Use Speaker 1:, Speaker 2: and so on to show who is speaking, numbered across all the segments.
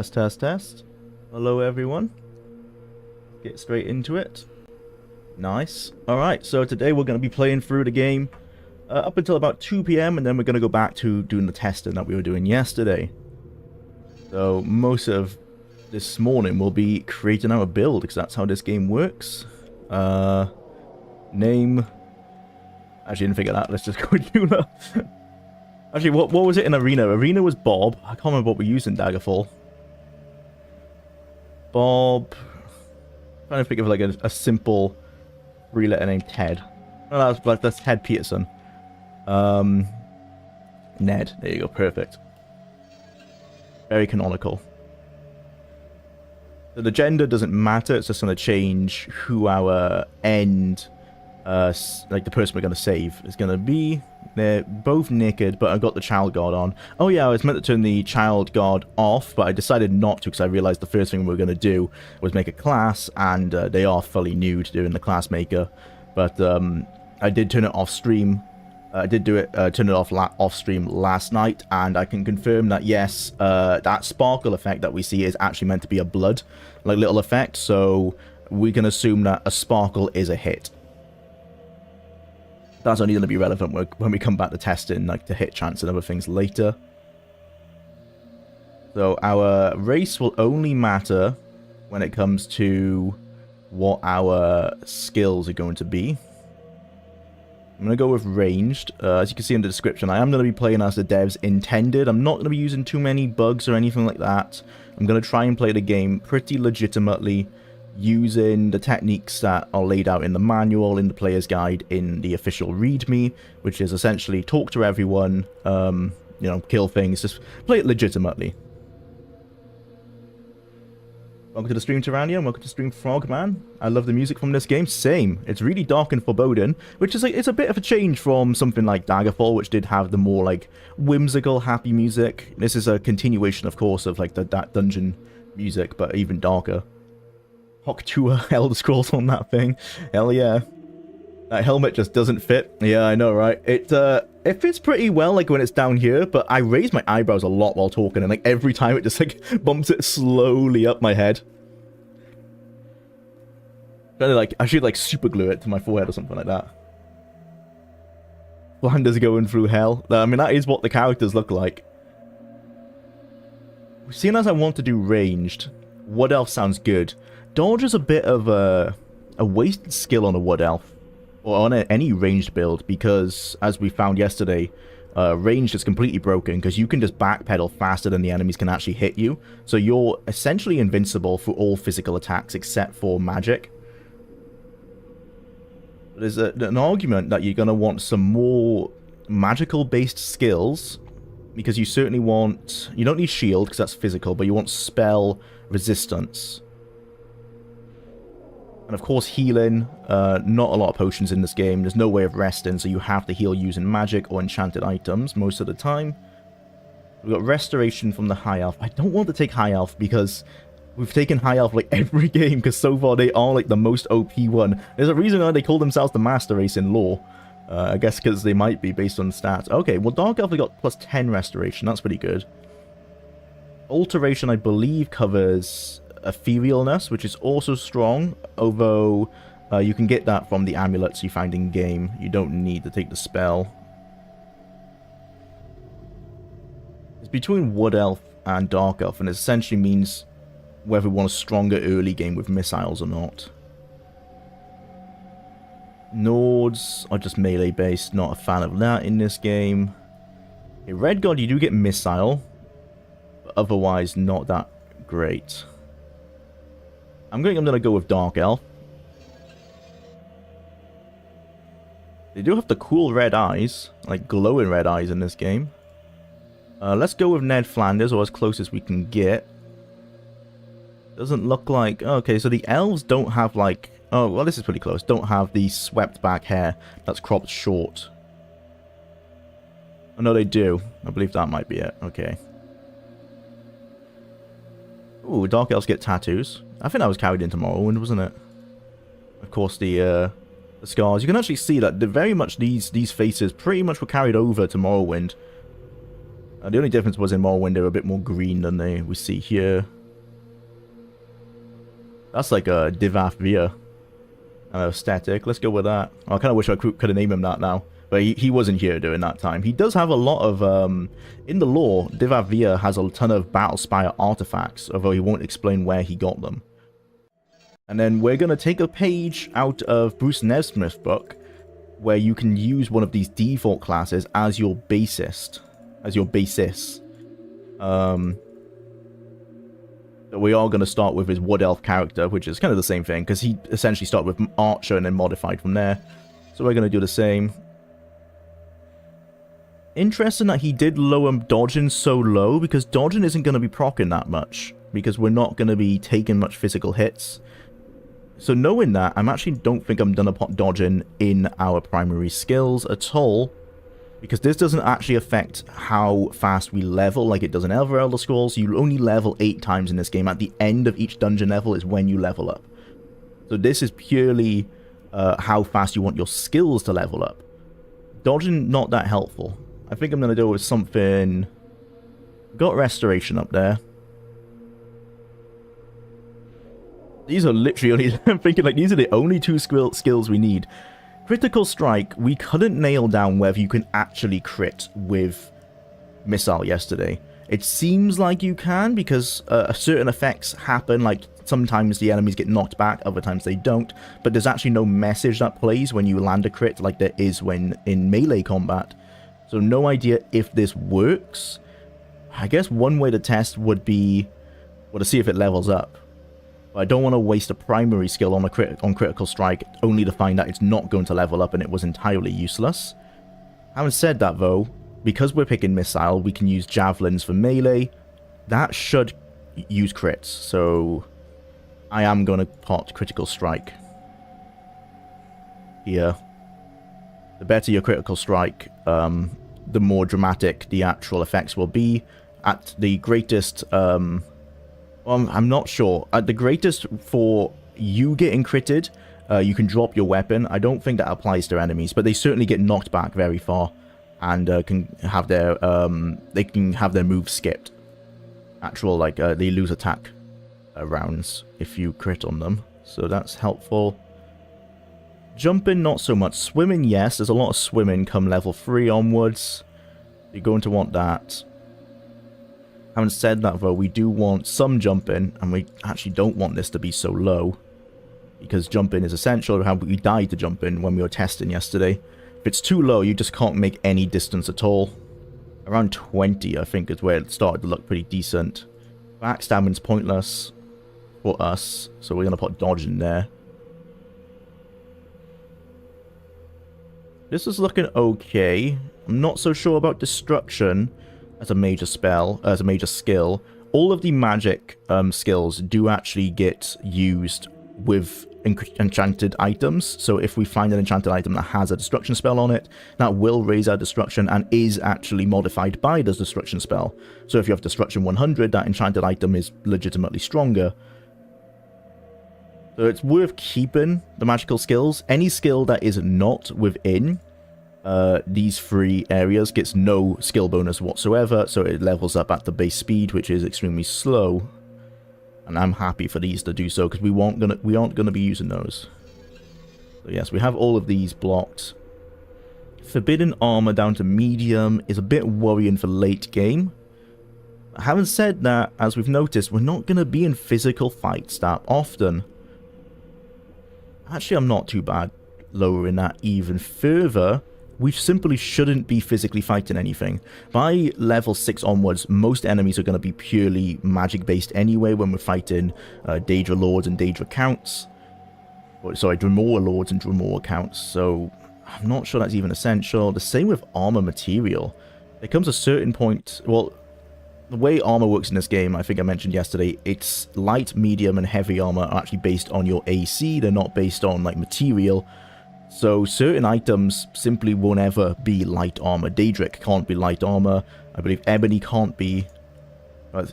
Speaker 1: Test, test, test. Hello, everyone. Get straight into it. Nice. Alright, so today we're going to be playing through the game up until about 2 PM, and then we're going to go back to doing the testing that we were doing yesterday. So most of this morning we'll be creating our build, because that's how this game works. Name. Actually, didn't figure that. Let's just go with Jwlar. Actually, what was it in Arena? Arena was Bob. I can't remember what we used in Daggerfall. Bob. I'm trying to think of like a simple three-letter name. Ted. Oh, that's Ted Peterson. Ned. There you go. Perfect. Very canonical. So the gender doesn't matter. It's just going to change who our end, like the person we're going to save is going to be. They're both naked, but I've got the child guard on. Oh yeah, I was meant to turn the child guard off, but I decided not to because I realized the first thing we were going to do was make a class, and they are fully nude during the class maker. But I did turn it off stream. I did do it, turn it off stream last night, and I can confirm that yes, that sparkle effect that we see is actually meant to be a blood, like little effect. So we can assume that a sparkle is a hit. That's only going to be relevant when we come back to testing, like the hit chance and other things later. So our race will only matter when it comes to what our skills are going to be. I'm going to go with ranged. As you can see in the description, I am going to be playing as the devs intended. I'm not going to be using too many bugs or anything like that. I'm going to try and play the game pretty legitimately, using the techniques that are laid out in the manual, in the player's guide, in the official readme, which is essentially talk to everyone, you know, kill things, just play it legitimately. Welcome to the stream, Tyrannia. Welcome to the stream, Frogman. I love the music from this game. Same. It's really dark and foreboding, which is like, it's a bit of a change from something like Daggerfall, which did have the more like whimsical, happy music. This is a continuation, of course, of like that dungeon music, but even darker. Hoktua Elder Scrolls on that thing. Hell yeah. That helmet just doesn't fit. Yeah, I know, right? It fits pretty well, like, when it's down here, but I raise my eyebrows a lot while talking, and, like, every time it just, like, bumps it slowly up my head. Kind of, like, I should, like, super glue it to my forehead or something like that. Flanders going through hell. I mean, that is what the characters look like. Seeing as I want to do ranged, Wood Elf sounds good. Dodge is a bit of a wasted skill on a Wood Elf, or on any ranged build, because, as we found yesterday, ranged is completely broken, because you can just backpedal faster than the enemies can actually hit you, so you're essentially invincible for all physical attacks except for magic. There's an argument that you're going to want some more magical-based skills, because you certainly want... You don't need shield, because that's physical, but you want spell resistance. And of course healing, not a lot of potions in this game, there's no way of resting, so you have to heal using magic or enchanted items most of the time. We've got restoration from the high elf. I don't want to take high elf because we've taken high elf like every game, because so far they are like the most OP one. There's a reason why they call themselves the master race in lore. I guess because they might be based on stats. Okay, well dark elf we got plus 10 restoration, that's pretty good. Alteration I believe covers etherealness, which is also strong, although you can get that from the amulets you find in game. You don't need to take the spell. It's between Wood Elf and Dark Elf, and it essentially means whether we want a stronger early game with missiles or not. Nords are just melee based, not a fan of that in this game. Okay, Red God, you do get missile, but otherwise not that great. I'm gonna go with Dark Elf. They do have the cool red eyes, like glowing red eyes in this game. Let's go with Ned Flanders, or as close as we can get. Doesn't look like... Okay, so the elves don't have like... Oh, well this is pretty close. Don't have the swept back hair that's cropped short. Oh no, they do. I believe that might be it. Okay. Ooh, Dark Elves get tattoos. I think that was carried into Morrowind, wasn't it? Of course, the scars. You can actually see that very much these faces pretty much were carried over to Morrowind. The only difference was in Morrowind, they were a bit more green than we see here. That's like a Divath Vir aesthetic. Let's go with that. I kind of wish I could have named him that now. But he wasn't here during that time. He does have a lot of... in the lore, Divath Vir has a ton of Battlespire artifacts, although he won't explain where he got them. And then we're going to take a page out of Bruce Nesmith's book, where you can use one of these default classes as your bassist. As your basis. So we are going to start with his Wood Elf character, which is kind of the same thing, because he essentially started with Archer and then modified from there. So we're going to do the same. Interesting that he did lower dodging so low, because dodging isn't going to be proccing that much, because we're not going to be taking much physical hits. So knowing that, I actually don't think I'm going to put dodging in our primary skills at all, because this doesn't actually affect how fast we level like it does in other Elder Scrolls. You only level 8 times in this game. At the end of each dungeon level is when you level up. So this is purely how fast you want your skills to level up. Dodging, not that helpful. I think I'm going to go with something... Got Restoration up there. These are literally only... I'm thinking like these are the only 2 skills we need. Critical Strike, we couldn't nail down whether you can actually crit with Missile yesterday. It seems like you can, because certain effects happen, like sometimes the enemies get knocked back, other times they don't, but there's actually no message that plays when you land a crit like there is when in melee combat. So no idea if this works. I guess one way to test would be, well, to see if it levels up. But I don't want to waste a primary skill on Critical Strike, only to find out it's not going to level up and it was entirely useless. Having said that though, because we're picking Missile, we can use Javelins for melee. That should use crits, so I am going to pot Critical Strike here. The better your Critical Strike, the more dramatic the actual effects will be. At the greatest, I'm not sure. At the greatest for you getting critted, you can drop your weapon. I don't think that applies to enemies, but they certainly get knocked back very far, and can have their moves skipped. Actual, like, they lose attack rounds if you crit on them, so that's helpful. Jumping, not so much. Swimming, yes. There's a lot of swimming come level 3 onwards. You're going to want that. Having said that, though, we do want some jumping, and we actually don't want this to be so low, because jumping is essential. How we died to jumping when we were testing yesterday. If it's too low, you just can't make any distance at all. Around 20, I think, is where it started to look pretty decent. Backstabbing's pointless for us, so we're going to put dodge in there. This is looking okay. I'm not so sure about Destruction as a major spell, as a major skill. All of the magic skills do actually get used with enchanted items. So if we find an enchanted item that has a Destruction spell on it, that will raise our Destruction and is actually modified by the Destruction spell. So if you have Destruction 100, that enchanted item is legitimately stronger. So it's worth keeping the magical skills. Any skill that is not within these 3 areas gets no skill bonus whatsoever, so it levels up at the base speed, which is extremely slow. And I'm happy for these to do so, because we aren't gonna be using those. So yes, we have all of these blocked. Forbidden armor down to medium is a bit worrying for late game. Having said that, as we've noticed, we're not gonna be in physical fights that often. Actually, I'm not too bad lowering that even further. We simply shouldn't be physically fighting anything. By level 6 onwards, most enemies are going to be purely magic-based anyway when we're fighting Daedra Lords and Daedra Counts. Sorry, Dremora Lords and Dremora Counts, so I'm not sure that's even essential. The same with armor material. There comes a certain point... Well, the way armor works in this game, I think I mentioned yesterday, it's light, medium, and heavy armor are actually based on your AC. They're not based on, like, material. So certain items simply won't ever be light armor. Daedric can't be light armor. I believe Ebony can't be.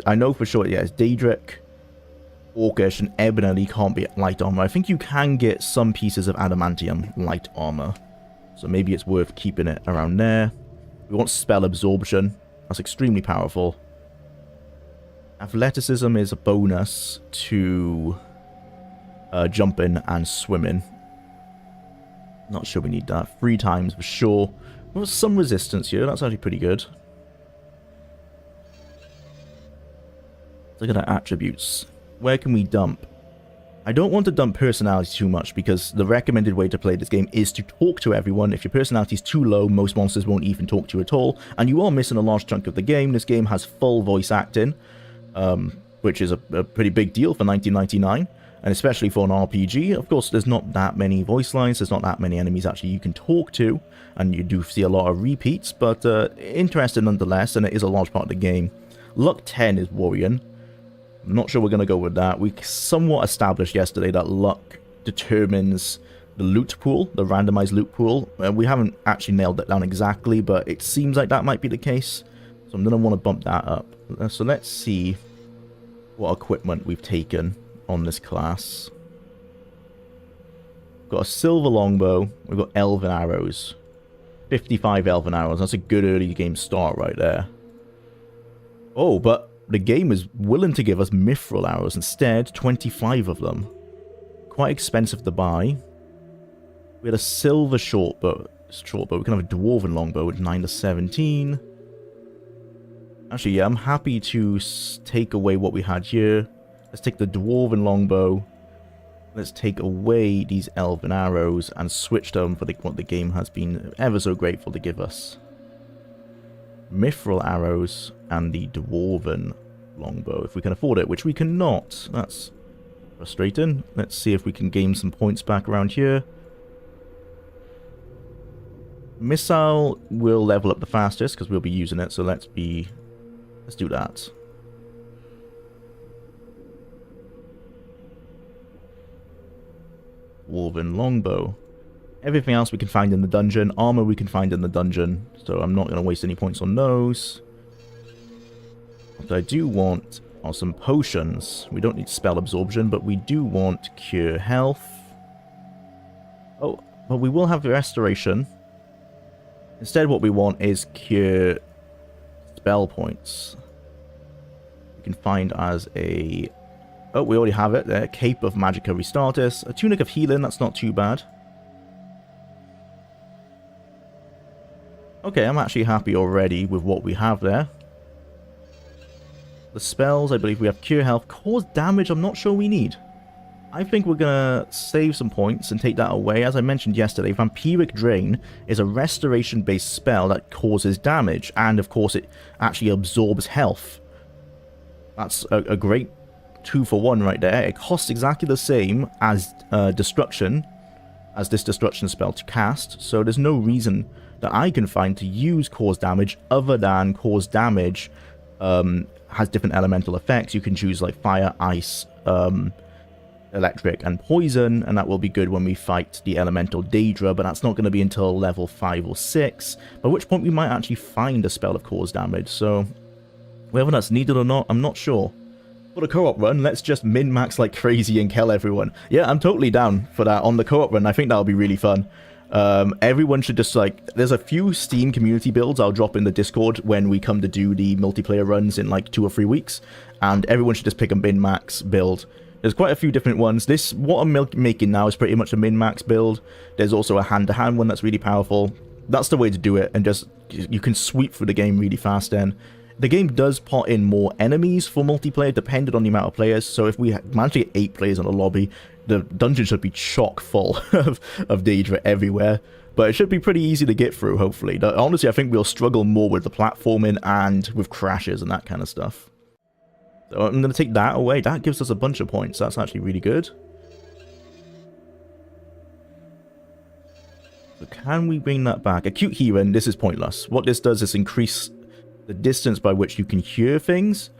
Speaker 1: I know for sure, yeah, it's Daedric, Orcish, and Ebony can't be light armor. I think you can get some pieces of Adamantium light armor. So maybe it's worth keeping it around there. We want Spell Absorption. That's extremely powerful. Athleticism is a bonus to jumping and swimming. Not sure we need that. 3 times for sure. Well, some resistance here. That's actually pretty good. Look at our attributes. Where can we dump? I don't want to dump personality too much because the recommended way to play this game is to talk to everyone. If your personality is too low, most monsters won't even talk to you at all, and you are missing a large chunk of the game. This game has full voice acting, which is a pretty big deal for 1999, and especially for an RPG. Of course, there's not that many voice lines, there's not that many enemies actually you can talk to, and you do see a lot of repeats, but interesting nonetheless, and it is a large part of the game. Luck 10 is worrying. I'm not sure we're going to go with that. We somewhat established yesterday that luck determines the loot pool, the randomized loot pool. We haven't actually nailed that down exactly, but it seems like that might be the case. So I'm going to want to bump that up. So let's see what equipment we've taken on this class. We've got a silver longbow. We've got elven arrows. 55 elven arrows. That's a good early game start right there. Oh, but the game is willing to give us mithril arrows instead, 25 of them. Quite expensive to buy. We had a silver shortbow. We can have a dwarven longbow with 9 to 17. Actually, yeah, I'm happy to take away what we had here. Let's take the dwarven longbow. Let's take away these elven arrows and switch them for what the game has been ever so grateful to give us. Mithril arrows and the dwarven longbow, if we can afford it, which we cannot. That's frustrating. Let's see if we can gain some points back around here. Missile will level up the fastest because we'll be using it, so let's do that. Dwarven longbow. Everything else we can find in the dungeon. Armor we can find in the dungeon, so I'm not going to waste any points on those. What I do want are some potions. We don't need spell absorption, but we do want cure health. Oh, but we will have restoration. Instead, what we want is cure spell points. We can find as a... Oh, we already have it there. Cape of Magica Restartus. A Tunic of Healing, that's not too bad. Okay, I'm actually happy already with what we have there. The spells, I believe we have Cure Health. Cause Damage, I'm not sure we need. I think we're going to save some points and take that away. As I mentioned yesterday, Vampiric Drain is a restoration-based spell that causes damage. And, of course, it actually absorbs health. That's a great 2-for-1 right there. It costs exactly the same as Destruction, as this Destruction spell to cast. So there's no reason that I can find to use Cause Damage other than Cause Damage has different elemental effects. You can choose like Fire, Ice, Electric, and Poison, and that will be good when we fight the elemental Daedra, but that's not going to be until level 5 or 6, by which point we might actually find a spell of Cause Damage, so whether that's needed or not, I'm not sure. For the co-op run, let's just min-max like crazy and kill everyone. Yeah, I'm totally down for that on the co-op run. I think that'll be really fun. Everyone should just like, there's a few Steam community builds I'll drop in the Discord when we come to do the multiplayer runs in like 2 or 3 weeks, and everyone should just pick a min-max build. There's quite a few different ones. This, what I'm making now, is pretty much a min-max build. There's also a hand-to-hand one that's really powerful. That's the way to do it, and just, you can sweep through the game really fast then. The game does pot in more enemies for multiplayer, depending on the amount of players, so if we manage to get 8 players in a lobby, the dungeon should be chock full of Daedra everywhere. But it should be pretty easy to get through, hopefully. Honestly, I think we'll struggle more with the platforming and with crashes and that kind of stuff. So I'm going to take that away. That gives us a bunch of points. That's actually really good. So can we bring that back? Acute Hearing, this is pointless. What this does is increase the distance by which you can hear things.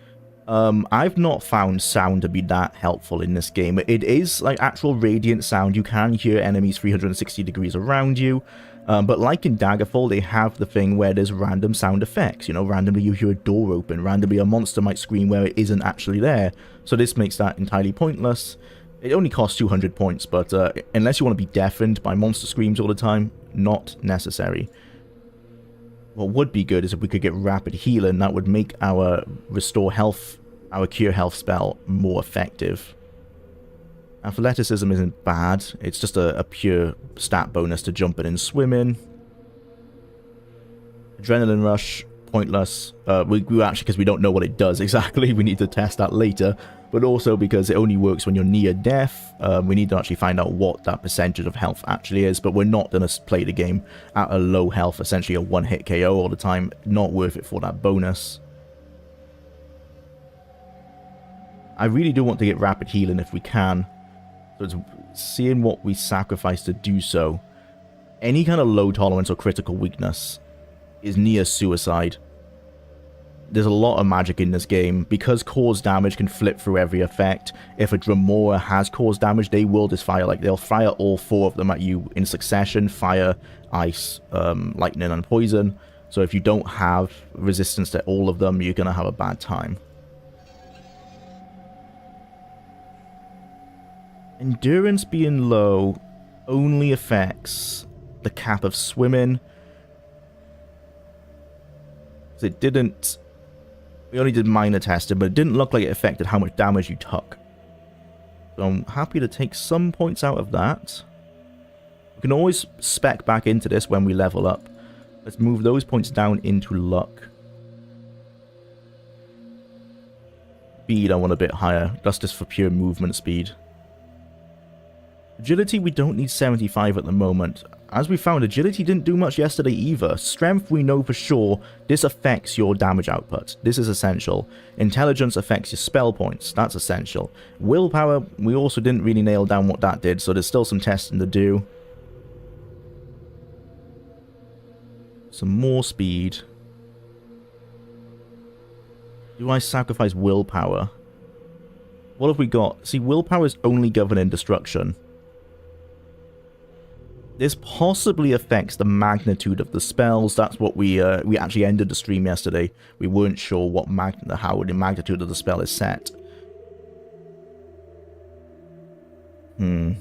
Speaker 1: I've not found sound to be that helpful in this game. It is like actual radiant sound. You can hear enemies 360 degrees around you. But like in Daggerfall, they have the thing where there's random sound effects. You know, randomly you hear a door open. Randomly a monster might scream where it isn't actually there. So this makes that entirely pointless. It only costs 200 points, but unless you want to be deafened by monster screams all the time, not necessary. what would be good is if we could get rapid healing. That would make our restore health, our cure health spell more effective. Athleticism isn't bad. It's just a pure stat bonus to jumping and swimming. Adrenaline rush, pointless. We actually, because we don't know what it does exactly, we need to test that later. But also because it only works when you're near death. We need to actually find out what that percentage of health actually is. But we're not going to play the game at a low health, essentially a one-hit KO all the time. Not worth it for that bonus. I really do want to get rapid healing if we can. So it's seeing what we sacrifice to do so. Any kind of low tolerance or critical weakness is near suicide. There's a lot of magic in this game. Because cause damage can flip through every effect, if a Dremora has caused damage, they will just fire, like, they'll fire all 4 of them at you in succession. Fire, ice, lightning, and poison. So if you don't have resistance to all of them, you're going to have a bad time. Endurance being low only affects the cap of swimming. It didn't... We only did minor testing, but it didn't look like it affected how much damage you took. So I'm happy to take some points out of that. We can always spec back into this when we level up. Let's move those points down into luck. Speed I want a bit higher. That's just for pure movement speed. Agility, we don't need 75 at the moment. As we found, agility didn't do much yesterday either. Strength, we know for sure. This affects your damage output. This is essential. Intelligence affects your spell points. That's essential. Willpower, we also didn't really nail down what that did, so there's still some testing to do. Some more speed. Do I sacrifice willpower? What have we got? See, willpower is only governing destruction. This possibly affects the magnitude of the spells. That's what we actually ended the stream yesterday. We weren't sure what how the magnitude of the spell is set. How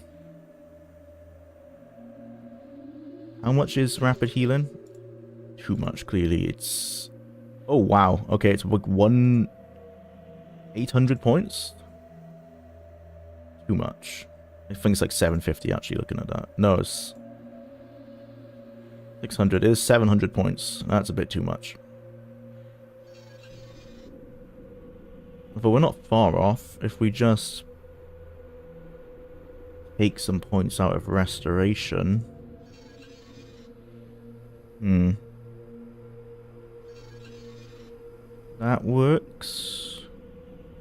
Speaker 1: much is rapid healing? Too much, clearly. It's... Oh, wow. Okay, it's like 800 points? Too much. I think it's like 750 actually looking at that. No, it's... 600 is 700 points. That's a bit too much. But we're not far off if we just take some points out of restoration. That works.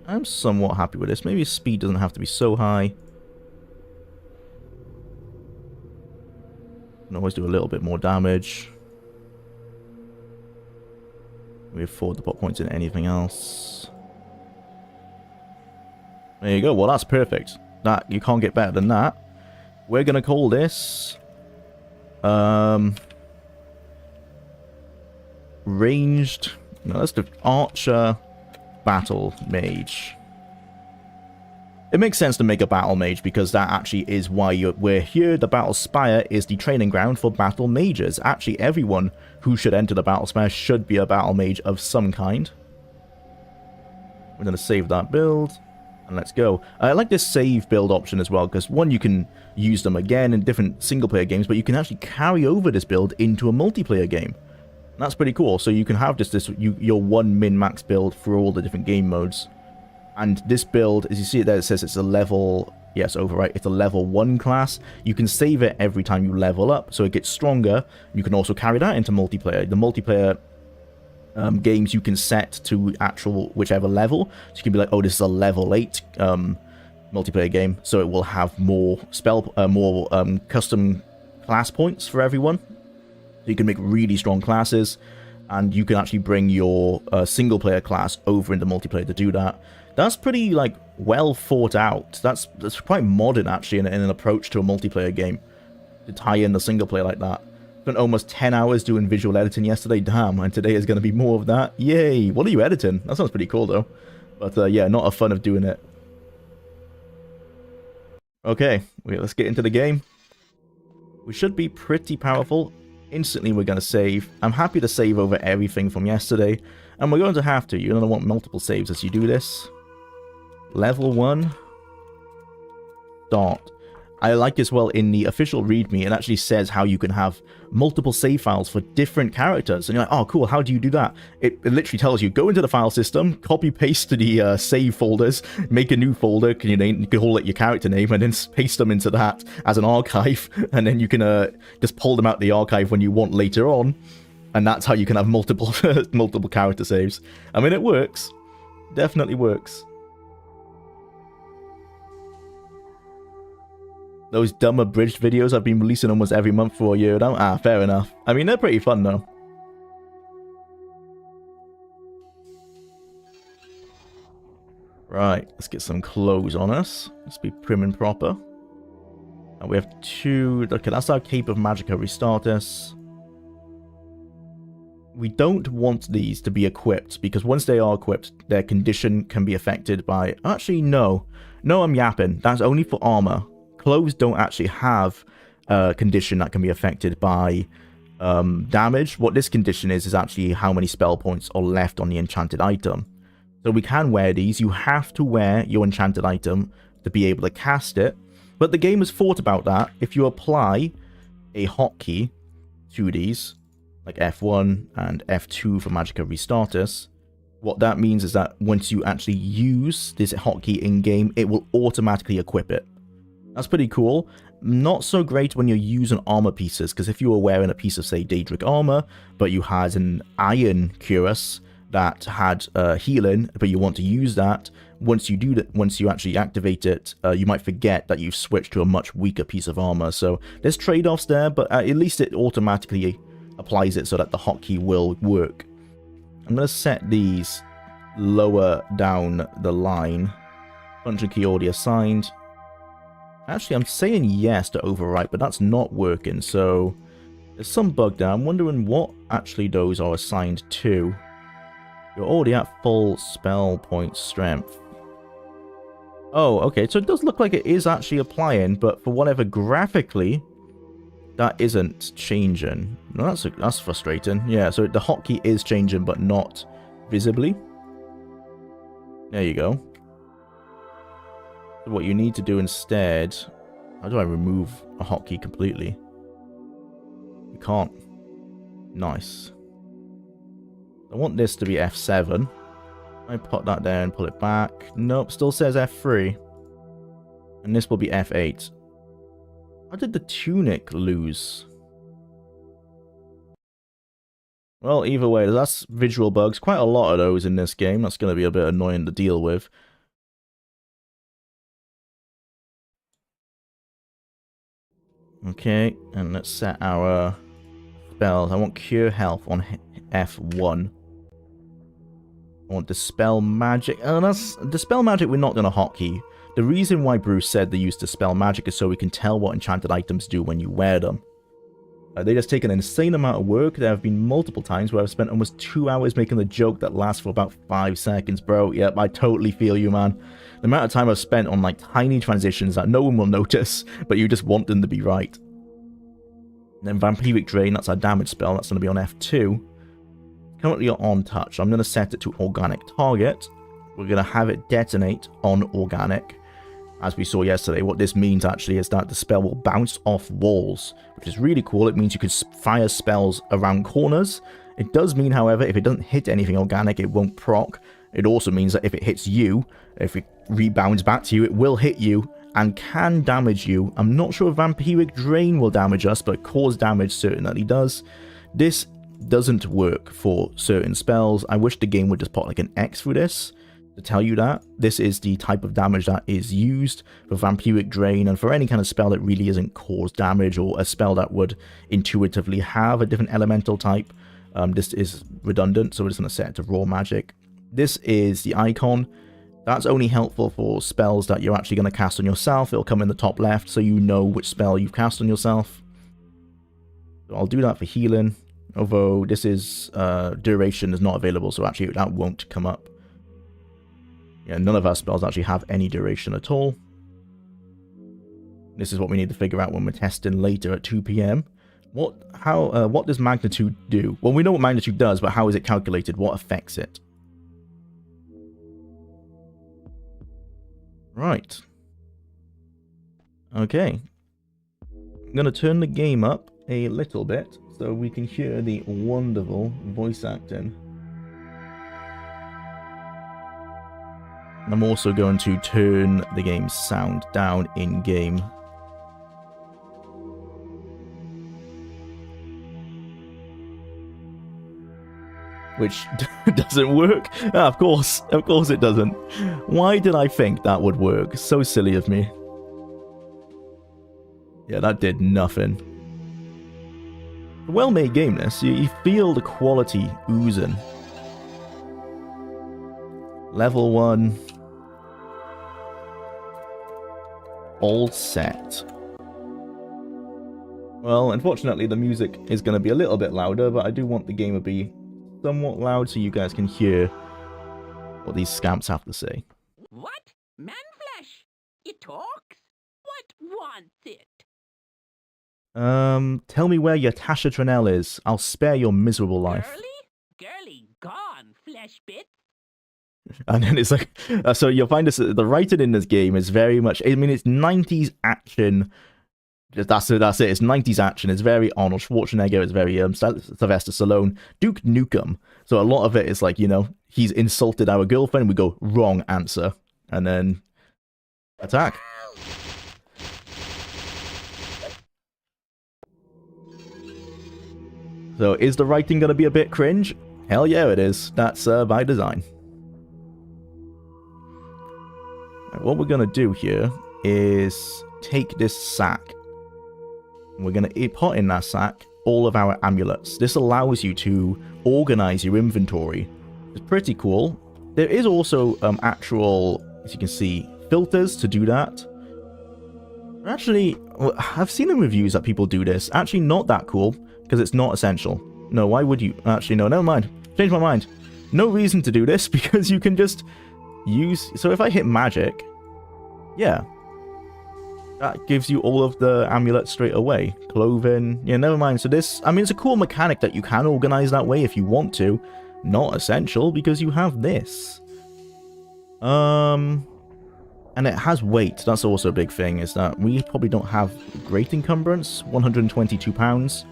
Speaker 1: I'm somewhat happy with this. Maybe speed doesn't have to be so high. Can always do a little bit more damage. We afford to put points in anything else. There you go. Well, that's perfect. That you can't get better than that. We're gonna call this ranged. No, let's do archer battle mage. It makes sense to make a battle mage because that actually is why we're here. The Battlespire is the training ground for battle mages. Actually, everyone who should enter the Battlespire should be a battle mage of some kind. We're going to save that build, and let's go. I like this save build option as well, because one, you can use them again in different single-player games, but you can actually carry over this build into a multiplayer game. That's pretty cool. So you can have your one min-max build for all the different game modes. And this build, as you see it there, it says it's a level... Yes, overwrite. It's a level 1 class. You can save it every time you level up, so it gets stronger. You can also carry that into multiplayer. The multiplayer games you can set to actual whichever level. So you can be like, oh, this is a level 8 multiplayer game, so it will have more custom class points for everyone. So you can make really strong classes, and you can actually bring your single-player class over into multiplayer to do that. That's pretty, like, well thought out. That's quite modern, actually, in an approach to a multiplayer game, to tie in the single-player like that. Spent almost 10 hours doing visual editing yesterday, damn, and today is going to be more of that. Yay! What are you editing? That sounds pretty cool, though. But, yeah, not a fun of doing it. Okay, let's get into the game. We should be pretty powerful. Instantly we're going to save. I'm happy to save over everything from yesterday, and we're going to have to. You're going to want multiple saves as you do this. Level 1. Start. I like as well in the official readme, it actually says how you can have multiple save files for different characters. And you're like, oh, cool, how do you do that? It literally tells you, go into the file system, copy paste to the save folders, make a new folder, you can call it your character name, and then paste them into that as an archive. And then you can just pull them out the archive when you want later on. And that's how you can have multiple, multiple character saves. I mean, it works. Definitely works. Those dumb abridged videos I've been releasing almost every month for a year now. Ah, fair enough. I mean, they're pretty fun, though. Right, let's get some clothes on us. Let's be prim and proper. And we have 2... Okay, that's our Cape of Magicka Restartus. We don't want these to be equipped, because once they are equipped, their condition can be affected by... Actually, no. No, I'm yapping. That's only for armor. Clothes don't actually have a condition that can be affected by damage. What this condition is actually how many spell points are left on the enchanted item. So we can wear these. You have to wear your enchanted item to be able to cast it. But the game has thought about that. If you apply a hotkey to these, like F1 and F2 for Magicka Restartus, what that means is that once you actually use this hotkey in-game, it will automatically equip it. That's pretty cool. Not so great when you're using armor pieces, because if you were wearing a piece of, say, Daedric armor, but you had an iron cuirass that had healing, but you want to use that, once you do that, once you actually activate it, you might forget that you've switched to a much weaker piece of armor. So there's trade-offs there, but at least it automatically applies it so that the hotkey will work. I'm going to set these lower down the line. Function key already assigned. Actually, I'm saying yes to overwrite, but that's not working, so there's some bug there. I'm wondering what actually those are assigned to. You're already at full spell point strength. Oh, okay, so it does look like it is actually applying, but for whatever graphically, that isn't changing. No, that's frustrating. Yeah, so the hotkey is changing, but not visibly. There you go. So what you need to do instead... How do I remove a hotkey completely? You can't. Nice. I want this to be F7. I put that there and pull it back. Nope, still says F3. And this will be F8. How did the tunic lose? Well, either way, that's visual bugs. Quite a lot of those in this game. That's going to be a bit annoying to deal with. Okay, and let's set our spells. I want Cure Health on F1. I want Dispel Magic. Oh, that's... Dispel Magic we're not going to hotkey. The reason why Bruce said they use Dispel Magic is so we can tell what enchanted items do when you wear them. They just take an insane amount of work. There have been multiple times where I've spent almost 2 hours making a joke that lasts for about 5 seconds, bro. Yep, I totally feel you, man. The amount of time I've spent on, like, tiny transitions that no one will notice, but you just want them to be right. And then Vampiric Drain, that's our damage spell. That's going to be on F2. Currently on touch. I'm going to set it to Organic Target. We're going to have it detonate on Organic. As we saw yesterday, what this means actually is that the spell will bounce off walls, which is really cool. It means you can fire spells around corners. It does mean, however, if it doesn't hit anything organic, it won't proc. It also means that if it hits you, if it rebounds back to you, it will hit you and can damage you. I'm not sure if Vampiric Drain will damage us, but cause damage certainly does. This doesn't work for certain spells. I wish the game would just put like an X through this to tell you that. This is the type of damage that is used for Vampiric Drain and for any kind of spell that really isn't cause damage or a spell that would intuitively have a different elemental type. This is redundant, so we're just going to set it to Raw Magic. This is the icon. That's only helpful for spells that you're actually going to cast on yourself. It'll come in the top left so you know which spell you've cast on yourself. So I'll do that for healing, although this is duration is not available, so actually that won't come up. Yeah, none of our spells actually have any duration at all. This is what we need to figure out when we're testing later at 2 PM. What does magnitude do? Well, we know what magnitude does, but how is it calculated? What affects it? Right. Okay. I'm going to turn the game up a little bit so we can hear the wonderful voice acting. I'm also going to turn the game's sound down in-game. Which doesn't work. Ah, of course it doesn't. Why did I think that would work? So silly of me. Yeah, that did nothing. Well-made game, this. You feel the quality oozing. Level 1. All set. Well, unfortunately, the music is going to be a little bit louder, but I do want the game to be somewhat loud so you guys can hear what these scamps have to say.
Speaker 2: What? Man flesh? It talks? What wants it?
Speaker 1: Tell me where your Tasha Tranel is. I'll spare your miserable life.
Speaker 2: Girly gone, flesh bit.
Speaker 1: And then it's like, so you'll find this, the writing in this game is very much, I mean, it's 90s action. That's it. It's 90s action. It's very Arnold Schwarzenegger. It's very Sylvester Stallone, Duke Nukem. So a lot of it is like, you know, he's insulted our girlfriend. We go, wrong answer. And then attack. So is the writing going to be a bit cringe? Hell yeah, it is. That's by design. What we're going to do here is take this sack. We're going to put in that sack all of our amulets. This allows you to organize your inventory. It's pretty cool. There is also actual, as you can see, filters to do that. Actually, I've seen in reviews that people do this. Actually, not that cool, because it's not essential. No, why would you? Actually, no, never mind. Change my mind. No reason to do this, because you can just use... So if I hit magic, yeah, that gives you all of the amulets straight away. Clothing, yeah, never mind. So this, I mean, it's a cool mechanic that you can organize that way if you want to. Not essential, because you have this. And it has weight. That's also a big thing, is that we probably don't have great encumbrance. 122 pounds.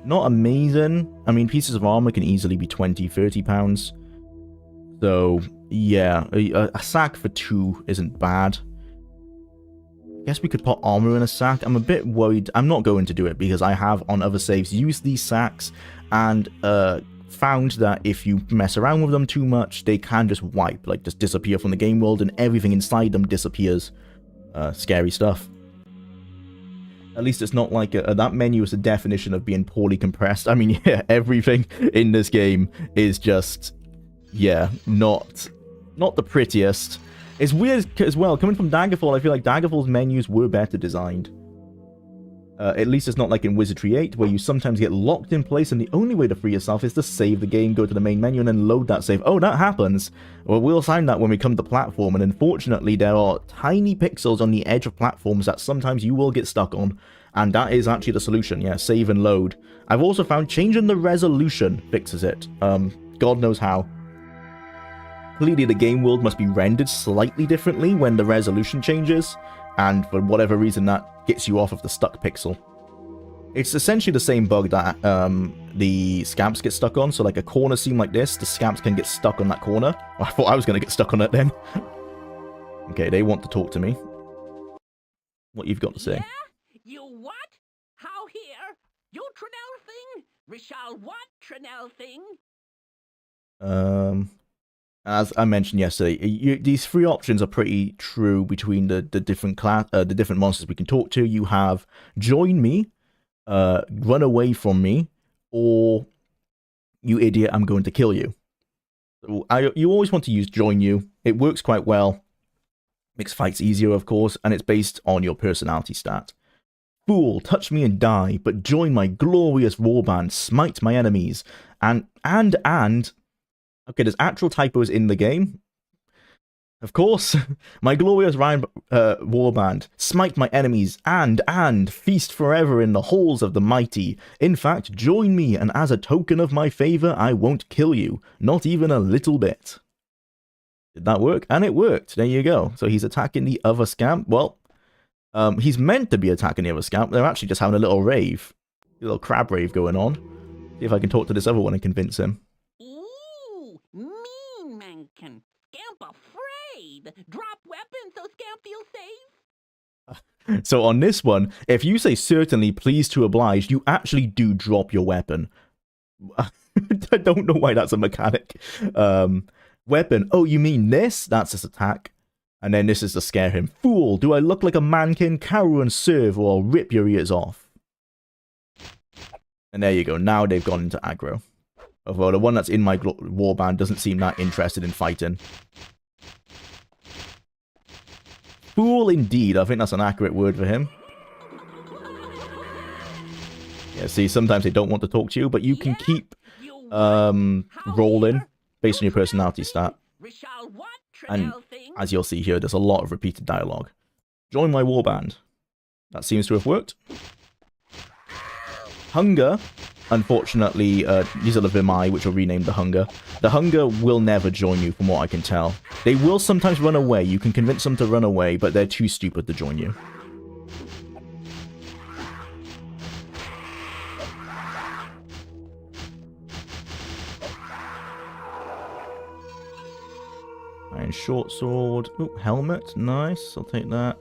Speaker 1: Not amazing. I mean, pieces of armor can easily be 20, 30 pounds. So, yeah, a sack for 2 isn't bad. I guess we could put armor in a sack. I'm a bit worried. I'm not going to do it because I have, on other saves, used these sacks and found that if you mess around with them too much, they can just wipe, like just disappear from the game world and everything inside them disappears. Scary stuff. At least it's not like that menu is a definition of being poorly compressed. I mean, yeah, everything in this game is just, yeah, not the prettiest. It's weird as well, coming from Daggerfall, I feel like Daggerfall's menus were better designed. At least it's not like in Wizardry 8, where you sometimes get locked in place and the only way to free yourself is to save the game, go to the main menu, and then load that save. Oh, that happens. Well, we'll find that when we come to the platform, and unfortunately there are tiny pixels on the edge of platforms that sometimes you will get stuck on, and that is actually the solution, yeah, save and load. I've also found changing the resolution fixes it. God knows how. Clearly the game world must be rendered slightly differently when the resolution changes, and for whatever reason that gets you off of the stuck pixel. It's essentially the same bug that the scamps get stuck on, so like a corner scene like this, the scamps can get stuck on that corner. I thought I was going to get stuck on it then. Okay, they want to talk to me. What you've got to say?
Speaker 2: Yeah? You what? How here? You Trinell thing? Rishal what Trinell thing?
Speaker 1: As I mentioned yesterday, these 3 options are pretty true between the different monsters we can talk to. You have join me, run away from me, or you idiot, I'm going to kill you. So you always want to use join you. It works quite well. Makes fights easier, of course, and it's based on your personality stat. Fool, touch me and die, but join my glorious warband, smite my enemies, and... Okay, there's actual typos in the game. Of course, my glorious warband, smite my enemies, and feast forever in the halls of the mighty. In fact, join me, and as a token of my favor, I won't kill you, not even a little bit. Did that work? And it worked. There you go. So he's attacking the other scamp. Well, he's meant to be attacking the other scamp. They're actually just having a little rave. A little crab rave going on. See if I can talk to this other one and convince him.
Speaker 2: Ooh, mean mankin. Scamp afraid. Drop weapon so Scamp feels safe.
Speaker 1: So on this one, if you say certainly, please to oblige, you actually do drop your weapon. I don't know why that's a mechanic. Weapon. Oh, you mean this? That's his attack. And then this is to scare him. Fool, do I look like a mankin? Cower and serve, or I'll rip your ears off. And there you go. Now they've gone into aggro. Although the one that's in my warband doesn't seem that interested in fighting. Fool indeed. I think that's an accurate word for him. Yeah, see, sometimes they don't want to talk to you, but you can keep rolling based on your personality stat. And as you'll see here, there's a lot of repeated dialogue. Join my warband. That seems to have worked. Hunger. Unfortunately, these are the Vimai, which are renamed the Hunger. The Hunger will never join you, from what I can tell. They will sometimes run away. You can convince them to run away, but they're too stupid to join you. Iron short sword. Ooh, helmet. Nice. I'll take that.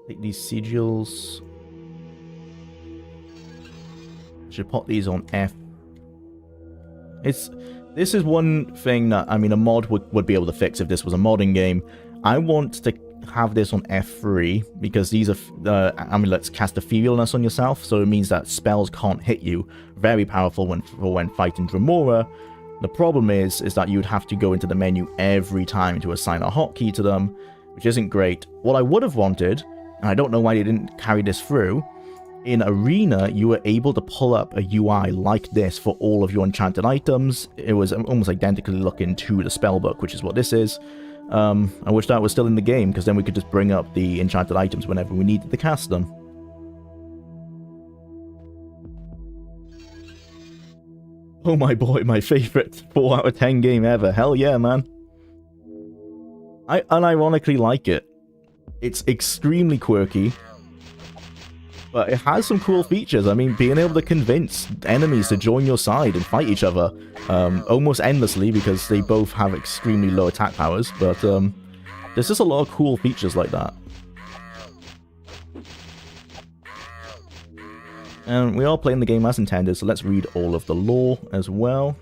Speaker 1: Take these sigils. Should pop these on F. This is one thing that, I mean, a mod would be able to fix if this was a modding game. I want to have this on F3 because these are amulets cast etherealness on yourself, so it means that spells can't hit you. Very powerful when fighting Dremora. The problem is that you'd have to go into the menu every time to assign a hotkey to them, which isn't great. What I would have wanted, and I don't know why they didn't carry this through, in Arena, you were able to pull up a UI like this for all of your enchanted items. It was almost identically looking to the spellbook, which is what this is. I wish that was still in the game, because then we could just bring up the enchanted items whenever we needed to cast them. Oh my boy, my favorite 4 out of 10 game ever. Hell yeah, man. I unironically like it. It's extremely quirky. But it has some cool features. I mean, being able to convince enemies to join your side and fight each other almost endlessly because they both have extremely low attack powers. But there's just a lot of cool features like that. And we are playing the game as intended, so let's read all of the lore as well.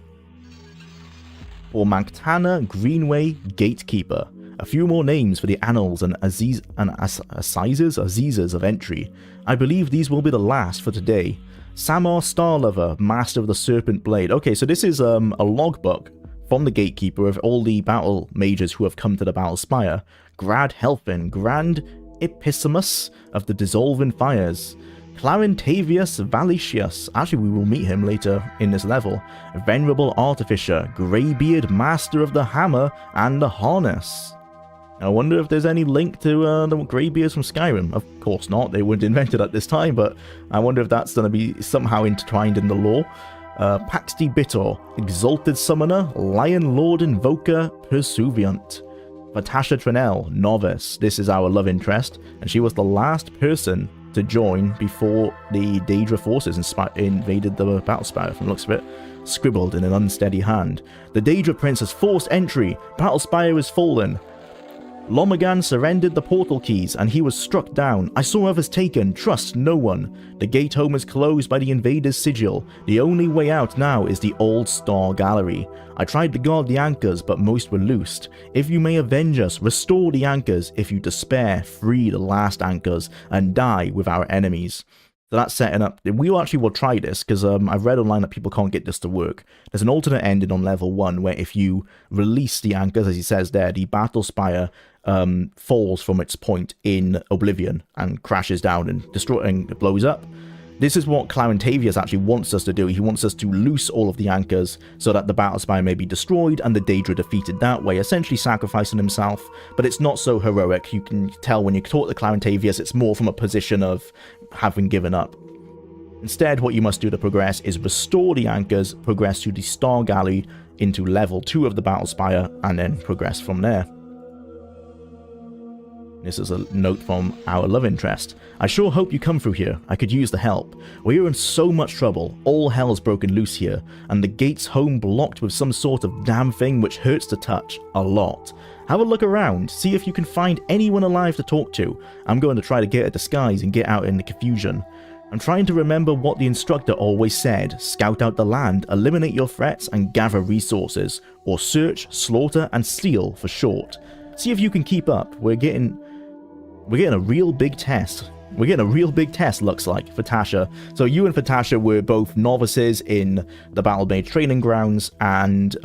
Speaker 1: For Magtana, Greenway, Gatekeeper. A few more names for the annals and assizes of entry. I believe these will be the last for today. Samar Starlover, Master of the Serpent Blade. Okay, so this is a logbook from the Gatekeeper of all the battle mages who have come to the Battlespire. Grad Helfin, Grand Episimus of the Dissolving Fires. Clarentavius Valicius, actually we will meet him later in this level. Venerable Artificer, Greybeard, Master of the Hammer and the Harness. I wonder if there's any link to the Greybeards from Skyrim. Of course not, they weren't invented at this time, but I wonder if that's going to be somehow intertwined in the lore. Paxti Bitor, Exalted Summoner, Lion Lord Invoker, Pursuviant. Vatasha Trenell, Novice, this is our love interest, and she was the last person to join before the Daedra forces invaded the Battlespire, from the looks of it. Scribbled in an unsteady hand. The Daedra Prince has forced entry. Battlespire is fallen. Lomagan surrendered the portal keys, and he was struck down. I saw others taken. Trust no one. The gate home is closed by the invader's sigil. The only way out now is the old Star Gallery. I tried to guard the anchors, but most were loosed. If you may avenge us, restore the anchors. If you despair, free the last anchors, and die with our enemies. So that's setting up. We actually will try this, because I've read online that people can't get this to work. There's an alternate ending on level 1, where if you release the anchors, as he says there, the Battlespire falls from its point in Oblivion and crashes down and blows up. This is what Clarintavius actually wants us to do. He wants us to loose all of the anchors so that the Battlespire may be destroyed and the Daedra defeated that way, essentially sacrificing himself. But it's not so heroic. You can tell when you talk to Clarintavius, it's more from a position of having given up. Instead, what you must do to progress is restore the anchors, progress to the Star Gallery into level 2 of the Battlespire, and then progress from there. This is a note from our love interest. I sure hope you come through here. I could use the help. We're in so much trouble. All hell's broken loose here, and the gate's home blocked with some sort of damn thing which hurts to touch. A lot. Have a look around. See if you can find anyone alive to talk to. I'm going to try to get a disguise and get out in the confusion. I'm trying to remember what the instructor always said. Scout out the land, eliminate your threats, and gather resources. Or search, slaughter, and steal for short. See if you can keep up. We're getting a real big test. We're getting a real big test, looks like, for Tasha. So you and Tasha were both novices in the Battle Mage training grounds, and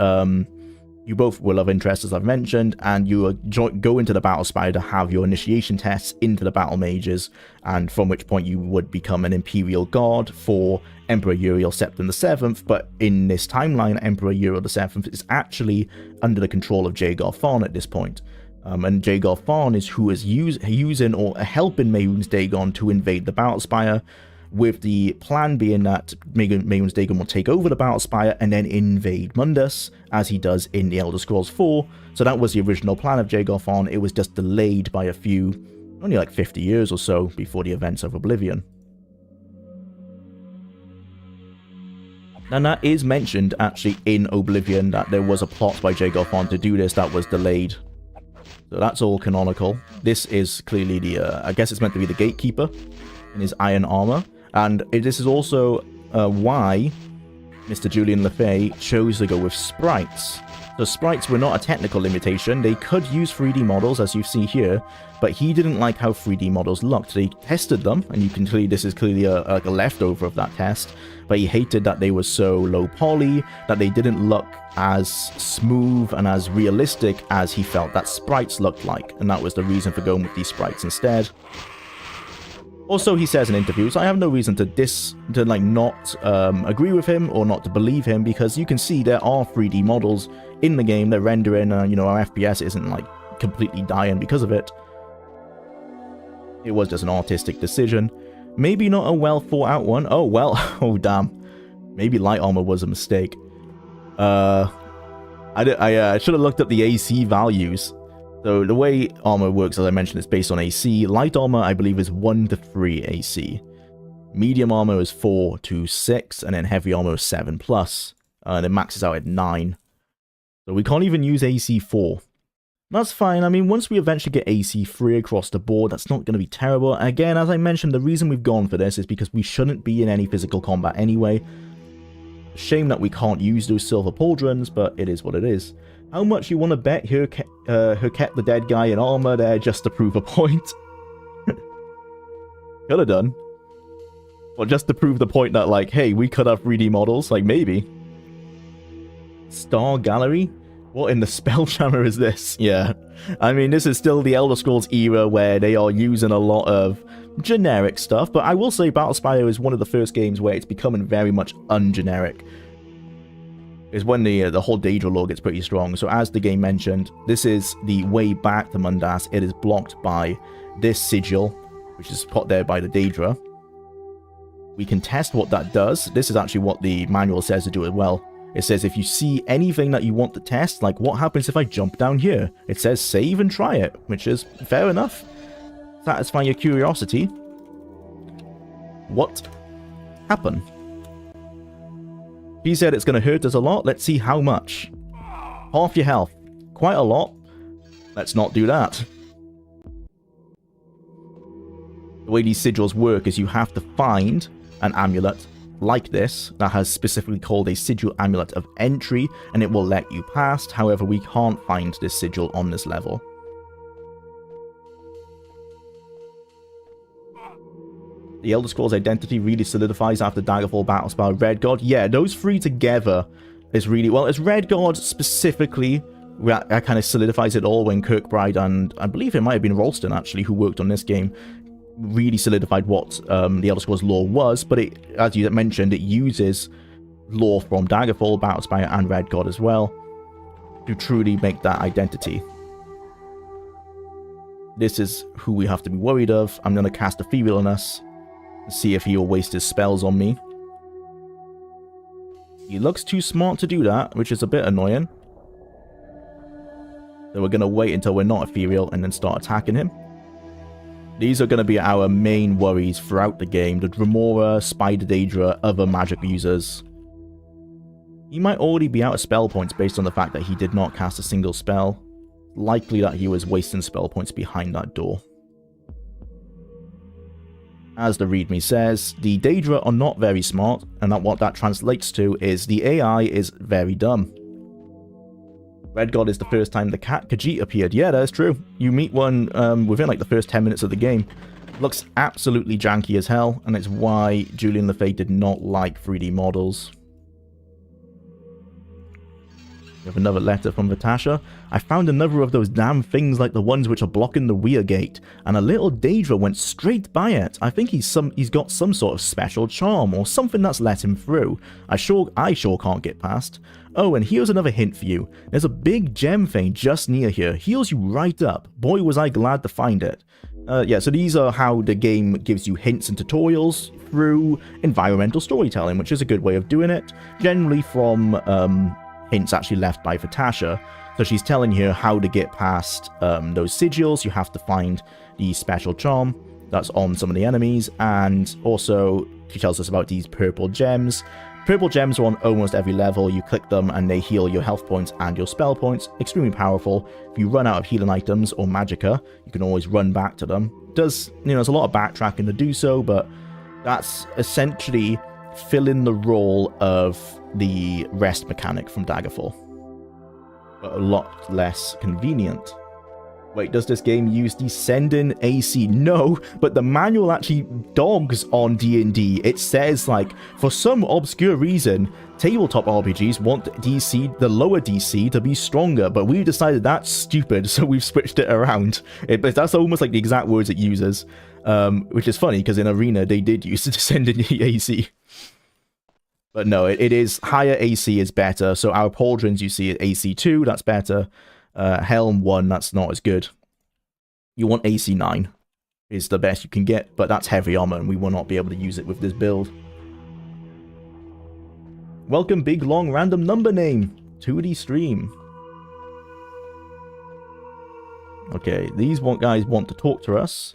Speaker 1: you both were love interests, as I've mentioned, and you go into the Battlespire to have your initiation tests into the Battle Mages, and from which point you would become an Imperial Guard for Emperor Uriel Septim VII, but in this timeline, Emperor Uriel VII is actually under the control of Jagar Tharn at this point. And Jagar Tharn is who is using or helping Mehrunes Dagon to invade the Battlespire, with the plan being that Mehrunes Dagon will take over the Battlespire and then invade Mundus, as he does in the Elder Scrolls 4. So that was the original plan of Jagar Tharn. It was just delayed by only like 50 years or so before the events of Oblivion. And that is mentioned actually in Oblivion, that there was a plot by Jagar Tharn to do this that was delayed. So that's all canonical. This is clearly the, I guess it's meant to be the Gatekeeper in his iron armor. And this is also why Mr. Julian Lefay chose to go with sprites. So sprites were not a technical limitation. They could use 3D models, as you see here, but he didn't like how 3D models looked. They tested them, and you can clearly, this is clearly like a leftover of that test, but he hated that they were so low poly, that they didn't look as smooth and as realistic as he felt that sprites looked like, and that was the reason for going with these sprites instead. Also, he says in interviews, I have no reason to not agree with him or not to believe him, because you can see there are 3D models in the game. They're rendering, our FPS isn't like completely dying because of it. It was just an artistic decision. Maybe not a well thought out one. Oh, well, oh damn. Maybe light armor was a mistake. I should have looked up the AC values. So the way armor works, as I mentioned, is based on AC. Light armor, I believe, is 1 to 3 AC. Medium armor is 4 to 6, and then heavy armor is 7 plus. And it maxes out at 9. So we can't even use AC 4. That's fine. I mean, once we eventually get AC 3 across the board, that's not going to be terrible. Again, as I mentioned, the reason we've gone for this is because we shouldn't be in any physical combat anyway. Shame that we can't use those silver pauldrons, but it is what it is. How much you want to bet her kept the dead guy in armor there just to prove a point? Could have done. Or just to prove the point that, like, hey, we could have 3D models. Like, maybe. Star Gallery? What in the Spelljammer is this? Yeah. I mean, this is still the Elder Scrolls era where they are using a lot of generic stuff, but I will say Battlespire is one of the first games where it's becoming very much ungeneric. Is when the whole Daedra lore gets pretty strong. So as the game mentioned, this is the way back to Mundas. It is blocked by this sigil, which is put there by the Daedra. We can test what that does. This is actually what the manual says to do as well. It says if you see anything that you want to test, like what happens if I jump down here? It says save and try it, which is fair enough. Satisfy your curiosity. What happened? He said it's going to hurt us a lot. Let's see how much. Half your health. Quite a lot. Let's not do that. The way these sigils work is you have to find an amulet like this that has specifically called a sigil amulet of entry, and it will let you past. However, we can't find this sigil on this level. The Elder Scrolls identity really solidifies after Daggerfall, Battlespire, Red God. Yeah, those three together is really... Well, it's Red God specifically that kind of solidifies it all when Kirkbride and I believe it might have been Ralston, actually, who worked on this game, really solidified what the Elder Scrolls lore was, but it, as you mentioned, it uses lore from Daggerfall, Battlespire, and Red God as well to truly make that identity. This is who we have to be worried of. I'm going to cast Ethereal on us and see if he'll waste his spells on me. He looks too smart to do that, which is a bit annoying. So we're going to wait until we're not Ethereal and then start attacking him. These are going to be our main worries throughout the game. The Dremora, Spider Daedra, other magic users. He might already be out of spell points based on the fact that he did not cast a single spell. Likely that he was wasting spell points behind that door. As the readme says, the Daedra are not very smart, and that what that translates to is the AI is very dumb. Red God is the first time the cat Khajiit appeared. Yeah, that's true. You meet one within like the first 10 minutes of the game. Looks absolutely janky as hell, and it's why Julian LaFay did not like 3D models. We have another letter from Vitasha. I found another of those damn things like the ones which are blocking the rear gate, and a little Daedra went straight by it. I think he's got some sort of special charm or something that's let him through. I sure can't get past. Oh, and here's another hint for you. There's a big gem thing just near here. Heals you right up. Boy, was I glad to find it. Yeah, so these are how the game gives you hints and tutorials through environmental storytelling, which is a good way of doing it. Generally from hints actually left by Vitasha. So she's telling you how to get past those sigils. You have to find the special charm that's on some of the enemies, and also she tells us about these purple gems. Purple gems are on almost every level. You click them and they heal your health points and your spell points. Extremely powerful. If you run out of healing items or magicka, you can always run back to them. There's a lot of backtracking to do so, but that's essentially filling the role of the rest mechanic from Daggerfall, but a lot less convenient. Wait, does this game use descending AC? No, but the manual actually dogs on D&D. It says, like, for some obscure reason, tabletop RPGs want DC, the lower DC, to be stronger, but we've decided that's stupid, so we've switched it around. But that's almost like the exact words it uses, which is funny, because in Arena, they did use the descending AC. But no, it is higher AC is better. So our pauldrons, you see, AC 2, that's better. Helm 1, that's not as good. You want AC 9 is the best you can get, but that's heavy armor, and we will not be able to use it with this build. Welcome, big long random number name to the stream. Okay, these guys want to talk to us.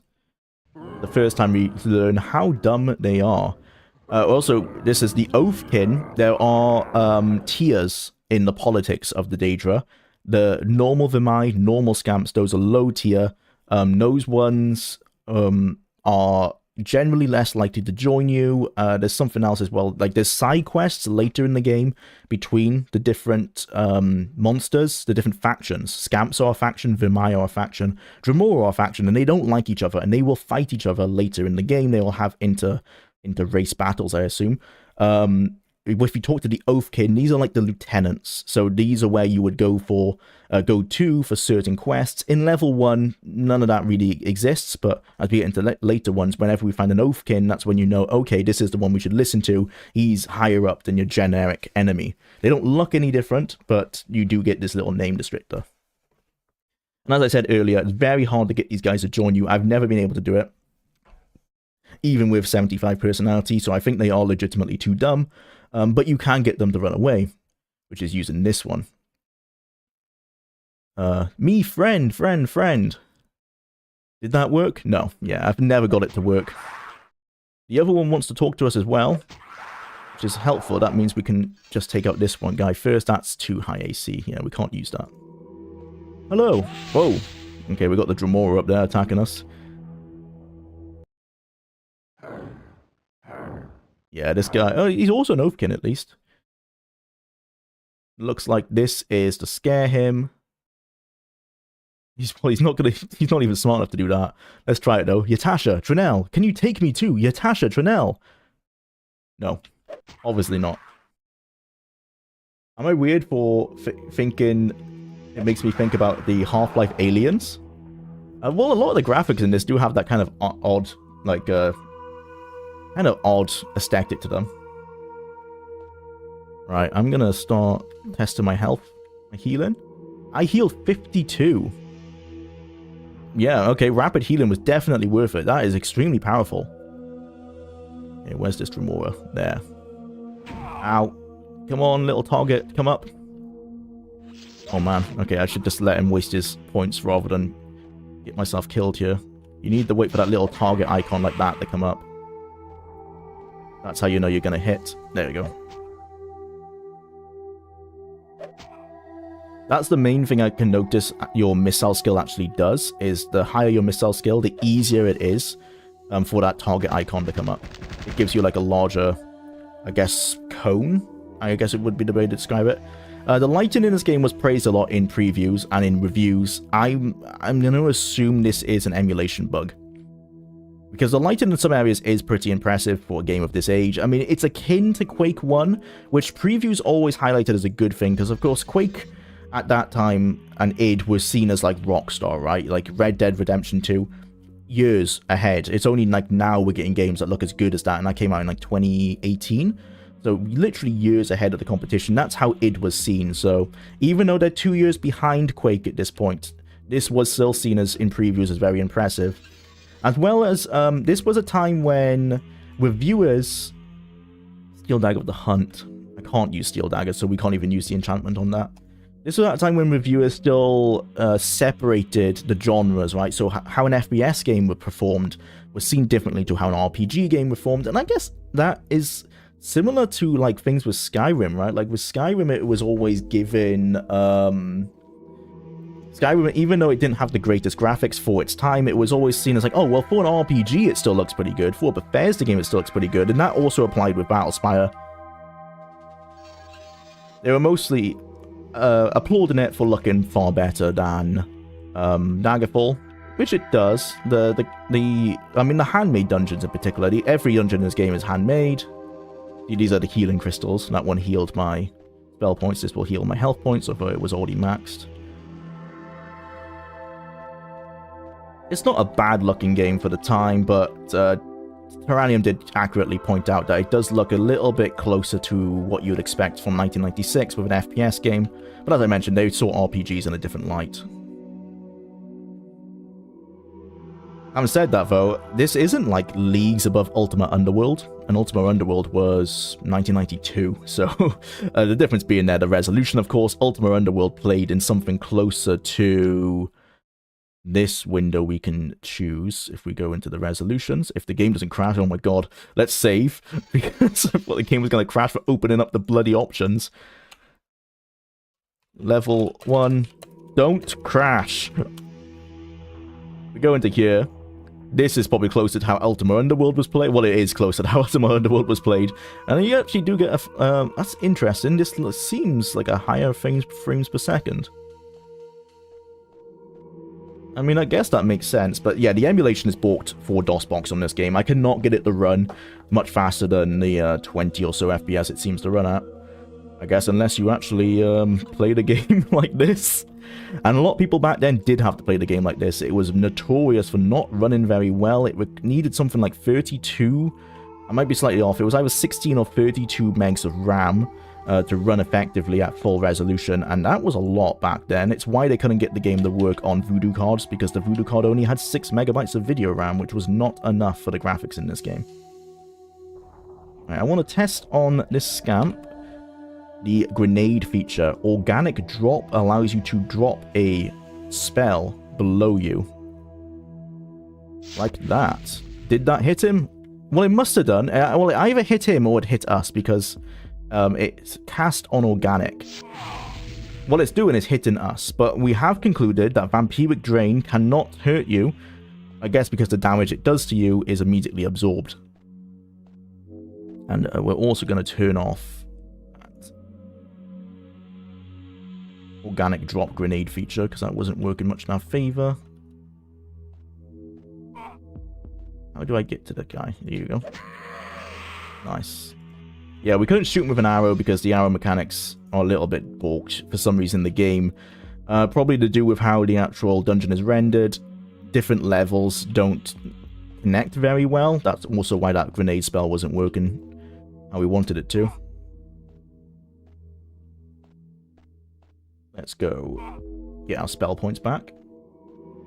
Speaker 1: The first time we learn how dumb they are. Also, this is the Oathkin. There are tiers in the politics of the Daedra. The normal Vimai, normal Scamps, those are low tier. Those ones are generally less likely to join you. There's something else as well. Like, there's side quests later in the game between the different monsters, the different factions. Scamps are a faction, Vimai are a faction, Dremora are a faction, and they don't like each other, and they will fight each other later in the game. They will have inter-race battles, I assume. If you talk to the Oathkin, these are like the lieutenants. So these are where you would go to for certain quests. In level 1, none of that really exists, but as we get into later ones, whenever we find an Oathkin, that's when you know, okay, this is the one we should listen to. He's higher up than your generic enemy. They don't look any different, but you do get this little name descriptor. And as I said earlier, it's very hard to get these guys to join you. I've never been able to do it, even with 75 personality, so I think they are legitimately too dumb. But you can get them to run away, which is using this one. Me, friend. Did that work? No. Yeah, I've never got it to work. The other one wants to talk to us as well, which is helpful. That means we can just take out this one guy first. That's too high AC. Yeah, we can't use that. Hello. Whoa. Okay, we got the Dremora up there attacking us. Yeah, this guy, oh, he's also an Oathkin at least. Looks like this is to scare him. He's not even smart enough to do that. Let's try it though. Yatasha, Trinell, can you take me too? Yatasha, Trinell. No, obviously not. Am I weird for thinking it makes me think about the Half-Life aliens? Well, a lot of the graphics in this do have that kind of odd like kind of odd aesthetic to them. Right, I'm gonna start testing my health, my healing. I healed 52. Yeah, okay, rapid healing was definitely worth it. That is extremely powerful. Okay, where's this Remora? There. Ow. Come on, little target, come up. Oh man, okay, I should just let him waste his points rather than get myself killed here. You need to wait for that little target icon like that to come up. That's how you know you're gonna hit. There we go. That's the main thing I can notice your missile skill actually does, is the higher your missile skill, the easier it is for that target icon to come up. It gives you like a larger, I guess, cone? I guess it would be the way to describe it. The lighting in this game was praised a lot in previews and in reviews. I'm going to assume this is an emulation bug, because the lighting in some areas is pretty impressive for a game of this age. I mean, it's akin to Quake 1, which previews always highlighted as a good thing, because of course Quake at that time and id was seen as like Rockstar, right? Like Red Dead Redemption 2, years ahead. It's only like now we're getting games that look as good as that, and that came out in like 2018. So literally years ahead of the competition. That's how id was seen. So even though they're 2 years behind Quake at this point, this was still seen as in previews as very impressive. As well as this was a time when reviewers... Steel Dagger of the Hunt. I can't use Steel Dagger, so we can't even use the enchantment on that. This was at a time when reviewers still separated the genres, right? So how an FPS game was performed was seen differently to how an RPG game performed. And I guess that is similar to like things with Skyrim, right? Like with Skyrim, it was always given... Skyrim, even though it didn't have the greatest graphics for its time, it was always seen as like, oh, well, for an RPG, it still looks pretty good. For a Bethesda game, it still looks pretty good. And that also applied with Battlespire. They were mostly... applauding it for looking far better than Daggerfall, which it does. I mean, the handmade dungeons in particular. Every dungeon in this game is handmade. These are the healing crystals. That one healed my spell points. This will heal my health points, although it was already maxed. It's not a bad-looking game for the time, but Terranium did accurately point out that it does look a little bit closer to what you'd expect from 1996 with an FPS game, but as I mentioned, they saw RPGs in a different light. Having said that though, this isn't like leagues above Ultima Underworld, and Ultima Underworld was 1992, so the difference being there, the resolution of course. Ultima Underworld played in something closer to... this window we can choose if we go into the resolutions. If the game doesn't crash, oh my god, let's save, because well, the game was going to crash for opening up the bloody options. Level 1, don't crash. We go into here. This is probably closer to how Ultima Underworld was played. Well, it is closer to how Ultima Underworld was played. And you actually do get a... that's interesting. This seems like a higher frames per second. I mean, I guess that makes sense, but yeah, the emulation is balked for DOSBox on this game. I cannot get it to run much faster than the 20 or so FPS it seems to run at. I guess unless you actually play the game like this. And a lot of people back then did have to play the game like this. It was notorious for not running very well. It needed something like 32, I might be slightly off, it was either 16 or 32 megs of RAM. To run effectively at full resolution, and that was a lot back then. It's why they couldn't get the game to work on Voodoo cards, because the Voodoo card only had 6 megabytes of video RAM, which was not enough for the graphics in this game. Right, I want to test on this scamp the grenade feature. Organic drop allows you to drop a spell below you. Like that. Did that hit him? Well, it must have done. Well, it either hit him or it hit us, because... it's cast on organic. What it's doing is hitting us, but we have concluded that Vampiric Drain cannot hurt you, I guess because the damage it does to you is immediately absorbed. And we're also going to turn off that organic drop grenade feature, because that wasn't working much in our favor. How do I get to the guy? There you go. Nice. Yeah, we couldn't shoot him with an arrow because the arrow mechanics are a little bit balked for some reason in the game. Probably to do with how the actual dungeon is rendered. Different levels don't connect very well. That's also why that grenade spell wasn't working how we wanted it to. Let's go get our spell points back.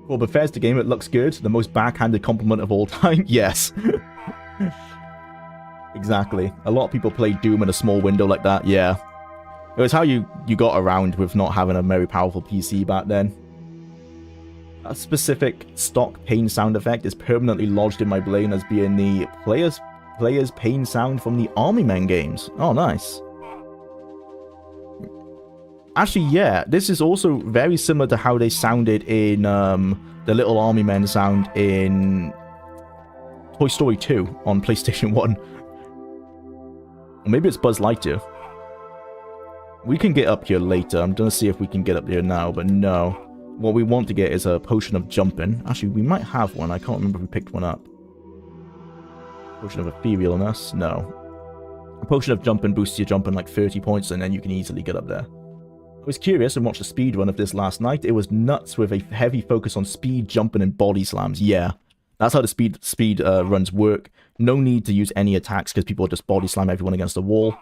Speaker 1: For Bethesda game, it looks good. The most backhanded compliment of all time. Yes. Exactly. A lot of people play Doom in a small window like that. Yeah. It was how you got around with not having a very powerful PC back then. A specific stock pain sound effect is permanently lodged in my brain as being the player's pain sound from the Army Men games. Oh, nice. Actually, yeah, this is also very similar to how they sounded in the little Army Men sound in Toy Story 2 on PlayStation 1. Or maybe it's Buzz Lightyear. We can get up here later. I'm going to see if we can get up here now, but no. What we want to get is a potion of jumping. Actually, we might have one. I can't remember if we picked one up. Potion of etherealness? No. A potion of jumping boosts your jumping like 30 points, and then you can easily get up there. I was curious and watched a speed run of this last night. It was nuts with a heavy focus on speed, jumping, and body slams. Yeah, that's how the speed runs work. No need to use any attacks because people just body slam everyone against the wall.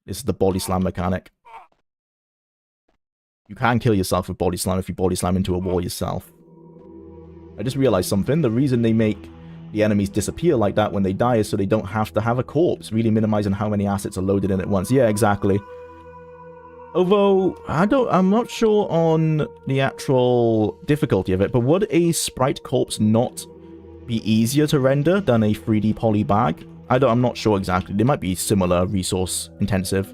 Speaker 1: This is the body slam mechanic. You can kill yourself with body slam if you body slam into a wall yourself. I just realized something. The reason they make the enemies disappear like that when they die is so they don't have to have a corpse, really minimizing how many assets are loaded in at once. Yeah, exactly. Although, I'm not sure on the actual difficulty of it, but would a sprite corpse not be easier to render than a 3D poly bag? I'm not sure exactly. They might be similar resource intensive.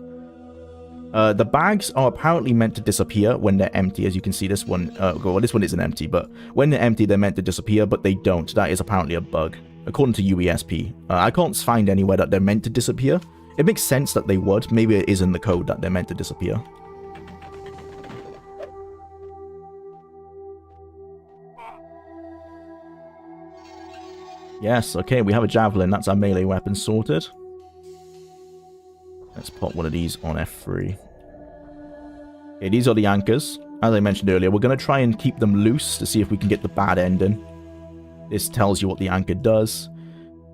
Speaker 1: The bags are apparently meant to disappear when they're empty, as you can see. This one, well, this one isn't empty, but when they're empty, they're meant to disappear, but they don't. That is apparently a bug, according to UESP. I can't find anywhere that they're meant to disappear. It makes sense that they would. Maybe it is in the code that they're meant to disappear. Yes, okay, we have a javelin. That's our melee weapon sorted. Let's pop one of these on F3. Okay, these are the anchors. As I mentioned earlier, we're going to try and keep them loose to see if we can get the bad ending. This tells you what the anchor does.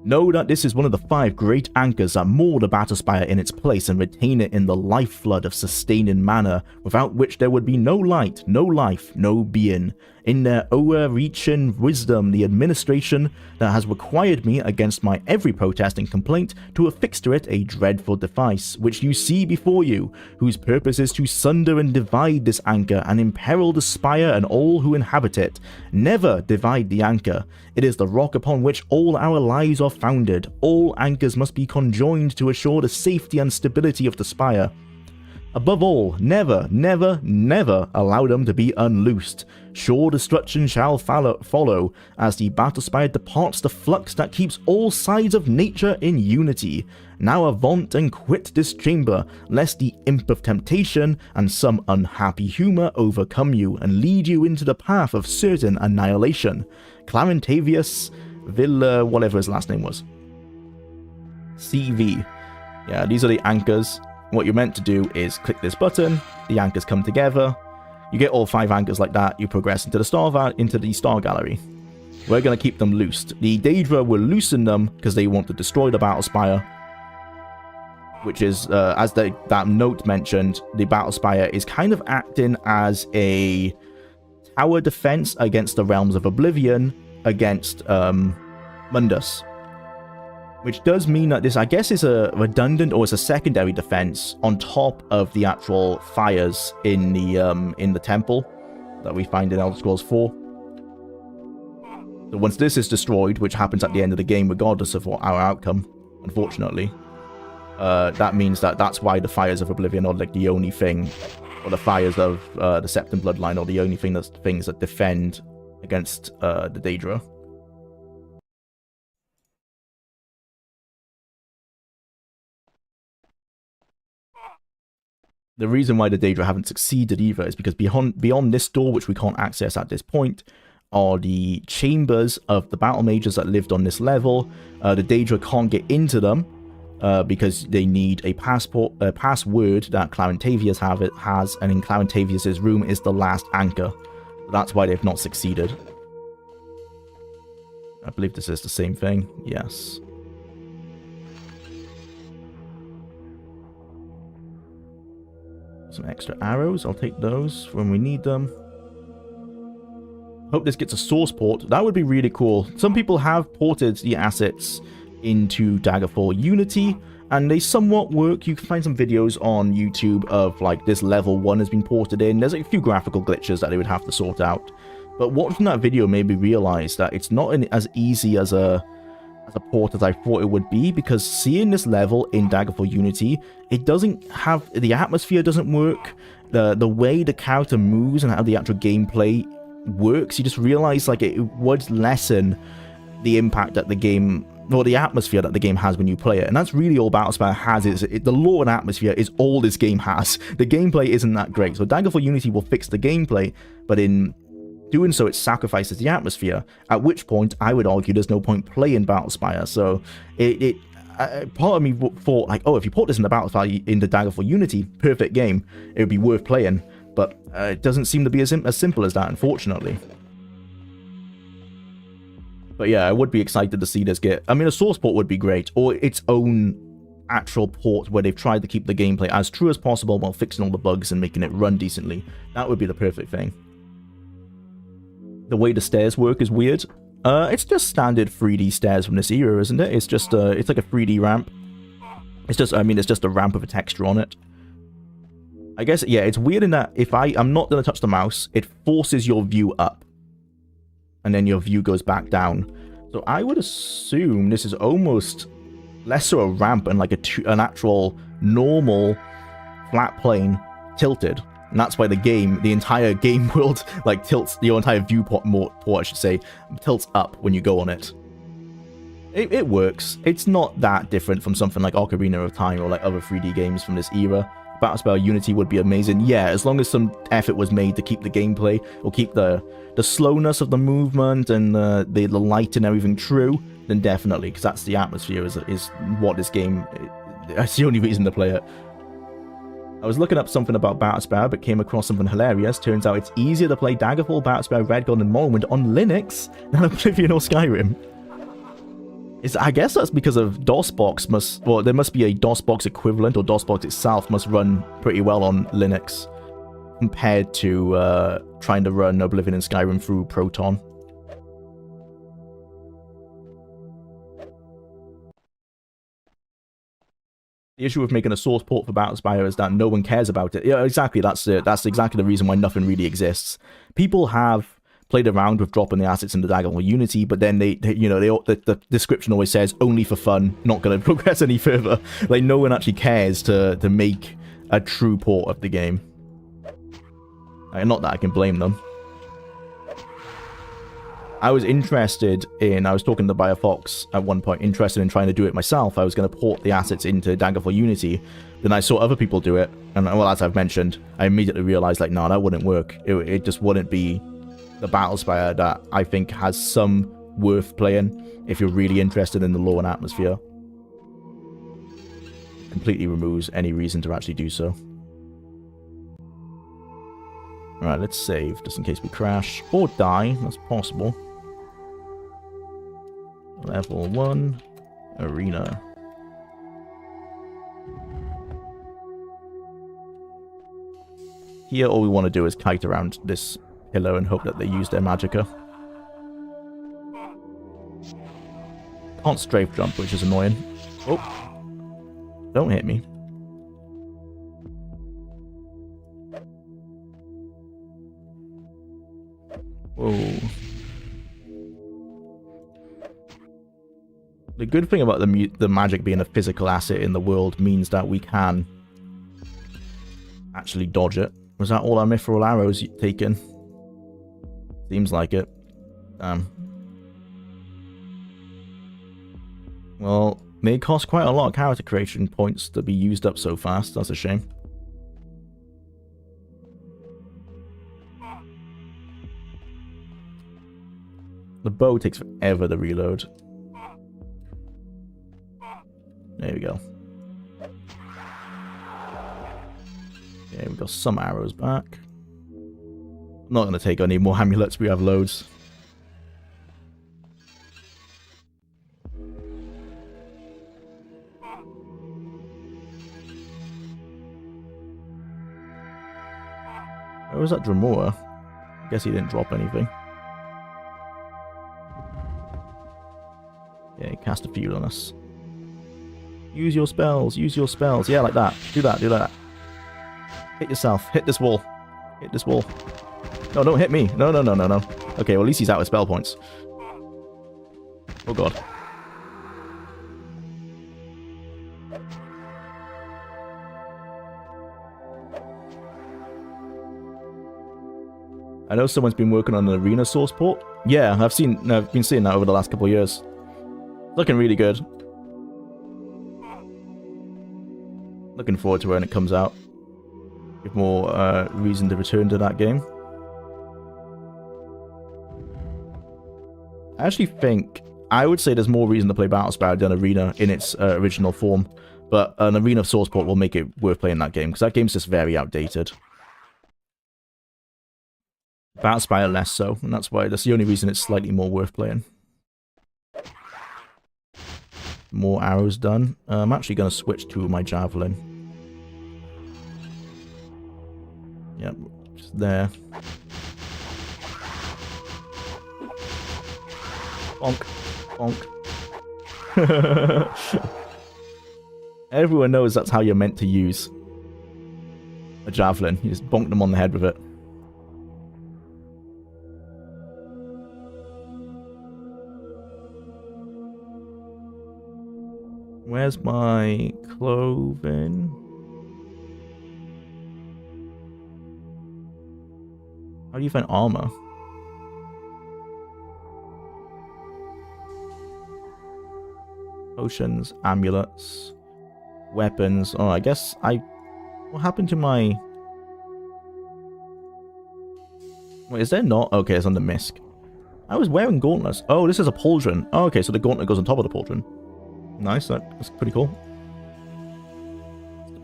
Speaker 1: Know that this is one of the 5 great anchors that moor the Battlespire in its place and retain it in the lifeblood of sustaining manner, without which there would be no light, no life, no being. In their overreaching wisdom, the administration that has required me against my every protest and complaint to affix to it a dreadful device, which you see before you, whose purpose is to sunder and divide this anchor and imperil the spire and all who inhabit it. Never divide the anchor. It is the rock upon which all our lives are founded. All anchors must be conjoined to assure the safety and stability of the spire. Above all, never, never, never allow them to be unloosed. Sure destruction shall follow, as the Battlespire departs the flux that keeps all sides of nature in unity. Now avaunt and quit this chamber, lest the imp of temptation and some unhappy humour overcome you, and lead you into the path of certain annihilation. Clarintavius Villa, whatever his last name was. CV. Yeah, these are the anchors. What you're meant to do is click this button, the anchors come together, you get all 5 anchors like that, you progress into the star gallery. We're going to keep them loosed. The Daedra will loosen them because they want to destroy the Battlespire, which is, as that note mentioned, the Battlespire is kind of acting as a tower defense against the Realms of Oblivion, against Mundus. Which does mean that this, I guess, is a redundant or it's a secondary defense on top of the actual fires in the temple that we find in Elder Scrolls 4. So once this is destroyed, which happens at the end of the game regardless of our outcome, unfortunately, that means that that's why the fires of Oblivion are like the only thing, or the fires of the Septim Bloodline are the only things that defend against the Daedra. The reason why the Daedra haven't succeeded either is because beyond this door, which we can't access at this point, are the chambers of the battle mages that lived on this level. The Daedra can't get into them because they need a password that Clarintavius has, and in Clarintavius' room is the last anchor. That's why they've not succeeded. I believe this is the same thing. Yes. Some extra arrows. I'll take those when we need them. Hope this gets a source port. That would be really cool. Some people have ported the assets into Daggerfall Unity, and they somewhat work. You can find some videos on YouTube of, like, this level 1 has been ported in. There's like, a few graphical glitches that they would have to sort out. But watching that video made me realize that it's not as easy as a port as I thought it would be, because seeing this level in Daggerfall Unity, it doesn't have, the atmosphere doesn't work, the way the character moves and how the actual gameplay works, you just realize like it would lessen the impact that the game, or the atmosphere that the game has when you play it. And that's really all Battlespire has, is the lore and atmosphere is all this game has. The gameplay isn't that great, so Daggerfall Unity will fix the gameplay, but in doing so, it sacrifices the atmosphere, at which point I would argue there's no point playing Battlespire. So part of me thought, like, oh, if you put this into Battlespire, into Daggerfall Unity, perfect game, it would be worth playing. But it doesn't seem to be as simple as that, unfortunately. But yeah, I would be excited to see this get, I mean, a source port would be great, or its own actual port where they've tried to keep the gameplay as true as possible while fixing all the bugs and making it run decently. That would be the perfect thing. The way the stairs work is weird. It's just standard 3D stairs from this era, isn't it? It's just it's like a 3D ramp. It's just, I mean, it's just a ramp with a texture on it. I guess, yeah, it's weird in that if I'm not going to touch the mouse, it forces your view up. And then your view goes back down. So I would assume this is almost less so a ramp and like an actual normal flat plane tilted. And that's why the entire game world, like, tilts, your entire viewport, I should say, tilts up when you go on it. It works. It's not that different from something like Ocarina of Time or like other 3D games from this era. Battlespire Unity would be amazing. Yeah, as long as some effort was made to keep the gameplay, or keep the slowness of the movement and the light and everything true, then definitely, because that's the atmosphere, is what this game, that's the only reason to play it. I was looking up something about Battlespire, but came across something hilarious. Turns out it's easier to play Daggerfall, Battlespire, Redgun, and Morrowind on Linux than Oblivion or Skyrim. I guess that's because of DOSBox well, there must be a DOSBox equivalent, or DOSBox itself must run pretty well on Linux compared to trying to run Oblivion and Skyrim through Proton. The issue with making a source port for Battlespire is that no one cares about it. Yeah, exactly. That's exactly the reason why nothing really exists. People have played around with dropping the assets into Daggerfall Unity, but then the description always says only for fun, not going to progress any further. Like, no one actually cares to make a true port of the game. Not that I can blame them. I was talking to Biofox at one point, interested in trying to do it myself. I was going to port the assets into Daggerfall Unity. Then I saw other people do it, and well, as I've mentioned, I immediately realized, like, no, that wouldn't work. It just wouldn't be the Battlespire that I think has some worth playing if you're really interested in the lore and atmosphere. Completely removes any reason to actually do so. Alright, let's save, just in case we crash. Or die, that's possible. Level 1. Arena. Here, all we want to do is kite around this pillar and hope that they use their magicka. Can't strafe jump, which is annoying. Oh. Don't hit me. Whoa. The good thing about the magic being a physical asset in the world means that we can actually dodge it. Was that all our mithril arrows taken? Seems like it. Well, they cost quite a lot of character creation points to be used up so fast. That's a shame. The bow takes forever to reload. There we go. Okay, we got some arrows back. I'm not going to take any more amulets, we have loads. Where was that Dremora? I guess he didn't drop anything. Yeah, he cast a feud on us. Use your spells, use your spells. Yeah, like that. Do that, do that. Hit yourself. Hit this wall. Hit this wall. No, don't hit me. No, no, no, no, no. Okay, well, at least he's out of spell points. Oh, God. I know someone's been working on an arena source port. Yeah, I've been seeing that over the last couple of years. Looking really good. Looking forward to when it comes out. Give more reason to return to that game. I actually think, I would say there's more reason to play Battlespire than Arena in its original form. But an Arena source port will make it worth playing that game, because that game's just very outdated. Battlespire less so, and that's the only reason it's slightly more worth playing. More arrows done. I'm actually going to switch to my javelin. Yep, just there. Bonk. Bonk. Everyone knows that's how you're meant to use a javelin. You just bonk them on the head with it. Where's my clothing? How do you find armor? Potions, amulets, weapons. Oh, I guess what happened to my... Wait, is there not? Okay, it's on the misc. I was wearing gauntlets. Oh, this is a pauldron. Oh, okay, so the gauntlet goes on top of the pauldron. Nice, that's pretty cool.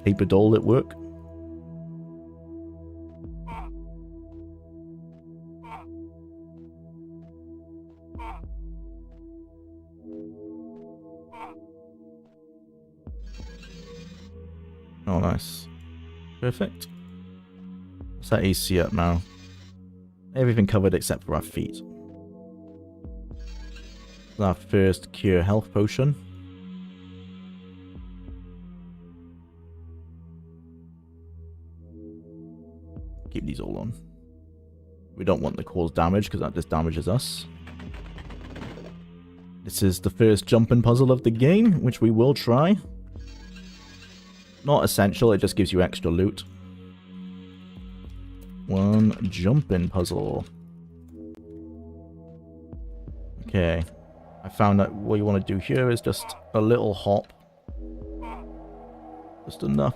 Speaker 1: Paper doll at work. Oh, nice. Perfect. What's that AC up now? Everything covered except for our feet. Our first cure health potion. Keep these all on. We don't want to cause damage because that just damages us. This is the first jumping puzzle of the game, which we will try. Not essential, it just gives you extra loot. One jumping puzzle. Okay. I found that what you want to do here is just a little hop. Just enough.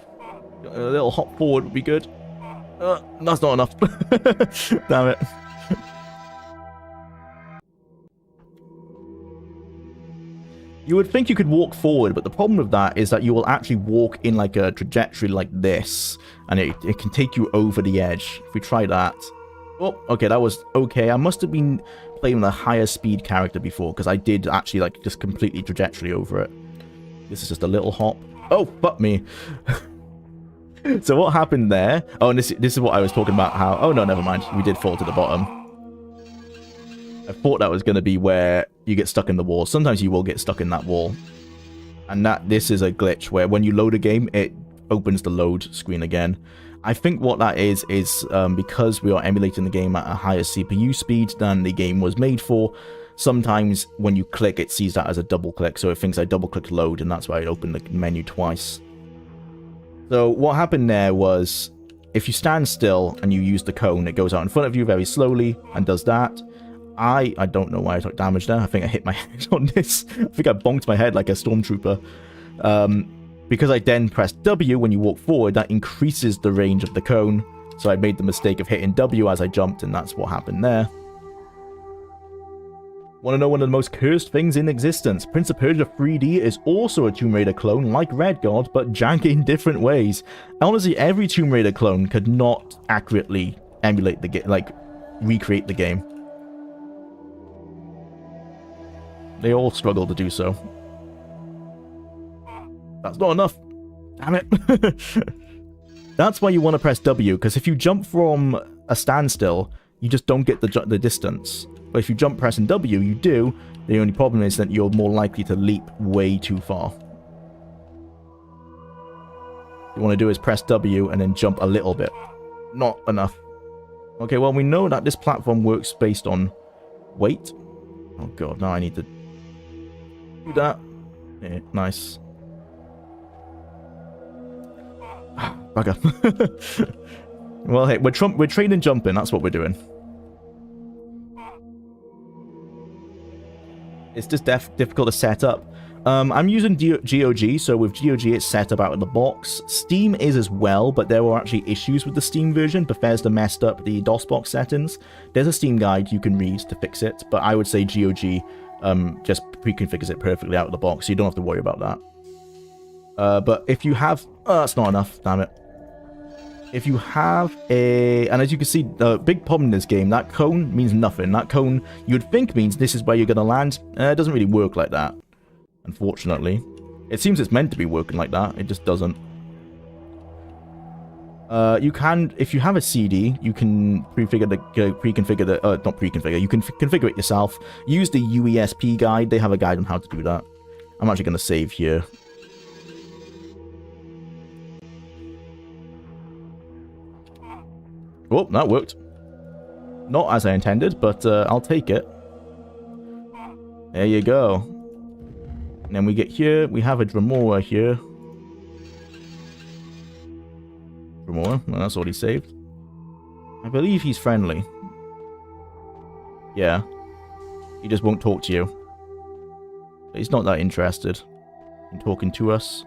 Speaker 1: A little hop forward would be good. That's not enough. Damn it. You would think you could walk forward, but the problem with that is that you will actually walk in like a trajectory like this, and it can take you over the edge. If we try that. Oh, okay, that was okay. I must have been playing with a higher speed character before, because I did actually like just completely trajectory over it. This is just a little hop. Oh, fuck me. So what happened there? Oh, and this is what I was talking about, how... Oh, no, never mind. We did fall to the bottom. I thought that was going to be where you get stuck in the wall. Sometimes you will get stuck in that wall. And this is a glitch where when you load a game, it opens the load screen again. I think what that is because we are emulating the game at a higher CPU speed than the game was made for, sometimes when you click, it sees that as a double click. So it thinks I double clicked load, and that's why it opened the menu twice. So what happened there was, if you stand still and you use the cone, it goes out in front of you very slowly and does that. I don't know why I took damage there. I think I hit my head on this. I think I bonked my head like a stormtrooper. Because I then pressed W when you walk forward, that increases the range of the cone. So I made the mistake of hitting W as I jumped, and that's what happened there. Want to know one of the most cursed things in existence? Prince of Persia 3D is also a Tomb Raider clone like Red God, but jank in different ways. Honestly, every Tomb Raider clone could not accurately emulate the game, like recreate the game. They all struggle to do so. That's not enough. Damn it. That's why you want to press W, because if you jump from a standstill, you just don't get the distance. But if you jump pressing W, you do. The only problem is that you're more likely to leap way too far. What you want to do is press W and then jump a little bit. Not enough. Okay, well, we know that this platform works based on weight. Oh god, now I need to do that. Yeah, nice. Bugger. Well, hey, we're training jumping. That's what we're doing. It's just difficult to set up. I'm using GOG, so with GOG it's set up out of the box. Steam is as well, but there were actually issues with the Steam version. Bethesda messed up the DOSBox settings. There's a Steam guide you can read to fix it, but I would say GOG just pre-configures it perfectly out of the box, so you don't have to worry about that. But if you have... Oh, that's not enough, damn it. If you have a... And as you can see, the big problem in this game, that cone means nothing. That cone, you'd think means this is where you're going to land. It doesn't really work like that, unfortunately. It seems it's meant to be working like that. It just doesn't. You can, if you have a CD, you can pre-configure not pre-configure, you can configure it yourself. Use the UESP guide. They have a guide on how to do that. I'm actually going to save here. Oh, that worked. Not as I intended, but I'll take it. There you go. And then we get here, we have a Dremora here. Dremora, well, that's already saved. I believe he's friendly. Yeah. He just won't talk to you. But he's not that interested in talking to us.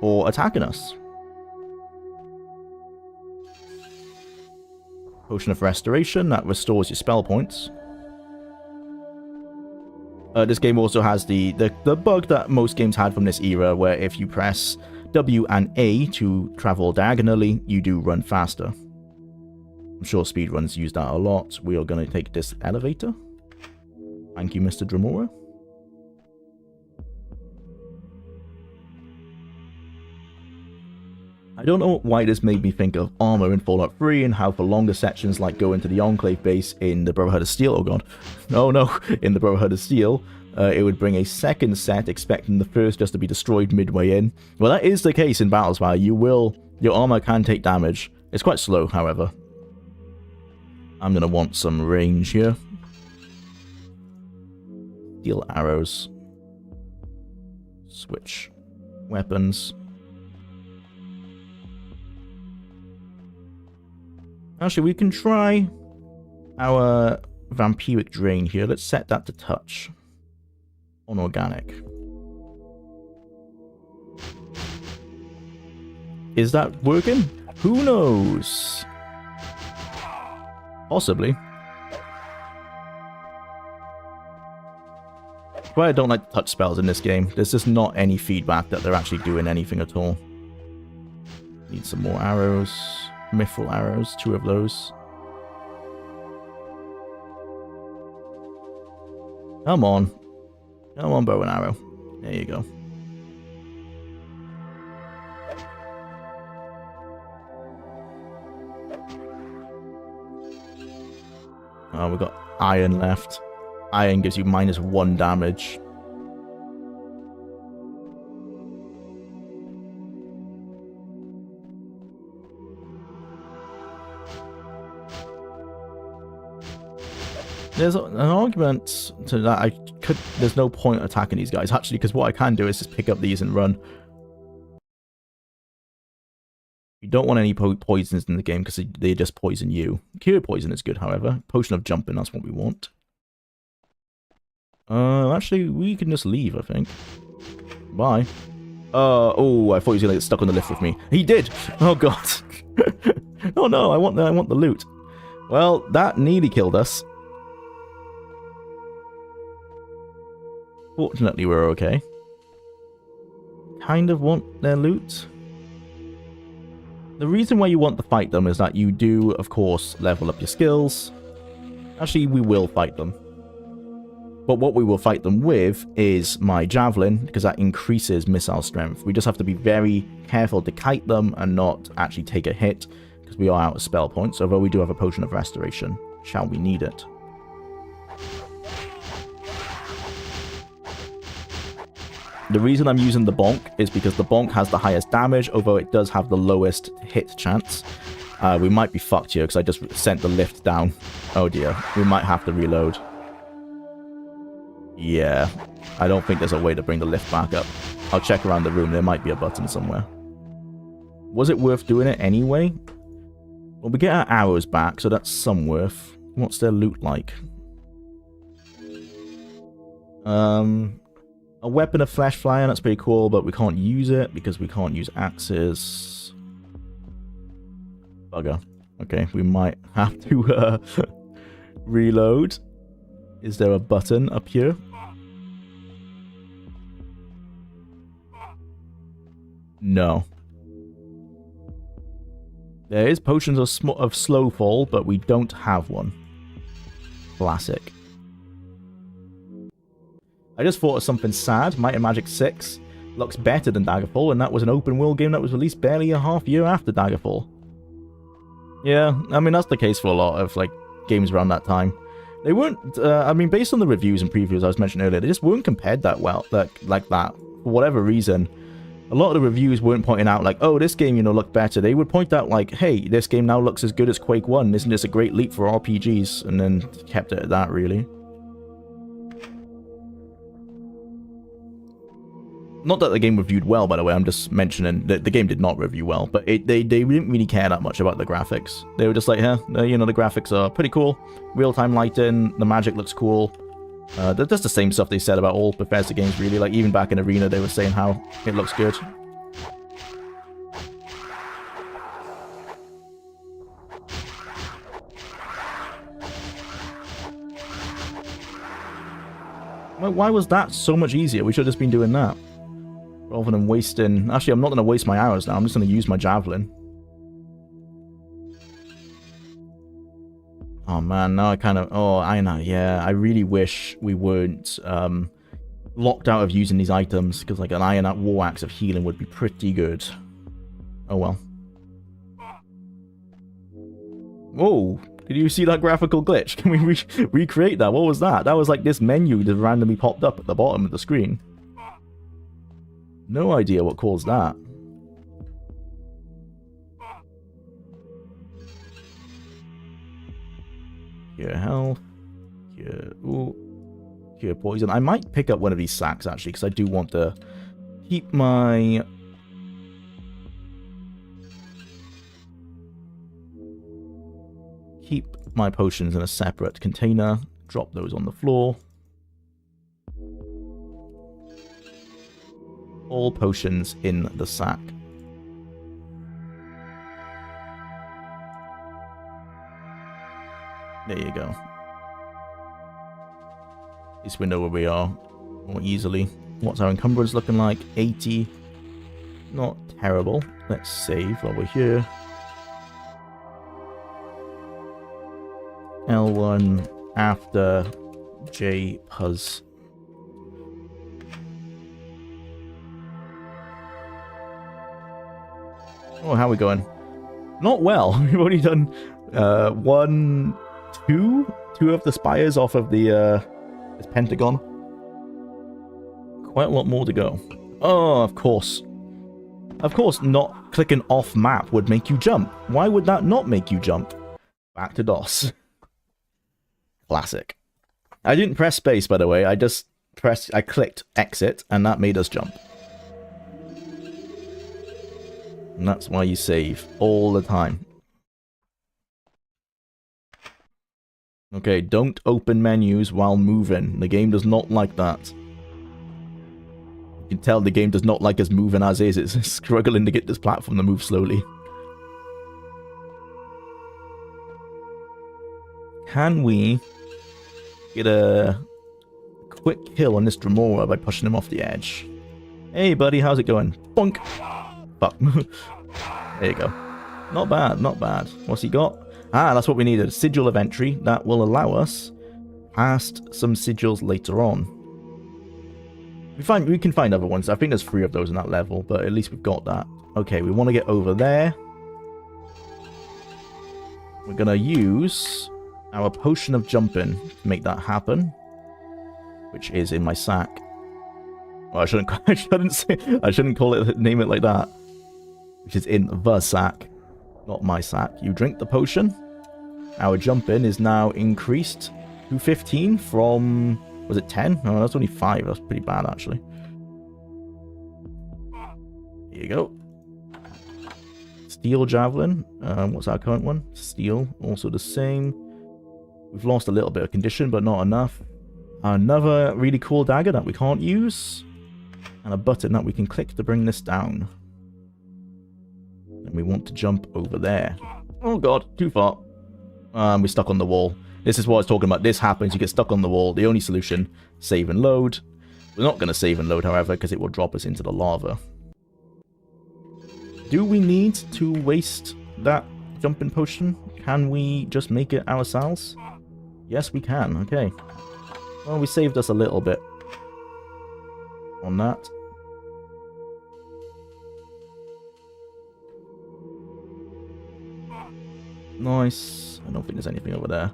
Speaker 1: Or attacking us. Potion of Restoration, that restores your spell points. This game also has the bug that most games had from this era, where if you press W and A to travel diagonally, you do run faster. I'm sure speedruns use that a lot. We are going to take this elevator. Thank you, Mr. Dremora. I don't know why this made me think of armor in Fallout 3 and how for longer sections like going to the Enclave base in the Brotherhood of Steel, oh god, no, in the Brotherhood of Steel, it would bring a second set expecting the first just to be destroyed midway in. Well, that is the case in Battlespire. Your armor can take damage. It's quite slow, however. I'm going to want some range here. Steel arrows. Switch weapons. Actually, we can try our Vampiric Drain here. Let's set that to touch. On organic. Is that working? Who knows? Possibly. Why I don't like the touch spells in this game. There's just not any feedback that they're actually doing anything at all. Need some more arrows. Mithril arrows, 2 of those. Come on. Come on, bow and arrow. There you go. Oh, we've got iron left. Iron gives you -1 damage. There's an argument to that. There's no point attacking these guys, actually, because what I can do is just pick up these and run. You don't want any poisons in the game because they just poison you. Cure poison is good, however. Potion of jumping, that's what we want. Actually, we can just leave, I think. Bye. Oh, I thought he was gonna get stuck on the lift with me. He did! Oh, God. Oh, no, I want the loot. Well, that nearly killed us. Fortunately, we're okay. Kind of want their loot. The reason why you want to fight them is that you do, of course, level up your skills. Actually, we will fight them. But what we will fight them with is my javelin, because that increases missile strength. We just have to be very careful to kite them and not actually take a hit, because we are out of spell points, although we do have a potion of restoration. Shall we need it? The reason I'm using the bonk is because the bonk has the highest damage, although it does have the lowest hit chance. We might be fucked here because I just sent the lift down. Oh dear, we might have to reload. Yeah, I don't think there's a way to bring the lift back up. I'll check around the room, there might be a button somewhere. Was it worth doing it anyway? Well, we get our arrows back, so that's some worth. What's their loot like? A weapon of flesh flying, that's pretty cool, but we can't use it because we can't use axes. Bugger. Okay, we might have to reload. Is there a button up here? No. There is potions of slow fall, but we don't have one. Classic. I just thought of something sad. Might and Magic 6 looks better than Daggerfall, and that was an open world game that was released barely a half year after Daggerfall. Yeah, I mean, that's the case for a lot of, like, games around that time. They weren't, I mean, based on the reviews and previews I was mentioning earlier, they just weren't compared that well, like that. For whatever reason, a lot of the reviews weren't pointing out, like, oh, this game, you know, looked better. They would point out, like, hey, this game now looks as good as Quake 1. Isn't this a great leap for RPGs? And then kept it at that, really. Not that the game reviewed well, by the way, I'm just mentioning that the game did not review well, but they didn't really care that much about the graphics. They were just like, yeah, you know, the graphics are pretty cool, real-time lighting, the magic looks cool. That's the same stuff they said about all Bethesda games, really. Like, even back in Arena, they were saying how it looks good. Why was that so much easier? We should have just been doing that. Rather than wasting... Actually, I'm not going to waste my arrows now. I'm just going to use my javelin. Oh, man. Now I kind of... Oh, I know. Yeah, I really wish we weren't locked out of using these items. Because, like, an Iron War Axe of healing would be pretty good. Oh, well. Whoa. Did you see that graphical glitch? Can we recreate that? What was that? That was like this menu that randomly popped up at the bottom of the screen. No idea what caused that. Cure health. Cure poison. I might pick up one of these sacks, actually, because I do want to keep my... Keep my potions in a separate container. Drop those on the floor. All potions in the sack. There you go. At least we know where we are more easily. What's our encumbrance looking like? 80. Not terrible. Let's save while we're here. L1 after J Puz. Oh, how are we going? Not well. We've only done two of the spires off of the this pentagon. Quite a lot more to go. Oh, of course. Of course, not clicking off map would make you jump. Why would that not make you jump? Back to DOS. Classic. I didn't press space, by the way. I clicked exit, and that made us jump. And that's why you save all the time. Okay, don't open menus while moving. The game does not like that. You can tell the game does not like us moving as is. It's struggling to get this platform to move slowly. Can we get a quick kill on this Dremora by pushing him off the edge? Hey, buddy, how's it going? Bonk! Fuck. There you go. Not bad, not bad. What's he got? Ah, that's what we needed. A sigil of entry. That will allow us past some sigils later on. We can find other ones. I think there's 3 of those in that level, but at least we've got that. Okay, we want to get over there. We're going to use our potion of jumping to make that happen, which is in my sack. Well, I shouldn't call it, name it like that. Which is in the sack, not my sack. You drink the potion. Our jumping is now increased to 15 from, was it 10? No, that's only 5. That's pretty bad, actually. Here you go. Steel javelin. What's our current one? Steel, also the same. We've lost a little bit of condition, but not enough. Another really cool dagger that we can't use. And a button that we can click to bring this down. And we want to jump over there. Oh god, too far. We're stuck on the wall. This is what I was talking about. This happens, you get stuck on the wall. The only solution, save and load. We're not going to save and load, however, because it will drop us into the lava. Do we need to waste that jumping potion? Can we just make it ourselves? Yes, we can. Okay. Well, we saved us a little bit on that. Nice. I don't think there's anything over there.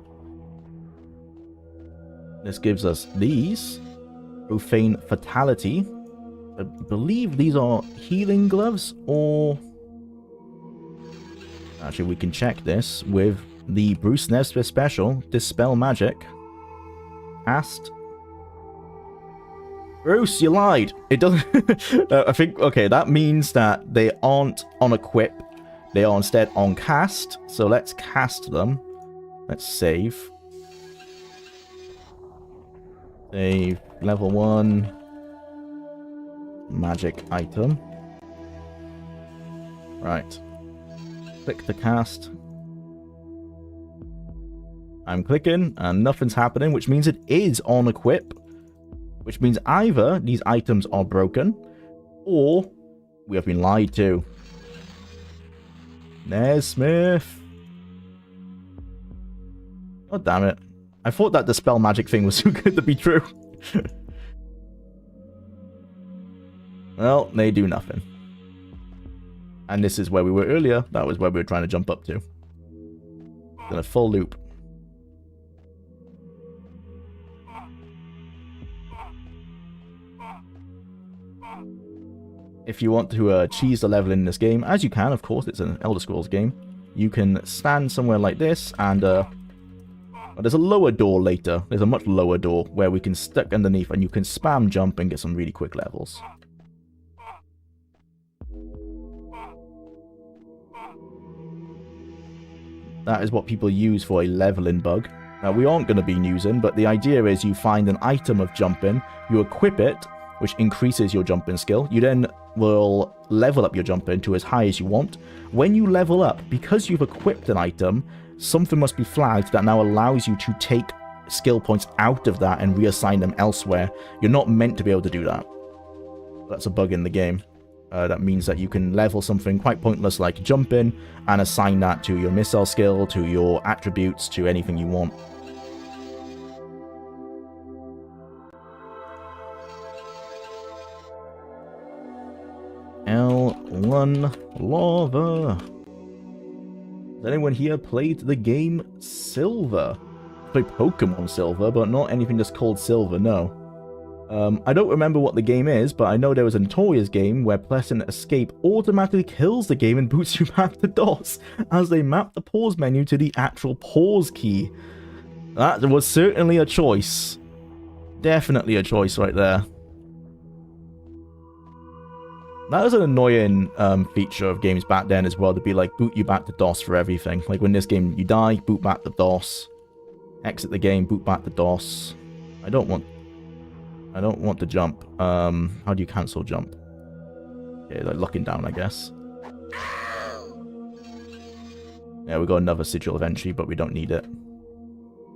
Speaker 1: This gives us these. Profane Fatality. I believe these are healing gloves, or... Actually, we can check this with the Bruce Nesbitt special, Dispel Magic. Cast. Bruce, you lied! It doesn't... I think, okay, that means that they aren't on equip. They are instead on cast. So let's cast them. Let's save. Save. Level 1. Magic item. Right. Click to cast. I'm clicking and nothing's happening, which means it is on equip. Which means either these items are broken, or we have been lied to. Nesmith. Oh, damn it. I thought that Dispel Magic thing was too good to be true. Well, they do nothing. And this is where we were earlier. That was where we were trying to jump up to. Then a full loop. If you want to cheese the level in this game, as you can, of course, it's an Elder Scrolls game, you can stand somewhere like this, and there's a lower door later. There's a much lower door where we can stick underneath, and you can spam jump and get some really quick levels. That is what people use for a leveling bug. Now, we aren't going to be using, but the idea is you find an item of jumping, you equip it, which increases your jumping skill. You then will level up your jumping to as high as you want. When you level up, because you've equipped an item, something must be flagged that now allows you to take skill points out of that and reassign them elsewhere. You're not meant to be able to do that. That's a bug in the game. That means that you can level something quite pointless like jumping and assign that to your missile skill, to your attributes, to anything you want. L1 lava. Has anyone here played the game Silver? I played Pokemon Silver, but not anything just called Silver, no. I don't remember what the game is, but I know there was a notorious game where pressing escape automatically kills the game and boots you back to DOS, as they map the pause menu to the actual pause key. That was certainly a choice. Definitely a choice right there. That was an annoying feature of games back then as well, to be like, boot you back to DOS for everything. Like when this game, you die, boot back to DOS. Exit the game, boot back to DOS. I don't want to jump. How do you cancel jump? Okay, like locking down, I guess. Yeah, we got another sigil of entry, but we don't need it.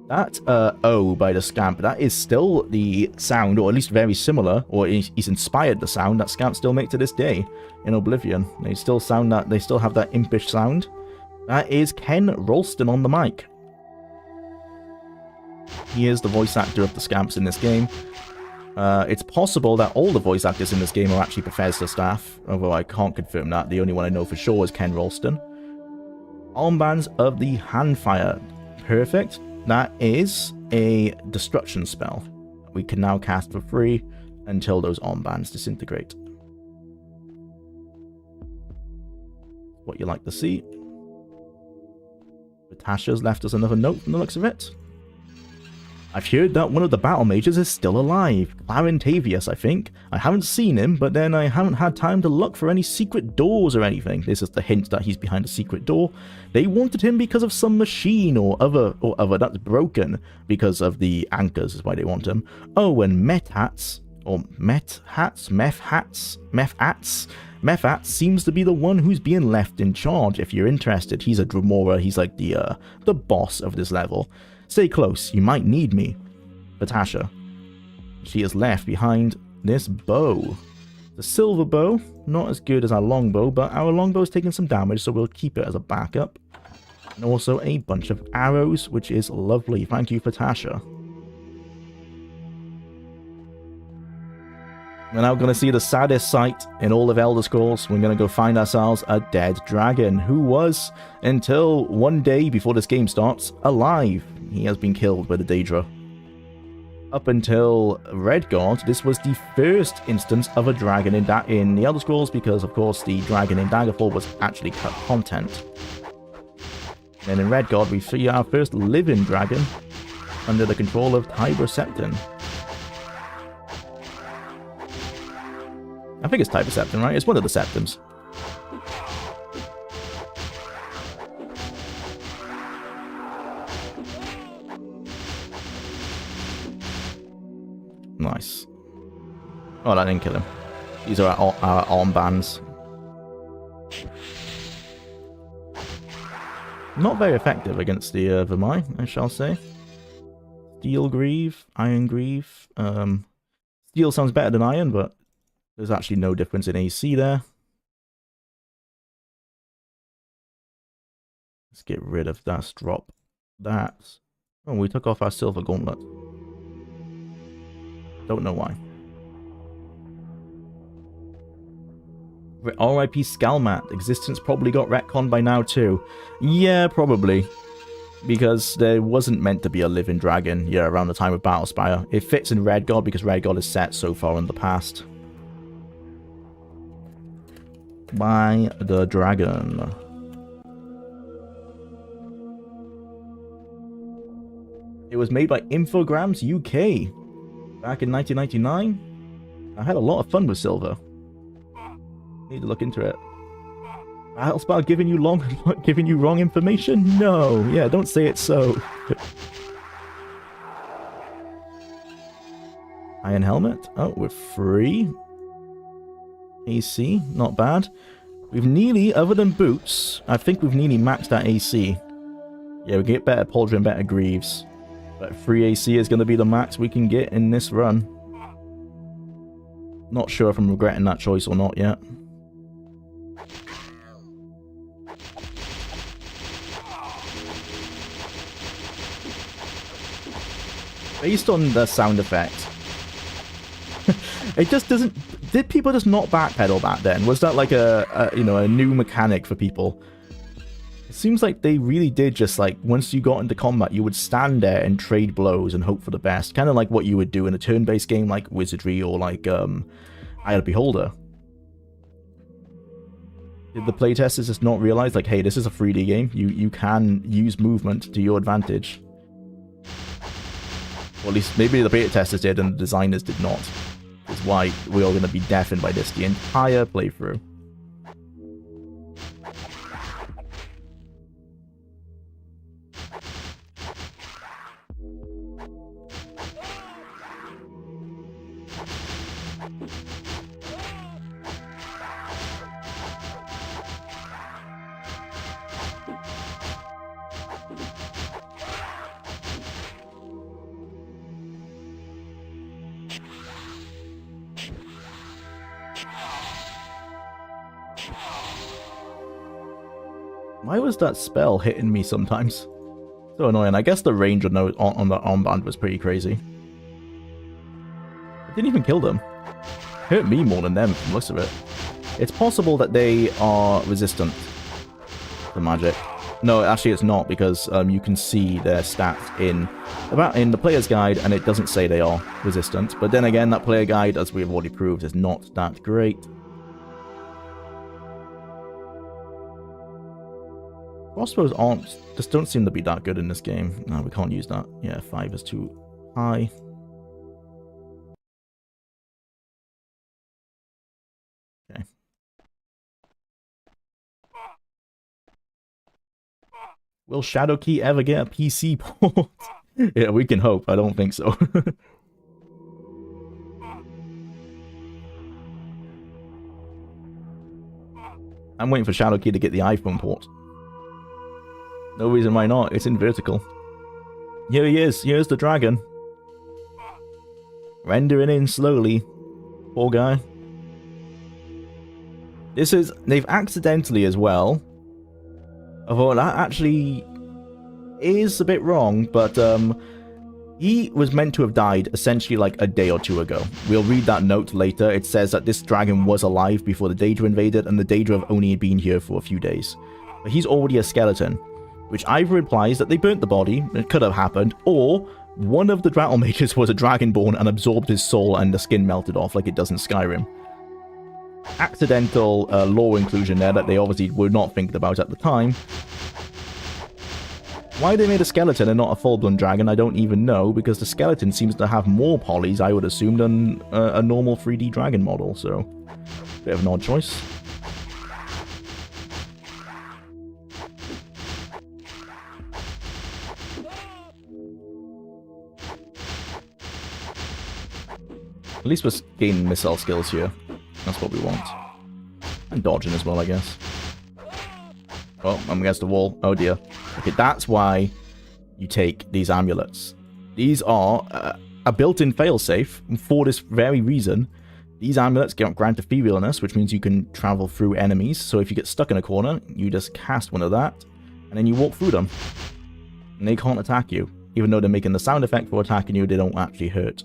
Speaker 1: That O by the Scamp, that is still the sound, or at least very similar, or he's inspired the sound that Scamp still make to this day in Oblivion. They still sound that, they still have that impish sound. That is Ken Ralston on the mic. He is the voice actor of the Scamps in this game. It's possible that all the voice actors in this game are actually Bethesda staff, although I can't confirm that. The only one I know for sure is Ken Ralston. Armbands of the Handfire. Perfect. That is a destruction spell. We can now cast for free until those armbands disintegrate. What you like to see. Natasha's left us another note from the looks of it. I've heard that one of the battle mages is still alive. Clarentavius, I think. I haven't seen him, but then I haven't had time to look for any secret doors or anything. This is the hint that he's behind a secret door. They wanted him because of some machine or other that's broken because of the anchors is why they want him. Oh, and Methats seems to be the one who's being left in charge. If you're interested, he's a Dremora. He's like the boss of this level. Stay close, you might need me. Natasha. She is left behind this bow. The silver bow, not as good as our longbow, but our longbow's taking some damage, so we'll keep it as a backup. And also a bunch of arrows, which is lovely. Thank you, Natasha. We're now going to see the saddest sight in all of Elder Scrolls. We're going to go find ourselves a dead dragon who was, until one day before this game starts, alive. He has been killed by the Daedra. Up until Redguard, this was the first instance of a dragon in the Elder Scrolls because, of course, the dragon in Daggerfall was actually cut content. And in Redguard, we see our first living dragon under the control of Tiber Septon. I think it's Tiber Septon, right? It's one of the Septums. Nice. Oh, that didn't kill him. These are our armbands. Not very effective against the Vermai, I shall say. Steel Greave, Iron Greave. Steel sounds better than Iron, but there's actually no difference in AC there. Let's get rid of that. Let's drop that. Oh, we took off our silver gauntlet. Don't know why. RIP Scalmat. Existence probably got retconned by now too. Yeah, probably. Because there wasn't meant to be a living dragon, yeah, around the time of Battlespire. It fits in Redguard because Redguard is set so far in the past. By the dragon. It was made by Infogrames UK back in 1999. I had a lot of fun with Silver. Need to look into it. Battlespire giving you wrong information? No, yeah, don't say it so. Iron helmet. Oh, we're free. AC, not bad. We've nearly, other than boots, I think we've nearly maxed out AC. Yeah, we get better pauldron, better greaves. But free AC is going to be the max we can get in this run. Not sure if I'm regretting that choice or not yet. Based on the sound effect, it just doesn't... Did people just not backpedal back then? Was that like a new mechanic for people? It seems like they really did just like, once you got into combat, you would stand there and trade blows and hope for the best. Kind of like what you would do in a turn-based game like Wizardry or like Eye of the Beholder. Did the playtesters just not realize like, hey, this is a 3D game. You can use movement to your advantage. Or at least maybe the beta testers did and the designers did not. That's why we're all going to be deafened by this the entire playthrough. Why was that spell hitting me sometimes? So annoying. I guess the range on the armband was pretty crazy. I didn't even kill them. Hurt me more than them from the looks of it. It's possible that they are resistant to magic. No, actually it's not, because you can see their stats in the player's guide, and it doesn't say they are resistant. But then again, that player guide, as we've already proved, is not that great. Crossbows just don't seem to be that good in this game. No, we can't use that. Yeah, 5 is too high. Okay. Will Shadowkey ever get a PC port? Yeah, we can hope. I don't think so. I'm waiting for Shadowkey to get the iPhone port. No reason why not. It's in vertical. Here he is. Here's the dragon. Rendering in slowly. Poor guy. They've accidentally as well. Although that actually is a bit wrong, but he was meant to have died essentially like a day or two ago. We'll read that note later. It says that this dragon was alive before the Daedra invaded, and the Daedra have only been here for a few days. But he's already a skeleton, which either implies that they burnt the body, it could have happened, or one of the Drattle Mages was a dragonborn and absorbed his soul and the skin melted off like it does in Skyrim. Accidental lore inclusion there that they obviously were not thinking about at the time. Why they made a skeleton and not a full-blown dragon, I don't even know, because the skeleton seems to have more polys, I would assume, than a normal 3D dragon model, so bit of an odd choice. At least we're gaining missile skills here. That's what we want. And dodging as well, I guess. Oh, I'm against the wall. Oh dear. Okay, that's why you take these amulets. These are a built-in failsafe for this very reason. These amulets grant etherealness, which means you can travel through enemies. So if you get stuck in a corner, you just cast one of that, and then you walk through them. And they can't attack you. Even though they're making the sound effect for attacking you, they don't actually hurt.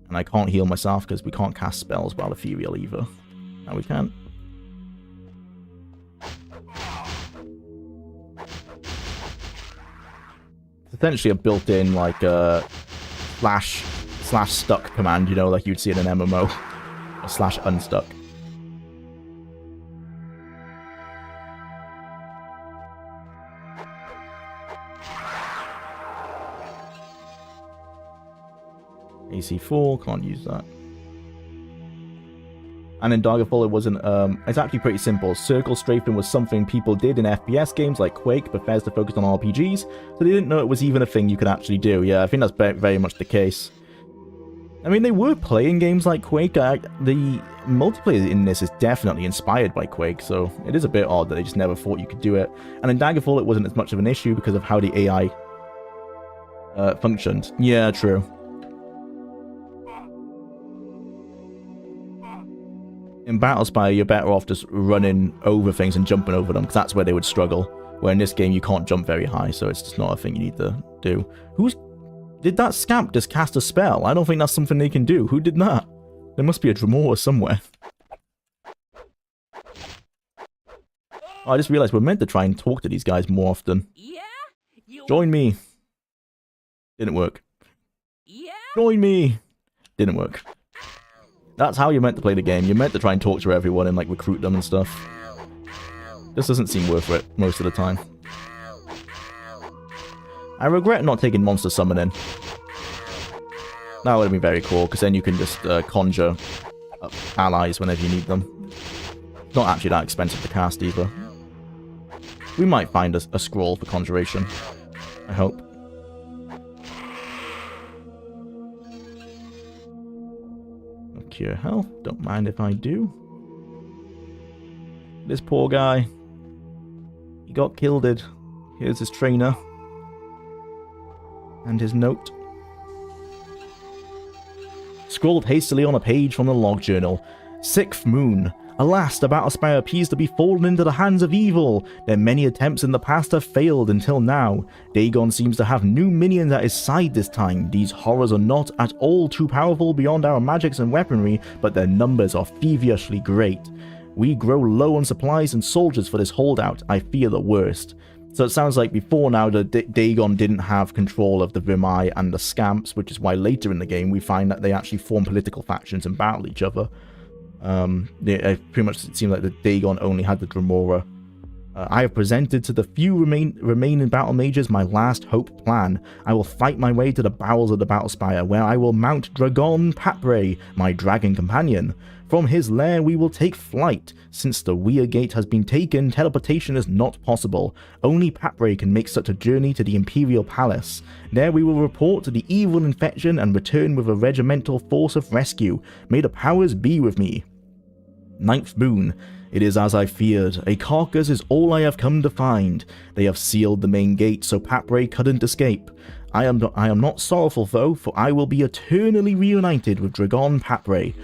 Speaker 1: And I can't heal myself because we can't cast spells while ethereal either. Now we can. It's essentially a built-in, like, /stuck command, you know, like you'd see in an MMO. Or /unstuck. AC4, can't use that. And in Daggerfall it wasn't, it's actually pretty simple. Circle strafing was something people did in FPS games like Quake, Bethesda focused on RPGs, so they didn't know it was even a thing you could actually do. Yeah, I think that's very much the case. I mean, they were playing games like Quake. The multiplayer in this is definitely inspired by Quake, so it is a bit odd that they just never thought you could do it. And in Daggerfall it wasn't as much of an issue because of how the AI functioned. Yeah, true. In Battlespire, you're better off just running over things and jumping over them, because that's where they would struggle. Where in this game, you can't jump very high, so it's just not a thing you need to do. Did that scamp just cast a spell? I don't think that's something they can do. Who did that? There must be a Dremora somewhere. Oh, I just realized we're meant to try and talk to these guys more often.
Speaker 2: Yeah?
Speaker 1: Join me. Didn't work.
Speaker 2: Yeah?
Speaker 1: Join me. Didn't work. That's how you're meant to play the game. You're meant to try and talk to everyone and, like, recruit them and stuff. This doesn't seem worth it most of the time. I regret not taking Monster Summoning. That would have been very cool, because then you can just conjure allies whenever you need them. Not actually that expensive to cast either. We might find a scroll for conjuration. I hope. Cure health. Don't mind if I do. This poor guy. He got killed. Here's his trainer. And his note. Scrawled hastily on a page from the log journal. 6th moon. Alas, the Battlespire appears to be fallen into the hands of evil. Their many attempts in the past have failed until now. Dagon seems to have new minions at his side this time. These horrors are not at all too powerful beyond our magics and weaponry, but their numbers are feverishly great. We grow low on supplies and soldiers for this holdout. I fear the worst. So it sounds like before now that Dagon didn't have control of the Vermai and the Scamps, which is why later in the game we find that they actually form political factions and battle each other. Pretty much it seems like the Dagon only had the Dremora. I have presented to the few remaining battle mages my last hope plan. I will fight my way to the bowels of the Battlespire, where I will mount Dragon Papre, my dragon companion. From his lair we will take flight. Since the Weir Gate has been taken, teleportation is not possible. Only Papre can make such a journey to the Imperial Palace. There we will report to the evil infection and return with a regimental force of rescue. May the powers be with me. Ninth Moon. It is as I feared. A carcass is all I have come to find. They have sealed the main gate so Papre couldn't escape. I am not sorrowful though, for I will be eternally reunited with Dragon Papre.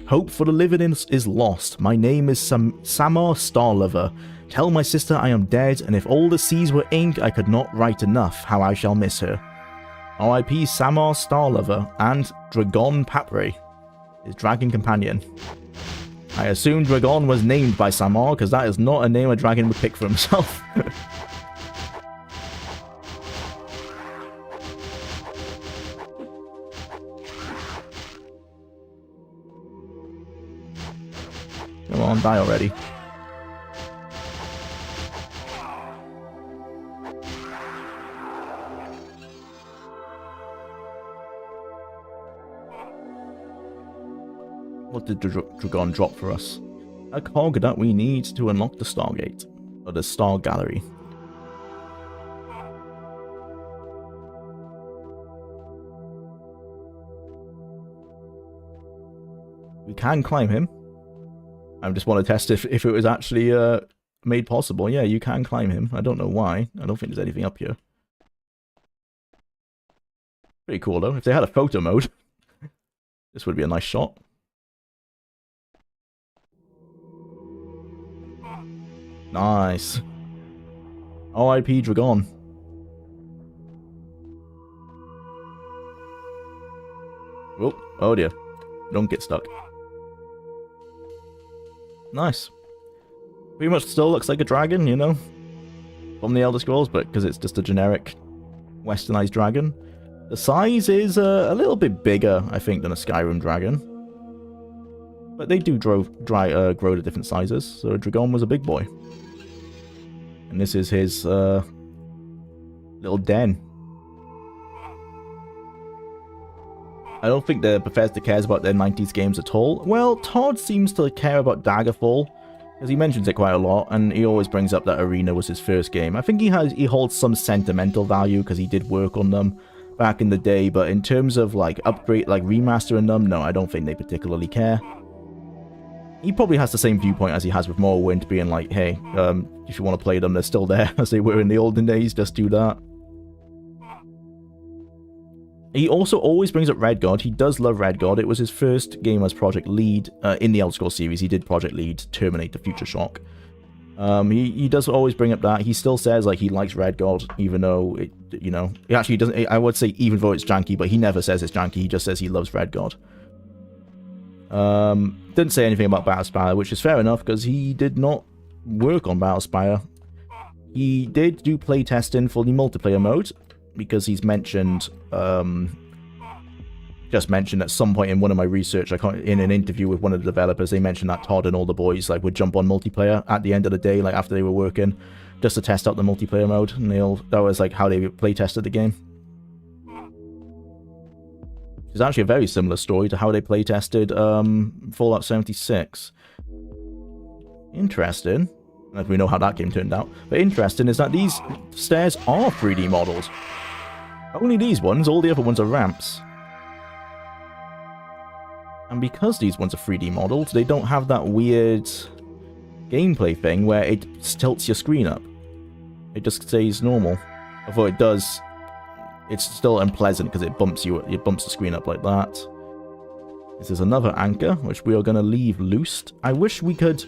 Speaker 1: Hope for the living is lost. My name is Samar Starlover. Tell my sister I am dead, and if all the seas were ink, I could not write enough how I shall miss her. R.I.P. Samar Starlover and Dragon Papre, his dragon companion. I assume Dragon was named by Samar, because that is not a name a dragon would pick for himself. Come on, die already. What did Dragon drop for us? A cog that we need to unlock the Stargate, or the Star Gallery. We can climb him. I just want to test if it was actually made possible. Yeah, you can climb him. I don't know why. I don't think there's anything up here. Pretty cool though. If they had a photo mode, this would be a nice shot. Nice. R.I.P. Dragon. Oh dear. Don't get stuck. Nice. Pretty much still looks like a dragon, you know, from the Elder Scrolls, but because it's just a generic westernized dragon. The size is a little bit bigger, I think, than a Skyrim dragon. But they do grow to different sizes, so Dragon was a big boy. And this is his little den. I don't think the Bethesda cares about their 90s games at all. Well, Todd seems to care about Daggerfall, because he mentions it quite a lot, and he always brings up that Arena was his first game. I think he holds some sentimental value, because he did work on them back in the day, but in terms of, like, remastering them, no, I don't think they particularly care. He probably has the same viewpoint as he has with Morrowind, being like, hey, if you want to play them, they're still there as they were in the olden days, just do that. He also always brings up Red God. He does love Red God. It was his first game as project lead in the Elder Scrolls series. He did project lead Terminator Future Shock. He does always bring up that. He still says like he likes Red God, even though it, you know, he actually doesn't. I would say even though it's janky, but he never says it's janky. He just says he loves Red God. Didn't say anything about Battlespire, which is fair enough because he did not work on Battlespire. He did do playtesting for the multiplayer mode, because he's mentioned, just mentioned at some point in one of my research, in an interview with one of the developers, they mentioned that Todd and all the boys like would jump on multiplayer at the end of the day, like after they were working, just to test out the multiplayer mode, and that was like how they playtested the game. It's actually a very similar story to how they playtested Fallout 76. Interesting. If we know how that game turned out. But interesting is that these stairs are 3D models. Only these ones, all the other ones are ramps. And because these ones are 3D models, they don't have that weird gameplay thing where it tilts your screen up. It just stays normal. Although it does, it's still unpleasant because it bumps the screen up like that. This is another anchor, which we are going to leave loosed. I wish we could...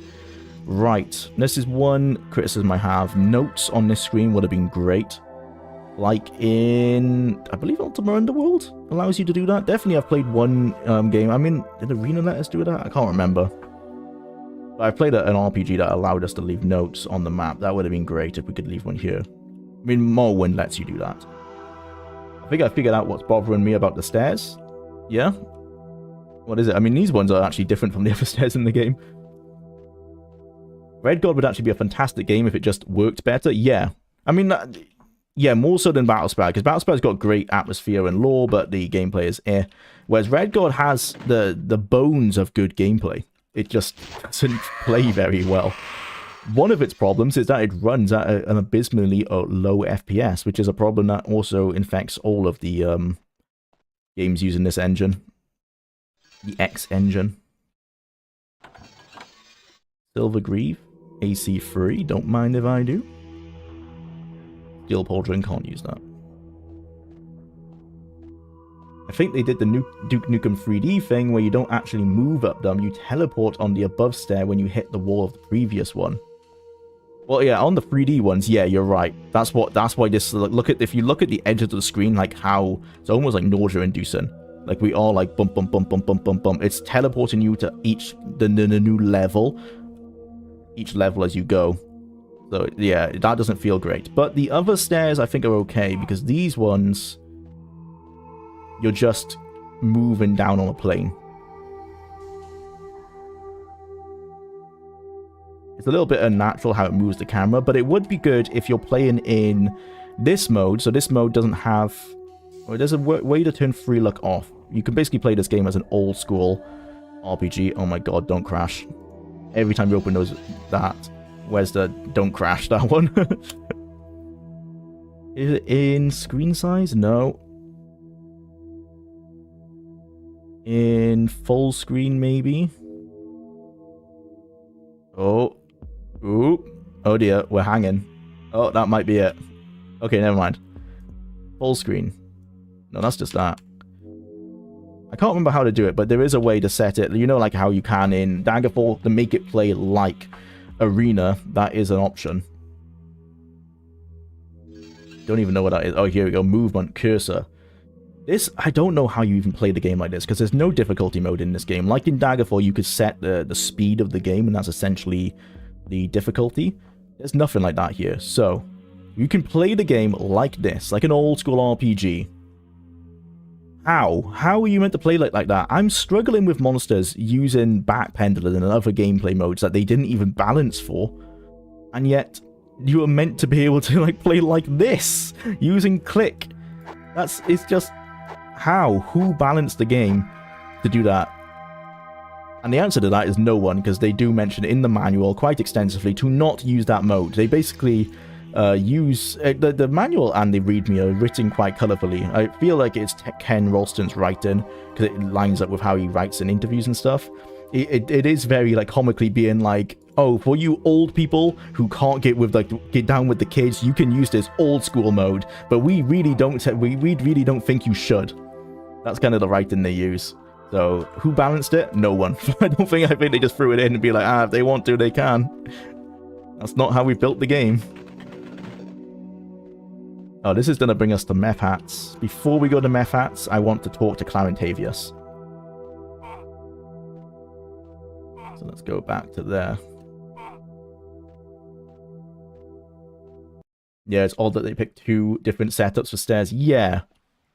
Speaker 1: Right. This is one criticism I have. Notes on this screen would have been great. Like in... I believe Ultima Underworld allows you to do that. Definitely I've played one game. I mean, did Arena let us do that? I can't remember. But I played an RPG that allowed us to leave notes on the map. That would have been great if we could leave one here. I mean, Morrowind lets you do that. I think I figured out what's bothering me about the stairs. Yeah? What is it? I mean, these ones are actually different from the other stairs in the game. Red God would actually be a fantastic game if it just worked better. Yeah. I mean, yeah, more so than Battlespire, because Battlespire got great atmosphere and lore, but the gameplay is eh. Whereas Red God has the bones of good gameplay. It just doesn't play very well. One of its problems is that it runs at an abysmally low FPS, which is a problem that also infects all of the games using this engine. The X engine. Silver Greave. AC free. Don't mind if I do. Steel Pauldron, can't use that. I think they did the Duke Nukem 3D thing where you don't actually move up them, you teleport on the above stair when you hit the wall of the previous one. Well, yeah, on the 3D ones, yeah, you're right. That's why this, look at, if you look at the edge of the screen, like how, it's almost like nausea-inducing. Like we are like bump, bump, bump, bump, bump, bump, bump. It's teleporting you to the new level, each level as you go. So, yeah, that doesn't feel great. But the other stairs, I think, are okay, because these ones, you're just moving down on a plane. It's a little bit unnatural how it moves the camera, but it would be good if you're playing in this mode. So this mode doesn't have... Well, there's a way to turn free look off. You can basically play this game as an old school RPG. Oh my god, don't crash. Every time you open that... Where's the don't crash, that one? Is it in screen size? No. In full screen, maybe? Oh. Ooh. Oh dear, we're hanging. Oh, that might be it. Okay, never mind. Full screen. No, that's just that. I can't remember how to do it, but there is a way to set it. You know, like how you can in Daggerfall to make it play like Arena. That is an option. Don't even know what that is. Oh, here we go. Movement cursor. This, I don't know how you even play the game like this, because there's no difficulty mode in this game. Like in Daggerfall, you could set the speed of the game, and that's essentially the difficulty. There's nothing like that here. So, you can play the game like this, like an old school RPG. How? How are you meant to play like that? I'm struggling with monsters using back pendulum and other gameplay modes that they didn't even balance for. And yet, you are meant to be able to like play like this, using click. It's just... How? Who balanced the game to do that? And the answer to that is no one, because they do mention in the manual quite extensively to not use that mode. They basically use... the manual and the readme are written quite colourfully. I feel like it's Ken Ralston's writing, because it lines up with how he writes in interviews and stuff. It is very like comically being like, oh, for you old people who can't get down with the kids, you can use this old school mode, but we really don't think you should. That's kind of the writing they use. So, who balanced it? No one. I think they just threw it in and be like, if they want to, they can. That's not how we built the game. Oh, this is going to bring us to Meth Hats. Before we go to Meth Hats, I want to talk to Clarentavius. So let's go back to there. Yeah, it's odd that they picked two different setups for stairs. Yeah,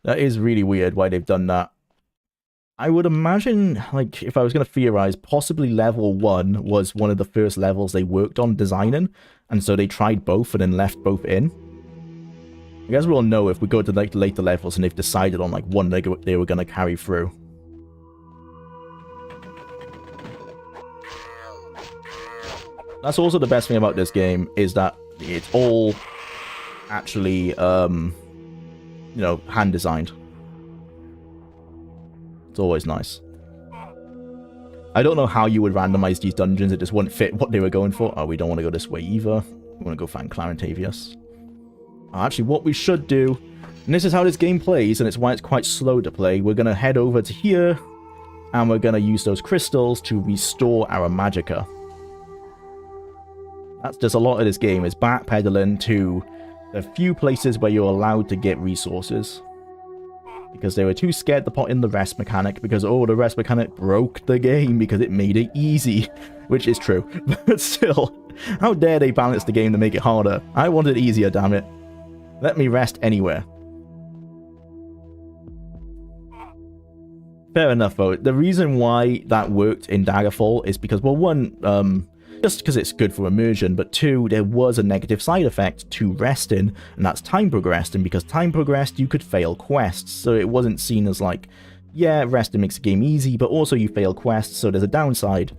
Speaker 1: that is really weird why they've done that. I would imagine, like, if I was going to theorize, possibly level 1 was one of the first levels they worked on designing, and so they tried both and then left both in. I guess we'll know if we go to like later levels and they've decided on like one they were going to carry through. That's also the best thing about this game, is that it's all actually, you know, hand designed. It's always nice. I don't know how you would randomize these dungeons. It just wouldn't fit what they were going for. Oh, we don't want to go this way either. We want to go find Clarentavius. Actually, what we should do, and this is how this game plays, and it's why it's quite slow to play, we're going to head over to here, and we're going to use those crystals to restore our magicka. That's just a lot of this game, is backpedaling to the few places where you're allowed to get resources. Because they were too scared to put in the rest mechanic, because, oh, the rest mechanic broke the game because it made it easy. Which is true. But still, how dare they balance the game to make it harder? I want it easier, damn it. Let me rest anywhere. Fair enough, though. The reason why that worked in Daggerfall is because, well, one, just because it's good for immersion, but two, there was a negative side effect to resting, and that's time progressed, and because time progressed, you could fail quests, so it wasn't seen as like, yeah, resting makes the game easy, but also you fail quests, so there's a downside.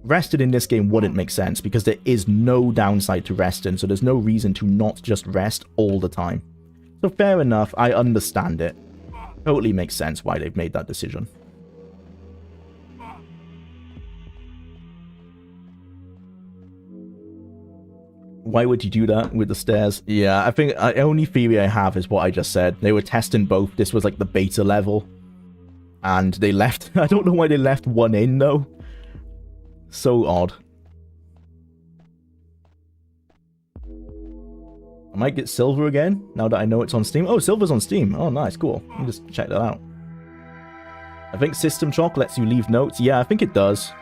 Speaker 1: Rested in this game wouldn't make sense, because there is no downside to resting, so there's no reason to not just rest all the time. So fair enough, I understand it. Totally makes sense why they've made that decision. Why would you do that with the stairs? Yeah, I think the only theory I have is what I just said. They were testing both. This was like the beta level. And they left. I don't know why they left one in, though. So odd. I might get silver again, now that I know it's on Steam. Oh, silver's on Steam. Oh, nice, cool. Let me just check that out. I think System Shock lets you leave notes. Yeah, I think it does.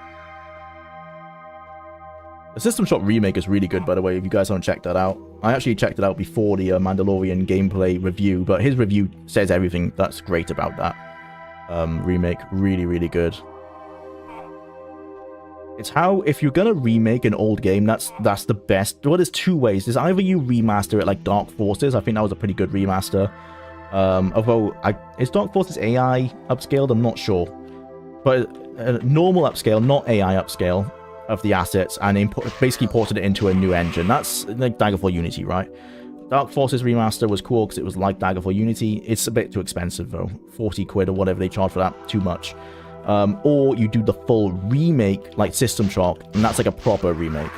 Speaker 1: The System Shock remake is really good, by the way, if you guys haven't checked that out. I actually checked it out before the Mandalorian gameplay review, but his review says everything that's great about that remake. Really, really good. It's how, if you're gonna remake an old game, that's the best. Well, there's two ways. There's either you remaster it like Dark Forces. I think that was a pretty good remaster. Although, is Dark Forces AI upscaled? I'm not sure. But normal upscale, not AI upscale of the assets, and basically ported it into a new engine. That's like Daggerfall Unity, right? Dark Forces remaster was cool because it was like Daggerfall Unity. It's a bit too expensive though. 40 quid or whatever they charge for that. Too much. Or you do the full remake like System Shock, and that's like a proper remake.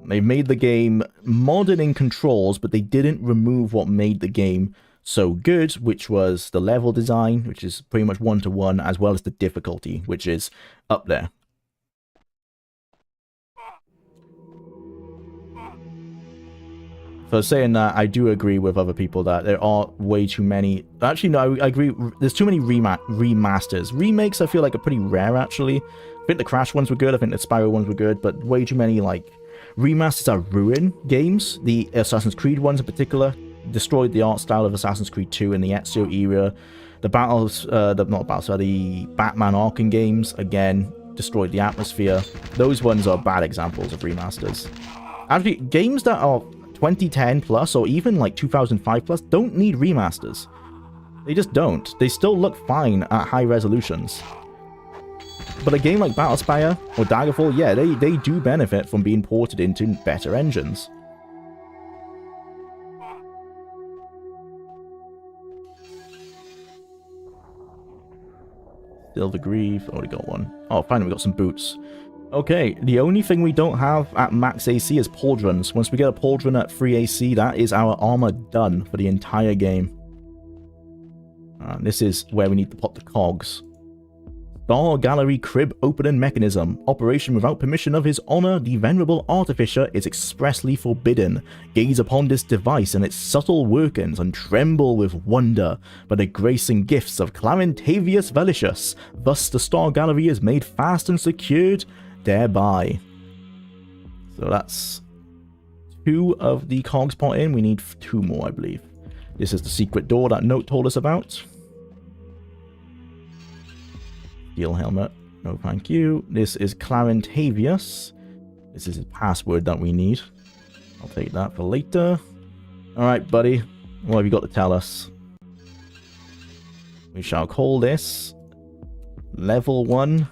Speaker 1: They made the game modern in controls, but they didn't remove what made the game so good, which was the level design, which is pretty much one-to-one, as well as the difficulty, which is up there. So saying that, I do agree with other people that there are way too many. Actually, no, I agree. There's too many remasters. Remakes, I feel like, are pretty rare, actually. I think the Crash ones were good. I think the Spyro ones were good. But way too many, like, remasters are ruin games. The Assassin's Creed ones in particular destroyed the art style of Assassin's Creed 2 in the Ezio era. The the Batman Arkham games, again, destroyed the atmosphere. Those ones are bad examples of remasters. Actually, games that are 2010 plus or even like 2005 plus don't need remasters. They just don't. They still look fine at high resolutions. But a game like Battlespire or Daggerfall, yeah, they do benefit from being ported into better engines. Silver Greave, already got one. Oh, finally we got some boots. Okay, the only thing we don't have at max AC is pauldrons. Once we get a pauldron at free AC, that is our armor done for the entire game. This is where we need to put the cogs. Star Gallery Crib Opening Mechanism. Operation without permission of His Honor, the Venerable Artificer, is expressly forbidden. Gaze upon this device and its subtle workings, and tremble with wonder by the grace and gifts of Clarentavius Velicius. Thus the Star Gallery is made fast and secured thereby. So that's 2 of the cogs put in. We need 2 more, I believe. This is the secret door that Note told us about. Steel helmet. No, thank you. This is Clarentavius. This is his password that we need. I'll take that for later. Alright, buddy. What have you got to tell us? We shall call this Level 1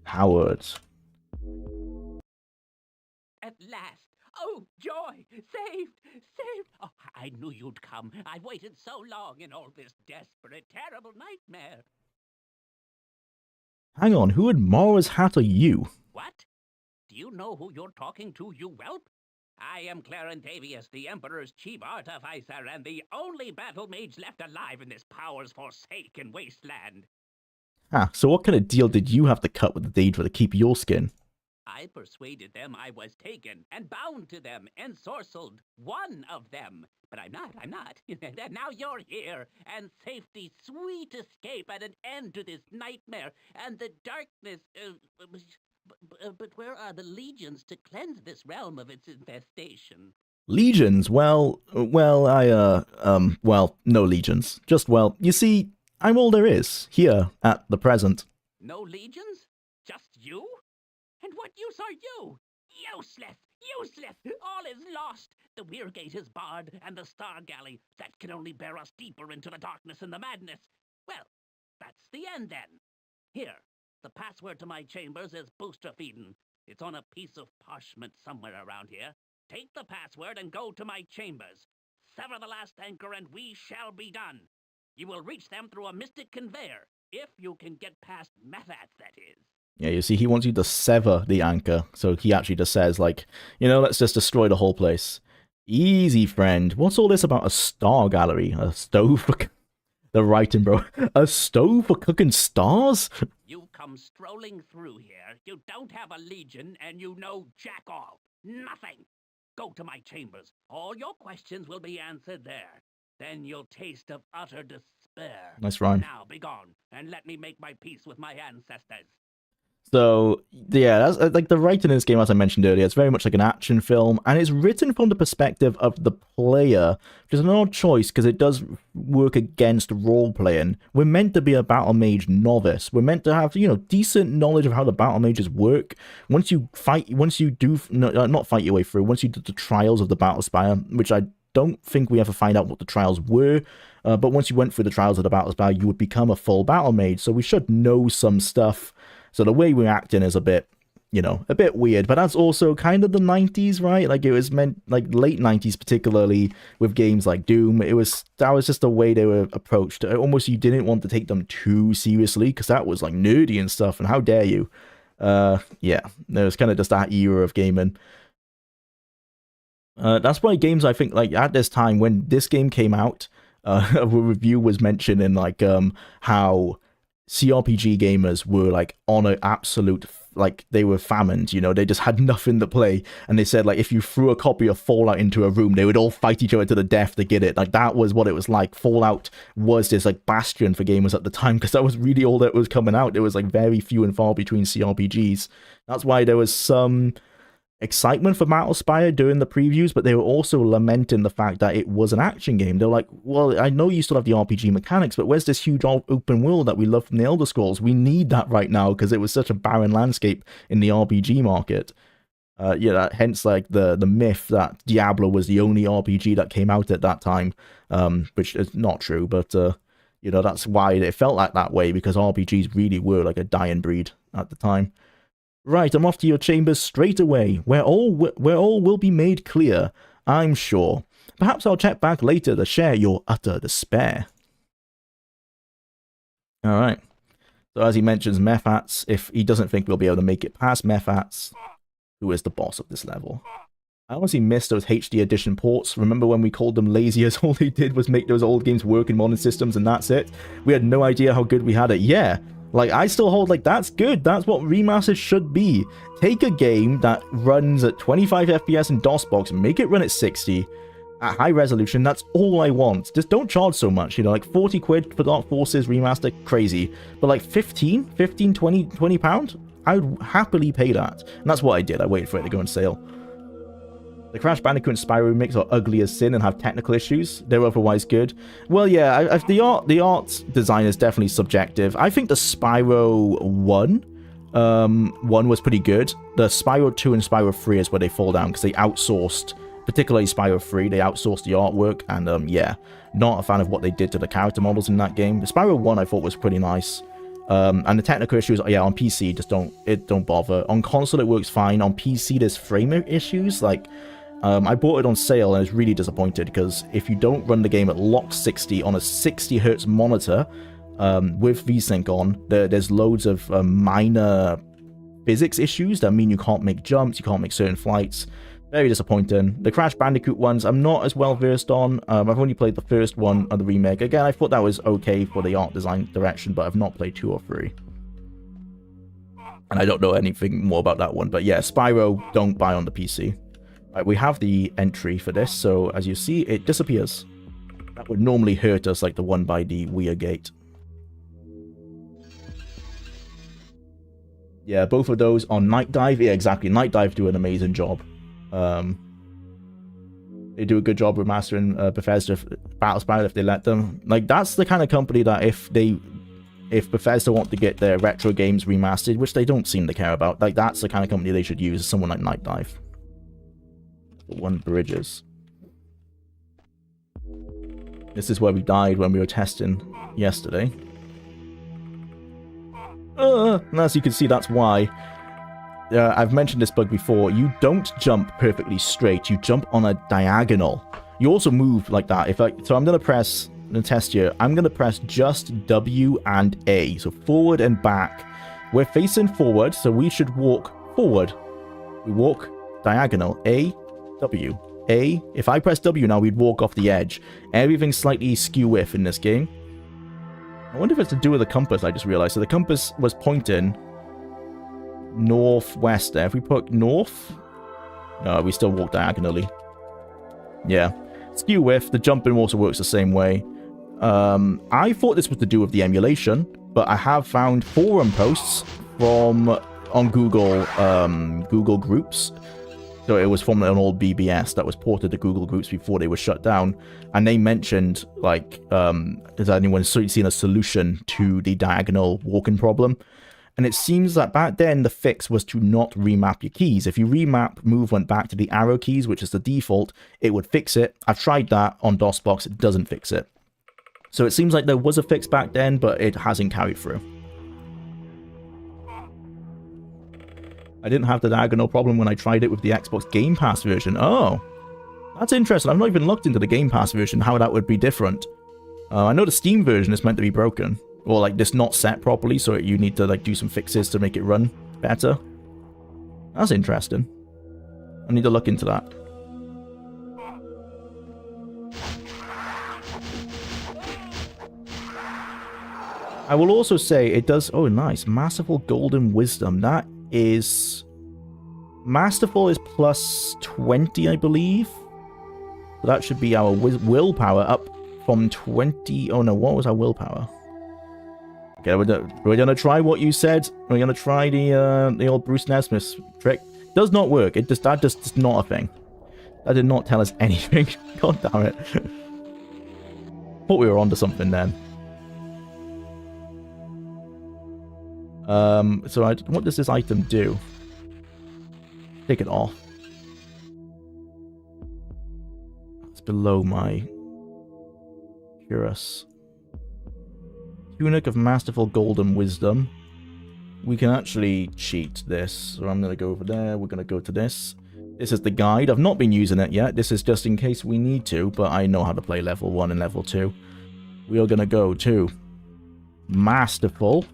Speaker 1: Howard.
Speaker 2: At last! Oh, joy! Saved! Saved! Oh, I knew you'd come. I waited so long in all this desperate, terrible nightmare.
Speaker 1: Hang on, who in Mara's hat are you?
Speaker 2: What? Do you know who you're talking to, you whelp? I am Clarendavius, the Emperor's chief artificer and the only battle mage left alive in this power's forsaken wasteland.
Speaker 1: Ah, so what kind of deal did you have to cut with the Daedra to keep your skin?
Speaker 2: I persuaded them I was taken and bound to them, ensorcelled one of them. But I'm not. And now you're here, and safety, sweet escape, and an end to this nightmare, and the darkness. But where are the legions to cleanse this realm of its infestation?
Speaker 1: Legions? Well, no legions. Just, well, you see, I'm all there is, here, at the present.
Speaker 2: No legions? Just you? And what use are you? Useless! Useless! All is lost! The Weir Gate is barred, and the Star Galley, that can only bear us deeper into the darkness and the madness. Well, that's the end then. Here, the password to my chambers is Boosterfeeden. It's on a piece of parchment somewhere around here. Take the password and go to my chambers. Sever the last anchor and we shall be done. You will reach them through a mystic conveyor, if you can get past Methats, that is.
Speaker 1: Yeah, you see, he wants you to sever the anchor, so he actually just says, like, let's just destroy the whole place. Easy, friend. What's all this about a star gallery? A stove for... The writing, bro. A stove for cooking stars?
Speaker 2: You come strolling through here, you don't have a legion, and you know jack all. Nothing. Go to my chambers. All your questions will be answered there. Then you'll taste of utter despair.
Speaker 1: Nice rhyme.
Speaker 2: Now be gone, and let me make my peace with my ancestors.
Speaker 1: So, yeah, that's like the writing in this game, as I mentioned earlier, it's very much like an action film, and it's written from the perspective of the player, which is an odd choice because it does work against role-playing. We're meant to be a battle mage novice. We're meant to have, decent knowledge of how the battle mages work. Once you not fight your way through, once you do the trials of the Battlespire, which I don't think we ever find out what the trials were, but once you went through the trials of the Battlespire, you would become a full battle mage, so we should know some stuff. So the way we're acting is a bit weird, but that's also kind of the 90s, right? Like, it was meant, like, late 90s, particularly with games like Doom. That was just the way they were approached. Almost you didn't want to take them too seriously, because that was, like, nerdy and stuff, and how dare you? Yeah, it was kind of just that era of gaming. That's why games, I think, like, at this time, when this game came out, a review was mentioning, like, how CRPG gamers were, like, on an absolute, like, they were famine, they just had nothing to play, and they said, like, if you threw a copy of Fallout into a room, they would all fight each other to the death to get it. Like, that was what it was like. Fallout was this, like, bastion for gamers at the time, because that was really all that was coming out. There was, like, very few and far between CRPGs. That's why there was some excitement for Battlespire during the previews, but they were also lamenting the fact that it was an action game. They're like, well, I know you still have the RPG mechanics, but where's this huge open world that we love from the Elder Scrolls? We need that right now, because it was such a barren landscape in the RPG market. Hence, like, the myth that Diablo was the only RPG that came out at that time, which is not true, but, that's why it felt like that way, because RPGs really were, like, a dying breed at the time. Right, I'm off to your chambers straight away, where all will be made clear, I'm sure. Perhaps I'll check back later to share your utter despair. Alright. So as he mentions Methats, if he doesn't think we'll be able to make it past Methats, who is the boss of this level? I honestly miss those HD edition ports. Remember when we called them lazy, as all they did was make those old games work in modern systems and that's it? We had no idea how good we had it. Yeah. Like, I still hold, like, that's good. That's what remastered should be. Take a game that runs at 25 FPS in DOSBox, make it run at 60, at high resolution. That's all I want. Just don't charge so much, like 40 quid for Dark Forces remaster, crazy. But like 15, 20 pound? I would happily pay that. And that's what I did. I waited for it to go on sale. The Crash Bandicoot and Spyro remakes are ugly as sin and have technical issues. They're otherwise good. Well, yeah, the art design is definitely subjective. I think the Spyro 1 was pretty good. The Spyro 2 and Spyro 3 is where they fall down because they outsourced, particularly Spyro 3, they outsourced the artwork, and yeah, not a fan of what they did to the character models in that game. The Spyro 1 I thought was pretty nice. And the technical issues, yeah, on PC, just don't bother. On console it works fine. On PC there's frame issues, like, I bought it on sale and I was really disappointed because if you don't run the game at locked 60 on a 60Hz monitor with VSync on, there's loads of minor physics issues that mean you can't make jumps, you can't make certain flights. Very disappointing. The Crash Bandicoot ones, I'm not as well versed on. I've only played the first one of the remake. Again, I thought that was okay for the art design direction, but I've not played 2 or 3. And I don't know anything more about that one. But yeah, Spyro, don't buy on the PC. Right, we have the entry for this, so as you see, it disappears. That would normally hurt us like the one by the Weir Gate. Yeah, both of those on Night Dive. Yeah, exactly. Night Dive do an amazing job. They do a good job remastering Bethesda Battlespire if they let them. Like, that's the kind of company that if Bethesda want to get their retro games remastered, which they don't seem to care about, like, that's the kind of company they should use, someone like Night Dive. One Bridges. This is where we died when we were testing yesterday. And as you can see, that's why. I've mentioned this bug before. You don't jump perfectly straight. You jump on a diagonal. You also move like that. So I'm going to press, and test here, I'm going to press just W and A. So forward and back. We're facing forward, so we should walk forward. We walk diagonal. A, W. A. If I press W now, we'd walk off the edge. Everything's slightly skew-if in this game. I wonder if it's to do with the compass, I just realized. So the compass was pointing northwest there. If we put north, no, we still walk diagonally. Yeah. Skew-if, the jumping also works the same way. I thought this was to do with the emulation, but I have found forum posts on Google Google Groups. So it was from an old BBS that was ported to Google Groups before they were shut down, and they mentioned, like, has anyone seen a solution to the diagonal walking problem? And it seems that back then the fix was to not remap your keys. If you remap movement back to the arrow keys, which is the default, it would fix it. I've tried that on DOSBox, it doesn't fix it. So it seems like there was a fix back then, but it hasn't carried through. I didn't have the diagonal problem when I tried it with the Xbox Game Pass version. Oh, that's interesting. I've not even looked into the Game Pass version, how that would be different. I know the Steam version is meant to be broken, or like just not set properly, so you need to like do some fixes to make it run better. That's interesting. I need to look into that. I will also say it does... Oh, nice. Masterful Golden Wisdom. That is... Masterful is plus 20, I believe. So that should be our willpower up from 20... Oh, no. What was our willpower? Okay, we're going to try what you said. We're going to try the old Bruce Nesmith trick. Does not work. That just is not a thing. That did not tell us anything. God damn it. Thought we were onto something then. So what does this item do? Take it off. It's below my Curus. Tunic of Masterful Golden Wisdom. We can actually cheat this. So I'm going to go over there. We're going to go to this. This is the guide. I've not been using it yet. This is just in case we need to, but I know how to play level 1 and level 2. We are going to go to Masterful.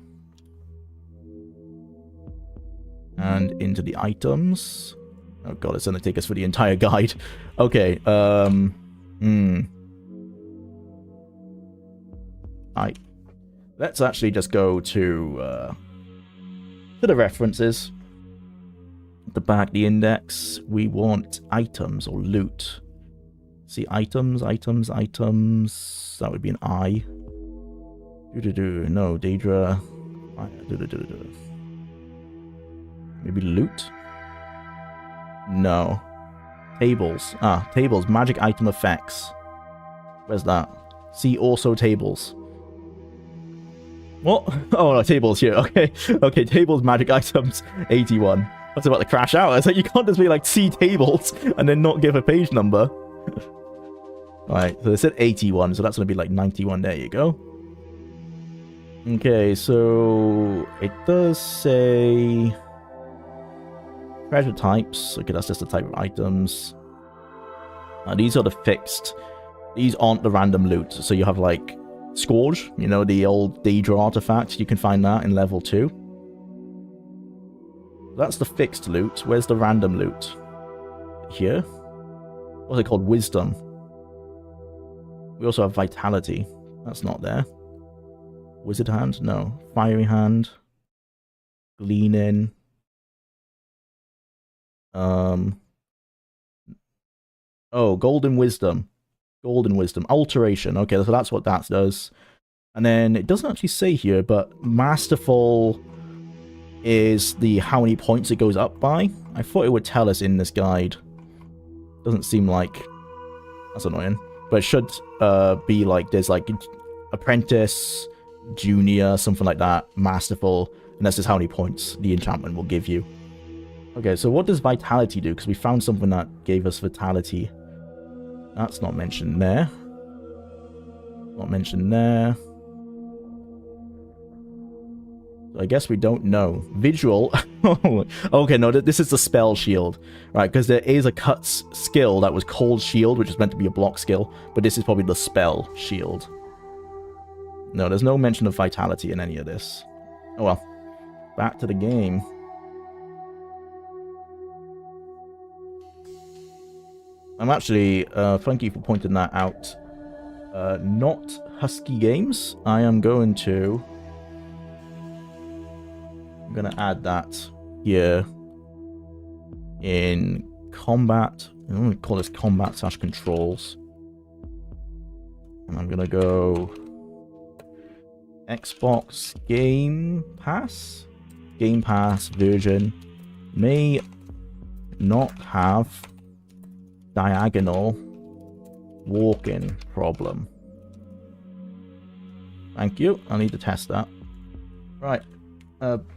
Speaker 1: And into the items. Oh god, it's going to take us for the entire guide. Okay, let's actually just go to the references. At the back, the index. We want items or loot. See, items. That would be an I. No, Daedra. Maybe loot? No. Tables. Tables. Magic item effects. Where's that? See also tables. What? Oh, no, tables here. Okay. Okay, tables, magic items, 81. I was about to crash out. It's like, you can't just be like, see tables, and then not give a page number. Alright, so they said 81, so that's going to be like 91. There you go. Okay, so it does say... treasure types. Okay, that's just the type of items. These are the fixed. These aren't the random loot. So you have like Scourge, you know, the old Daedra artifact. You can find that in level 2. That's the fixed loot. Where's the random loot? here. What's it called? Wisdom. We also have Vitality. That's not there. Wizard Hand? No. Fiery Hand. Gleaning. Oh, Golden Wisdom. Golden Wisdom. Alteration. Okay, so that's what that does. And then it doesn't actually say here, but Masterful is the how many points it goes up by. I thought it would tell us in this guide. Doesn't seem like... That's annoying. But it should be like, there's like Apprentice, Junior, something like that, Masterful, and that's just how many points the enchantment will give you. Okay, so what does Vitality do? Because we found something that gave us Vitality. That's not mentioned there. Not mentioned there. So I guess we don't know. Visual. Okay, no, this is the spell shield. Right, because there is a cuts skill that was called shield, which is meant to be a block skill, but this is probably the spell shield. No, there's no mention of Vitality in any of this. Oh well. Back to the game. I'm actually, thank you for pointing that out. Not Husky Games. I'm going to add that here in combat. I'm going to call this combat/controls. And I'm going to go Xbox Game Pass. Game Pass version may not have diagonal walking problem. Thank you. I need to test that. Right.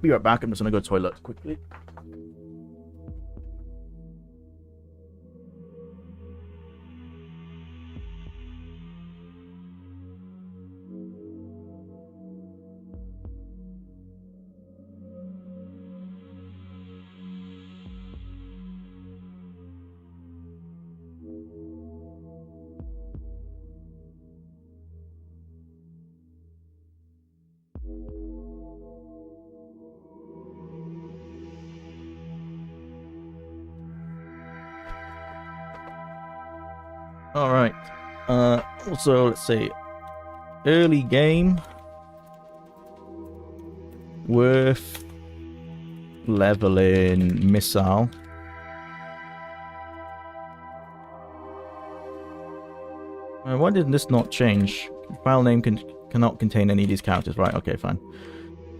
Speaker 1: Be right back. I'm just gonna go to the toilet quickly. Alright. Also, let's see. Early game. Worth leveling missile. Why did this not change? File name cannot contain any of these characters. Right, okay, fine.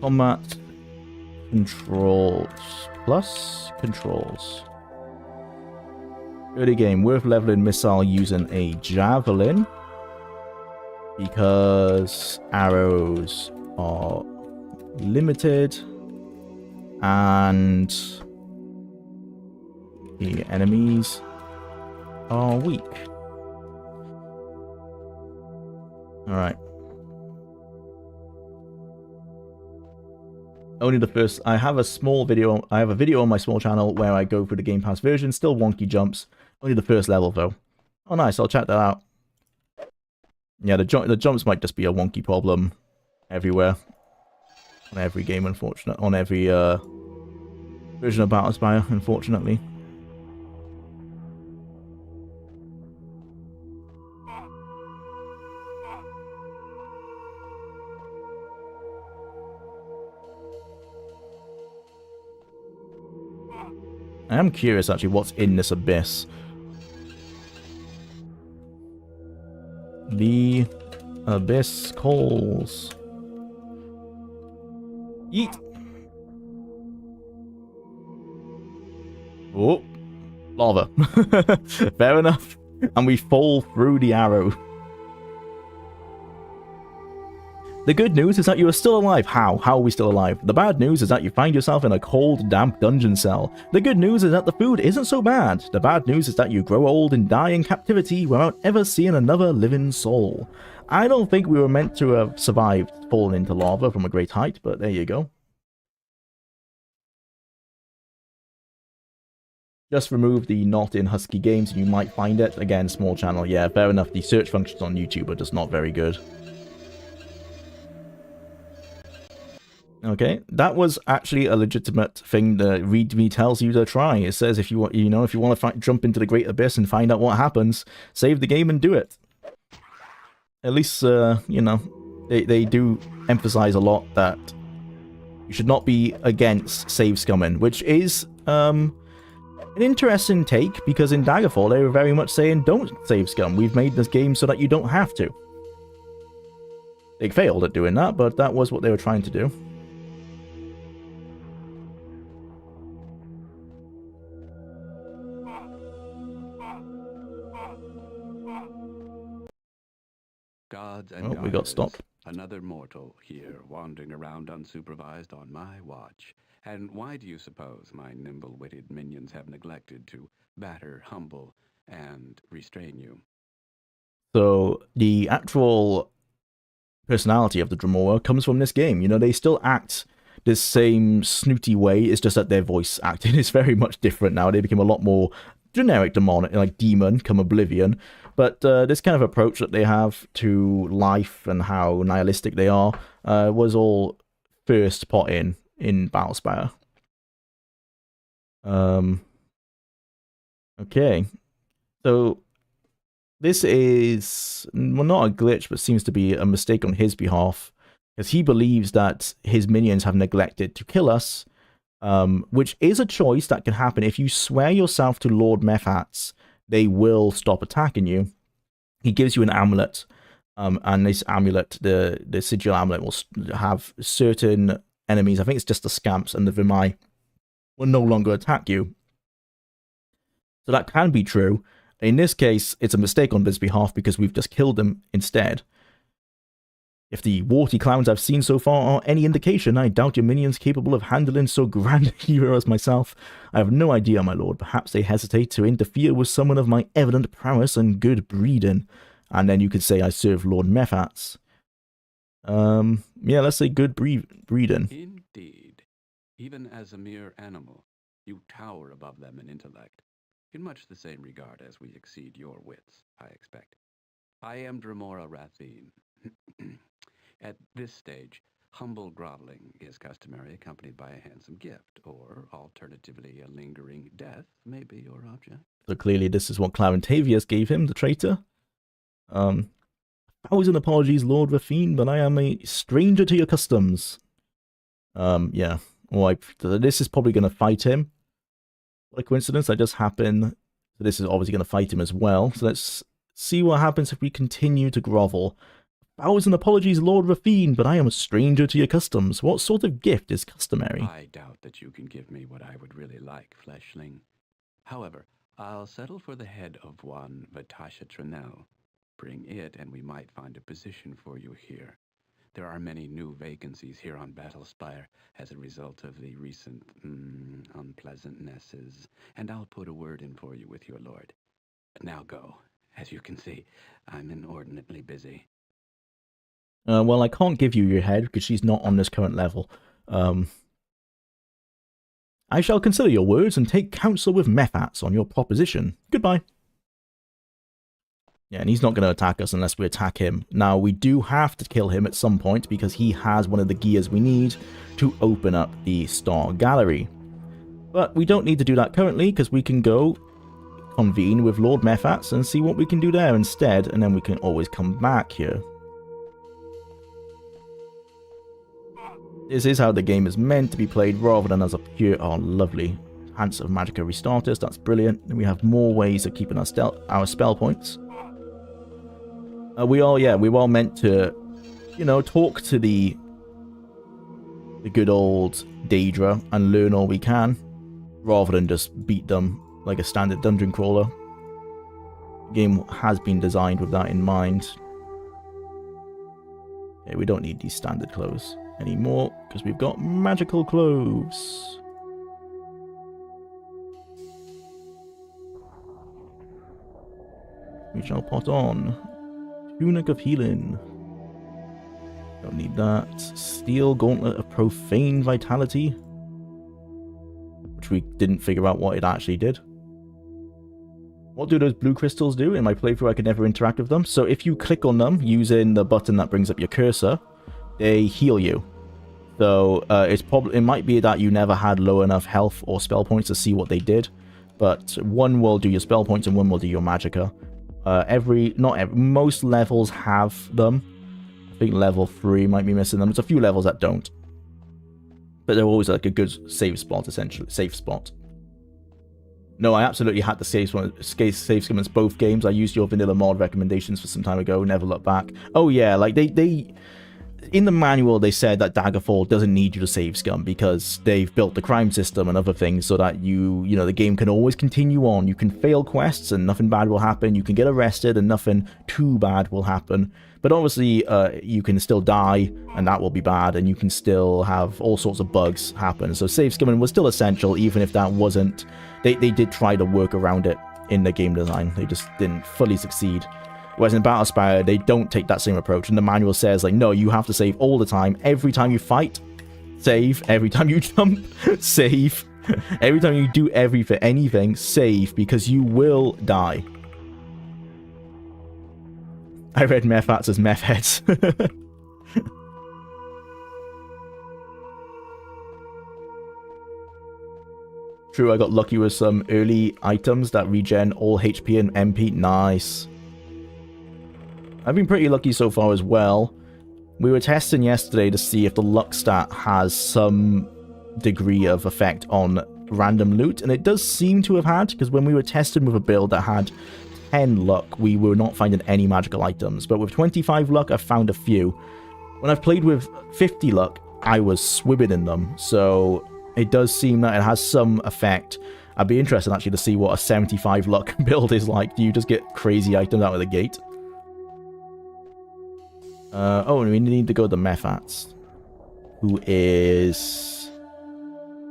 Speaker 1: Combat controls. Plus controls. Early game, worth leveling missile using a javelin. Because arrows are limited. And the enemies are weak. Alright. Only the first... I have a small video... I have a video on my small channel where I go through the Game Pass version. Still wonky jumps. Only the first level, though. Oh, nice. I'll check that out. Yeah, the jumps might just be a wonky problem everywhere. On every game, unfortunately. On every version of Battlespire, unfortunately. I am curious, actually, what's in this abyss. The abyss calls. Yeet! Oh, lava. Fair enough. And we fall through the arrow. The good news is that you are still alive. How? How are we still alive? The bad news is that you find yourself in a cold, damp dungeon cell. The good news is that the food isn't so bad. The bad news is that you grow old and die in captivity without ever seeing another living soul. I don't think we were meant to have survived falling into lava from a great height, but there you go. Just remove the not in Husky Games and you might find it. Again, small channel. Yeah, fair enough. The search functions on YouTube are just not very good. Okay, that was actually a legitimate thing that README tells you to try. It says if you want, if you want to jump into the Great Abyss and find out what happens, save the game and do it. At least, they do emphasize a lot that you should not be against save scumming, which is an interesting take, because in Daggerfall they were very much saying don't save scum. We've made this game so that you don't have to. They failed at doing that, but that was what they were trying to do.
Speaker 3: Gods and
Speaker 1: Oh, we got stopped.
Speaker 3: Another mortal here, wandering around unsupervised on my watch. And why do you suppose my nimble-witted minions have neglected to batter, humble, and restrain you?
Speaker 1: So the actual personality of the Dremora comes from this game. They still act this same snooty way. It's just that their voice acting is very much different now. They became a lot more generic demonic, like demon, come oblivion. But this kind of approach that they have to life and how nihilistic they are was all first put in Battlespire. Okay. So this is, well, not a glitch, but seems to be a mistake on his behalf, because he believes that his minions have neglected to kill us, which is a choice that can happen. If you swear yourself to Lord Mefats, they will stop attacking you. He gives you an amulet, and this amulet, the sigil amulet, will have certain enemies, I think it's just the scamps and the Vimai, will no longer attack you. So that can be true. In this case, it's a mistake on his behalf because we've just killed him instead. If the warty clowns I've seen so far are any indication, I doubt your minions capable of handling so grand a hero as myself. I have no idea, my lord. Perhaps they hesitate to interfere with someone of my evident prowess and good breeding. And then you could say I serve Lord Mefats. Yeah, let's say good breeding.
Speaker 3: Indeed. Even as a mere animal, you tower above them in intellect. In much the same regard as we exceed your wits, I expect. I am Dremora Rathine. At this stage, humble groveling is customary, accompanied by a handsome gift, or alternatively, a lingering death may be your object.
Speaker 1: So clearly this is what Clarintavius gave him, the traitor. Thousand apologies, Lord Rathine, but I am a stranger to your customs. Yeah. Well, this is probably going to fight him. What a coincidence, that just happened. So this is obviously going to fight him as well. So let's see what happens if we continue to grovel. Thousand apologies, Lord Rathine, but I am a stranger to your customs. What sort of gift is customary?
Speaker 3: I doubt that you can give me what I would really like, Fleshling. However, I'll settle for the head of one Vatasha Trinell. Bring it, and we might find a position for you here. There are many new vacancies here on Battlespire as a result of the recent unpleasantnesses, and I'll put a word in for you with your lord. Now go. As you can see, I'm inordinately busy.
Speaker 1: Well, I can't give you your head because she's not on this current level. I shall consider your words and take counsel with Mefats on your proposition. Goodbye. Yeah, and he's not going to attack us unless we attack him. Now, we do have to kill him at some point because he has one of the gears we need to open up the Star Gallery. But we don't need to do that currently because we can go convene with Lord Mefats and see what we can do there instead, and then we can always come back here. This is how the game is meant to be played rather than as a pure, oh lovely, Hands of Magicka restarters, that's brilliant. And we have more ways of keeping our spell points. We are meant to, talk to the good old Daedra and learn all we can, rather than just beat them like a standard dungeon crawler. The game has been designed with that in mind. Okay, we don't need these standard clothes anymore, because we've got magical clothes. We shall put on Tunic of Healing. Don't need that. Steel Gauntlet of Profane Vitality, which we didn't figure out what it actually did. What do those blue crystals do? In my playthrough I could never interact with them. So if you click on them using the button that brings up your cursor, they heal you. So it might be that you never had low enough health or spell points to see what they did, but one will do your spell points and one will do your magicka. Most levels have them. I think level 3 might be missing them. There's a few levels that don't, but they're always like a good save spot, essentially. Safe spot. No, I absolutely had to save summons both games. I used your vanilla mod recommendations for some time ago. Never looked back. Oh yeah, like they in the manual they said that Daggerfall doesn't need you to save scum because they've built the crime system and other things so that the game can always continue on. You can fail quests and nothing bad will happen. You can get arrested and nothing too bad will happen. But obviously, you can still die, and that will be bad, and you can still have all sorts of bugs happen. So save scumming was still essential, even if that wasn't... They did try to work around it in the game design. They just didn't fully succeed. Whereas in Battlespire, they don't take that same approach, and the manual says, like, no, you have to save all the time. Every time you fight, save. Every time you jump, save. Every time you do anything, save, because you will die. I read meth hats as meth heads. True, I got lucky with some early items that regen all HP and MP. Nice. I've been pretty lucky so far as well. We were testing yesterday to see if the luck stat has some degree of effect on random loot, and it does seem to have had, because when we were testing with a build that had 10 luck, we were not finding any magical items, but with 25 luck, I've found a few. When I've played with 50 luck, I was swimming in them, so it does seem that it has some effect. I'd be interested actually to see what a 75 luck build is like. Do you just get crazy items out of the gate? Oh, and we need to go to the Mephats, who is...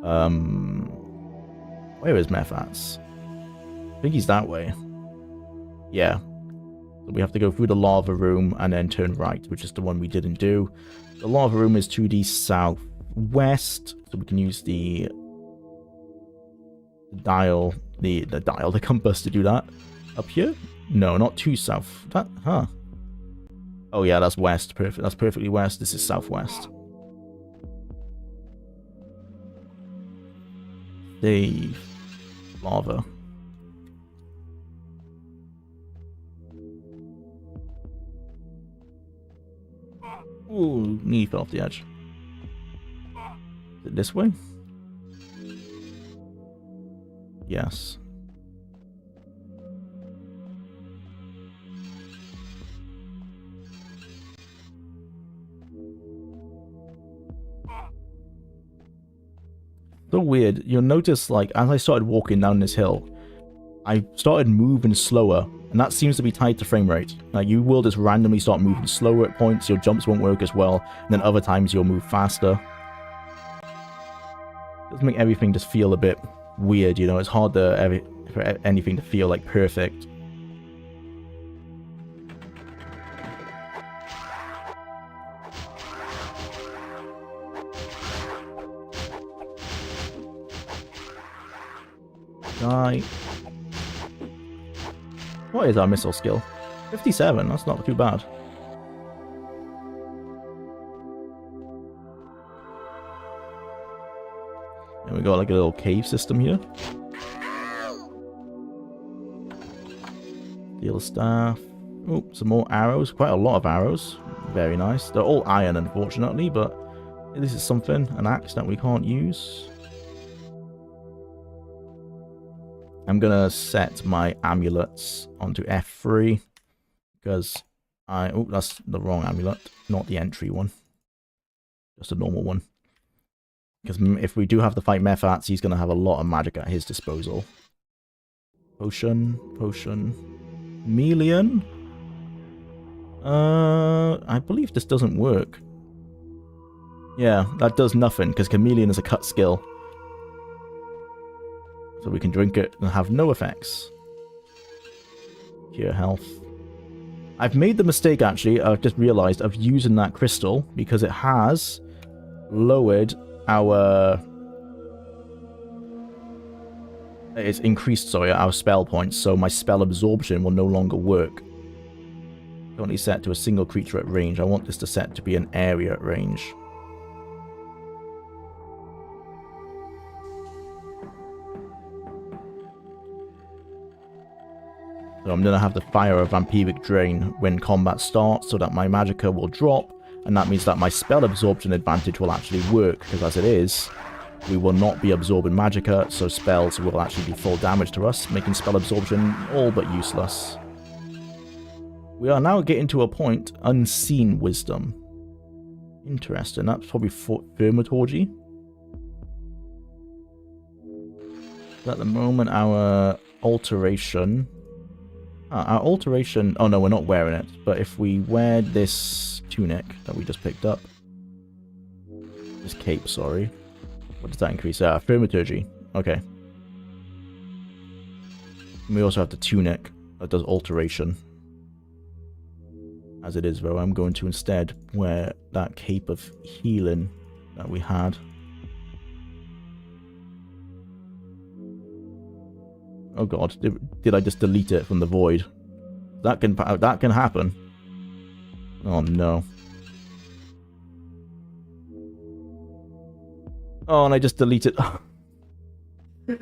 Speaker 1: Where is Mephats? I think he's that way. Yeah. So we have to go through the lava room and then turn right, which is the one we didn't do. The lava room is to the southwest, so we can use the dial, the compass to do that. Up here? No, not too south. Oh yeah, that's west. Perfect. That's perfectly west. This is southwest. Save. Lava. Ooh, knee fell off the edge. Is it this way? Yes. So weird. You'll notice, like, as I started walking down this hill, I started moving slower, and that seems to be tied to frame rate. Like, you will just randomly start moving slower at points, your jumps won't work as well, and then other times you'll move faster. It does make everything just feel a bit weird, you know? It's hard for anything to feel, like, perfect. Die. What is our missile skill? 57, that's not too bad. And we got like a little cave system here. Steel staff. Oh, some more arrows. Quite a lot of arrows. Very nice. They're all iron, unfortunately, but this is something. An axe that we can't use. I'm gonna set my amulets onto F3 because oh, that's the wrong amulet, not the entry one, just a normal one. Because if we do have to fight Mephats, he's gonna have a lot of magic at his disposal. Potion, Melian. I believe this doesn't work. Yeah, that does nothing because Chameleon is a cut skill. So we can drink it and have no effects. Cure health. I've made the mistake, actually, I've just realized, of using that crystal because it has lowered our... It's increased, sorry, our spell points, so my spell absorption will no longer work. Currently set to a single creature at range. I want this to set to be an area at range. So I'm going to have to fire a Vampiric Drain when combat starts so that my Magicka will drop, and that means that my spell absorption advantage will actually work, because as it is, we will not be absorbing Magicka, so spells will actually do full damage to us, making spell absorption all but useless. We are now getting to a point, Unseen Wisdom. Interesting, that's probably Thaumaturgy. At the moment, our alteration... our alteration... Oh no, we're not wearing it. But if we wear this tunic that we just picked up... This cape, sorry. What does that increase? Thaumaturgy. Okay. And we also have the tunic that does alteration. As it is, though, I'm going to instead wear that cape of healing that we had. Oh god, did I just delete it from the void? That can happen. Oh no. Oh, and I just deleted...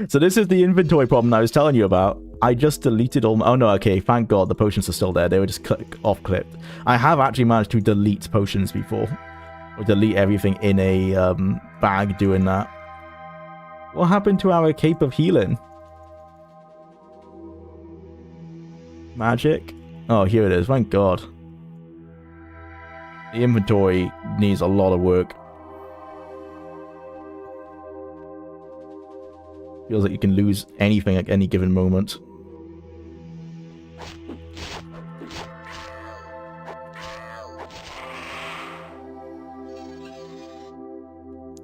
Speaker 1: So this is the inventory problem I was telling you about. I just deleted all... Oh no, okay, thank god the potions are still there. They were just off-clipped. I have actually managed to delete potions before. Or delete everything in a bag doing that. What happened to our cape of healing? Magic? Oh, here it is. Thank god. The inventory needs a lot of work. Feels like you can lose anything at any given moment.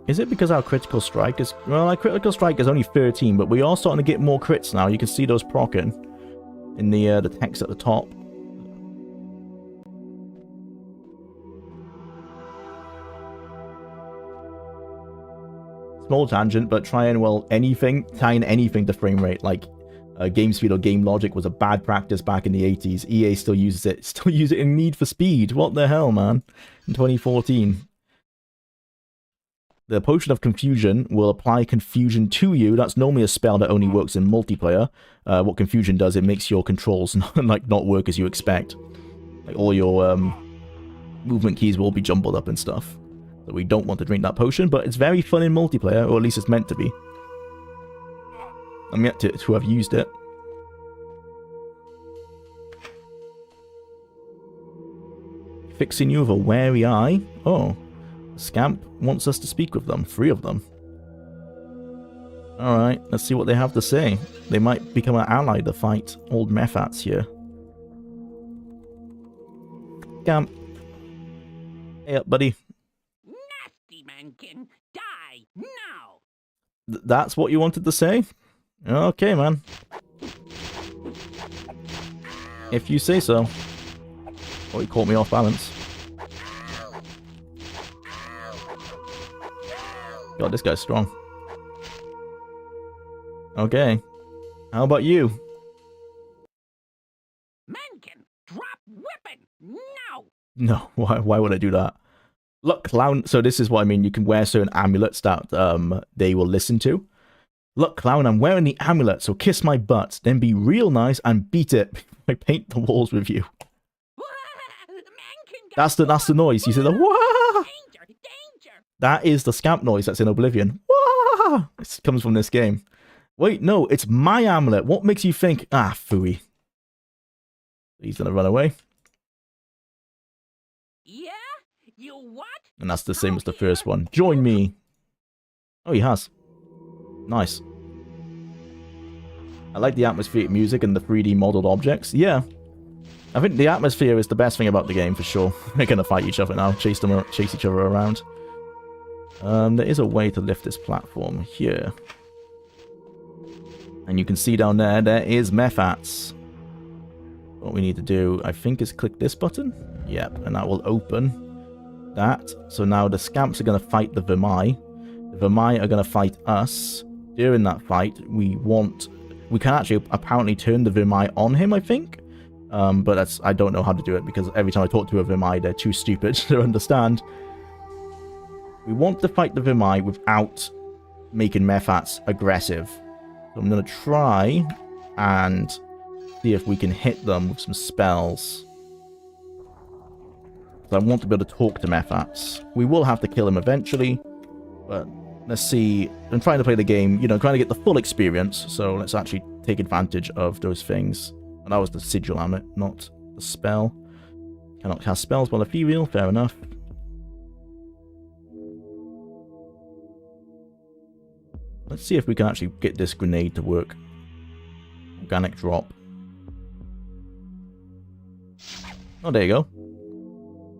Speaker 1: Is it because our critical strike is... Well, our critical strike is only 13, but we are starting to get more crits now. You can see those proccing in the text at the top. Small tangent, but tying anything to frame rate, like game speed or game logic was a bad practice back in the 80s. EA still uses it. Still use it in Need for Speed. What the hell, man? In 2014. The Potion of Confusion will apply confusion to you. That's normally a spell that only works in multiplayer. What confusion does, it makes your controls not work as you expect. Like all your movement keys will be jumbled up and stuff. So we don't want to drink that potion, but it's very fun in multiplayer, or at least it's meant to be. I'm yet to have used it. Fixing you with a wary eye. Oh. The Scamp wants us to speak with them. 3 of them. Alright, let's see what they have to say. They might become an ally to fight old Mephats here. Scamp. Hey up, buddy.
Speaker 2: Nasty mankin, die now!
Speaker 1: That's what you wanted to say? Okay, man. If you say so. Oh, he caught me off balance. God, this guy's strong. Okay. How about you?
Speaker 2: Mankin, drop weapon, now!
Speaker 1: No, why would I do that? Look, clown. So this is what I mean. You can wear certain amulets that they will listen to. Look, clown, I'm wearing the amulet, so kiss my butt. Then be real nice and beat it. I paint the walls with you. That's the noise. You see the wah!
Speaker 2: Danger, danger!
Speaker 1: That is the Scamp noise that's in Oblivion. Wah! This comes from this game. Wait, no, it's my amulet. What makes you think? Ah, phooey. He's gonna run away.
Speaker 2: Yeah? You what?
Speaker 1: And that's the same as the first one. Join me. Oh, he has. Nice. I like the atmospheric music and the 3D modeled objects. Yeah. I think the atmosphere is the best thing about the game, for sure. They're gonna fight each other now. Chase each other around. There is a way to lift this platform here. And you can see down there, there is Mephats. What we need to do, I think, is click this button. Yep, and that will open that. So now the Scamps are going to fight the Vermai. The Vermai are going to fight us. During that fight, we can actually apparently turn the Vermai on him, I think. But I don't know how to do it, because every time I talk to a Vermai, they're too stupid to understand. We want to fight the Vermai without making Mephats aggressive. So I'm going to try and see if we can hit them with some spells. I want to be able to talk to Mephats. We will have to kill him eventually, but let's see. I'm trying to play the game, you know, trying to get the full experience, so let's actually take advantage of those things. And that was the sigil amulet, not the spell. Cannot cast spells while ethereal, fair enough. Let's see if we can actually get this grenade to work. Organic drop. Oh, there you go.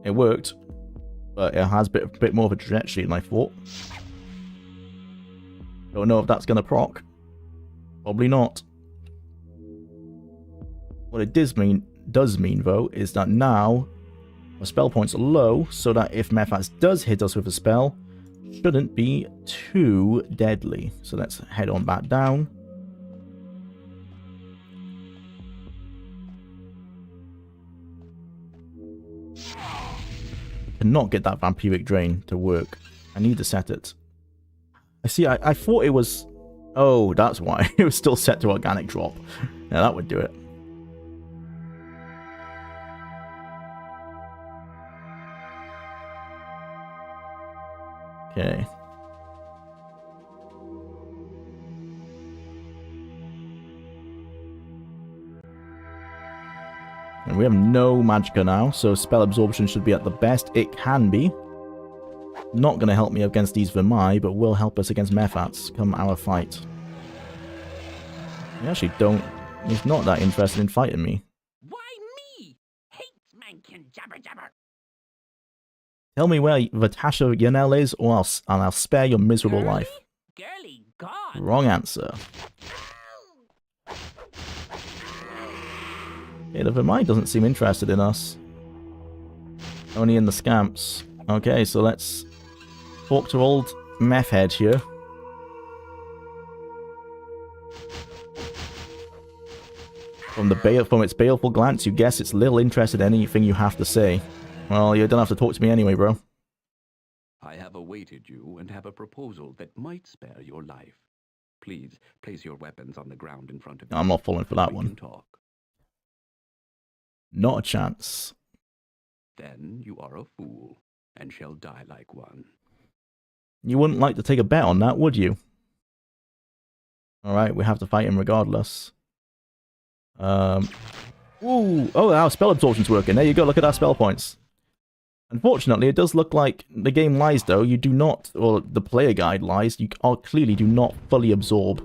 Speaker 1: It worked, but it has a bit more of a trajectory than I thought. Don't know if that's going to proc. Probably not. What it does mean, though, is that now our spell points are low, so that if Mephats does hit us with a spell, shouldn't be too deadly. So let's head on back down. Cannot get that vampiric drain to work. I need to set it. I see, I thought it was... Oh, that's why. It was still set to organic drop. Yeah, that would do it. Okay. And we have no magicka now, so spell absorption should be at the best it can be. Not going to help me against these Vermai, but will help us against Mephats come our fight. He actually he's not that interested in fighting me.
Speaker 2: Why me? Hates mankin jabber jabber.
Speaker 1: Tell me where Vatasha Yanel is, or I'll spare your miserable
Speaker 2: Girly?
Speaker 1: life.
Speaker 2: Girly gone.
Speaker 1: Wrong answer. Okay, the Vermai doesn't seem interested in us. Only in the scamps. Okay, so let's talk to old Meth Head here. From its baleful glance, you guess it's little interested in anything you have to say. Well, you don't have to talk to me anyway, bro.
Speaker 3: I have awaited you and have a proposal that might spare your life. Please place your weapons on the ground in front of you.
Speaker 1: I'm not falling for that
Speaker 3: We
Speaker 1: one.
Speaker 3: can talk.
Speaker 1: Not a chance.
Speaker 3: Then you are a fool and shall die like one.
Speaker 1: You wouldn't like to take a bet on that, would you? Alright, we have to fight him regardless. Ooh! Oh, our spell absorption's working. There you go, look at our spell points. Unfortunately, it does look like the game lies, though. You do not, or the player guide lies, you clearly do not fully absorb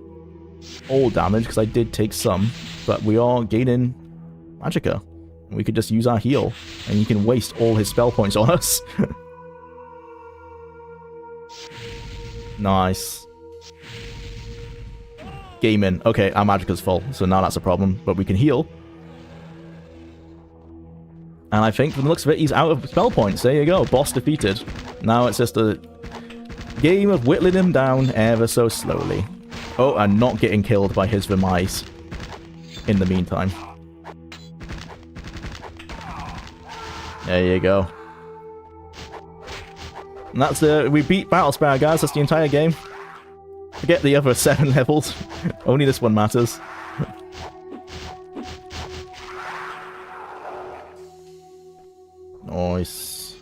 Speaker 1: all damage, because I did take some, but we are gaining magicka. We could just use our heal, and you can waste all his spell points on us. Nice. Game in. Okay, our magicka's full, so now that's a problem, but we can heal. And I think, from the looks of it, he's out of spell points. There you go, boss defeated. Now it's just a game of whittling him down ever so slowly. Oh, and not getting killed by his Vermais in the meantime. There you go. And that's we beat Battlespire, guys. That's the entire game. Forget the other 7 levels. Only this one matters. Nice.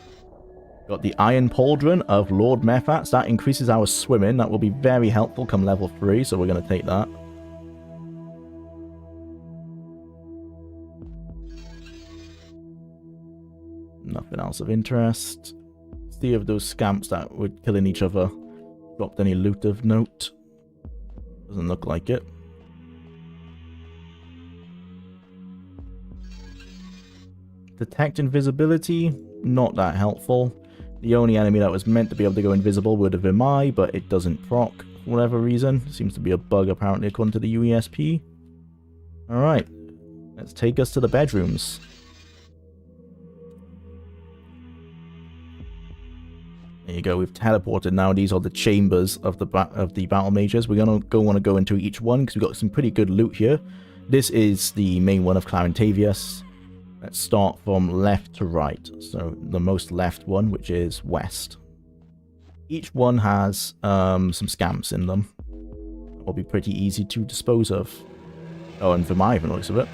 Speaker 1: Got the Iron Pauldron of Lord Mephats. That increases our swimming. That will be very helpful come level 3, so we're going to take that. Nothing else of interest. See if those scamps that were killing each other dropped any loot of note. Doesn't look like it. Detect invisibility, not that helpful. The only enemy that was meant to be able to go invisible were the Vermai, but it doesn't proc for whatever reason. Seems to be a bug apparently according to the UESP. Alright, let's take us to the bedrooms. There you go, we've teleported now. These are the chambers of the battle mages. We're going to want to go into each one because we've got some pretty good loot here. This is the main one of Clarintavius. Let's start from left to right. So the most left one, which is west. Each one has some scamps in them. Will be pretty easy to dispose of. Oh, and Vermai, from the looks of it.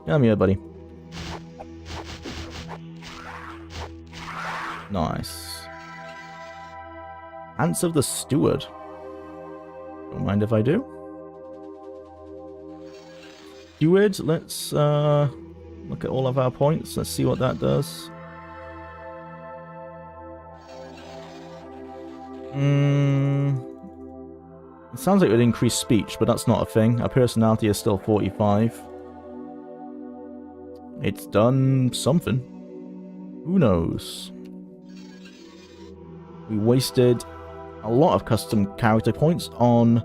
Speaker 1: Come here, buddy. Nice. Ants of the Steward. Don't mind if I do. Steward, let's look at all of our points. Let's see what that does. It sounds like it would increase speech, but that's not a thing. Our personality is still 45. It's done something. Who knows? We wasted a lot of custom character points on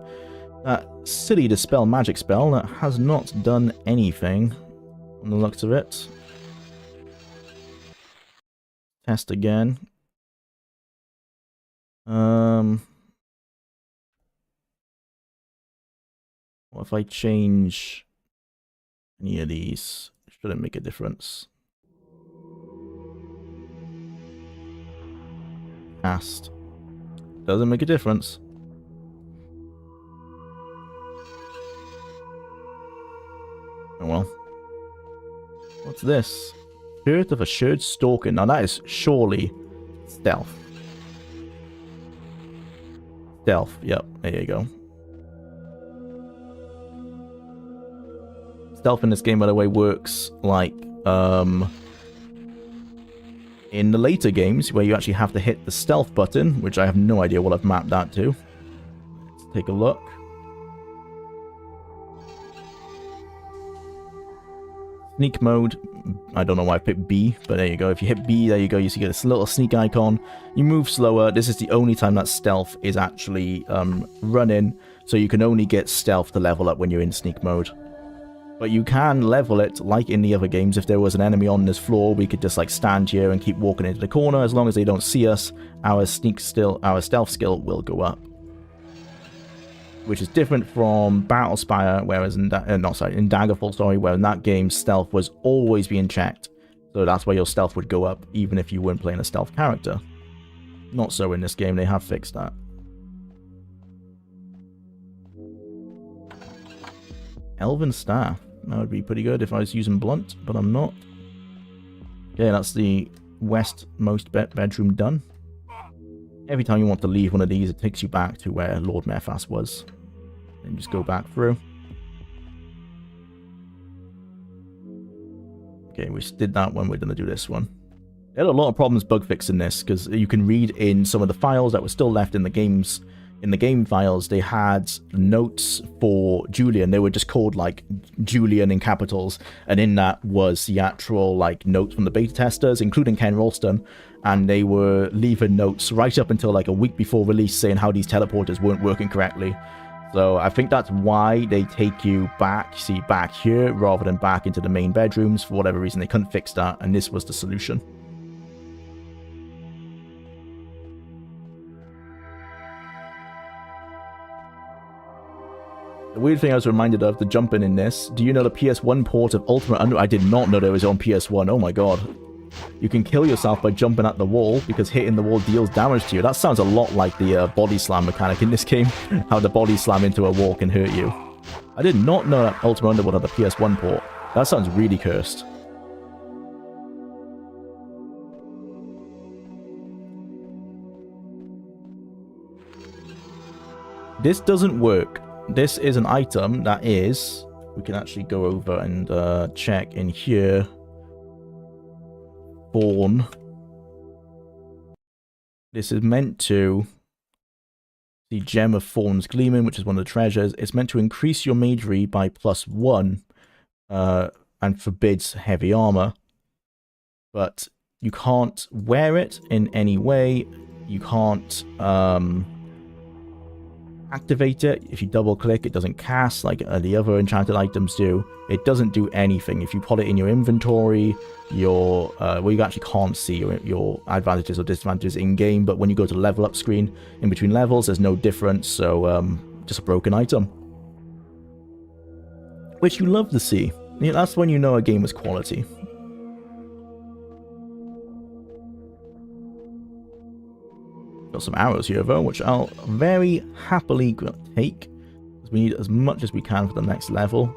Speaker 1: that silly Dispel magic spell that has not done anything on the looks of it. Test again. What if I change any of these? Shouldn't make a difference. Cast. Doesn't make a difference. Oh well. What's this? Shirt of Assured Stalker. Now that is surely stealth. Stealth. Yep, there you go. Stealth in this game, by the way, works like in the later games where you actually have to hit the stealth button, which I have no idea what I've mapped that to. Let's take a look. Sneak mode. I don't know why I picked B, but there you go. If you hit B, there you go. You see this little sneak icon. You move slower. This is the only time that stealth is actually running, so you can only get stealth to level up when you're in sneak mode. But you can level it like in the other games. If there was an enemy on this floor, we could just like stand here and keep walking into the corner. As long as they don't see us, our stealth skill will go up. Which is different from Battlespire, whereas in Daggerfall, sorry, where in that game stealth was always being checked. So that's why your stealth would go up even if you weren't playing a stealth character. Not so in this game, they have fixed that. Elven Staff. That would be pretty good if I was using Blunt, but I'm not. Okay, that's the westmost bedroom done. Every time you want to leave one of these, it takes you back to where Lord Mephas was. And just go back through. Okay, we did that one, we're going to do this one. There are a lot of problems bug fixing this, because you can read in some of the files that were still left in the games. In the game files, they had notes for Julian. They were just called like Julian in capitals, and in that was the actual like notes from the beta testers, including Ken Ralston, and they were leaving notes right up until like a week before release saying how these teleporters weren't working correctly. So I think that's why they take you back, see, back here rather than back into the main bedrooms. For whatever reason, they couldn't fix that, and this was the solution. The weird thing I was reminded of, the jumping in this, do you know the PS1 port of Ultimate Under... I did not know that it was on PS1, oh my god. You can kill yourself by jumping at the wall, because hitting the wall deals damage to you. That sounds a lot like the body slam mechanic in this game, how the body slam into a wall can hurt you. I did not know that Ultimate Underworld had the PS1 port. That sounds really cursed. This doesn't work. This is an item that is... We can actually go over and check in here. Born. This is meant to... The Gem of Thorns Gleaming, which is one of the treasures. It's meant to increase your magery by +1 and forbids heavy armor. But you can't wear it in any way. You can't... activate it. If you double click, it doesn't cast like the other enchanted items do. It doesn't do anything. If you put it in your inventory, your well, you actually can't see your advantages or disadvantages in game, but when you go to the level up screen in between levels, there's no difference. So just a broken item, which you love to see. That's when you know a game is quality. Got some arrows here though, which I'll very happily take, because we need as much as we can for the next level.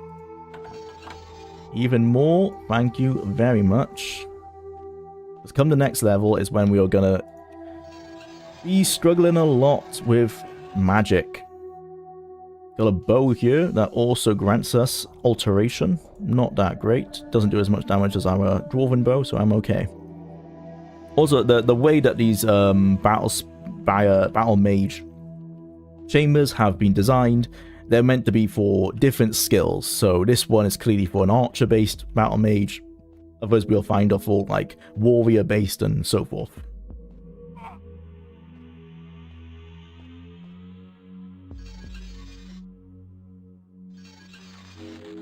Speaker 1: Even more, thank you very much. Let's come to the next level is when we are gonna be struggling a lot with magic. Got a bow here that also grants us alteration. Not that great. Doesn't do as much damage as our dwarven bow, so I'm okay. Also, the way that these battle mage chambers have been designed, they're meant to be for different skills. So this one is clearly for an archer-based battle mage. Others we'll find are for like warrior-based and so forth.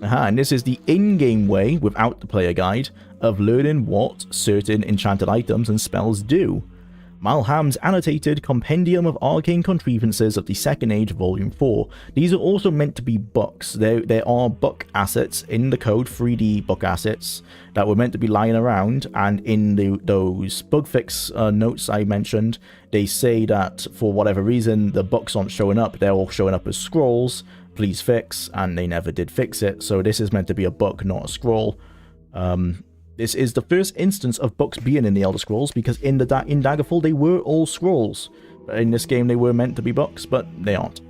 Speaker 1: Aha, and this is the in-game way, without the player guide, of learning what certain enchanted items and spells do. Malham's annotated Compendium of Arcane Contrivances of the Second Age Volume 4. These are also meant to be books. There are book assets in the code, 3D book assets, that were meant to be lying around, and in those bug fix notes I mentioned, they say that for whatever reason the books aren't showing up, they're all showing up as scrolls. Please fix, and they never did fix it, so this is meant to be a book, not a scroll. This is the first instance of books being in the Elder Scrolls, because in Daggerfall they were all scrolls. But in this game they were meant to be books, but they aren't.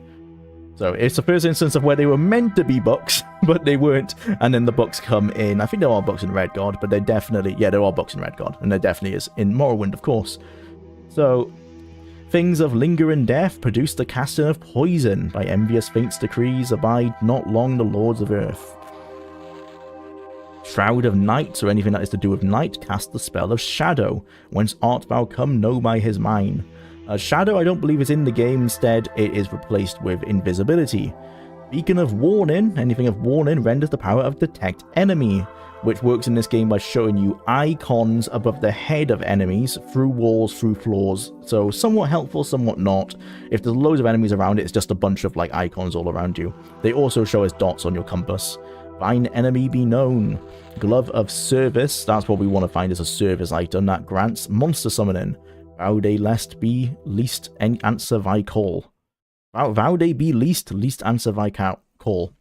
Speaker 1: So it's the first instance of where they were meant to be books, but they weren't, and then the books come in. I think there are books in Redguard, but they're definitely, yeah, there are books in Redguard, and there definitely is in Morrowind, of course. So things of lingering death produce the casting of poison. By envious fate's decrees abide not long the lords of earth. Shroud of night, or anything that is to do with night, cast the spell of shadow. Whence art thou come, know by his mine. Shadow I don't believe is in the game, instead it is replaced with invisibility. Beacon of warning, anything of warning renders the power of detect enemy, which works in this game by showing you icons above the head of enemies, through walls, through floors, so somewhat helpful, somewhat not. If there's loads of enemies around it, it's just a bunch of like icons all around you. They also show as dots on your compass. Thine enemy be known. Glove of service, that's what we want to find as a service item that grants monster summoning. Vow they lest be least answer thy call. Vow they be least answer thy call.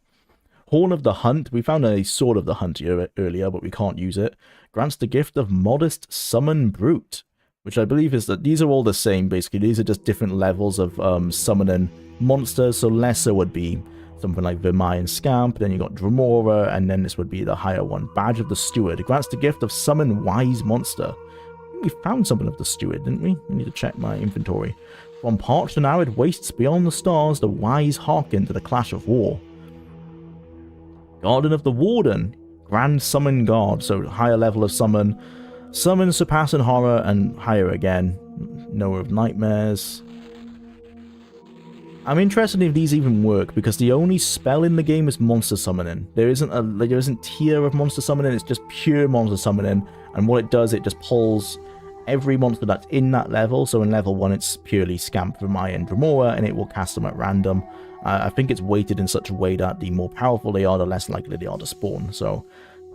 Speaker 1: Horn of the Hunt, we found a Sword of the Hunt here earlier, but we can't use it. Grants the gift of Modest Summon Brute, which I believe is that these are all the same, basically. These are just different levels of summoning monsters, so lesser would be something like Vermilion Scamp, then you got Dremora, and then this would be the higher one. Badge of the Steward. It grants the gift of Summon Wise Monster. We found something of the Steward, didn't we? I need to check my inventory. From parched and arid wastes beyond the stars, the wise hearken to the clash of war. Garden of the Warden. Grand Summon Guard, so higher level of summon. Summon surpassing horror, and higher again. Knower of Nightmares. I'm interested if these even work, because the only spell in the game is monster summoning. There isn't tier of monster summoning, it's just pure monster summoning, and what it does, it just pulls every monster that's in that level. So in level 1 it's purely Scamp, Vermilion, and Dremora, and it will cast them at random. I think it's weighted in such a way that the more powerful they are, the less likely they are to spawn. So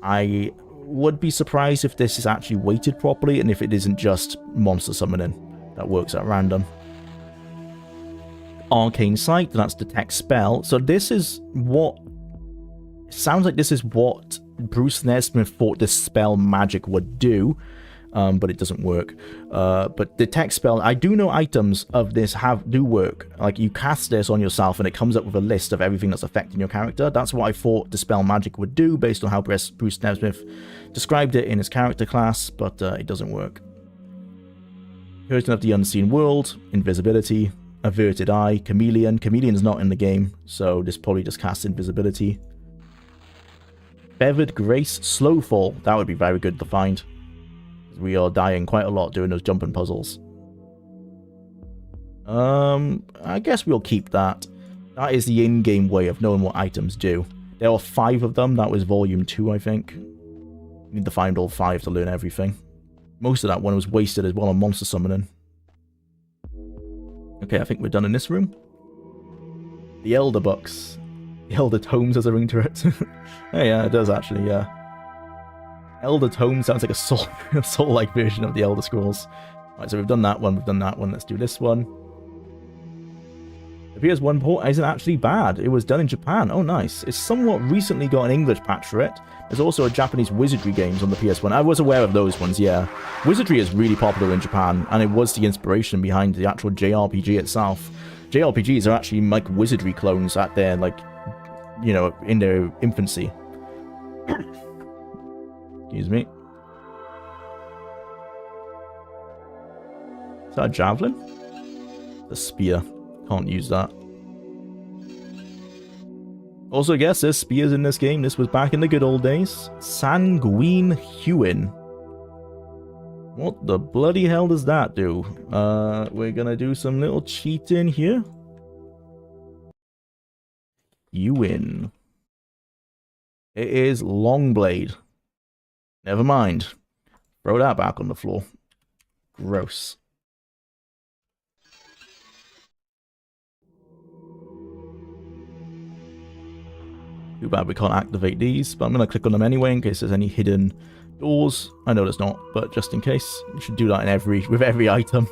Speaker 1: I would be surprised if this is actually weighted properly, and if it isn't just monster summoning that works at random. Arcane Sight, that's detect spell. So this is what... sounds like this is what Bruce Nesmith thought this spell magic would do, but it doesn't work. But detect spell, I do know items of this do work. Like, you cast this on yourself and it comes up with a list of everything that's affecting your character. That's what I thought dispel magic would do, based on how Bruce Nesmith described it in his character class, but it doesn't work. Curtain of the Unseen World, invisibility. Averted Eye, Chameleon. Chameleon's not in the game, so this probably just casts invisibility. Feathered Grace, Slowfall. That would be very good to find. We are dying quite a lot doing those jumping puzzles. I guess we'll keep that. That is the in-game way of knowing what items do. There are 5 of them. That was Volume 2, I think. You need to find all 5 to learn everything. Most of that one was wasted as well on monster summoning. Okay, I think we're done in this room. The Elder Books. The Elder Tomes has a ring to it. Oh yeah, it does actually, yeah. Elder Tome sounds like a soul-like version of the Elder Scrolls. Right, so we've done that one, let's do this one. PS1 port isn't actually bad. It was done in Japan. Oh, nice. It's somewhat recently got an English patch for it. There's also a Japanese Wizardry games on the PS1. I was aware of those ones, yeah. Wizardry is really popular in Japan, and it was the inspiration behind the actual JRPG itself. JRPGs are actually like Wizardry clones at their, like, you know, in their infancy. Excuse me. Is that a javelin? The spear. Can't use that. Also, I guess there's spears in this game. This was back in the good old days. Sanguine Hewin. What the bloody hell does that do? We're gonna do some little cheating here. Hewin. It is Longblade. Never mind. Throw that back on the floor. Gross. Too bad we can't activate these, but I'm going to click on them anyway in case there's any hidden doors. I know there's not, but just in case. You should do that in with every item.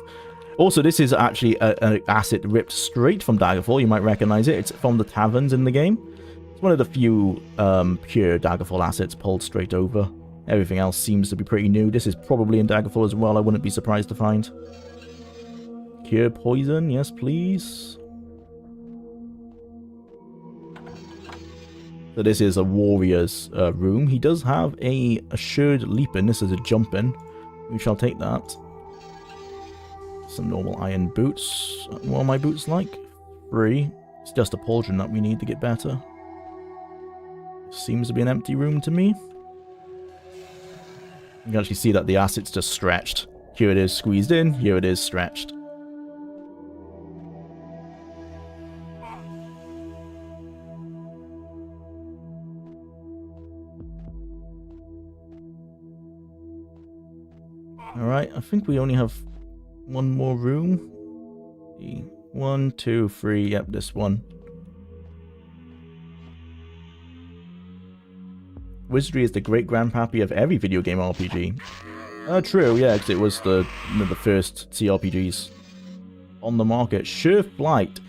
Speaker 1: Also, this is actually an asset ripped straight from Daggerfall. You might recognize it. It's from the taverns in the game. It's one of the few pure Daggerfall assets pulled straight over. Everything else seems to be pretty new. This is probably in Daggerfall as well. I wouldn't be surprised to find. Cure poison, yes please. So this is a warrior's room. He does have a assured leap in. This is a jump in. We shall take that. Some normal iron boots. What are my boots like? 3. It's just a pauldron that we need to get better. Seems to be an empty room to me. You can actually see that the asset's just stretched. Here it is squeezed in. Here it is stretched. Alright, I think we only have one more room. 1, 2, 3, yep, this one. Wizardry is the great-grandpappy of every video game RPG. True, yeah, because it was the first CRPGs on the market. Sure Flight.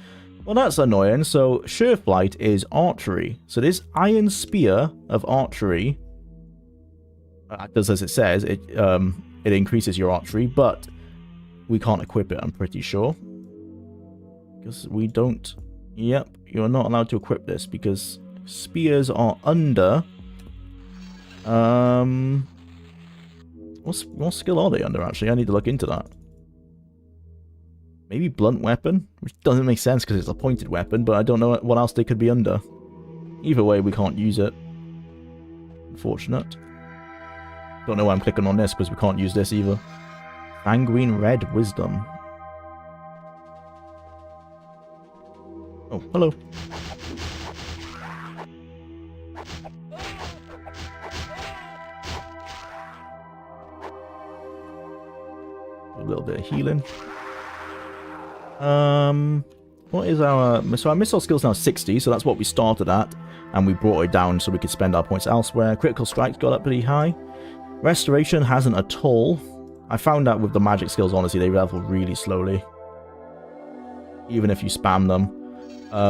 Speaker 1: Well, that's annoying. So, Sure Flight is archery. So this iron spear of archery does as it says. It increases your archery, but we can't equip it, I'm pretty sure. Because we don't... Yep, you're not allowed to equip this because spears are under... What skill are they under, actually? I need to look into that. Maybe blunt weapon? Which doesn't make sense because it's a pointed weapon, but I don't know what else they could be under. Either way, we can't use it. Unfortunate. Don't know why I'm clicking on this because we can't use this either. Sanguine Red Wisdom. Oh, hello. A little bit of healing. What is our... So our missile skill's now 60, so that's what we started at. And we brought it down so we could spend our points elsewhere. Critical strikes got up pretty high. Restoration hasn't at all. I found out with the magic skills, honestly, they level really slowly. Even if you spam them.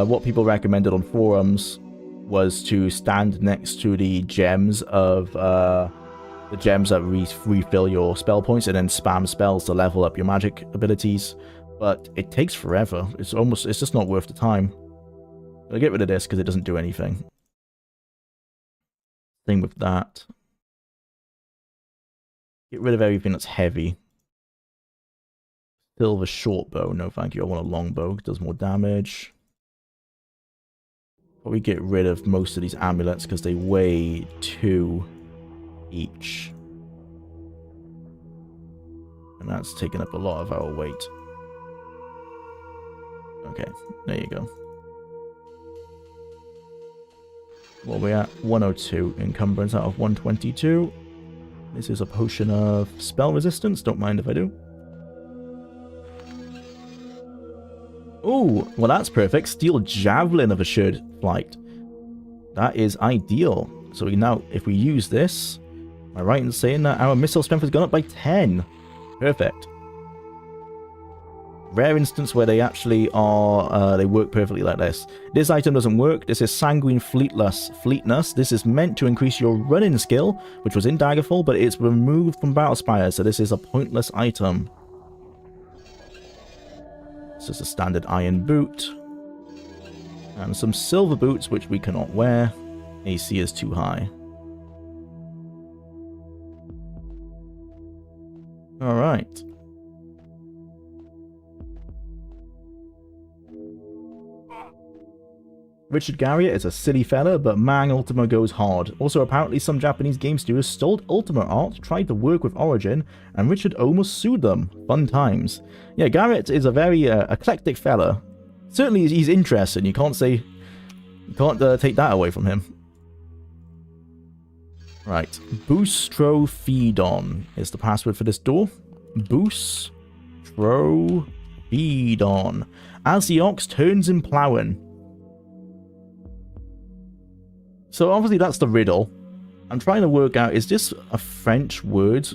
Speaker 1: What people recommended on forums was to stand next to the gems of... the gems that refill your spell points and then spam spells to level up your magic abilities. But it takes forever. It's just not worth the time. I'll get rid of this because it doesn't do anything. Same with that. Get rid of everything that's heavy. Silver short bow. No, thank you. I want a long bow. It does more damage. Probably get rid of most of these amulets because they weigh 2 each. And that's taking up a lot of our weight. Okay, there you go. What are we at? 102 encumbrance out of 122. This is a potion of spell resistance. Don't mind if I do. Oh, well that's perfect. Steel javelin of assured flight. That is ideal. So we now, if we use this, am I right in saying that our missile strength has gone up by 10? Perfect. Rare instance where they actually are, they work perfectly like this. This item doesn't work. This is Sanguine Fleetness. This is meant to increase your running skill, which was in Daggerfall, but it's removed from Battlespire, so this is a pointless item. This is a standard iron boot. And some silver boots, which we cannot wear. AC is too high. Alright. Richard Garriott is a silly fella, but man, Ultima goes hard. Also, apparently some Japanese game studios stole Ultima art, tried to work with Origin, and Richard almost sued them. Fun times. Yeah, Garriott is a very eclectic fella. Certainly he's interesting, you can't say... You can't take that away from him. Right. Boostropheedon is the password for this door. Boostropheedon. As the ox turns in ploughing. So obviously that's the riddle. I'm trying to work out, is this a French word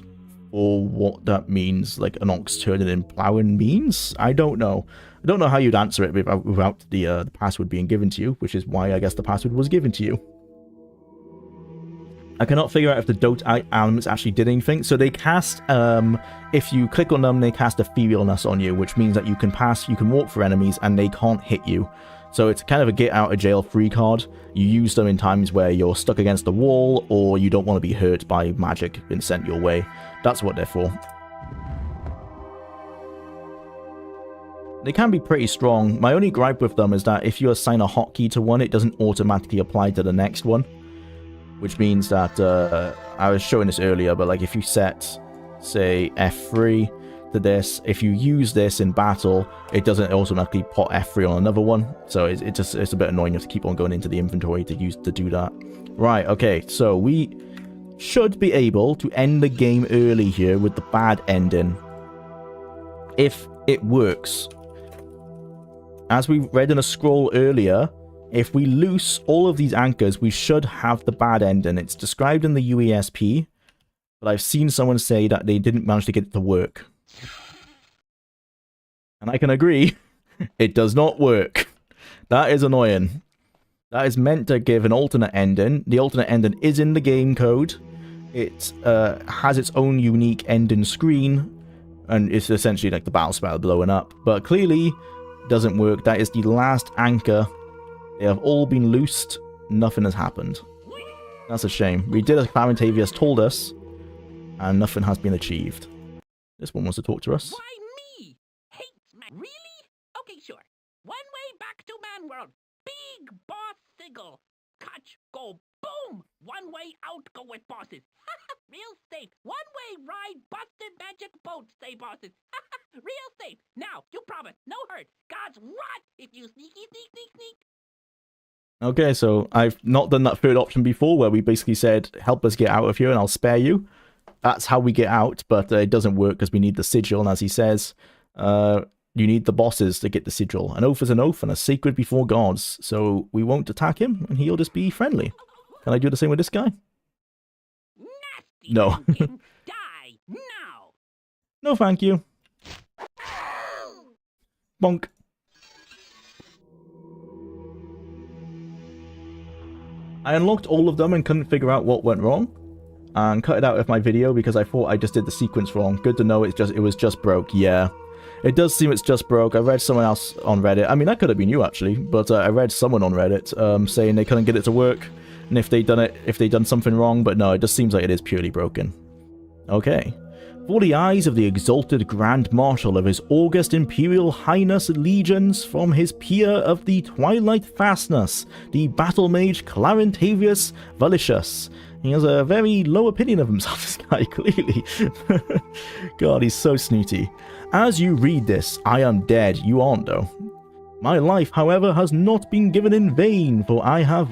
Speaker 1: for what that means, like an ox turning in ploughing means? I don't know. I don't know how you'd answer it without the password being given to you, which is why I guess the password was given to you. I cannot figure out if the dote elements actually did anything. So they cast, if you click on them, they cast etherealness on you, which means that you can walk for enemies and they can't hit you. So it's kind of a get out of jail free card. You use them in times where you're stuck against the wall or you don't want to be hurt by magic being sent your way. That's what they're for. They can be pretty strong. My only gripe with them is that if you assign a hotkey to one, it doesn't automatically apply to the next one. Which means that, I was showing this earlier, but like if you set, say, F3 to this, if you use this in battle, it doesn't automatically put F3 on another one. So it's a bit annoying. You have to keep on going into the inventory to do that. Right, okay, so we should be able to end the game early here with the bad ending. If it works. As we read in a scroll earlier, if we loose all of these anchors, we should have the bad ending. It's described in the UESP, but I've seen someone say that they didn't manage to get it to work. And I can agree, it does not work. That is annoying. That is meant to give an alternate ending. The alternate ending is in the game code. It has its own unique ending screen, and it's essentially like the Battlespire blowing up. But clearly, doesn't work. That is the last anchor. They have all been loosed. Nothing has happened. That's a shame. We did as Clarintavius told us, and nothing has been achieved. This one wants to talk to us.
Speaker 2: Why me? Hates man. Really? Okay, sure. One way back to man world. Big boss sigil. Catch, go, boom. One way out, go with bosses. Real safe. One way ride, busted magic boat, stay bosses. Real safe. Now, you promise, no hurt. God's rot if you sneaky sneak sneak sneak.
Speaker 1: Okay, so I've not done that third option before where we basically said, help us get out of here and I'll spare you. That's how we get out, but it doesn't work because we need the sigil, and as he says, you need the bosses to get the sigil. An oath is an oath and a sacred before gods, so we won't attack him and he'll just be friendly. Can I do the same with this guy?
Speaker 2: Nasty.
Speaker 1: No.
Speaker 2: Die now.
Speaker 1: No, thank you. Bonk. I unlocked all of them and couldn't figure out what went wrong, and cut it out of my video because I thought I just did the sequence wrong. Good to know it was just broke. Yeah, it does seem it's just broke. I read someone else on Reddit. I mean, that could have been you actually, but I read someone on Reddit saying they couldn't get it to work, and if they'd done something wrong. But no, it just seems like it is purely broken. Okay. For the eyes of the exalted Grand Marshal of His August Imperial Highness legions from his peer of the Twilight Fastness, the battle mage Clarintavius Valicius. He has a very low opinion of himself, this guy, clearly. God, he's so snooty. As you read this, I am dead. You aren't, though. My life, however, has not been given in vain, for I have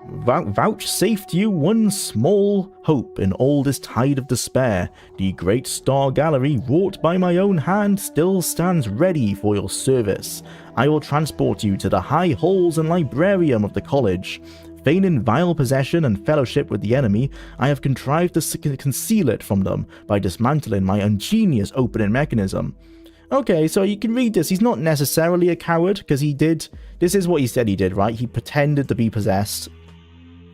Speaker 1: vouchsafed you one small hope in all this tide of despair. The great star gallery, wrought by my own hand, still stands ready for your service. I will transport you to the high halls and librarium of the college. Feigning vile possession and fellowship with the enemy, I have contrived to conceal it from them by dismantling my ingenious opening mechanism. Okay, so you can read this. He's not necessarily a coward, because he did... This is what he said he did, right? He pretended to be possessed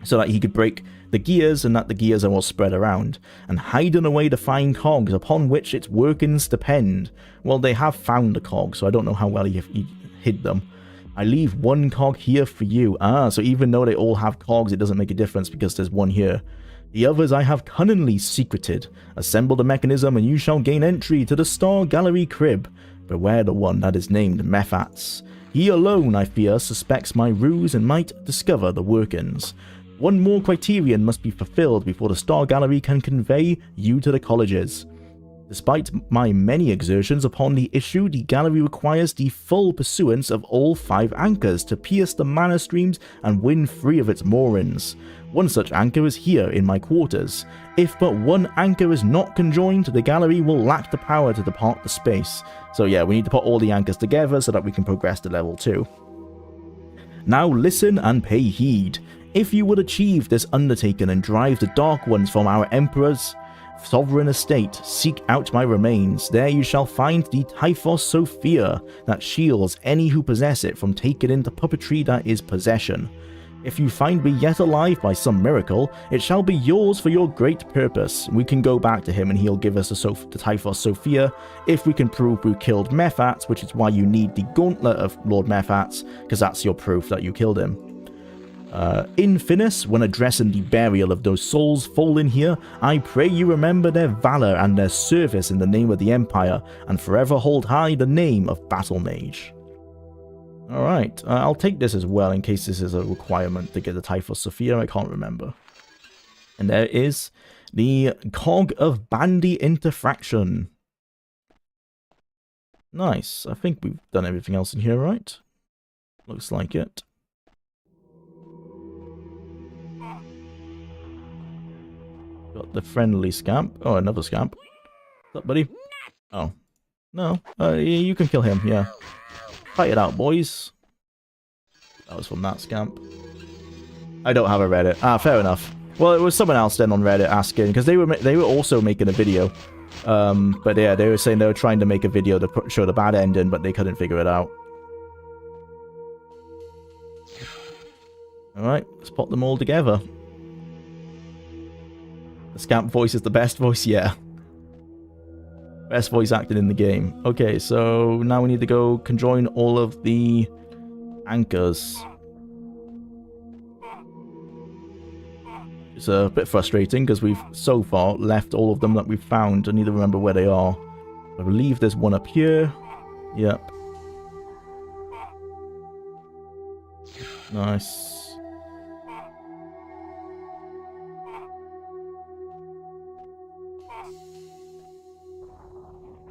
Speaker 1: so that he could break the gears and that the gears are all spread around, and hiding away the fine cogs upon which its workings depend. Well, they have found the cogs, so I don't know how well he hid them. I leave one cog here for you. Ah, so even though they all have cogs, it doesn't make a difference because there's one here. The others I have cunningly secreted. Assemble the mechanism and you shall gain entry to the Star Gallery crib. Beware the one that is named Mephats. He alone, I fear, suspects my ruse and might discover the workings. One more criterion must be fulfilled before the Star Gallery can convey you to the colleges. Despite my many exertions upon the issue, the gallery requires the full pursuance of all 5 anchors to pierce the mana streams and win free of its moorings. One such anchor is here in my quarters. If but one anchor is not conjoined, the gallery will lack the power to depart the space. So yeah, we need to put all the anchors together so that we can progress to level 2. Now listen and pay heed. If you would achieve this undertaking and drive the Dark Ones from our Emperor's sovereign estate, seek out my remains. There you shall find the Typhos Sophia that shields any who possess it from taking into puppetry that is possession. If you find me yet alive by some miracle, it shall be yours for your great purpose. We can go back to him and he'll give us the Typhos Sophia if we can prove we killed Mephats, which is why you need the Gauntlet of Lord Mephats, because that's your proof that you killed him. In Finis, when addressing the burial of those souls fallen here, I pray you remember their valor and their service in the name of the Empire, and forever hold high the name of Battle Mage. Alright, I'll take this as well in case this is a requirement to get the Typhos Sophia, I can't remember. And there is the Cog of Bandy Interfraction. Nice, I think we've done everything else in here, right? Looks like it. Got the friendly scamp. Oh, another scamp. What's up, buddy? Oh. No. You can kill him, yeah. Fight it out, boys. That was from that scamp. I don't have a Reddit. Ah, fair enough. Well, it was someone else then on Reddit asking, because they were also making a video. But yeah, they were saying they were trying to make a video to show the bad ending, but they couldn't figure it out. Alright, let's put them all together. The scamp voice is the best voice? Yeah. Best voice acting in the game. Okay, so now we need to go conjoin all of the anchors. It's a bit frustrating because we've so far left all of them that we've found. I need to remember where they are. I believe there's one up here. Yep. Nice.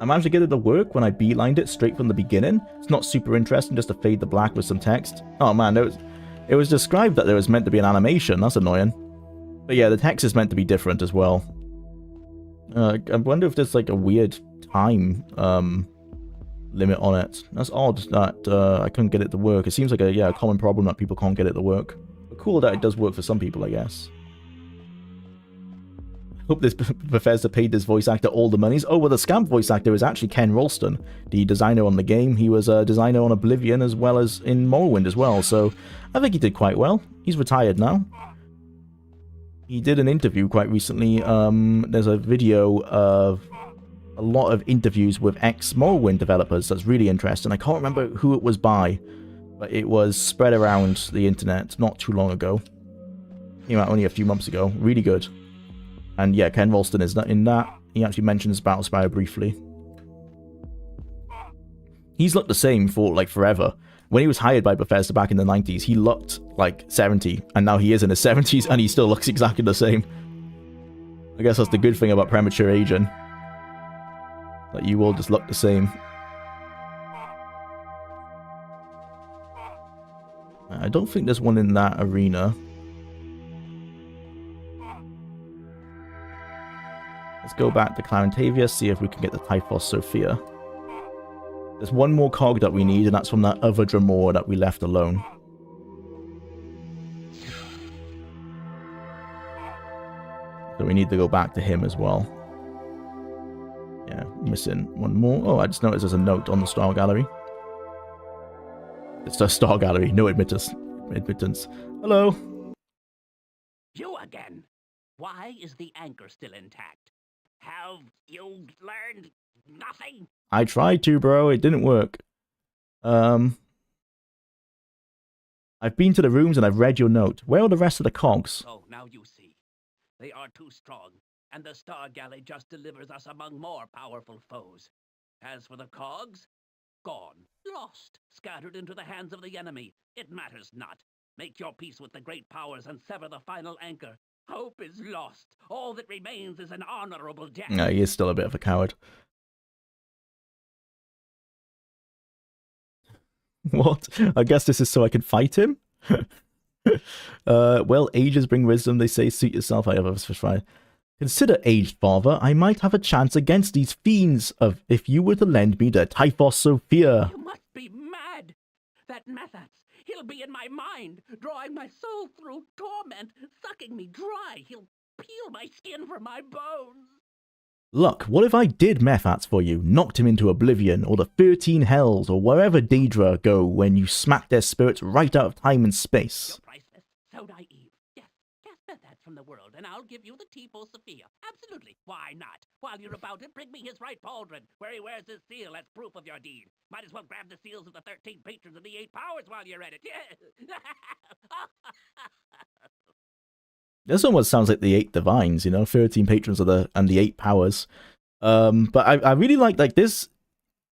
Speaker 1: I managed to get it to work when I beelined it straight from the beginning. It's not super interesting just to fade the black with some text. Oh man, it was described that there was meant to be an animation. That's annoying. But yeah, the text is meant to be different as well. I wonder if there's like a weird time limit on it. That's odd that I couldn't get it to work. It seems like a common problem that people can't get it to work. But cool that it does work for some people, I guess. Hope this Bethesda paid this voice actor all the monies. Oh, well, the scamp voice actor is actually Ken Ralston, the designer on the game. He was a designer on Oblivion as well as in Morrowind as well, so I think he did quite well. He's retired now. He did an interview quite recently. There's a video of a lot of interviews with ex-Morrowind developers that's really interesting. I can't remember who it was by, but it was spread around the internet not too long ago. Came out only a few months ago. Really good. And yeah, Ken Ralston is in that. He actually mentions Battlespire briefly. He's looked the same for like forever. When he was hired by Bethesda back in the 90s, he looked like 70, and now he is in his 70s, and he still looks exactly the same. I guess that's the good thing about premature aging. That you all just look the same. I don't think there's one in that arena. Let's go back to Clarentavia, see if we can get the Typhos Sophia. There's one more cog that we need, and that's from that other Dremor that we left alone. So we need to go back to him as well. Yeah, missing one more. Oh, I just noticed there's a note on the star gallery. It's a star gallery. No admittance. Hello.
Speaker 2: You again. Why is the anchor still intact? Have you learned nothing?
Speaker 1: I tried to, bro. It didn't work. I've been to the rooms and I've read your note. Where are the rest of the cogs?
Speaker 2: Oh, now you see. They are too strong, and the Star Galley just delivers us among more powerful foes. As for the cogs, gone, lost, scattered into the hands of the enemy. It matters not. Make your peace with the great powers and sever the final anchor. Hope is lost. All that remains is an honorable death.
Speaker 1: No, he is still a bit of a coward. What? I guess this is so I can fight him? Well, ages bring wisdom, they say. Suit yourself, I have a fine. Consider, aged father, I might have a chance against these fiends of if you were to lend me the Typhos Sophia.
Speaker 2: You must be mad. That Methods, he'll be in my mind, drawing my soul through torment, sucking me dry. He'll peel my skin from my bones.
Speaker 1: Look, what if I did Methats for you, knocked him into oblivion, or the 13 hells, or wherever Daedra go when you smack their spirits right out of time and space?
Speaker 2: You're priceless, so naive. Yes, cast Methods from the world, and I'll give you the Tipo Sophia. Absolutely. Why not? While you're about it, bring me his right pauldron, where he wears his seal as proof of your deed. Might as well grab the seals of the 13 patrons of the 8 powers while you're at it.
Speaker 1: This almost sounds like the 8 divines, you know, 13 patrons of the 8 powers. But I really like this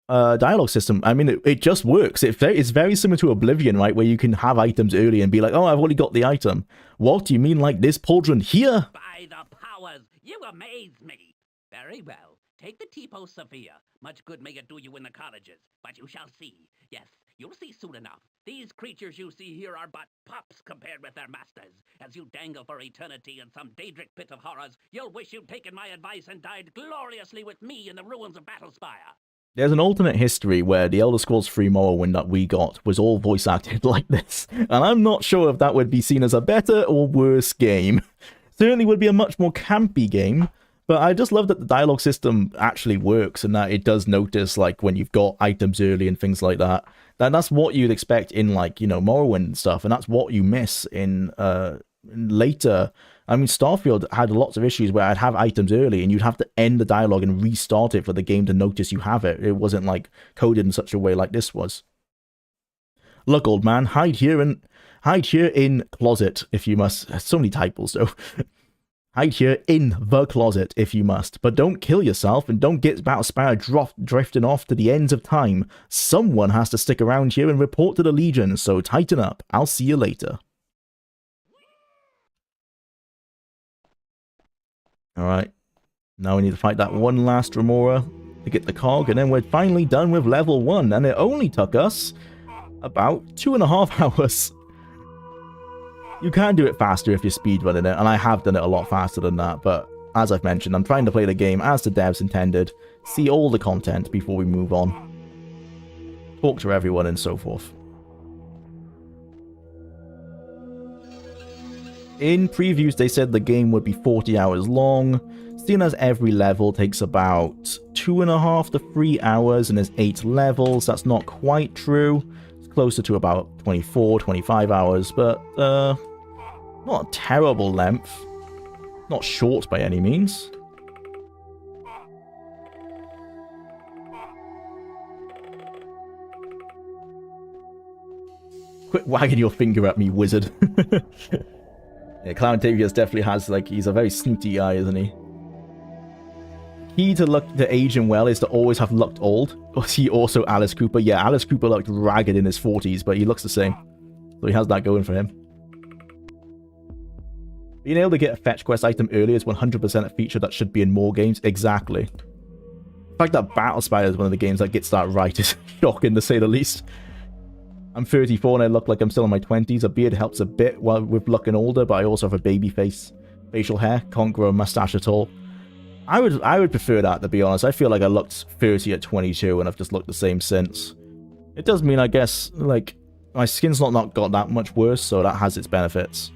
Speaker 1: dialogue system. I mean, it just works. It's very similar to Oblivion, right, where you can have items early and be like, oh, I've already got the item. What do you mean, like this pauldron here?
Speaker 2: By the powers, you amaze me. Very well. Take the Tipo Sophia. Much good may it do you in the colleges, but you shall see. Yes, you'll see soon enough. These creatures you see here are but pups compared with their masters. As you dangle for eternity in some Daedric pit of horrors, you'll wish you'd taken my advice and died gloriously with me in the ruins of Battlespire.
Speaker 1: There's an alternate history where the Elder Scrolls 3 Morrowind that we got was all voice acted like this, and I'm not sure if that would be seen as a better or worse game. Certainly would be a much more campy game, but I just love that the dialogue system actually works and that it does notice, like, when you've got items early and things like that. That's what you'd expect in, like, you know, Morrowind and stuff, and that's what you miss in later. I mean, Starfield had lots of issues where I'd have items early and you'd have to end the dialogue and restart it for the game to notice you have it. It wasn't, like, coded in such a way like this was. Look, old man, hide here in closet if you must. So many typos, though. Hide here in the closet if you must, but don't kill yourself and don't get Battlespire drifting off to the ends of time. Someone has to stick around here and report to the Legion, so tighten up. I'll see you later. Alright, now we need to fight that one last Remora to get the cog, and then we're finally done with level 1, and it only took us about 2.5 hours. You can do it faster if you're speedrunning it, and I have done it a lot faster than that, but as I've mentioned, I'm trying to play the game as the devs intended, see all the content before we move on, talk to everyone and so forth. In previews, they said the game would be 40 hours long, seeing as every level takes about 2.5 to 3 hours and there's 8 levels. That's not quite true. It's closer to about 24, 25 hours, but not a terrible length. Not short by any means. Quit wagging your finger at me, wizard. Yeah, Clown Tavius definitely has, like, he's a very snooty guy, isn't he? Key to aging well is to always have looked old. Was he also Alice Cooper? Yeah, Alice Cooper looked ragged in his 40s, but he looks the same. So he has that going for him. Being able to get a fetch quest item early is 100% a feature that should be in more games. Exactly. The fact that Battlespire is one of the games that gets that right is shocking, to say the least. I'm 34 and I look like I'm still in my 20s. A beard helps a bit while with looking older, but I also have a baby face. Facial hair, can't grow a mustache at all. I would prefer that, to be honest. I feel like I looked 30 at 22 and I've just looked the same since. It does mean, I guess, like, my skin's not got that much worse, so that has its benefits.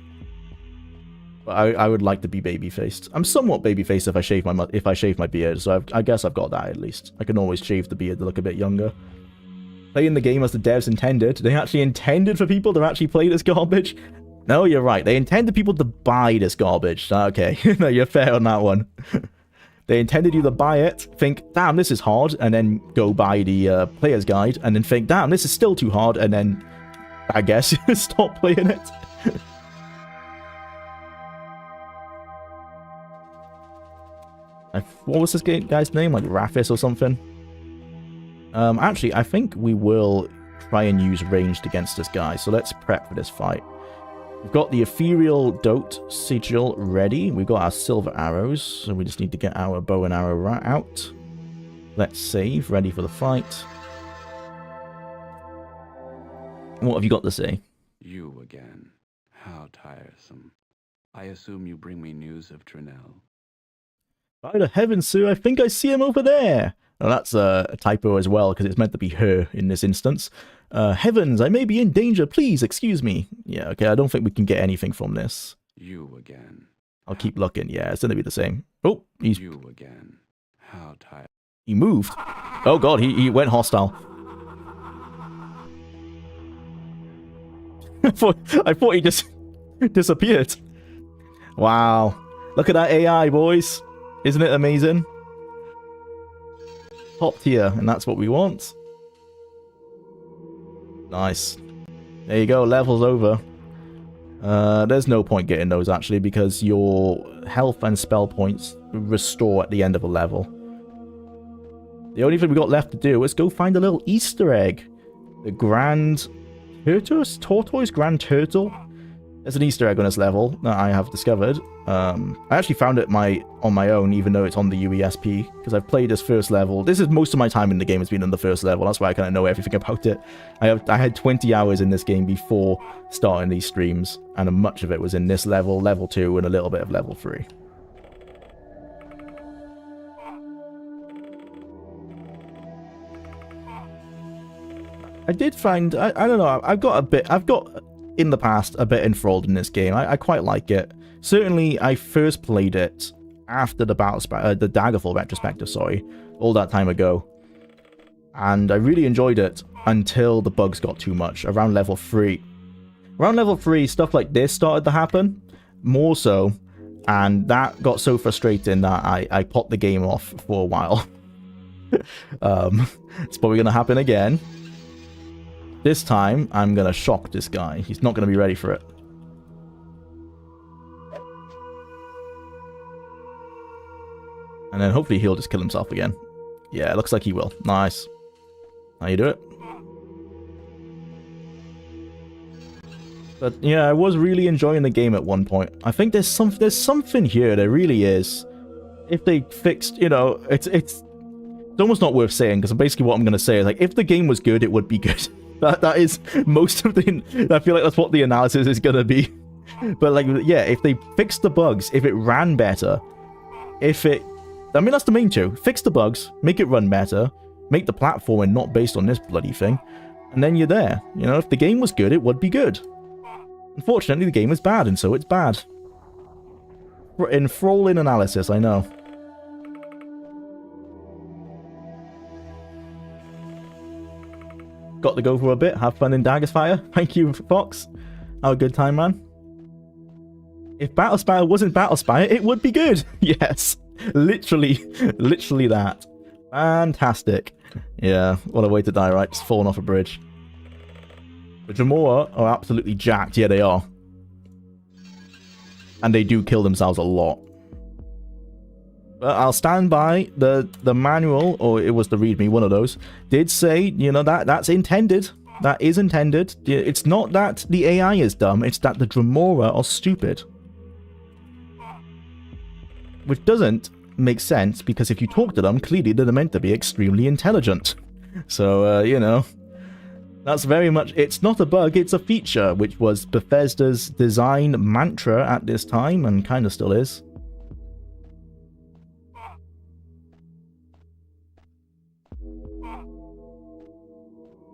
Speaker 1: But But I would like to be baby-faced. I'm somewhat baby-faced if I shave my beard, so I guess I've got that at least. I can always shave the beard to look a bit younger. Playing the game as the devs intended. They actually intended for people to actually play this garbage? No, you're right. They intended people to buy this garbage. Okay, no, you're fair on that one. They intended you to buy it, think, damn, this is hard, and then go buy the player's guide, and then think, damn, this is still too hard, and then, I guess, stop playing it. What was this guy's name? Like Raphis or something? Actually, I think we will try and use ranged against this guy, so let's prep for this fight. We've got the ethereal dote sigil ready. We've got our silver arrows, so we just need to get our bow and arrow out. Let's save, ready for the fight. What have you got to say?
Speaker 3: You again. How tiresome. I assume you bring me news of Trinell.
Speaker 1: By the heavens, sir, I think I see him over there. Now that's a typo as well, because it's meant to be her in this instance. Heavens, I may be in danger, please, excuse me. Yeah, okay, I don't think we can get anything from this.
Speaker 3: You again.
Speaker 1: I'll keep looking, yeah, it's gonna be the same. Oh, he's...
Speaker 3: You again. How tired.
Speaker 1: He moved. Oh god, he went hostile. I thought he just disappeared. Wow. Look at that AI, boys. Isn't it amazing? Top tier, and that's what we want. Nice. There you go, level's over. There's no point getting those, actually, because your health and spell points restore at the end of a level. The only thing we got left to do is go find a little Easter egg. The Grand Tortoise Grand Turtle. There's an Easter egg on this level that I have discovered. I actually found it on my own, even though it's on the UESP, because I've played this first level. This is most of my time in the game has been on the first level. That's why I kind of know everything about it. I had 20 hours in this game before starting these streams, and much of it was in this level, level 2, and a little bit of level 3. I did find, I don't know, I've got in the past a bit enthralled in this game. I quite like it. Certainly, I first played it after the Battlespire, the Daggerfall retrospective, sorry, all that time ago. And I really enjoyed it until the bugs got too much, around level 3. Around level 3, stuff like this started to happen, more so, and that got so frustrating that I popped the game off for a while. It's probably going to happen again. This time, I'm going to shock this guy. He's not going to be ready for it. And then hopefully he'll just kill himself again. Yeah, it looks like he will. Nice. How you do it? But yeah, I was really enjoying the game at one point. I think there's something here. There really is. If they fixed, you know, it's almost not worth saying, because basically what I'm going to say is, like, if the game was good, it would be good. That is most of the... I feel like that's what the analysis is going to be. But, like, yeah, if they fixed the bugs, if it ran better, if it... I mean, that's the main two. Fix the bugs, make it run better, make the platforming not based on this bloody thing, and then you're there. You know, if the game was good, it would be good. Unfortunately, the game is bad, and so it's bad. Enthralling analysis, I know. Got to go for a bit, have fun in Battlespire. Thank you, Fox. Have a good time, man. If Battlespire wasn't Battlespire, it would be good. Yes. Literally that. Fantastic. Yeah, what a way to die, right? Just falling off a bridge. The Jwlar are absolutely jacked. Yeah, they are. And they do kill themselves a lot. But I'll stand by the manual, or it was the readme, one of those, did say, you know, that's intended. That is intended. It's not that the AI is dumb, it's that the Jwlar are stupid. Which doesn't make sense, because if you talk to them, clearly they're meant to be extremely intelligent. So, you know, that's very much... It's not a bug, it's a feature, which was Bethesda's design mantra at this time, and kind of still is.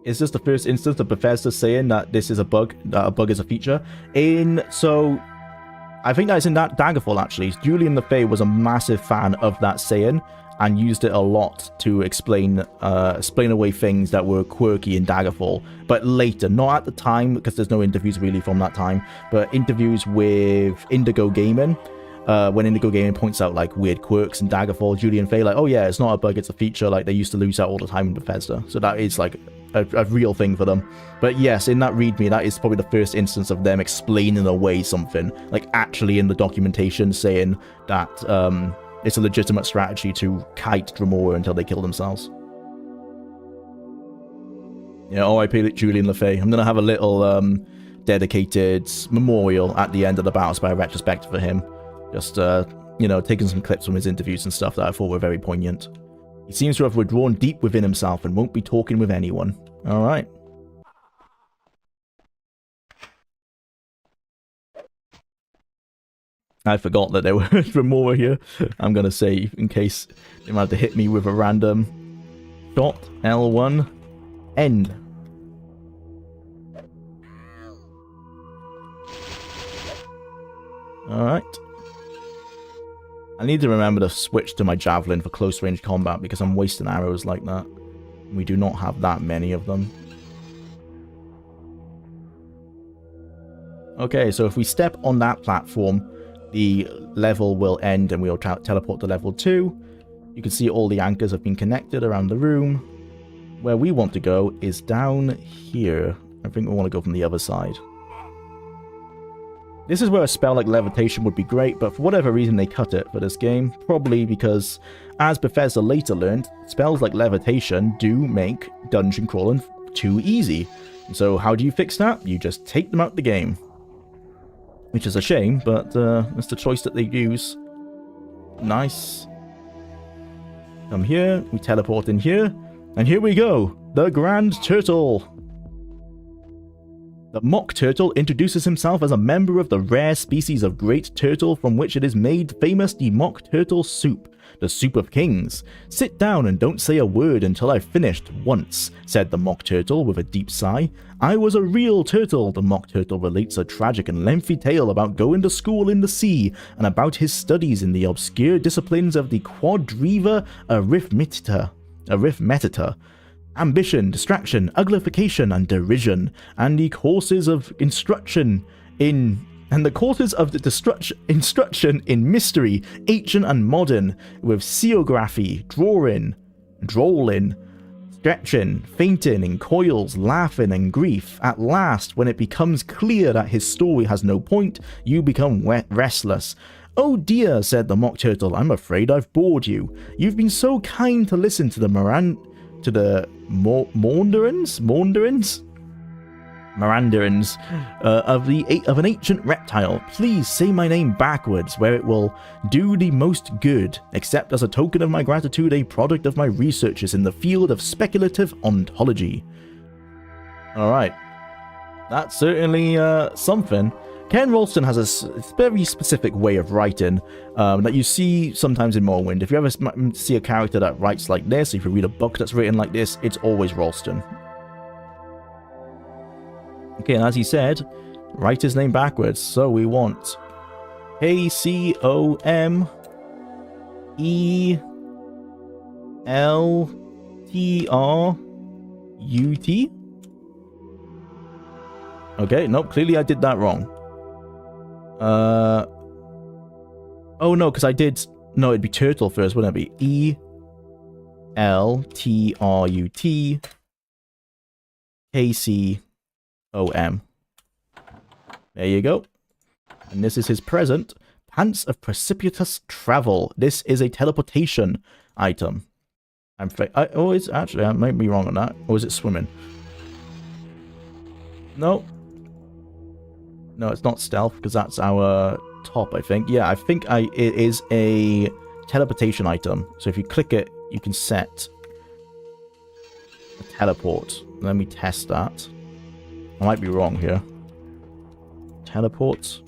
Speaker 1: Is this the first instance of Bethesda saying that this is a bug, that a bug is a feature? So... I think that's in that Daggerfall, actually. Julian LeFay was a massive fan of that saying and used it a lot to explain away things that were quirky in Daggerfall. But later, not at the time, because there's no interviews really from that time, but interviews with Indigo Gaming. When Indigo Gaming points out like weird quirks in Daggerfall, Julian Fay like, oh yeah, it's not a bug, it's a feature. Like they used to lose out all the time in Bethesda, so that is like a real thing for them. But yes, in that README, that is probably the first instance of them explaining away something, like actually in the documentation saying that it's a legitimate strategy to kite Dremora until they kill themselves. Yeah, R.I.P. Julian LeFay. I'm gonna have a little dedicated memorial at the end of the Battlespire retrospective for him. Just, you know, taking some clips from his interviews and stuff that I thought were very poignant. He seems to have withdrawn deep within himself and won't be talking with anyone. Alright. I forgot that there were more here. I'm gonna save in case they might have to hit me with a random shot. L1. End. Alright. I need to remember to switch to my javelin for close range combat because I'm wasting arrows like that. We do not have that many of them. Okay, so if we step on that platform, the level will end and we'll teleport to level 2. You can see all the anchors have been connected around the room. Where we want to go is down here. I think we want to go from the other side. This is where a spell like Levitation would be great, but for whatever reason they cut it for this game. Probably because, as Bethesda later learned, spells like Levitation do make dungeon crawling too easy. And so how do you fix that? You just take them out the game. Which is a shame, but it's the choice that they use. Nice. Come here, we teleport in here, and here we go! The Grand Turtle! The Mock Turtle introduces himself as a member of the rare species of great turtle from which it is made famous the Mock Turtle Soup, the Soup of Kings. Sit down and don't say a word until I've finished once, said the Mock Turtle with a deep sigh. I was a real turtle. The Mock Turtle relates a tragic and lengthy tale about going to school in the sea and about his studies in the obscure disciplines of the Quadriva Arithmetica, ambition, distraction, uglification, and derision, and the courses of instruction in mystery, ancient and modern, with seography, drawing, drolling, stretching, fainting in coils, laughing and grief. At last, when it becomes clear that his story has no point, you become restless. Oh dear, said the Mock Turtle, I'm afraid I've bored you. You've been so kind to listen to the Mirandarans of an ancient reptile. Please say my name backwards, where it will do the most good. Accept as a token of my gratitude a product of my researches in the field of speculative ontology. Alright. That's certainly something. Ken Ralston has a very specific way of writing that you see sometimes in Morrowind. If you ever see a character that writes like this, if you read a book that's written like this, it's always Ralston. Okay, and as he said, write his name backwards. So we want K-C-O-M-E-L-T-R-U-T? Okay, nope, clearly I did that wrong. Oh no, because I did... No, it'd be turtle first, wouldn't it be? E-L-T-R-U-T K-C-O-M. There you go. And this is his present. Pants of Precipitous Travel. This is a teleportation item. Oh, it's actually... I might be wrong on that. Or is it swimming? No. No, it's not stealth, because that's our top, I think. Yeah, I think it is a teleportation item. So if you click it, you can set a teleport. Let me test that. I might be wrong here. Teleport.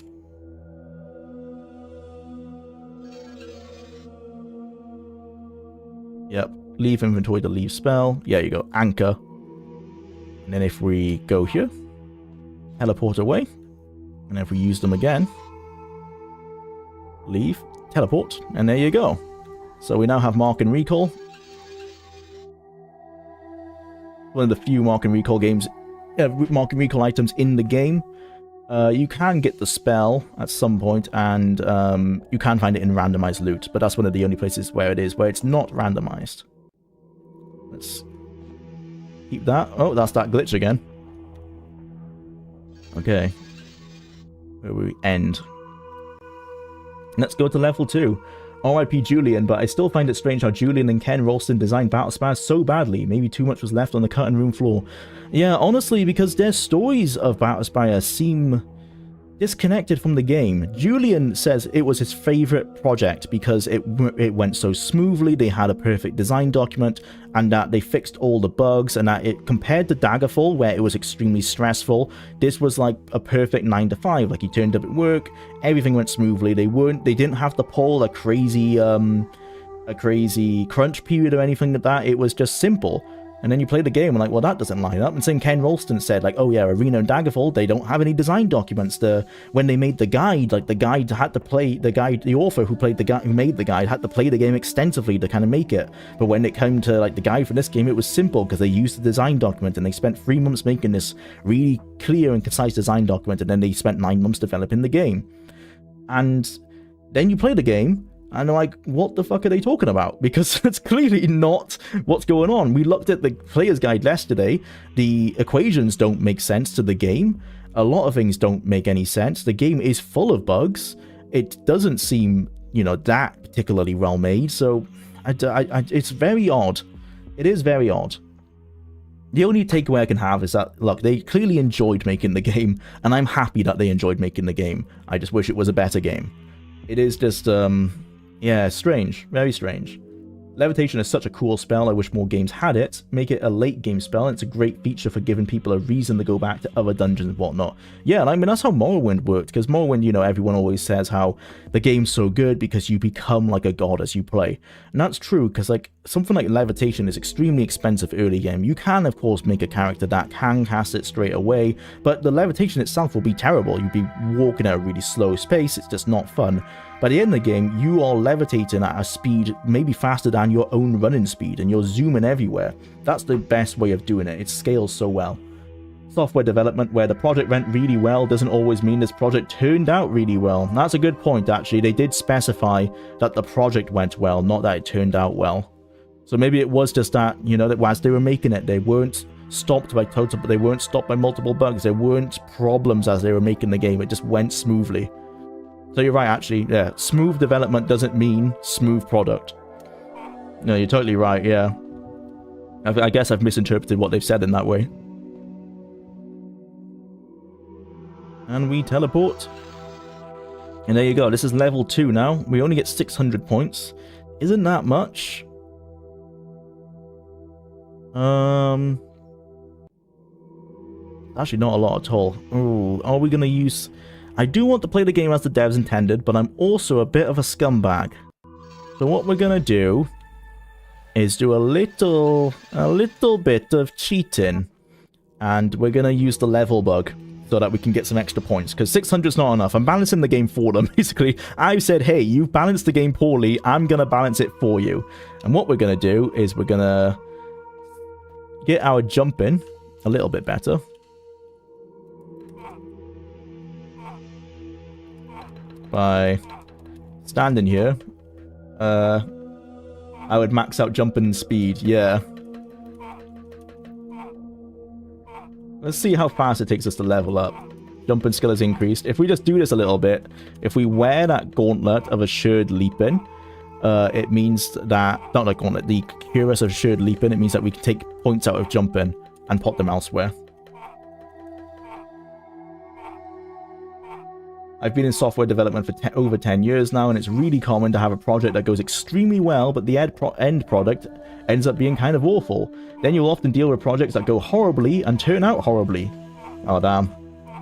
Speaker 1: Yep. Leave inventory to leave spell. Yeah, you go. Anchor. And then if we go here, teleport away. And if we use them again, leave, teleport, and there you go. So we now have Mark and Recall. One of the few Mark and Recall games, Mark and Recall items in the game. You can get the spell at some point, and you can find it in randomized loot, but that's one of the only places where it's not randomized. Let's keep that. Oh, that's that glitch again. Okay. Where will we end? Let's go to level 2. RIP Julian, but I still find it strange how Julian and Ken Ralston designed Battlespire so badly. Maybe too much was left on the cutting room floor. Yeah, honestly, because their stories of Battlespire seem disconnected from the game. Julian says it was his favorite project because it went so smoothly, they had a perfect design document, and that they fixed all the bugs, and that it, compared to Daggerfall, where it was extremely stressful, this was like a perfect 9 to 5. Like, he turned up at work, everything went smoothly, they didn't have to pull a crazy crunch period or anything like that. It was just simple. And then you play the game and like, well, that doesn't line up. And same Ken Ralston said, like, oh yeah, Arena and Daggerfall, they don't have any design documents. When they made the guide, like, the guide had to play, the author who made the guide had to play the game extensively to kind of make it. But when it came to like the guide for this game, it was simple because they used the design document, and they spent 3 months making this really clear and concise design document, and then they spent 9 months developing the game. And then you play the game, and I'm like, what the fuck are they talking about? Because it's clearly not what's going on. We looked at the player's guide yesterday. The equations don't make sense to the game. A lot of things don't make any sense. The game is full of bugs. It doesn't seem, you know, that particularly well made. So it's very odd. It is very odd. The only takeaway I can have is that, look, they clearly enjoyed making the game, and I'm happy that they enjoyed making the game. I just wish it was a better game. It is just, yeah, strange. Very strange. Levitation is such a cool spell. I wish more games had it. Make it a late game spell. It's a great feature for giving people a reason to go back to other dungeons and whatnot. Yeah, and I mean, that's how Morrowind worked, because Morrowind, you know, everyone always says how the game's so good because you become like a god as you play. And that's true, because like something like Levitation is extremely expensive early game. You can, of course, make a character that can cast it straight away, but the Levitation itself will be terrible. You'd be walking at a really slow pace. It's just not fun. By the end of the game, you are levitating at a speed maybe faster than your own running speed, and you're zooming everywhere. That's the best way of doing it. It scales so well. Software development, where the project went really well, doesn't always mean this project turned out really well. That's a good point, actually. They did specify that the project went well, not that it turned out well. So maybe it was just that, you know, that as they were making it, they weren't stopped by multiple bugs. There weren't problems as they were making the game. It just went smoothly. So you're right, actually. Yeah, smooth development doesn't mean smooth product. No, you're totally right, yeah. I guess I've misinterpreted what they've said in that way. And we teleport. And there you go. This is level 2 now. We only get 600 points. Isn't that much? Actually, not a lot at all. Ooh, are we going to use... I do want to play the game as the devs intended, but I'm also a bit of a scumbag. So what we're going to do is do a little bit of cheating. And we're going to use the level bug so that we can get some extra points. Because 600 is not enough. I'm balancing the game for them, basically. I've said, hey, you've balanced the game poorly. I'm going to balance it for you. And what we're going to do is we're going to get our jump in a little bit better. By standing here, I would max out jumping speed, yeah. Let's see how fast it takes us to level up. Jumping skill is increased. If we just do this a little bit, if we wear that gauntlet of assured leaping, it means that, not the gauntlet, the cuirass of assured leaping, it means that we can take points out of jumping and put them elsewhere. I've been in software development for over 10 years now, and it's really common to have a project that goes extremely well, but the end product ends up being kind of awful. Then you'll often deal with projects that go horribly and turn out horribly. Oh, damn.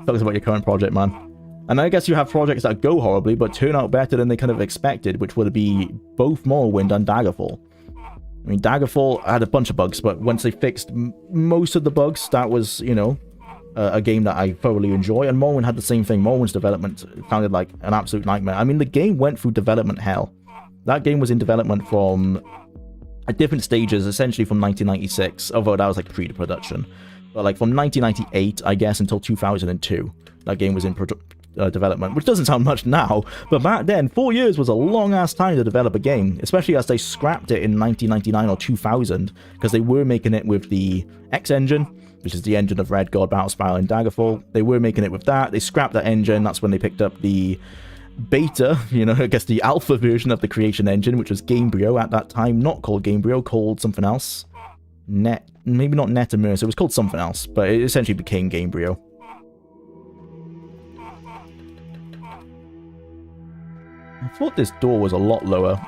Speaker 1: Tell us about your current project, man. And I guess you have projects that go horribly, but turn out better than they kind of expected, which would be both Morrowind and Daggerfall. I mean, Daggerfall had a bunch of bugs, but once they fixed most of the bugs, that was, you know, a game that I thoroughly enjoy, and Morrowind had the same thing. Morrowind's development sounded like an absolute nightmare. I mean, the game went through development hell. That game was in development from at different stages, essentially from 1996, although that was like pre-production. But like from 1998, I guess, until 2002, that game was in development, which doesn't sound much now, but back then, 4 years was a long-ass time to develop a game, especially as they scrapped it in 1999 or 2000, because they were making it with the X engine, which is the engine of Red God, Battlespire, and Daggerfall. They were making it with that. They scrapped that engine. That's when they picked up the beta, you know, I guess the alpha version of the creation engine, which was Gamebryo at that time, not called Gamebryo, called something else. Maybe not Net Immerse, it was called something else, but it essentially became Gamebryo. I thought this door was a lot lower.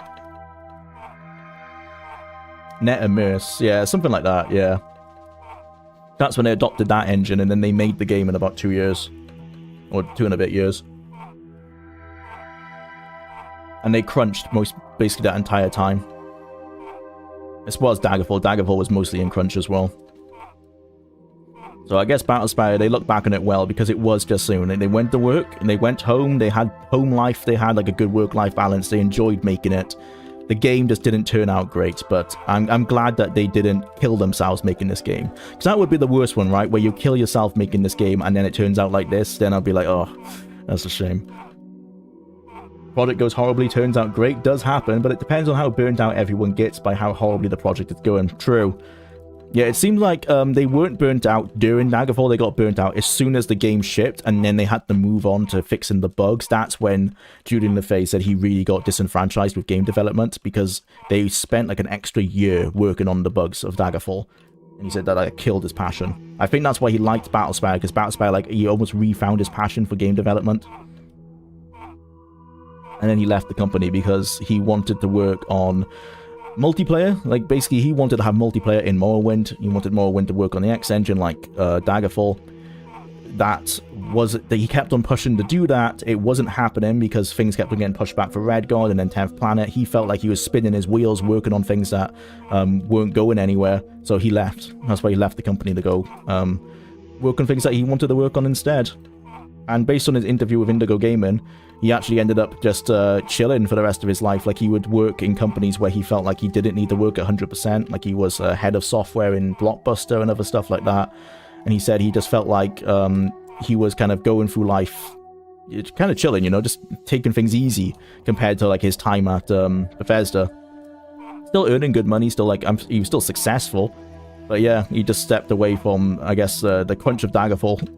Speaker 1: Net Immerse, yeah, something like that, yeah. That's when they adopted that engine, and then they made the game in about 2 years. Or 2 and a bit years. And they crunched basically that entire time. As well as Daggerfall. Daggerfall was mostly in crunch as well. So I guess Battlespire, they look back on it well because it was just soon. They went to work and they went home. They had home life. They had like a good work-life balance. They enjoyed making it. The game just didn't turn out great, but I'm glad that they didn't kill themselves making this game. Because that would be the worst one, right? Where you kill yourself making this game and then it turns out like this. Then I'll be like, oh, that's a shame. Project goes horribly, turns out great, does happen, but it depends on how burnt out everyone gets by how horribly the project is going. True. Yeah, it seemed like they weren't burnt out during Daggerfall. They got burnt out as soon as the game shipped, and then they had to move on to fixing the bugs. That's when Julian LeFay said he really got disenfranchised with game development because they spent like an extra year working on the bugs of Daggerfall. And he said that like, killed his passion. I think that's why he liked Battlespire, because Battlespire, like, he almost refound his passion for game development. And then he left the company because he wanted to work on multiplayer. Like, basically, he wanted to have multiplayer in Morrowind. He wanted Morrowind to work on the X engine like Daggerfall. He kept on pushing to do that. It wasn't happening because things kept on getting pushed back for Red God and then 10th Planet. He felt like he was spinning his wheels working on things that weren't going anywhere. So he left. That's why he left the company to go work on things that he wanted to work on instead. And based on his interview with Indigo Gaming, he actually ended up just chilling for the rest of his life. Like, he would work in companies where he felt like he didn't need to work 100%. Like, he was head of software in Blockbuster and other stuff like that. And he said he just felt like he was kind of going through life, kind of chilling, you know, just taking things easy compared to, like, his time at Bethesda. Still earning good money, still, like, he was still successful. But yeah, he just stepped away from, I guess, the crunch of Daggerfall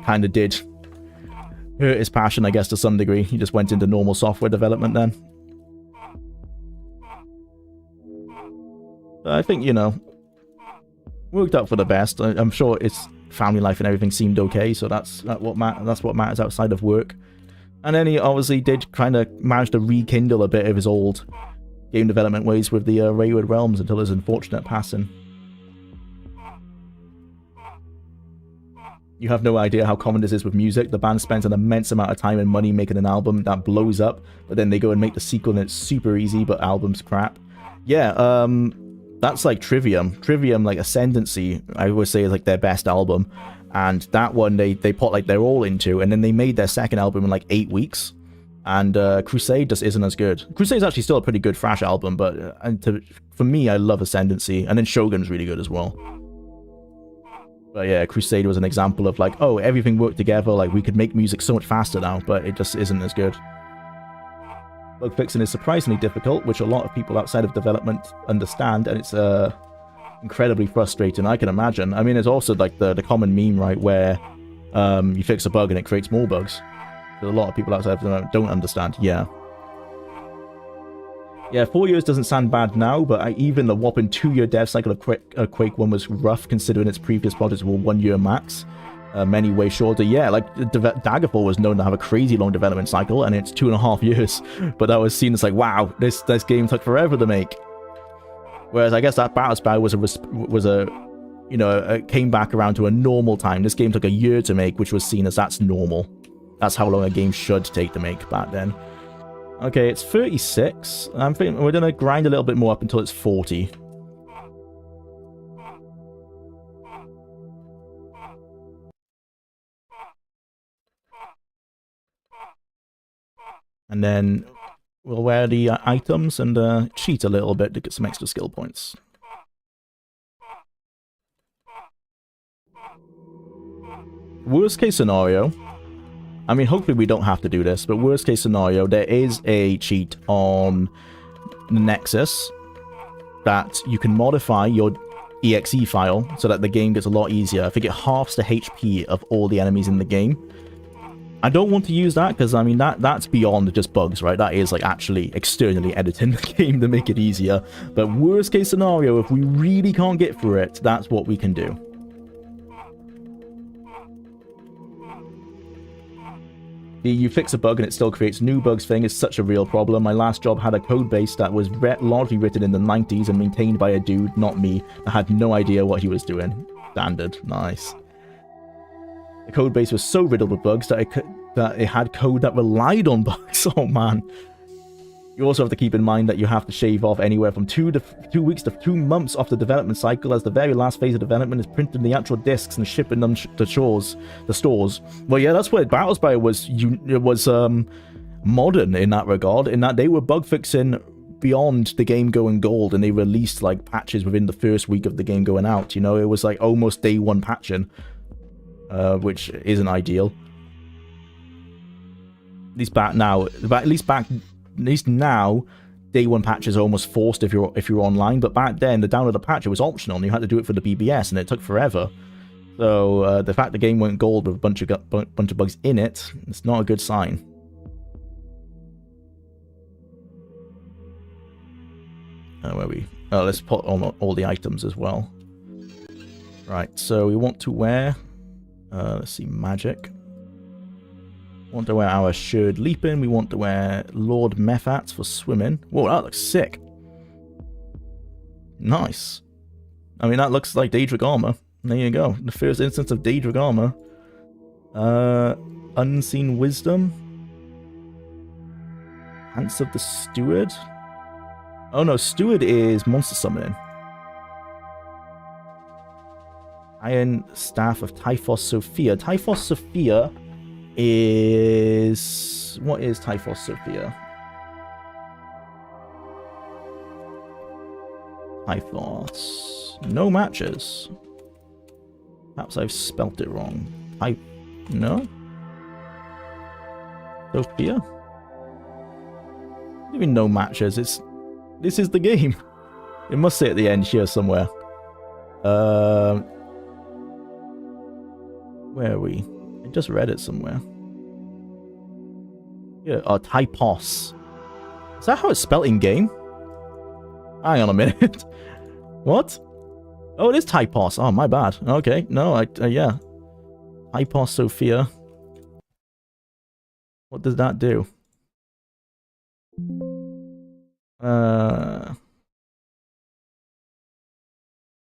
Speaker 1: kind of did hurt his passion, I guess, to some degree. He just went into normal software development then. I think, you know, worked out for the best. I'm sure his family life and everything seemed okay, so that's what matters outside of work. And then he obviously did kind of manage to rekindle a bit of his old game development ways with the Wayward Realms until his unfortunate passing. You have no idea how common this is with music. The band spends an immense amount of time and money making an album that blows up, but then they go and make the sequel and it's super easy, but album's crap. Yeah, that's like Trivium. Trivium, like Ascendancy, I would say is like their best album. And that one they put like their all into, and then they made their second album in like 8 weeks. And Crusade just isn't as good. Crusade's actually still a pretty good thrash album, but for me, I love Ascendancy. And then Shogun's really good as well. But yeah, Crusade was an example of like, oh, everything worked together, like we could make music so much faster now, but it just isn't as good. Bug fixing is surprisingly difficult, which a lot of people outside of development understand, and it's incredibly frustrating, I can imagine. I mean, it's also like the common meme, right, where you fix a bug and it creates more bugs. So a lot of people outside of development don't understand, yeah. Yeah, 4 years doesn't sound bad now, but even the whopping 2-year dev cycle of Quake 1 was rough, considering its previous projects were 1 year max. Many way shorter. Yeah, like Daggerfall was known to have a crazy long development cycle, and it's 2.5 years. But that was seen as like, wow, this game took forever to make. Whereas I guess that Battlespire was a you know, came back around to a normal time. This game took a year to make, which was seen as that's normal. That's how long a game should take to make back then. Okay, it's 36. I'm thinking we're gonna grind a little bit more up until it's 40. And then we'll wear the items and cheat a little bit to get some extra skill points. Worst case scenario, I mean, hopefully we don't have to do this, but worst case scenario, there is a cheat on the Nexus that you can modify your exe file so that the game gets a lot easier. I think it halves the HP of all the enemies in the game. I don't want to use that because, I mean, that's beyond just bugs, right? That is, like, actually externally editing the game to make it easier. But worst case scenario, if we really can't get through it, that's what we can do. You fix a bug and it still creates new bugs thing is such a real problem. My last job had a code base that was largely written in the 90s and maintained by a dude, not me. I had no idea what he was doing. Standard. Nice. The code base was so riddled with bugs that it had code that relied on bugs. Oh, man. You also have to keep in mind that you have to shave off anywhere from 2 weeks to 2 months off the development cycle, as the very last phase of development is printing the actual discs and shipping them to the stores. Well, yeah, that's where Battlespire was modern in that regard, in that they were bug fixing beyond the game going gold, and they released like patches within the first week of the game going out. You know, it was like almost day one patching, which isn't ideal. At least now, day one patches are almost forced if you're online. But back then, the download a patch, it was optional, and you had to do it for the BBS, and it took forever. So the fact the game went gold with a bunch of bugs in it, it's not a good sign. Where are we? Oh, let's put on all the items as well. Right. So we want to wear. Let's see, magic. We want to wear our Sherd Leaping. We want to wear Lord Methats for swimming. Whoa, that looks sick. Nice. I mean, that looks like Daedric armor. There you go. The first instance of Daedric armor. Unseen Wisdom. Hands of the Steward. Oh no, Steward is monster summoning. Iron Staff of Typhos Sophia. Typhos Sophia is... What is Typhos Sophia? Typhos. No matches. Perhaps I've spelt it wrong. No? Sophia? What do you mean no matches? This is the game. It must say at the end here somewhere. Where are we? I just read it somewhere. Yeah, Typos. Is that how it's spelled in game? Hang on a minute. What? Oh, it is Typos. Oh, my bad. Okay, no, yeah. Typos Sophia. What does that do?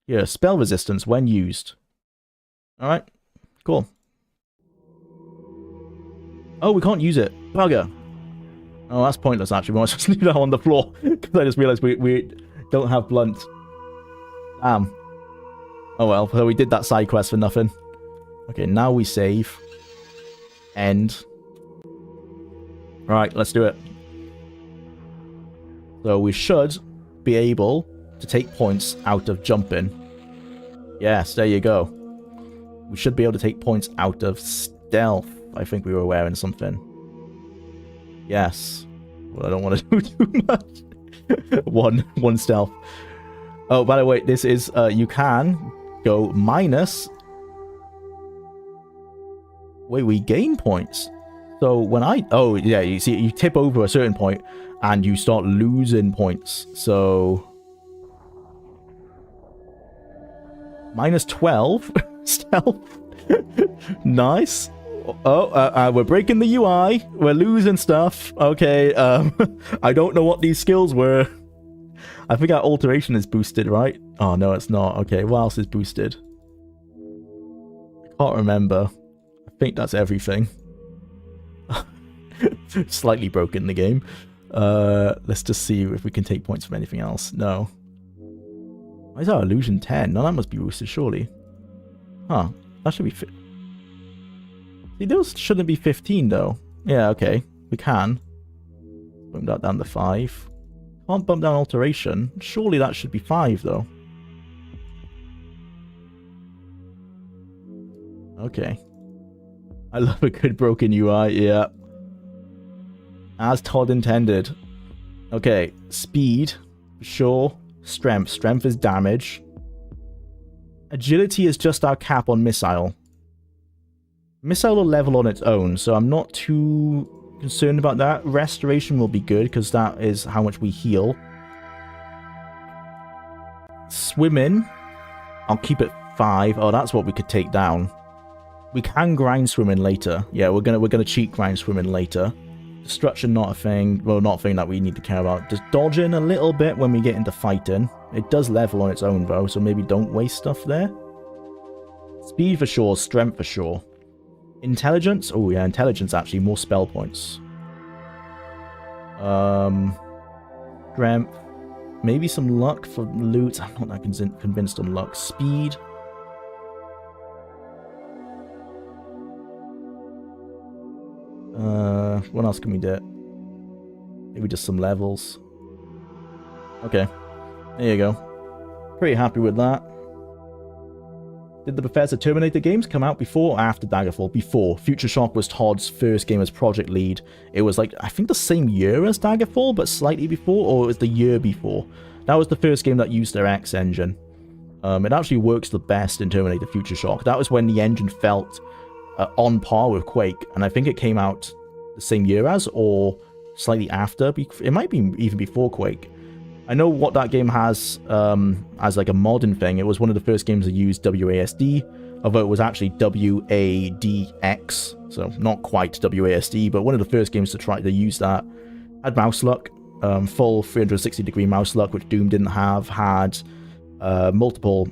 Speaker 1: Yeah, spell resistance when used. Alright, cool. Oh, we can't use it. Bugger. Oh, that's pointless, actually. We might just leave that on the floor. Because I just realised we don't have blunt. Damn. Oh well, so we did that side quest for nothing. Okay, now we save. End. Right, let's do it. So we should be able to take points out of jumping. Yes, there you go. We should be able to take points out of stealth. I think we were wearing something. Yes. Well, I don't want to do too much. one stealth. Oh, by the way, this is, you can go minus. Wait, we gain points. So when oh yeah, you see, you tip over a certain point and you start losing points. So minus 12 stealth. Nice. Oh, we're breaking the UI. We're losing stuff. Okay, I don't know what these skills were. I think our alteration is boosted, right? Oh, no, it's not. Okay, what else is boosted? I can't remember. I think that's everything. Slightly broken the game. Let's just see if we can take points from anything else. No. Why is our illusion 10? No, that must be boosted, surely. Huh. That should be fit. See, those shouldn't be 15, though. Yeah, okay. We can. Bump that down to 5. Can't bump down alteration. Surely that should be 5, though. Okay. I love a good broken UI, yeah. As Todd intended. Okay, speed, sure. Strength. Strength is damage. Agility is just our cap on missile. Missile will level on its own, so I'm not too concerned about that. Restoration will be good, because that is how much we heal. Swimming, I'll keep it 5. Oh, that's what we could take down. We can grind swimming later. Yeah, we're gonna cheat grind swimming later. Destruction, not a thing. Well, not a thing that we need to care about. Just dodging a little bit when we get into fighting. It does level on its own, though, so maybe don't waste stuff there. Speed for sure. Strength for sure. Intelligence? Oh, yeah, intelligence, actually. More spell points. Strength. Maybe some luck for loot. I'm not that convinced on luck. Speed. What else can we do? Maybe just some levels. Okay. There you go. Pretty happy with that. Did the Bethesda Terminator games come out before or after Daggerfall? Before. Future Shock was Todd's first game as project lead. It was like, I think the same year as Daggerfall, but slightly before, or it was the year before. That was the first game that used their X engine. It actually works the best in Terminator Future Shock. That was when the engine felt on par with Quake, and I think it came out the same year as, or slightly after. It might be even before Quake. I know what that game has as like a modern thing. It was one of the first games that used WASD, although it was actually WADX, so not quite WASD, but one of the first games to try to use that. Had mouse lock, full 360-degree mouse lock, which Doom didn't have. Had multiple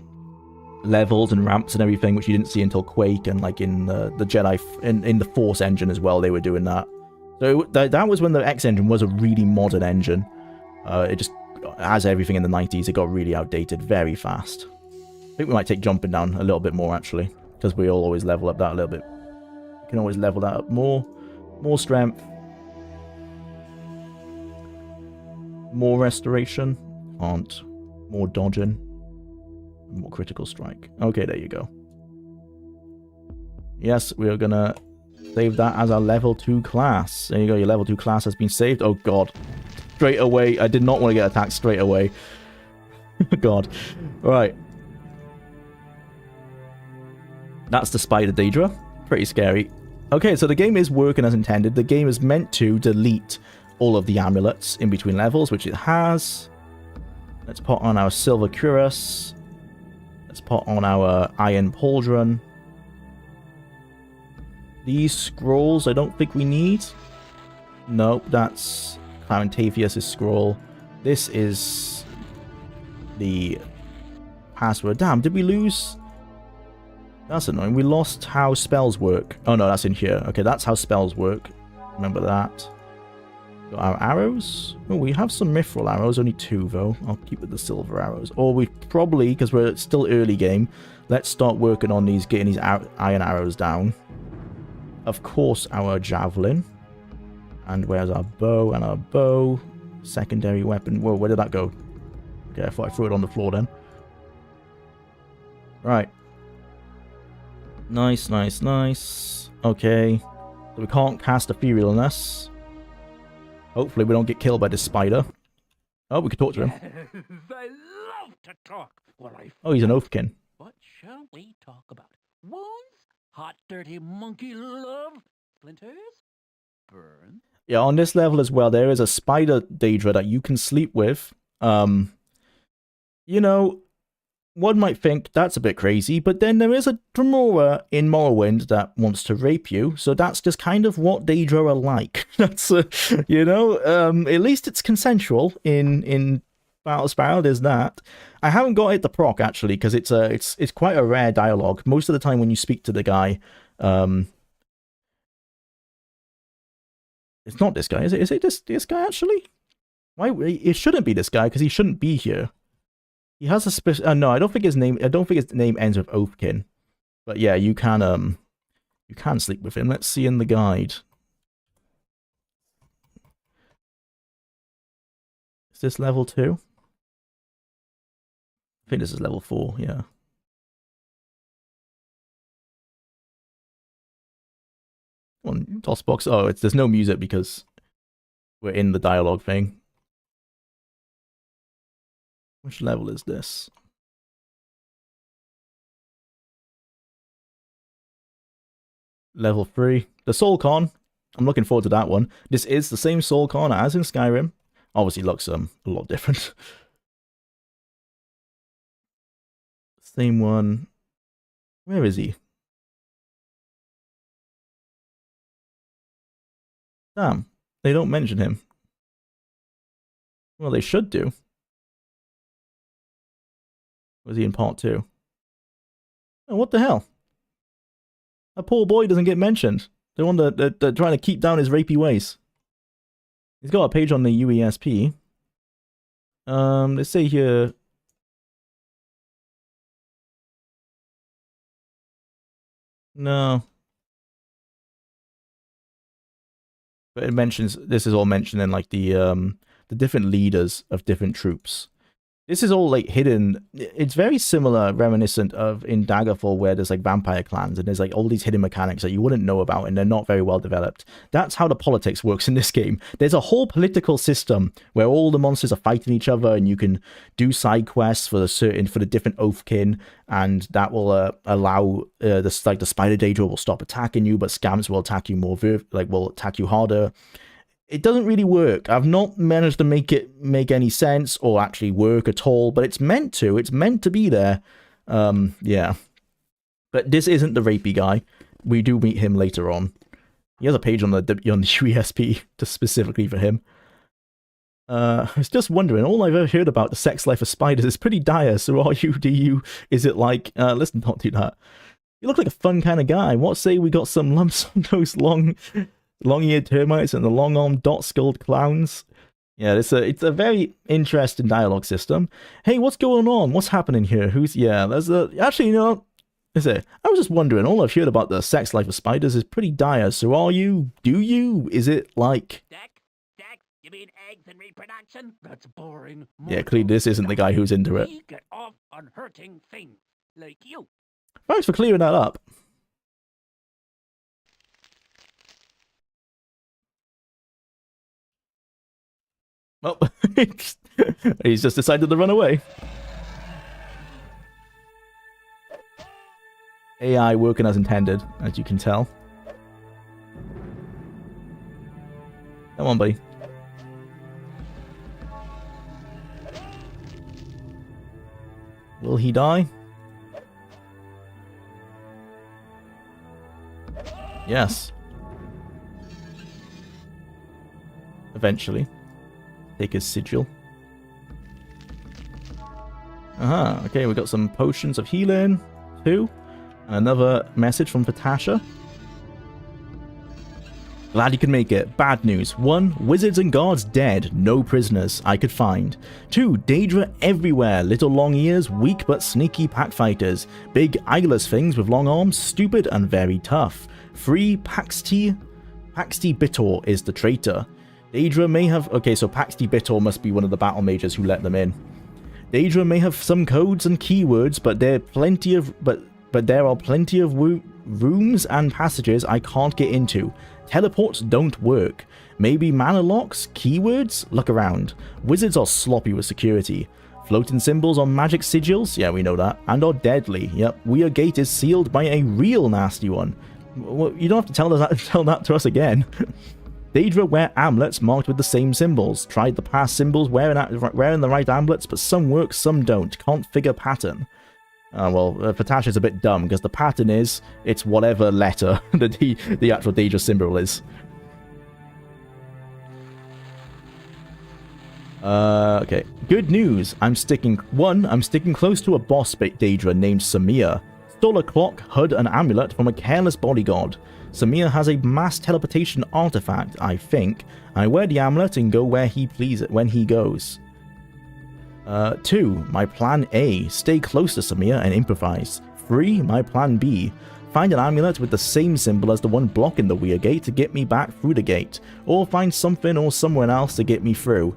Speaker 1: levels and ramps and everything, which you didn't see until Quake, and like in the Jedi, in the Force engine as well, they were doing that. So that was when the X engine was a really modern engine. It just, as everything in the 90s, it got really outdated very fast. I think we might take jumping down a little bit more, actually, because we'll always level up that a little bit. We can always level that up more. More strength. More restoration. Can't. More dodging. More critical strike. Okay, there you go. Yes, we are gonna save that as our level 2 class. There you go, your level 2 class has been saved. Oh god. Straight away. I did not want to get attacked straight away. God. Right. That's the Spider Daedra. Pretty scary. Okay, so the game is working as intended. The game is meant to delete all of the amulets in between levels, which it has. Let's put on our Silver Cuirass. Let's put on our Iron Pauldron. These scrolls I don't think we need. Nope, that's Clarentavius' scroll. This is the password. Damn, did we lose? That's annoying. We lost how spells work. Oh no, that's in here. Okay, that's how spells work. Remember that. Got our arrows. Oh, we have some mithril arrows. Only 2, though. I'll keep with the silver arrows. Or we probably, because we're still early game, let's start working on these, getting these iron arrows down. Of course, our javelin. And where's our bow? And our bow. Secondary weapon. Whoa, where did that go? Okay, I thought I threw it on the floor then. Right. Nice, nice, nice. Okay. So we can't cast Etherealness. Hopefully we don't get killed by this spider. Oh, we could talk to him.
Speaker 2: I love to talk.
Speaker 1: Oh, he's an Oathkin.
Speaker 2: What shall we talk about? Wounds? Hot, dirty monkey love? Splinters? Burn?
Speaker 1: Yeah, on this level as well, there is a Spider Daedra that you can sleep with. You know, one might think that's a bit crazy, but then there is a Dremora in Morrowind that wants to rape you, so that's just kind of what Daedra are like. That's, you know, at least it's consensual in Battlespire, there's that. I haven't got it to proc, actually, because it's quite a rare dialogue. Most of the time when you speak to the guy, it's not this guy, is it? Is it this guy, actually? Why? It shouldn't be this guy, because he shouldn't be here. He has a special. No, I don't think his name ends with Oathkin. But yeah, you can sleep with him. Let's see in the guide. Is this level 2? I think this is level 4, yeah. On DOSBox. Oh, there's no music because we're in the dialogue thing. Which level is this? Level 3. The Soul Con. I'm looking forward to that one. This is the same Soul Con as in Skyrim. Obviously looks a lot different. Same one. Where is he? Damn, they don't mention him. Well, they should do. Was he in part 2? Oh, what the hell? A poor boy doesn't get mentioned. They're trying to keep down his rapey ways. He's got a page on the UESP. Let's say here. No. But it mentions, this is all mentioned in like the different leaders of different troops. This is all like hidden. It's very similar, reminiscent of in Daggerfall, where there's like vampire clans and there's like all these hidden mechanics that you wouldn't know about and they're not very well developed. That's how the politics works in this game. There's a whole political system where all the monsters are fighting each other and you can do side quests for the different oathkin, and that will allow the spider Daedra will stop attacking you, but scams will attack you will attack you harder. It doesn't really work. I've not managed to make it make any sense or actually work at all, but it's meant to. It's meant to be there. Yeah. But this isn't the rapey guy. We do meet him later on. He has a page on the UESP just specifically for him. I was just wondering, all I've ever heard about the sex life of spiders is pretty dire, so are you, is it like, let's not do that. You look like a fun kind of guy. What say we got some lumps on those long-eared termites and the long-armed dot-skulled clowns? Yeah, it's a very interesting dialogue system. Hey, what's going on? What's happening here? Actually, you know, I was just wondering, all I've heard about the sex life of spiders is pretty dire, so are you? Do you? Is it like...
Speaker 2: Sex? You mean eggs and reproduction?
Speaker 3: That's boring.
Speaker 1: Yeah, clearly this isn't the guy who's into it.
Speaker 2: We get off on hurting things, like you.
Speaker 1: Thanks for clearing that up. Oh, he's just decided to run away. AI working as intended, as you can tell. Come on, buddy. Will he die? Yes. Eventually. Take his sigil. Okay, we got some potions of healing. 2. And another message from Fatasha. Glad you could make it. Bad news. 1. Wizards and guards dead. No prisoners I could find. 2. Daedra everywhere. Little long ears, weak but sneaky pack fighters. Big eyeless things with long arms, stupid and very tough. 3. Paxti Bitor is the traitor. Daedra may have... Okay, so Paxti Bitor must be one of the battle mages who let them in. Daedra may have some codes and keywords, but there are plenty of rooms and passages I can't get into. Teleports don't work. Maybe mana locks? Keywords? Look around. Wizards are sloppy with security. Floating symbols on magic sigils? Yeah, we know that. And are deadly. Yep, Weir Gate is sealed by a real nasty one. Well, you don't have to tell that to us again. Daedra wear amulets marked with the same symbols. Tried the past symbols wearing the right amulets, but some work, some don't. Can't figure pattern. Well, Fatasha's a bit dumb, because the pattern is, it's whatever letter the actual Daedra symbol is. Okay. Good news. I'm sticking close to a boss Daedra named Samir. Stole a clock, hood, and amulet from a careless bodyguard. Samir has a mass teleportation artifact, I think. I wear the amulet and go where he pleases when he goes. 2. My plan A. Stay close to Samir and improvise. 3. My plan B. Find an amulet with the same symbol as the one blocking the Weir Gate to get me back through the gate. Or find something or someone else to get me through.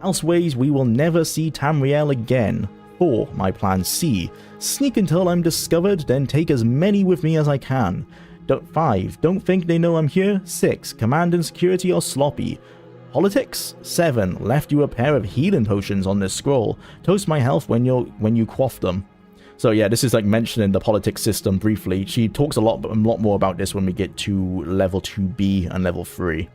Speaker 1: Elseways, we will never see Tamriel again. 4. My plan C. Sneak until I'm discovered, then take as many with me as I can. 5. Don't think they know I'm here. 6. Command and security are sloppy. Politics? 7. Left you a pair of healing potions on this scroll. Toast my health when you quaff them. So yeah, this is like mentioning the politics system briefly. She talks a lot more about this when we get to level 2B and level 3.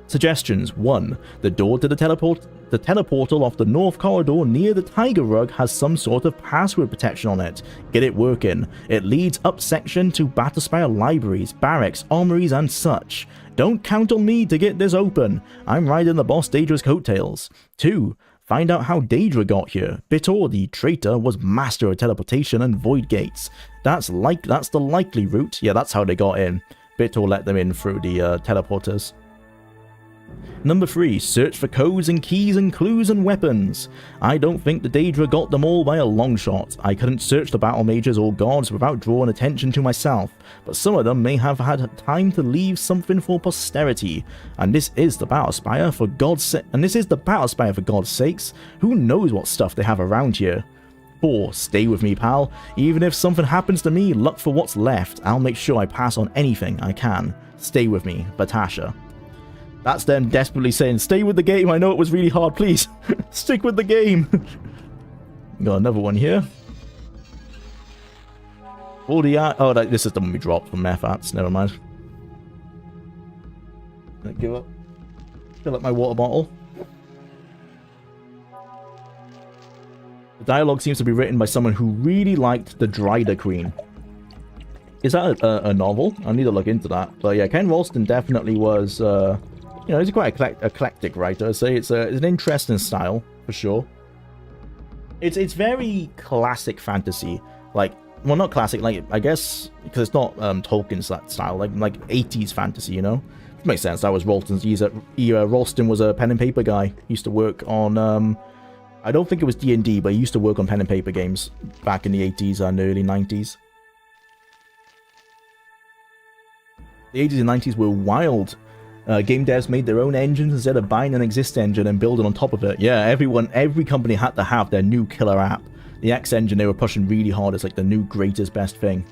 Speaker 1: Suggestions. 1. The door to the teleportal off the north corridor near the Tiger Rug has some sort of password protection on it. Get it working. It leads up section to Battlespire libraries, barracks, armories, and such. Don't count on me to get this open. I'm riding the boss Daedra's coattails. 2. Find out how Daedra got here. Bitor, the traitor, was master of teleportation and void gates. That's the likely route. Yeah, that's how they got in. Bitor let them in through the teleporters. Number 3. Search for codes and keys and clues and weapons. I don't think the Daedra got them all by a long shot. I couldn't search the battle mages or guards without drawing attention to myself, but some of them may have had time to leave something for posterity. And this is the Battlespire for God's sakes. Who knows what stuff they have around here? 4. Stay with me, pal. Even if something happens to me, look for what's left. I'll make sure I pass on anything I can. Stay with me, Batasha. That's them desperately saying, stay with the game, I know it was really hard, please. Stick with the game. Got another one here. All the oh, this is the one we dropped from Mephats, never mind. Give up. Fill up my water bottle. The dialogue seems to be written by someone who really liked the Dryder Queen. Is that a novel? I need to look into that. But yeah, Ken Ralston definitely was... you know, he's quite eclectic writer, so it's an interesting style, for sure. It's very classic fantasy. Like, well, not classic, like, I guess, because it's not Tolkien's that style, like 80s fantasy, you know? Which makes sense, that was Ralston's Ralston was a pen and paper guy. He used to work on, I don't think it was D&D, but he used to work on pen and paper games back in the 80s and early 90s. The 80s and 90s were wild. Game devs made their own engines instead of buying an existing engine and building on top of it. Yeah, every company had to have their new killer app. The X engine they were pushing really hard as like the new greatest best thing.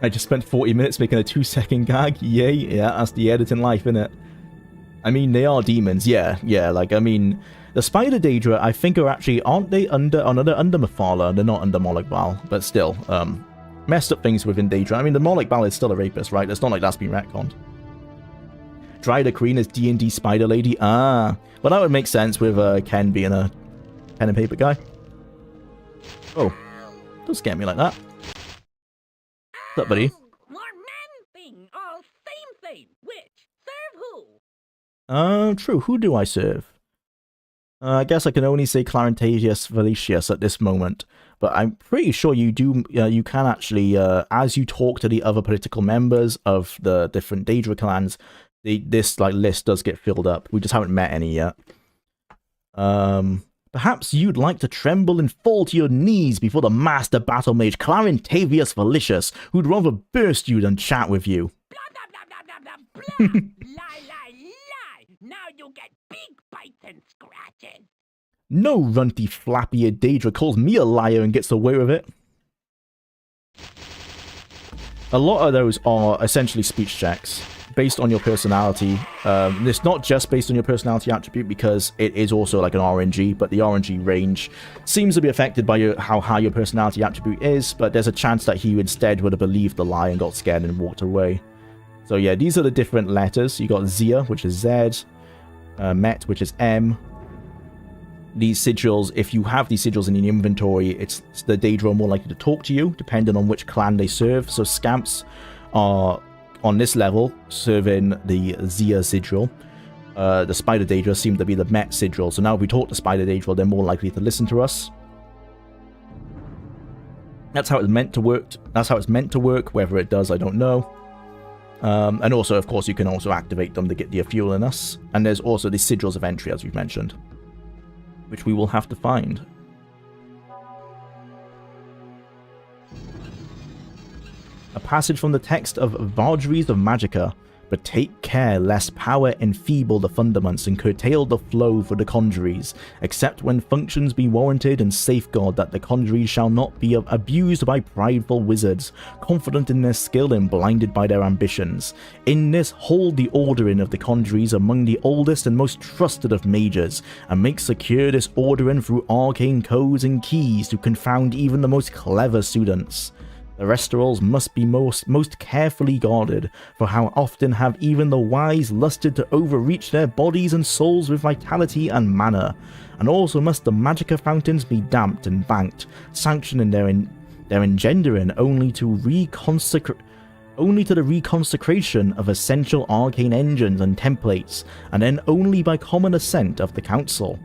Speaker 1: I just spent 40 minutes making a 2-second gag. Yay, yeah, that's the editing life, innit? I mean, they are demons, yeah, like, I mean, the Spider Daedra, I think are actually, aren't they under Mephala? They're not under Moloch Bal, but still, messed up things within Daedra. I mean, the Moloch Bal is still a rapist, right? It's not like that's been retconned. Dryder Queen is D&D Spider Lady. Ah, well, that would make sense with Ken being a pen and paper guy. Oh, don't scare me like that. What's up, buddy?
Speaker 2: More man thing, all same thing. Which? Serve who?
Speaker 1: True. Who do I serve? I guess I can only say Clarentasius Valicius at this moment, but I'm pretty sure you do. You can actually, as you talk to the other political members of the different Daedra clans, this like list does get filled up. We just haven't met any yet. Perhaps you'd like to tremble and fall to your knees before the master battle mage Clarentavius Valicius, who'd rather burst you than chat with you.
Speaker 2: Blah, blah, blah, blah, blah, blah, blah. Lie. Now you get big bites and scratches.
Speaker 1: No runty, flappy-eared Daedra calls me a liar and gets away with it. A lot of those are essentially speech checks based on your personality. It's not just based on your personality attribute because it is also like an RNG, but the RNG range seems to be affected by how high your personality attribute is, but there's a chance that he instead would have believed the lie and got scared and walked away. So yeah, these are the different letters. You got Zia, which is Z, Met, which is M. These sigils, if you have these sigils in your inventory, it's the Daedra are more likely to talk to you, depending on which clan they serve. So Scamps are, on this level, serving the Zia sigil. The Spider Daedra seem to be the Met sigil. So now if we talk to Spider Daedra, they're more likely to listen to us. That's how it's meant to work. That's how it's meant to work. Whether it does, I don't know. And also, of course, you can also activate them to get the fuel in us. And there's also the sigils of entry, as we've mentioned, which we will have to find. A passage from the text of Vajries of Magicka. But take care lest power enfeeble the fundaments and curtail the flow for the conjuries, except when functions be warranted, and safeguard that the conjuries shall not be abused by prideful wizards, confident in their skill and blinded by their ambitions. In this hold the ordering of the conjuries among the oldest and most trusted of mages, and make secure this ordering through arcane codes and keys to confound even the most clever students. The restaurals must be most carefully guarded, for how often have even the wise lusted to overreach their bodies and souls with vitality and mana, and also must the magica fountains be damped and banked, sanctioning their engendering only to the reconsecration of essential arcane engines and templates, and then only by common assent of the council.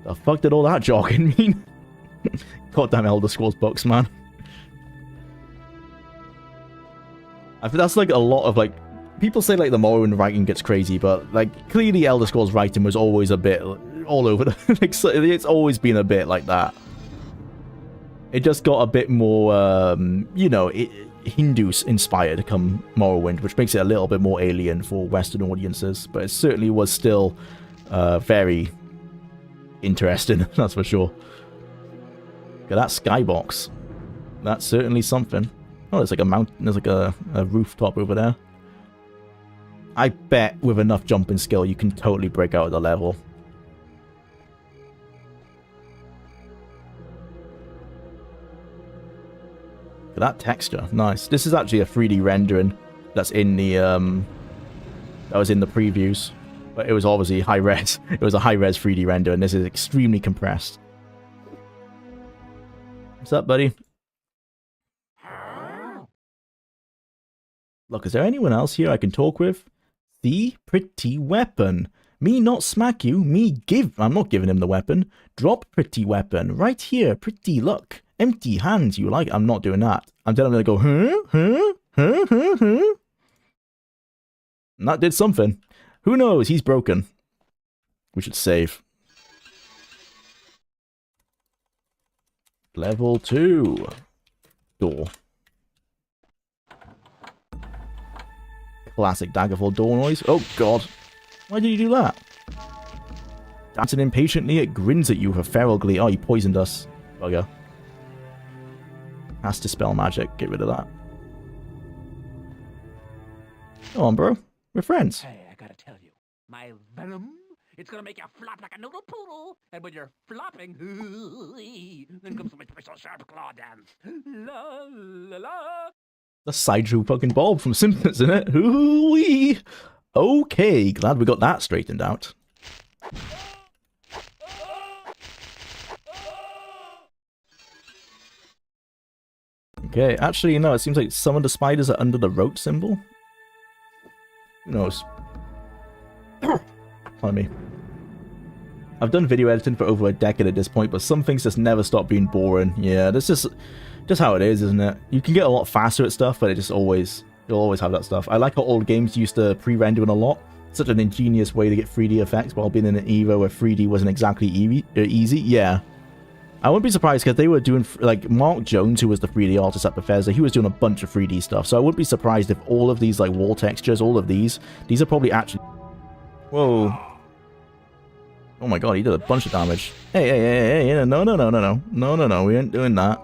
Speaker 1: The fuck did all that jargon mean? Goddamn Elder Scrolls books, man. I think that's like a lot of like, people say like the Morrowind writing gets crazy, but like clearly Elder Scrolls writing was always a bit all over the, like, so it's always been a bit like that. It just got a bit more, you know, Hindu inspired come Morrowind, which makes it a little bit more alien for Western audiences, but it certainly was still very interesting, that's for sure. Look at that skybox. That's certainly something. Oh, there's like a mountain, there's like a rooftop over there. I bet with enough jumping skill you can totally break out of the level. Look at that texture, nice. This is actually a 3D rendering that's in the, that was in the previews. But it was obviously high res. It was a high res 3D render, and this is extremely compressed. What's up, buddy? Look, is there anyone else here I can talk with? The pretty weapon. Me not smack you, me give. I'm not giving him the weapon. Drop pretty weapon. Right here, pretty, look. Empty hands, you like. I'm not doing that. I'm telling him to go, huh? And that did something. Who knows? He's broken. We should save. Level 2. Door. Classic Daggerfall door noise. Oh god. Why did you do that? Dancing impatiently, it grins at you for feral glee. Oh, he poisoned us. Bugger. Has to spell magic. Get rid of that. Go on, bro. We're friends.
Speaker 2: Hey, I gotta tell you, my venom, it's gonna make you flop like a noodle poodle. And when you're flopping, then comes my special sharp claw dance. La la la.
Speaker 1: The Sideshow fucking Bob from Simpsons, isn't it? Hoo-wee! Okay, glad we got that straightened out. Okay, actually, no, it seems like some of the spiders are under the roach symbol. Who knows? Pardon me. I've done video editing for over a decade at this point, but some things just never stop being boring. Yeah, that's just how it is, isn't it? You can get a lot faster at stuff, but it just always, you'll always have that stuff. I like how old games used to pre-render in a lot. Such an ingenious way to get 3D effects while being in an era where 3D wasn't exactly easy. Yeah. I wouldn't be surprised because they were doing, like, Mark Jones, who was the 3D artist at Bethesda, he was doing a bunch of 3D stuff. So I wouldn't be surprised if all of these, like, wall textures, all of these are probably actually... Whoa. Oh my god, he did a bunch of damage. Hey, no, we ain't doing that.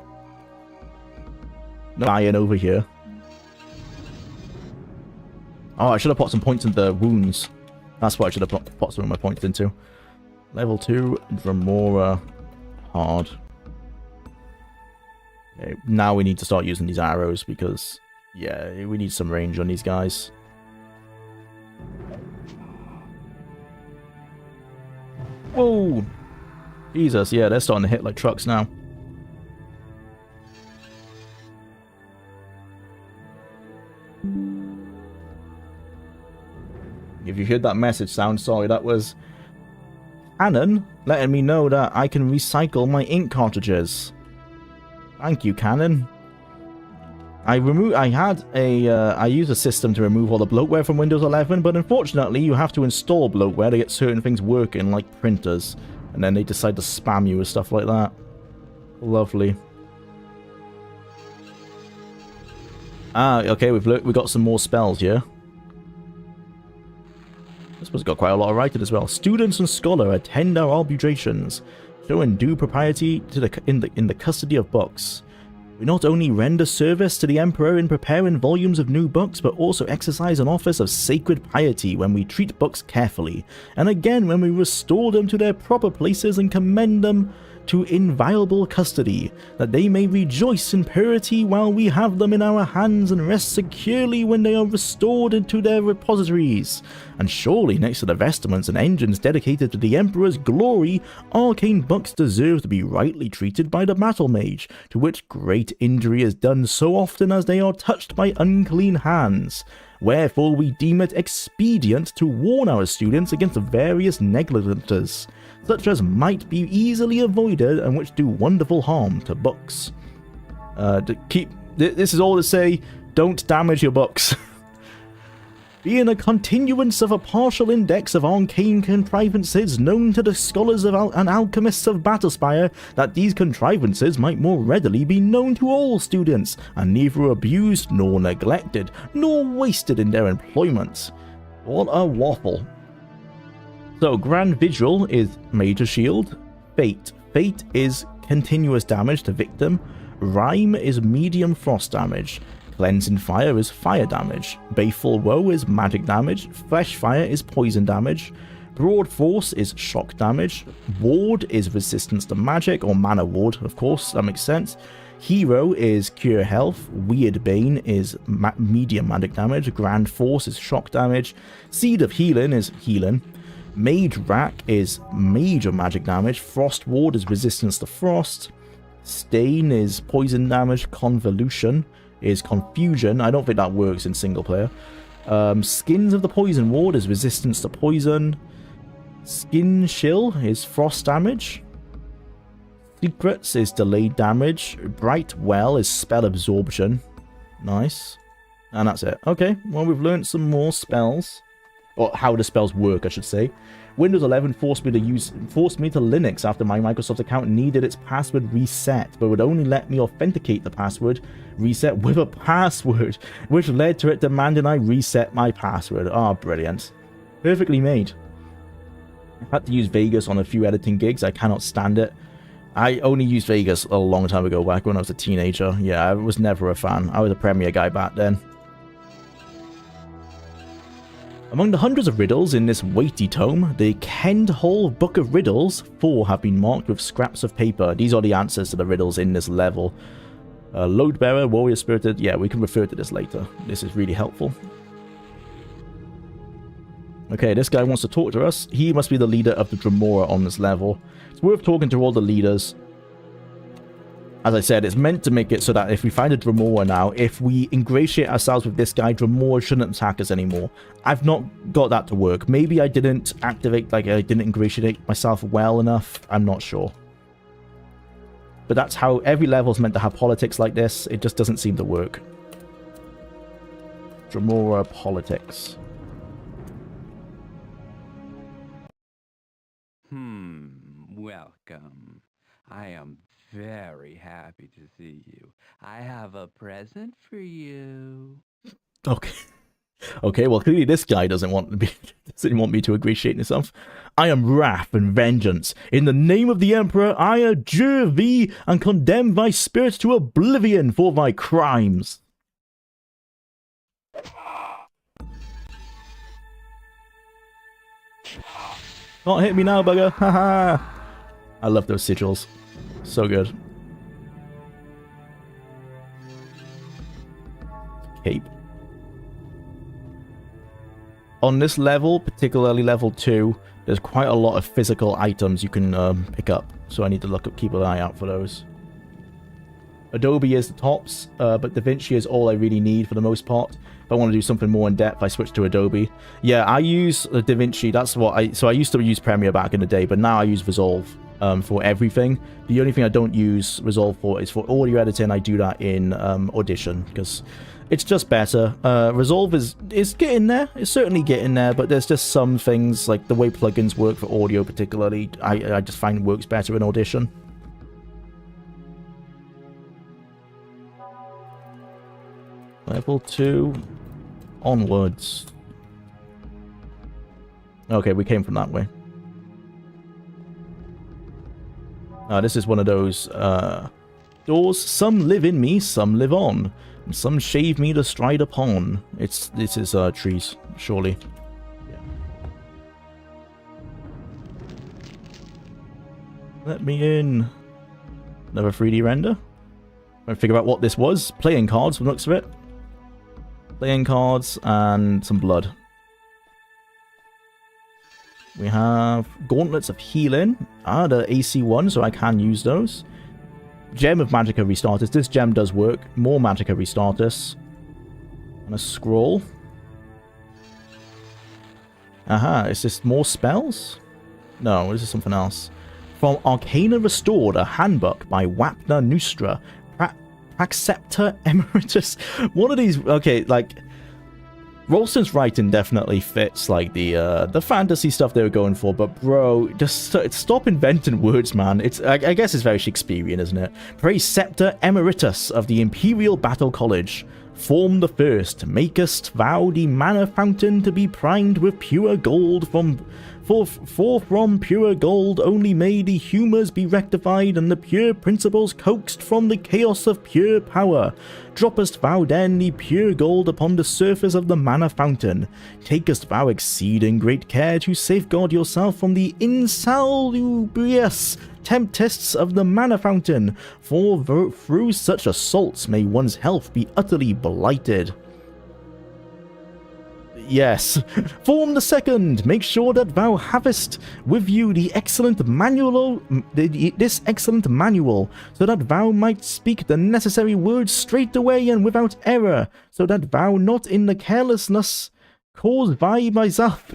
Speaker 1: No dying over here. Oh, I should have put some points in the wounds. That's what I should have put some of my points into. Level 2, Dremora, hard. Okay, now we need to start using these arrows because, yeah, we need some range on these guys. Whoa! Jesus, yeah, they're starting to hit like trucks now. If you heard that message sound, sorry, that was Canon letting me know that I can recycle my ink cartridges. Thank you, Canon. I used a system to remove all the bloatware from Windows 11, but unfortunately you have to install bloatware to get certain things working, like printers, and then they decide to spam you with stuff like that. Lovely. Ah, okay, we've got some more spells here. This one's got quite a lot of writing as well. Students and scholar attend our arbitrations, showing due propriety to in the custody of books. We not only render service to the Emperor in preparing volumes of new books, but also exercise an office of sacred piety when we treat books carefully, and again when we restore them to their proper places and commend them to inviolable custody, that they may rejoice in purity while we have them in our hands and rest securely when they are restored into their repositories. And surely next to the vestments and engines dedicated to the Emperor's glory, arcane books deserve to be rightly treated by the battle mage, to which great injury is done so often as they are touched by unclean hands. Wherefore we deem it expedient to warn our students against various negligences, such as might be easily avoided and which do wonderful harm to books. This is all to say, don't damage your books. Being a continuance of a partial index of arcane contrivances known to the scholars of and alchemists of Battlespire, that these contrivances might more readily be known to all students, and neither abused nor neglected, nor wasted in their employment. What a waffle. So, Grand Vigil is Major Shield. Fate. Fate is continuous damage to victim. Rime is medium frost damage. Cleansing Fire is fire damage. Baleful Woe is magic damage. Fresh Fire is poison damage. Broad Force is shock damage. Ward is resistance to magic, or mana ward, of course, that makes sense. Hero is cure health. Weird Bane is medium magic damage. Grand Force is shock damage. Seed of Healing is healing. Mage Rack is major magic damage. Frost Ward is resistance to frost. Stain is poison damage. Convolution is confusion. I don't think that works in single player. Skins of the Poison Ward is resistance to poison. Skin Chill is frost damage. Secrets is delayed damage. Bright Well is spell absorption. Nice. And that's it. Okay, well, we've learned some more spells. Or how the spells work, I should say. Windows 11 forced me to Linux after my Microsoft account needed its password reset, but would only let me authenticate the password reset with a password, which led to it demanding I reset my password. Ah, brilliant. Perfectly made. I had to use Vegas on a few editing gigs. I cannot stand it. I only used Vegas a long time ago, back when I was a teenager. Yeah, I was never a fan. I was a Premiere guy back then. Among the hundreds of riddles in this weighty tome, the Kend Hall Book of Riddles, 4 have been marked with scraps of paper. These are the answers to the riddles in this level. Loadbearer, Warrior Spirited, yeah, we can refer to this later. This is really helpful. Okay, this guy wants to talk to us. He must be the leader of the Dremora on this level. It's worth talking to all the leaders. As I said, it's meant to make it so that if we find a Dremora now, if we ingratiate ourselves with this guy, Dremora shouldn't attack us anymore. I've not got that to work. Maybe I didn't activate, like I didn't ingratiate myself well enough. I'm not sure. But that's how every level is meant to have politics like this. It just doesn't seem to work. Dremora politics.
Speaker 3: Welcome. I am very happy to see you. I have a present for you.
Speaker 1: Okay. Okay, well, clearly this guy doesn't want me to ingratiate himself. I am wrath and vengeance. In the name of the Emperor, I adjure thee and condemn thy spirit to oblivion for thy crimes. Can't hit me now, bugger. Haha. I love those sigils. So good. Cape. On this level, particularly level 2, there's quite a lot of physical items you can pick up. So I need to keep an eye out for those. Adobe is the tops, but DaVinci is all I really need for the most part. If I want to do something more in depth, I switch to Adobe. Yeah, I use DaVinci. That's what so I used to use Premiere back in the day, but now I use Resolve for everything. The only thing I don't use Resolve for is for audio editing. I do that in Audition because it's just better. Resolve is getting there. It's certainly getting there, but there's just some things like the way plugins work for audio, particularly. I just find works better in Audition. Level 2 onwards. Okay, we came from that way. This is one of those doors. Some live in me, some live on. And some shave me to stride upon. This is trees, surely. Yeah. Let me in. Another 3D render. Trying to figure out what this was. Playing cards, from the looks of it. Playing cards and some blood. We have Gauntlets of Healing. The AC1, so I can use those. Gem of Magicka Restartus. This gem does work. More Magicka Restartus. And a scroll. Aha, is this more spells? No, this is something else. From Arcana Restored, a handbook by Wapner Nustra. Praxceptor Emeritus. One of these, okay, like, Rolston's writing definitely fits, like, the fantasy stuff they were going for, but bro, just stop inventing words, man. I guess it's very Shakespearean, isn't it? Praeceptor Emeritus of the Imperial Battle College. Form the first, makest thou the mana fountain to be primed with pure gold from pure gold only may the humours be rectified and the pure principles coaxed from the chaos of pure power. Droppest thou then the pure gold upon the surface of the mana fountain. Takest thou exceeding great care to safeguard yourself from the insalubrious tempests of the mana fountain, for through such assaults may one's health be utterly blighted. Yes. Form the second. Make sure that thou havest with you the excellent manual, this excellent manual, so that thou might speak the necessary words straight away and without error, so that thou not in the carelessness caused by myself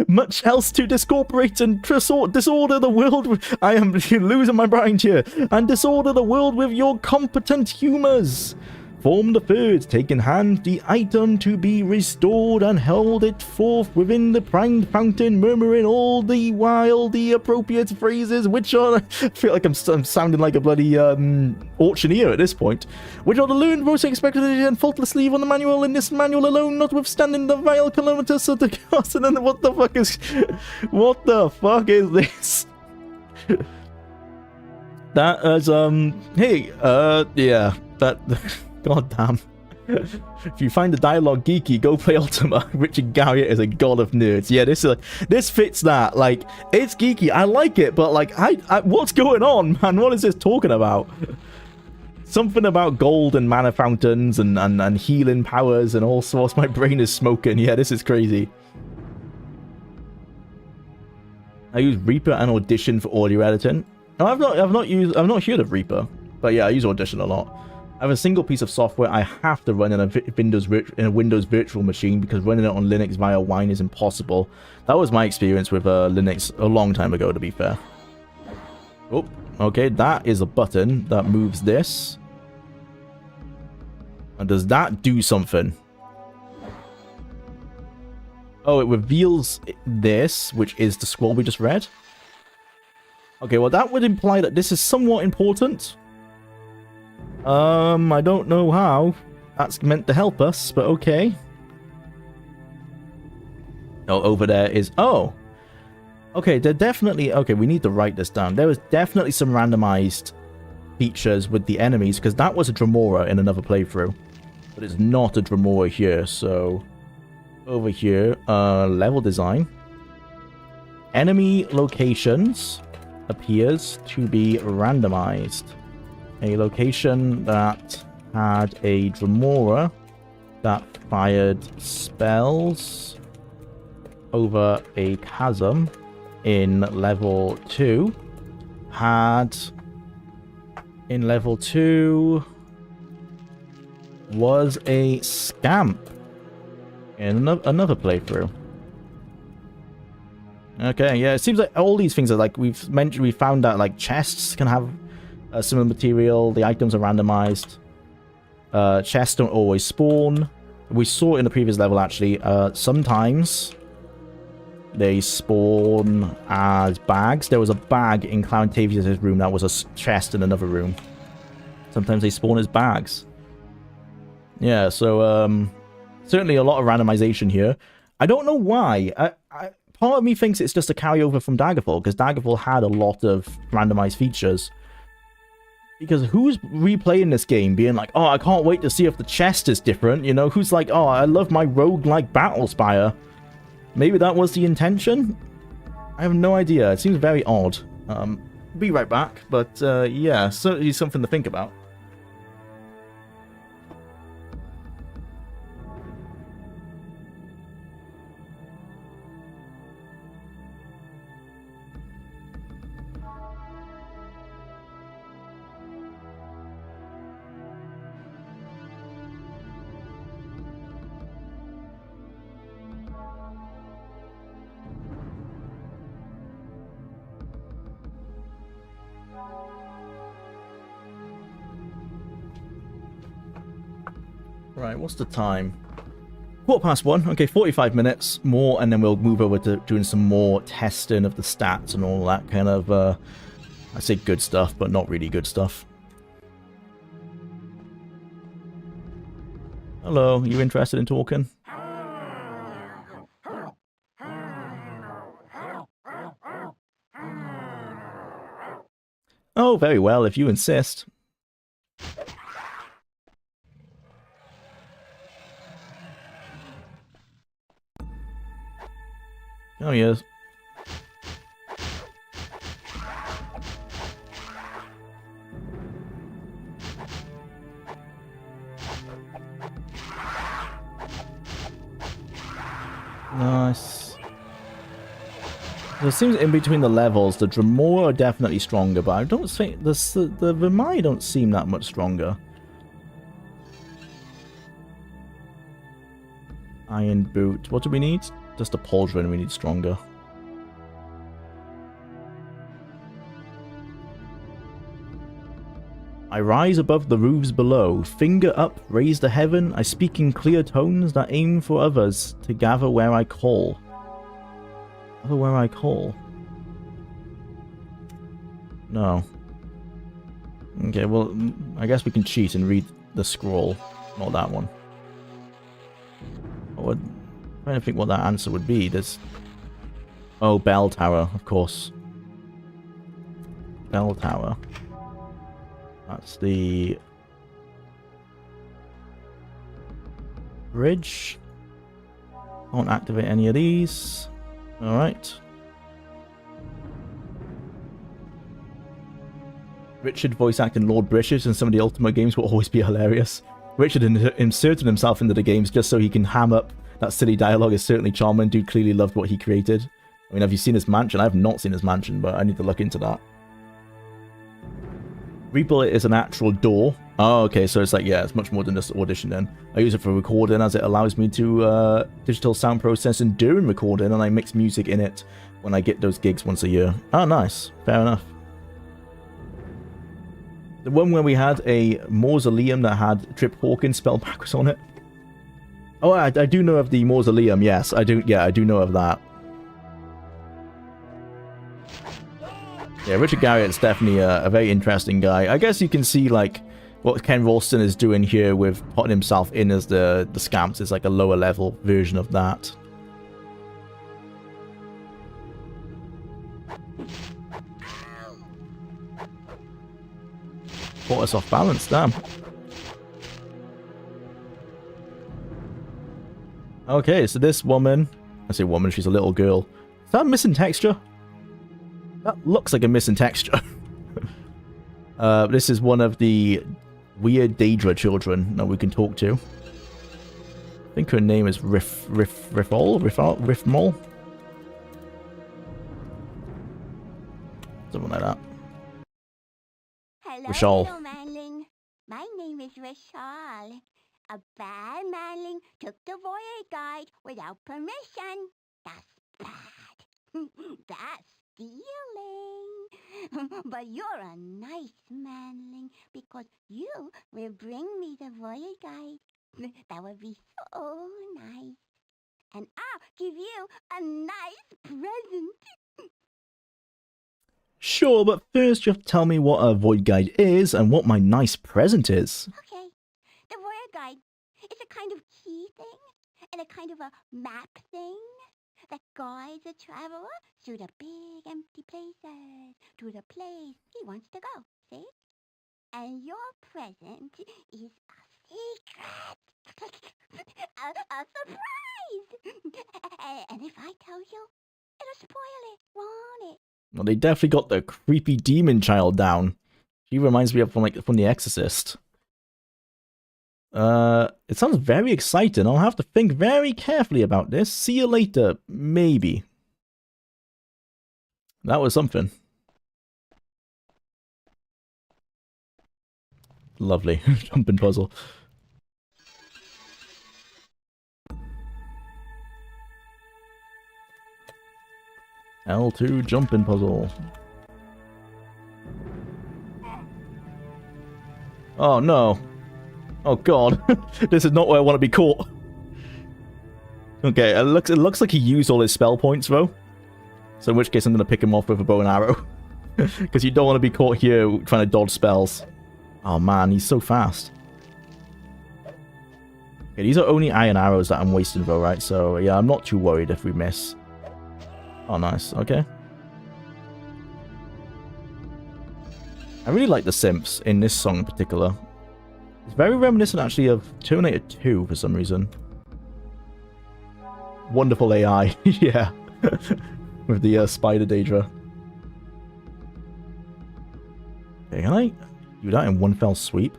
Speaker 1: much else to discorporate and disorder the world with, I am losing my mind here, and disorder the world with your competent humours. Form the third, take in hand the item to be restored and held it forth within the primed fountain, murmuring all the while the appropriate phrases, which are, I feel like I'm sounding like a bloody auctioneer at this point, which are the learned, most expected and faultlessly on the manual, in this manual alone, notwithstanding the vile kilometers of the cost. And then what the fuck is this? That is, hey, yeah, that... God damn. If you find the dialogue geeky, go play Ultima. Richard Garriott is a god of nerds. Yeah, this fits that. Like, it's geeky. I like it, but like, what's going on, man? What is this talking about? Something about gold and mana fountains and healing powers and all sorts. My brain is smoking. Yeah, this is crazy. I use Reaper and Audition for audio editing. No, I've not heard of Reaper, but yeah, I use Audition a lot. I have a single piece of software I have to run in a Windows virtual machine, because running it on Linux via Wine is impossible. That was my experience with Linux a long time ago, to be fair. Oh, okay, that is a button that moves this. And does that do something? Oh, it reveals this, which is the scroll we just read. Okay, well that would imply that this is somewhat important. I don't know how that's meant to help us, but okay. Oh, over there is... Oh! Okay, they're definitely... Okay, we need to write this down. There was definitely some randomized features with the enemies, because that was a Dremora in another playthrough. But it's not a Dremora here, so... Over here, level design. Enemy locations appears to be randomized. A location that had a Dremora that fired spells over a chasm in level 2 had... In level 2 was a scamp in another playthrough. Okay, yeah, it seems like all these things are like we found that like chests can have similar material. The items are randomized. Chests don't always spawn. We saw in the previous level actually. Sometimes they spawn as bags. There was a bag in Clarintavius' room that was a chest in another room. Sometimes they spawn as bags. Yeah, so certainly a lot of randomization here. I don't know why. part of me thinks it's just a carryover from Daggerfall, because Daggerfall had a lot of randomized features. Because who's replaying this game being like, oh, I can't wait to see if the chest is different, you know? Who's like, oh, I love my roguelike Battlespire. Maybe that was the intention? I have no idea. It seems very odd. Be right back, but yeah, certainly something to think about. Right, what's the time? 1:15. Okay, 45 minutes more, and then we'll move over to doing some more testing of the stats and all that kind of, I say good stuff, but not really good stuff. Hello, you interested in talking? Oh, very well, if you insist. Oh, yes. Nice. It seems in between the levels, the Dremora are definitely stronger, but I don't think the Vimai don't seem that much stronger. Iron boot. What do we need? Just a pauldron we need stronger. I rise above the roofs below, finger up, raise to heaven, I speak in clear tones that aim for others to gather where I call. Gather where I call? No. Okay, well, I guess we can cheat and read the scroll, not that one. I'm trying to think what that answer would be. There's... Oh, bell tower, of course. Bell tower. That's the... bridge. Won't activate any of these. Alright. Richard voice acting Lord British in some of the Ultima games will always be hilarious. Richard inserted himself into the games just so he can ham up that silly dialogue is certainly charming. Dude clearly loved what he created. I mean, have you seen his mansion? I have not seen his mansion, but I need to look into that. Rebullet is an actual door. Oh, okay, so it's like, yeah, it's much more than just audition then. I use it for recording as it allows me to digital sound processing during recording, and I mix music in it when I get those gigs once a year. Oh, nice. Fair enough. The one where we had a mausoleum that had Trip Hawkins spelled backwards on it. Oh, I do know of the mausoleum, yes. I do know of that. Yeah, Richard Garriott's definitely a very interesting guy. I guess you can see, like, what Ken Ralston is doing here with putting himself in as the Scamps is like a lower level version of that. Caught us off balance, damn. Okay, so this woman... I say woman, she's a little girl. Is that missing texture? That looks like a missing texture. This is one of the weird Daedra children that we can talk to. I think her name is Riffmol? Something like that.
Speaker 4: Hello, little manling. My name is Rishal. A bad manling took the voyage guide without permission. That's bad. That's stealing. But you're a nice manling because you will bring me the voyage guide. That would be so nice. And I'll give you a nice present.
Speaker 1: Sure, but first you have to tell me what a void guide is and what my nice present is.
Speaker 4: Okay, the voyage guide is a kind of key thing and a kind of a map thing. that guides a traveler through the big empty places to the place he wants to go, see? And your present is a secret. a surprise! And if I tell you, it'll spoil it, won't it?
Speaker 1: Well, they definitely got the creepy demon child down. She reminds me of from The Exorcist. It sounds very exciting. I'll have to think very carefully about this. See you later, maybe. That was something. Lovely. Jumping puzzle. L2 jumping puzzle. Oh no. Oh god. This is not where I want to be caught. Okay, it looks like he used all his spell points though. So in which case I'm gonna pick him off with a bow and arrow. Because you don't want to be caught here trying to dodge spells. Oh man, he's so fast. Okay, these are only iron arrows that I'm wasting though, right? So yeah, I'm not too worried if we miss. Oh nice, okay. I really like the synths in this song in particular. It's very reminiscent actually of Terminator 2 for some reason. Wonderful AI, yeah. With the spider Daedra. Okay, can I do that in one fell sweep?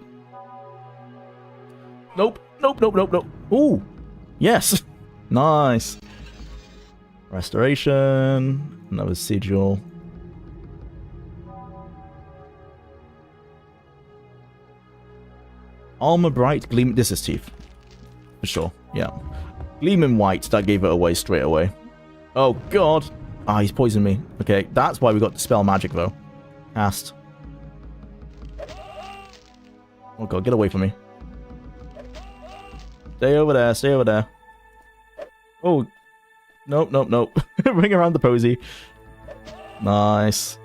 Speaker 1: Nope, nope, nope, nope, nope. Ooh, yes. Nice. Restoration, another sigil. Armor bright, gleam. This is teeth. For sure, yeah. Gleaming white, that gave it away straight away. Oh god. Ah, he's poisoned me. Okay, that's why we got Dispel Magic though. Cast. Oh god, get away from me. Stay over there, stay over there. Oh. Nope, nope, nope. Ring around the posy. Nice.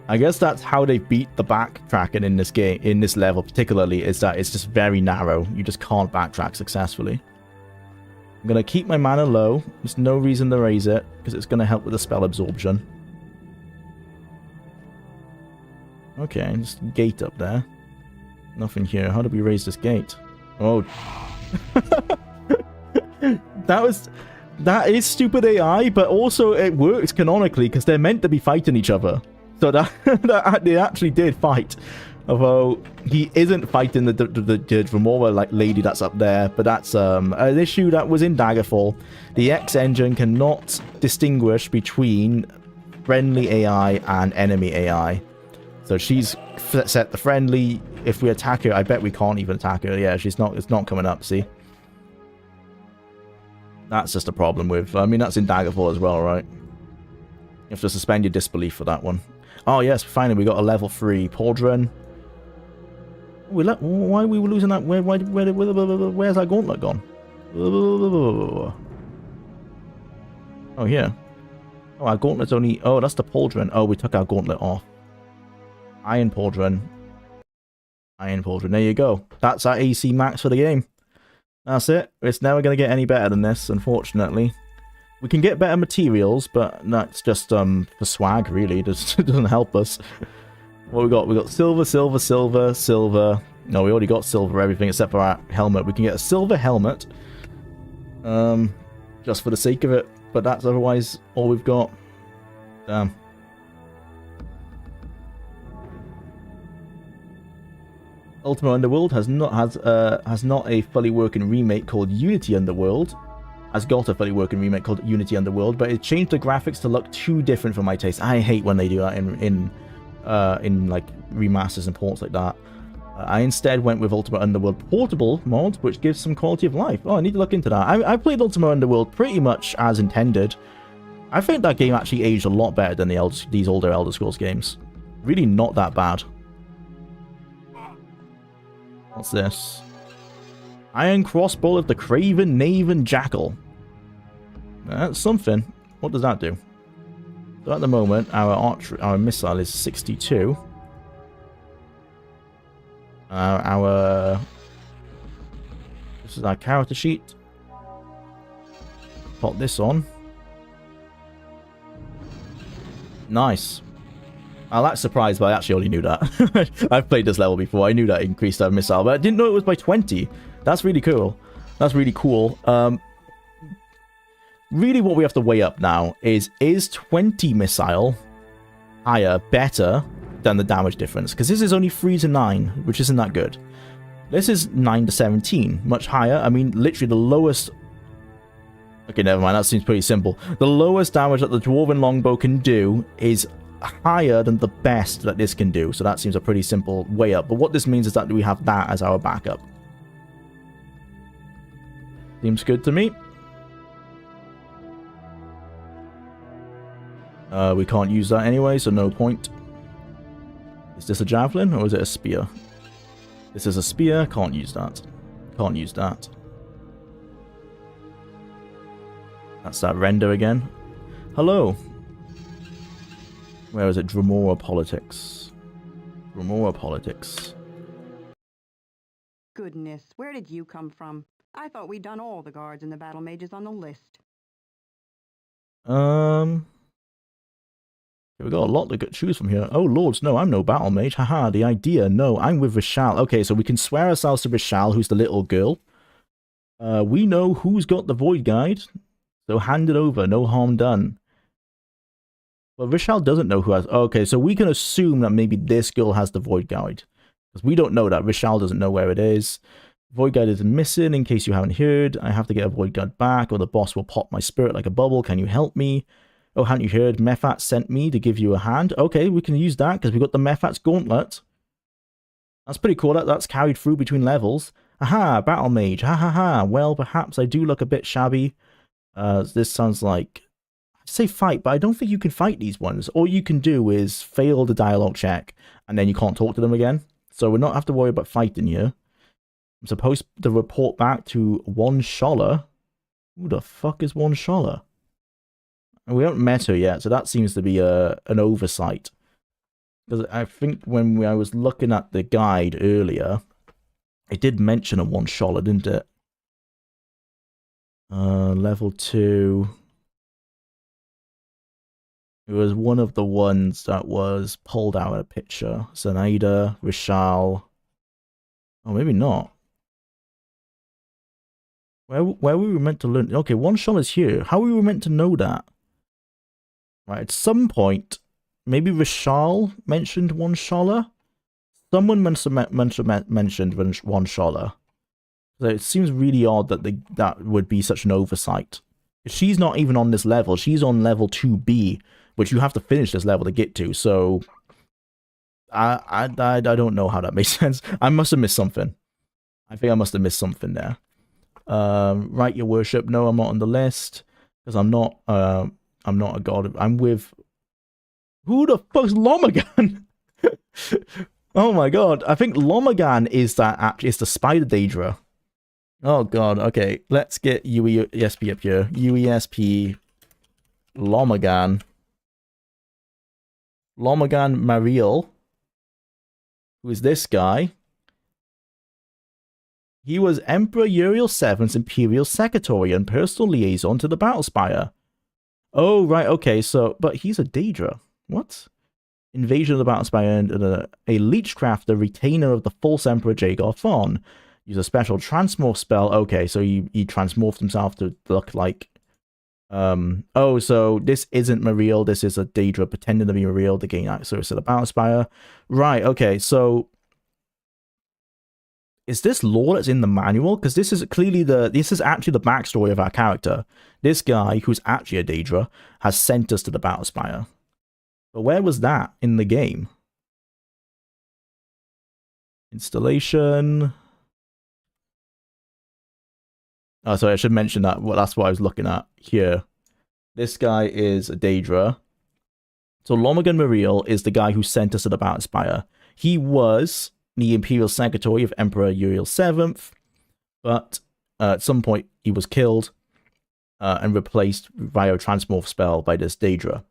Speaker 1: I guess that's how they beat the backtracking in this game, in this level particularly, is that it's just very narrow. You just can't backtrack successfully. I'm going to keep my mana low. There's no reason to raise it, because it's going to help with the spell absorption. Okay, just gate up there. Nothing here. How do we raise this gate? Oh. That is stupid AI, but also it works canonically, because they're meant to be fighting each other. So that they actually did fight, although he isn't fighting the Dremora like lady that's up there. But that's an issue that was in Daggerfall. The X engine cannot distinguish between friendly AI and enemy AI. So she's set the friendly. If we attack her, I bet we can't even attack her. Yeah, she's not. It's not coming up. See, that's just a problem with. I mean, that's in Daggerfall as well, right? You have to suspend your disbelief for that one. Oh yes, finally we got a level 3 Pauldron. Why are we losing that? Where's our gauntlet gone? Oh yeah. Oh, our gauntlet's only. Oh, that's the Pauldron. Oh, we took our gauntlet off. Iron Pauldron. Iron Pauldron. There you go. That's our AC max for the game. That's it. It's never going to get any better than this, unfortunately. We can get better materials, but that's just for swag, really. It doesn't help us. What we got? We got silver, silver, silver, silver. No, we already got silver everything except for our helmet. We can get a silver helmet. Just for the sake of it. But that's otherwise all we've got. Damn. Ultima Underworld has not a fully working remake called Unity Underworld. Has got a fully working remake called Unity Underworld, but it changed the graphics to look too different for my taste. I hate when they do that in like remasters and ports like that. I instead went with Ultima Underworld Portable mod, which gives some quality of life. Oh, I need to look into that. I played Ultima Underworld pretty much as intended. I think that game actually aged a lot better than these older Elder Scrolls games. Really not that bad. What's this? Iron Crossbow of the Craven Knaven Jackal. That's something. What does that do? So at the moment, our missile is 62. This is our character sheet. Pop this on. Nice. I'm that surprised, but I actually already knew that. I've played this level before. I knew that increased our missile, but I didn't know it was by 20. That's really cool. That's really cool. Really what we have to weigh up now is 20 missile higher, better than the damage difference? Because this is only 3 to 9, which isn't that good. This is 9 to 17, much higher. I mean, literally the lowest... Okay, never mind, that seems pretty simple. The lowest damage that the Dwarven Longbow can do is higher than the best that this can do. So that seems a pretty simple way up. But what this means is that we have that as our backup. Seems good to me. We can't use that anyway, so no point. Is this a javelin or is it a spear? This is a spear. Can't use that. Can't use that. That's that render again. Hello. Where is it? Dremora Politics. Dremora Politics.
Speaker 5: Goodness, where did you come from? I thought we'd done all the guards and the battle mages on the list.
Speaker 1: We got a lot to choose from here. Oh lords, no, I'm no battle mage. Haha, the idea. No, I'm with Vishal. Okay, so we can swear ourselves to Vishal, who's the little girl. We know who's got the Void Guide. So hand it over, no harm done. But Vishal doesn't know who has... Okay, so we can assume that maybe this girl has the Void Guide. Because we don't know that. Vishal doesn't know where it is. Void Guide is missing, in case you haven't heard. I have to get a Void Guide back, or the boss will pop my spirit like a bubble. Can you help me? Oh, haven't you heard? Mephat sent me to give you a hand. Okay, we can use that, because we got the Mephat's Gauntlet. That's pretty cool. That's carried through between levels. Aha, Battle Mage. Ha ha ha. Well, perhaps I do look a bit shabby. This sounds like... I say fight, but I don't think you can fight these ones. All you can do is fail the dialogue check, and then you can't talk to them again. So we're not have to worry about fighting here. I'm supposed to report back to One Scholar. Who the fuck is One Scholar? We haven't met her yet, so that seems to be an oversight. Because I think when I was looking at the guide earlier, it did mention a One Scholar, didn't it? Level 2. It was one of the ones that was pulled out of a picture. Zenaida, Vishal. Oh, maybe not. Where were we meant to learn? Okay, One Scholar is here. How were we meant to know that? Right, at some point, maybe Vishal mentioned One Scholar. Someone mentioned One Scholar. So it seems really odd that that would be such an oversight. She's not even on this level. She's on level 2B, which you have to finish this level to get to. So I don't know how that makes sense. I must have missed something. I think I must have missed something there. Right, your worship. No, I'm not on the list because I'm not a god. I'm with... Who the fuck's Lomagan? Oh my god. I think Lomagan is the Spider Daedra. Oh god. Okay, let's get UESP up here. UESP Lomagan. Lomagan Mariel. Who is this guy? He was Emperor Uriel VII's Imperial Secretary and personal liaison to the Battlespire. Oh, right, okay, so... But he's a Daedra. What? Invasion of the Battlespire and a Leechcrafter, retainer of the false Emperor Jagar Thon. Use a special transmorph spell. Okay, so he transmorphed himself to look like... Oh, so this isn't Mariel, this is a Daedra pretending to be Mariel to gain access to the Battlespire. Right, okay, so... Is this lore that's in the manual? Because this is clearly this is actually the backstory of our character. This guy, who's actually a Daedra, has sent us to the Battlespire. But where was that in the game? Installation. Oh, sorry, I should mention that. Well, that's what I was looking at here. This guy is a Daedra. So Lomagan Mariel is the guy who sent us to the Battlespire. He was the Imperial Secretary of Emperor Uriel VII, but at some point he was killed and replaced via a transmorph spell by this Daedra.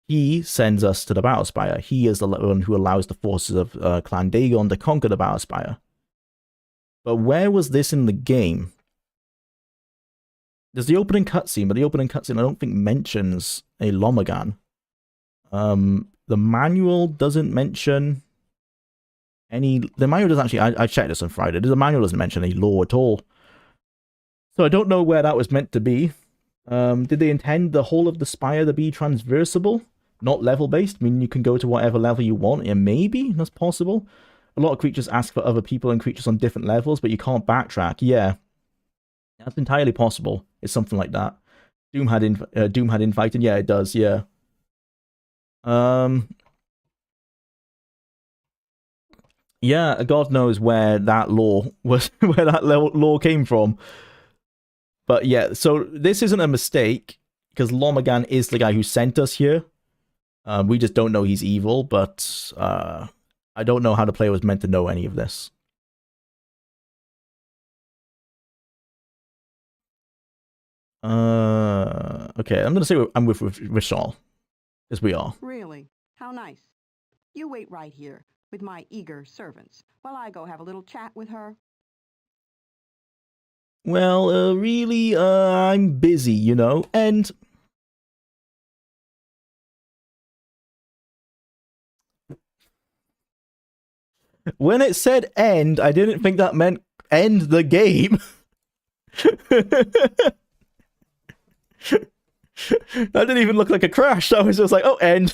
Speaker 1: He sends us to the Battlespire. He is the one who allows the forces of Clan Dagon to conquer the Battlespire. But where was this in the game? There's the opening cutscene, but the opening cutscene I don't think mentions a Lomagan. The manual doesn't mention any. The manual doesn't actually. I checked this on Friday. The manual doesn't mention any lore at all. So I don't know where that was meant to be. Did they intend the whole of the spire to be transversable, not level based? I mean, you can go to whatever level you want. Yeah, maybe that's possible. A lot of creatures ask for other people and creatures on different levels, but you can't backtrack. Yeah, that's entirely possible. It's something like that. Doom had infighting. Yeah, it does. Yeah. Yeah, God knows where that lore was, where that lore came from. But yeah, so this isn't a mistake because Lomagan is the guy who sent us here. We just don't know he's evil, but I don't know how the player was meant to know any of this. Okay, I'm gonna say I'm with Rishal, as we are.
Speaker 5: Really? How nice. You wait right here with my eager servants while I go have a little chat with her.
Speaker 1: Well, really, I'm busy, you know, and when it said end, I didn't think that meant end the game. That didn't even look like a crash. That was just like, oh, end.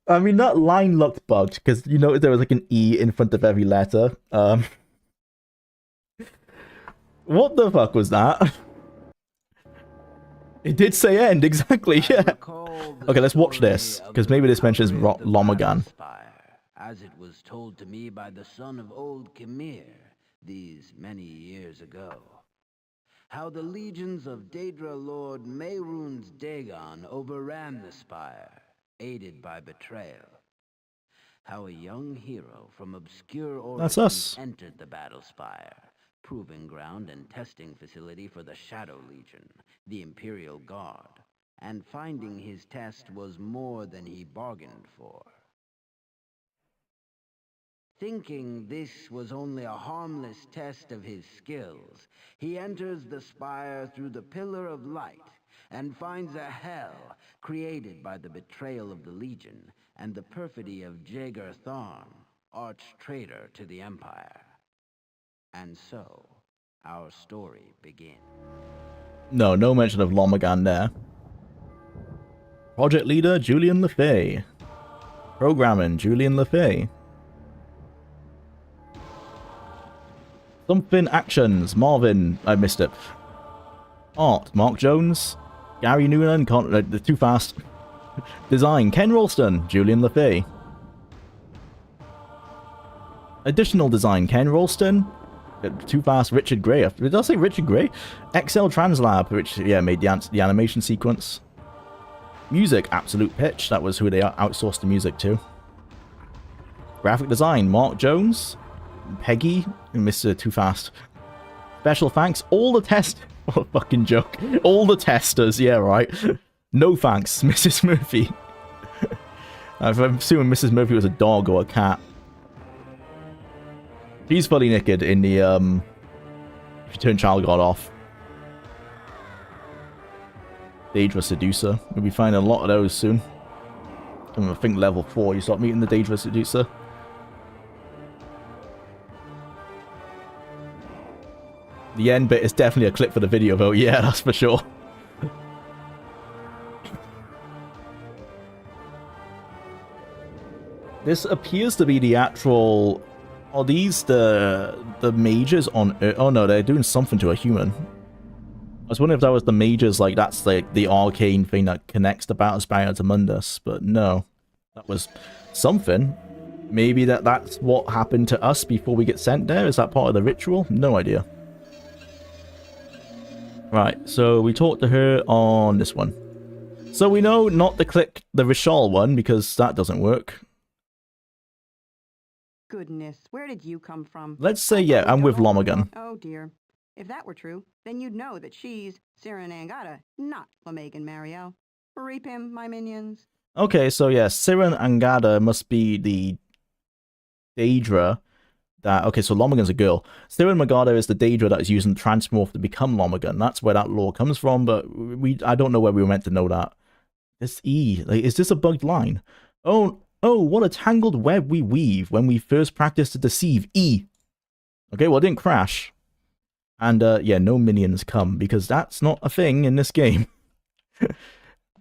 Speaker 1: I mean, that line looked bugged because you know there was like an E in front of every letter. What the fuck was that? It did say end, exactly, yeah. Okay, let's watch this, because maybe this mentions Lomagan.
Speaker 6: As it was told to me by the son of old Khmer these many years ago. How the legions of Daedra Lord Mehrunes Dagon overran the spire, aided by betrayal. How a young hero from obscure origins entered the Battlespire, proving ground and testing facility for the Shadow Legion, the Imperial Guard, and finding his test was more than he bargained for. Thinking this was only a harmless test of his skills, he enters the spire through the Pillar of Light and finds a hell created by the betrayal of the Legion and the perfidy of Jaeger Tharn, arch-traitor to the Empire. And so, our story begins.
Speaker 1: No mention of Lomagan there. Project leader, Julian LeFay. Programming, Julian LeFay. Something actions, Marvin. I missed it. Art, Mark Jones. Gary Noonan, too fast. Design, Ken Ralston, Julian LeFay. Additional design, Ken Ralston. Too fast, Richard Gray. Did I say Richard Gray? XL Translab, which, yeah, made the animation sequence. Music, Absolute Pitch. That was who they outsourced the music to. Graphic design, Mark Jones. Peggy, Mr. Too Fast. Special thanks, all the test. What a fucking joke. All the testers, yeah, right. No thanks, Mrs. Murphy. I'm assuming Mrs. Murphy was a dog or a cat. She's fully naked in the, if you turn Child God off. Daedra Seducer. We'll be finding a lot of those soon. I think level 4, you start meeting the Daedra Seducer. The end bit is definitely a clip for the video, though. Yeah, that's for sure. This appears to be the actual... Are these the mages on Earth? Oh no, they're doing something to a human. I was wondering if that was the mages, like that's like the arcane thing that connects the Battlespire to Mundus, but no. That was something. Maybe that's what happened to us before we get sent there? Is that part of the ritual? No idea. Right, so we talked to her on this one. So we know not to click the Rishal one, because that doesn't work.
Speaker 5: Goodness, where did you come from?
Speaker 1: Let's say, yeah, I'm with Lomagan.
Speaker 5: Oh dear. If that were true, then you'd know that she's Siren Angada, not Lomagan Mariel. Reap him, my minions.
Speaker 1: Okay, so yeah, Siren Angada must be the Daedra that, okay, so Lomagan's a girl. Siren Magada is the Daedra that is using Transmorph to become Lomagan. That's where that lore comes from, but I don't know where we were meant to know that. This E, like, is this a bugged line? Oh, what a tangled web we weave when we first practice to deceive. E. Okay, well, it didn't crash. And, yeah, no minions come, because that's not a thing in this game.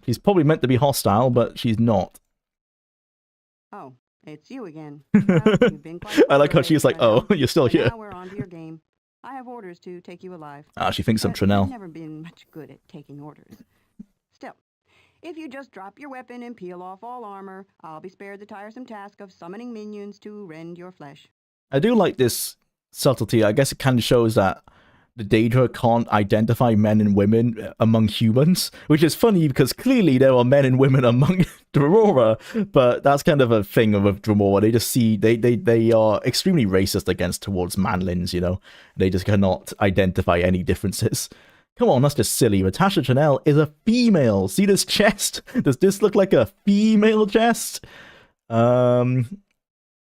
Speaker 1: She's probably meant to be hostile, but she's not.
Speaker 5: Oh, it's you again. Well, you've been quite
Speaker 1: I like how
Speaker 5: clever,
Speaker 1: she's like,
Speaker 5: Trinell.
Speaker 1: oh, you're still
Speaker 5: But
Speaker 1: here.
Speaker 5: now we're on to your game. I have orders to take you alive.
Speaker 1: Ah, she thinks I'm
Speaker 5: But you've
Speaker 1: Trinell.
Speaker 5: never been much good at taking orders. Still, if you just drop your weapon and peel off all armor, I'll be spared the tiresome task of summoning minions to rend your flesh.
Speaker 1: I do like this subtlety. I guess it kind of shows that the Daedra can't identify men and women among humans, which is funny because clearly there are men and women among Dremora, but that's kind of a thing of Dremora. They just see, they are extremely racist towards manlins, you know? They just cannot identify any differences. Come on, that's just silly. Natasha Trinell is a female. See this chest? Does this look like a female chest? Yeah,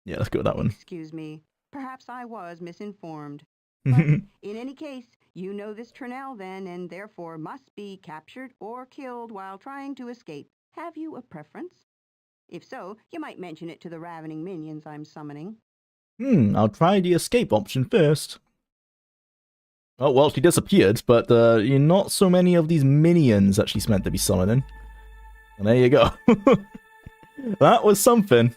Speaker 1: let's go with that one.
Speaker 5: Excuse me. Perhaps I was misinformed. But in any case, you know this Trinell then, and therefore must be captured or killed while trying to escape. Have you a preference? If so, you might mention it to the ravening minions I'm summoning.
Speaker 1: I'll try the escape option first. Oh, well, she disappeared, but not so many of these minions that she's meant to be summoning. And there you go. That was something.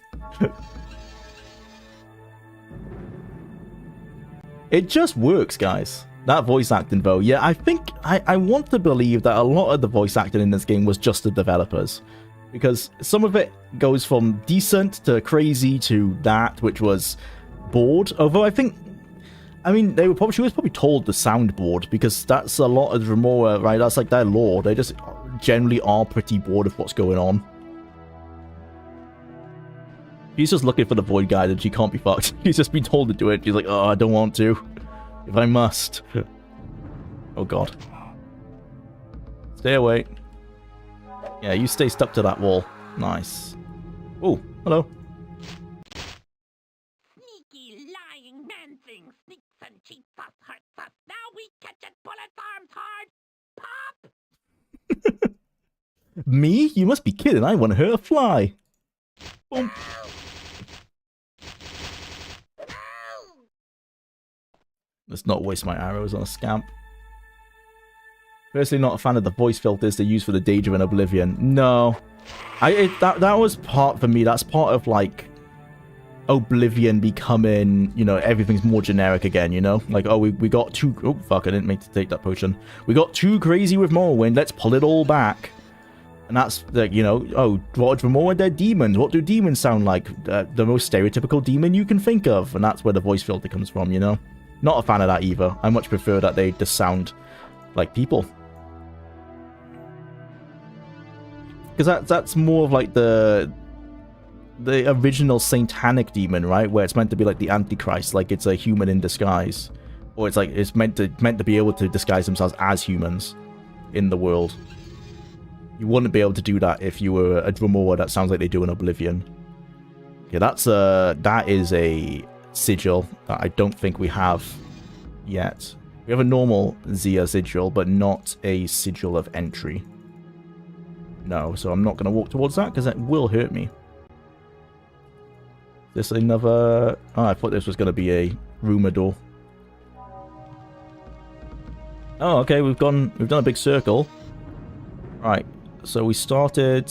Speaker 1: It just works, guys. That voice acting, though. Yeah, I think I want to believe that a lot of the voice acting in this game was just the developers. Because some of it goes from decent to crazy to that, which was bored. Although I mean, she was probably told the soundboard, because that's a lot of Dremora, right? That's like their lore. They just generally are pretty bored of what's going on. She's just looking for the Void Guide and she can't be fucked. She's just been told to do it. She's like, oh, I don't want to. If I must. Oh, God. Stay away. Yeah, you stay stuck to that wall. Nice. Oh, hello.
Speaker 2: Sneaky, lying man thing. Sneaks and cheats us, hurts us. Now we catch it, pull its arms hard. Pop!
Speaker 1: Me? You must be kidding. I want to hurt a fly. Boom. Let's not waste my arrows on a scamp. Personally, not a fan of the voice filters they use for the Daedra in Oblivion. No. That was part, for me, that's part of, like, Oblivion becoming, you know, everything's more generic again, you know? Like, oh, we got too... Oh, fuck, I didn't mean to take that potion. We got too crazy with Morrowind, let's pull it all back. And that's, like, you know, oh, what are Morrowind, they're demons. What do demons sound like? The most stereotypical demon you can think of. And that's where the voice filter comes from, you know? Not a fan of that either. I much prefer that they just sound like people. Because that's more of like the original satanic demon, right? Where it's meant to be like the Antichrist, like it's a human in disguise. Or it's like it's meant to be able to disguise themselves as humans in the world. You wouldn't be able to do that if you were a Dremora that sounds like they do in Oblivion. Okay, that is a sigil that I don't think we have yet. We have a normal Zia sigil, but not a sigil of entry. No, so I'm not going to walk towards that because that will hurt me. This another... Oh, I thought this was going to be a rumor door. Oh, okay, we've done a big circle. Right, so we started...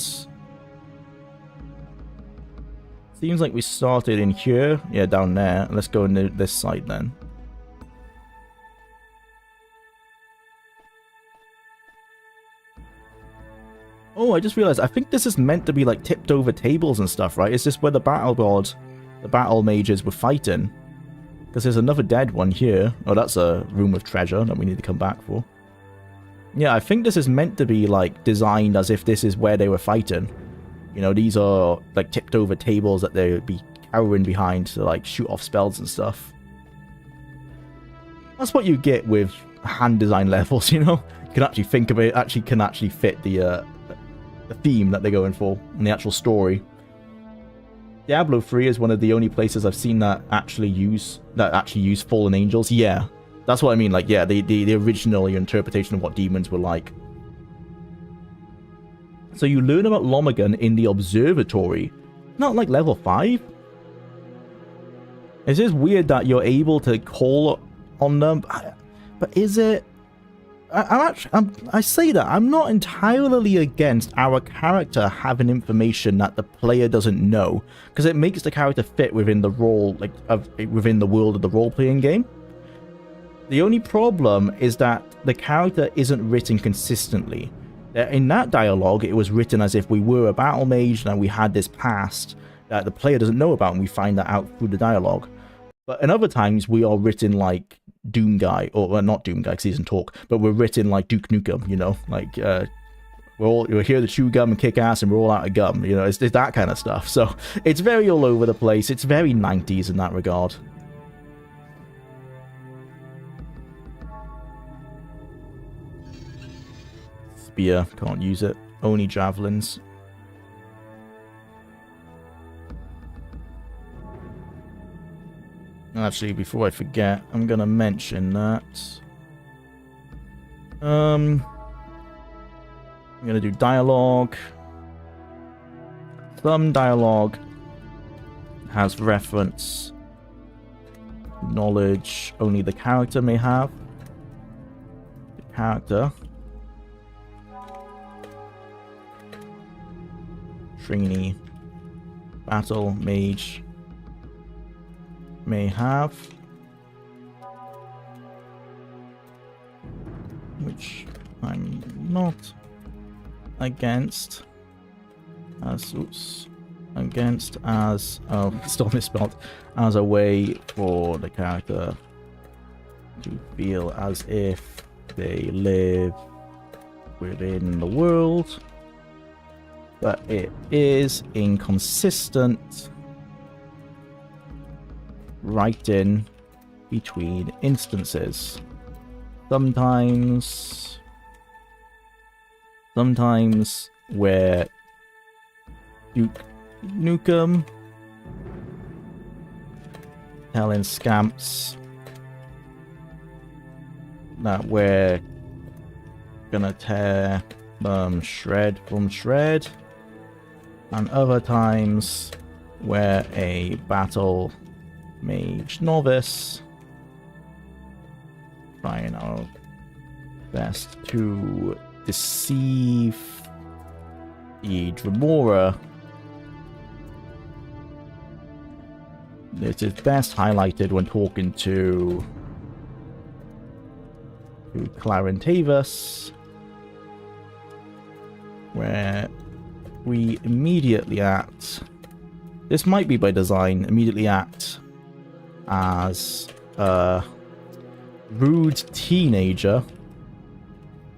Speaker 1: Seems like we started in here. Yeah, down there. Let's go into this side then. Oh, I just realized, I think this is meant to be like tipped over tables and stuff, right? Is this where the battle god, the battle mages were fighting? Because there's another dead one here. Oh, that's a room of treasure that we need to come back for. Yeah, I think this is meant to be like designed as if this is where they were fighting. You know, these are like tipped over tables that they would be cowering behind to like shoot off spells and stuff. That's what you get with hand design levels, you know? You can actually think of it, can actually fit the theme that they're going for and the actual story. Diablo 3 is one of the only places I've seen that actually use fallen angels. Yeah, that's what I mean. Like, yeah, the original interpretation of what demons were like. So you learn about Lomagan in the observatory, not like level 5. It's just weird that you're able to call on them, but is it? I say that I'm not entirely against our character having information that the player doesn't know, because it makes the character fit within the role, like within the world of the role-playing game. The only problem is that the character isn't written consistently. In that dialogue, it was written as if we were a battle mage and we had this past that the player doesn't know about, and we find that out through the dialogue. But in other times, we are written like Doom Guy, or well, not Doom Guy because he doesn't talk, but we're written like Duke Nukem, you know, like we're here to chew gum and kick ass, and we're all out of gum, you know, it's that kind of stuff. So it's very all over the place. It's very 90s in that regard. Spear, can't use it. Only javelins. Actually, before I forget, I'm gonna mention that. I'm gonna do dialogue. Some dialogue has reference, knowledge only the character may have. The character. Trainee. Battle mage. May have, which I'm not against as still misspelled, as a way for the character to feel as if they live within the world, but it is inconsistent writing between instances. Sometimes where Duke Nukem telling scamps that we're gonna tear them shred from shred, and other times where a battle mage novice trying our best to deceive the Dremora. This is best highlighted when talking to Clarentavis, where we immediately act, this might be by design, immediately act as a rude teenager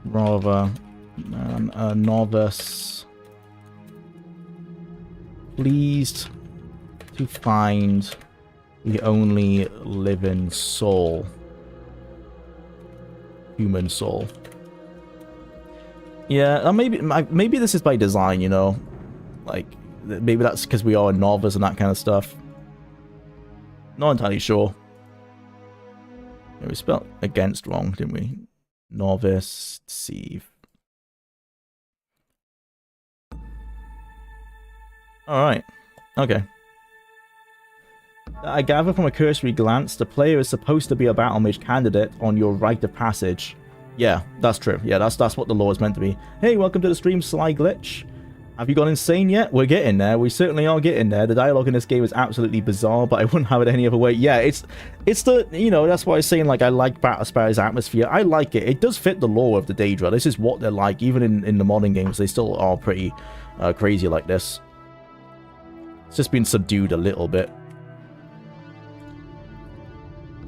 Speaker 1: rather than a novice pleased to find the only living soul, human soul. Yeah, maybe this is by design, you know, like maybe that's because we are a novice and that kind of stuff. Not entirely sure. Yeah, we spelled against wrong, didn't we? Novice, deceive. Alright. Okay. I gather from a cursory glance, the player is supposed to be a battle mage candidate on your rite of passage. Yeah, that's true. Yeah, that's what the law is meant to be. Hey, welcome to the stream, Sly Glitch. Have you gone insane yet? We're getting there. We certainly are getting there. The dialogue in this game is absolutely bizarre, but I wouldn't have it any other way. Yeah, it's the, you know, that's why I was saying, like, I like Battlespire's atmosphere. I like it. It does fit the lore of the Daedra. This is what they're like. Even in the modern games, they still are pretty crazy like this. It's just been subdued a little bit.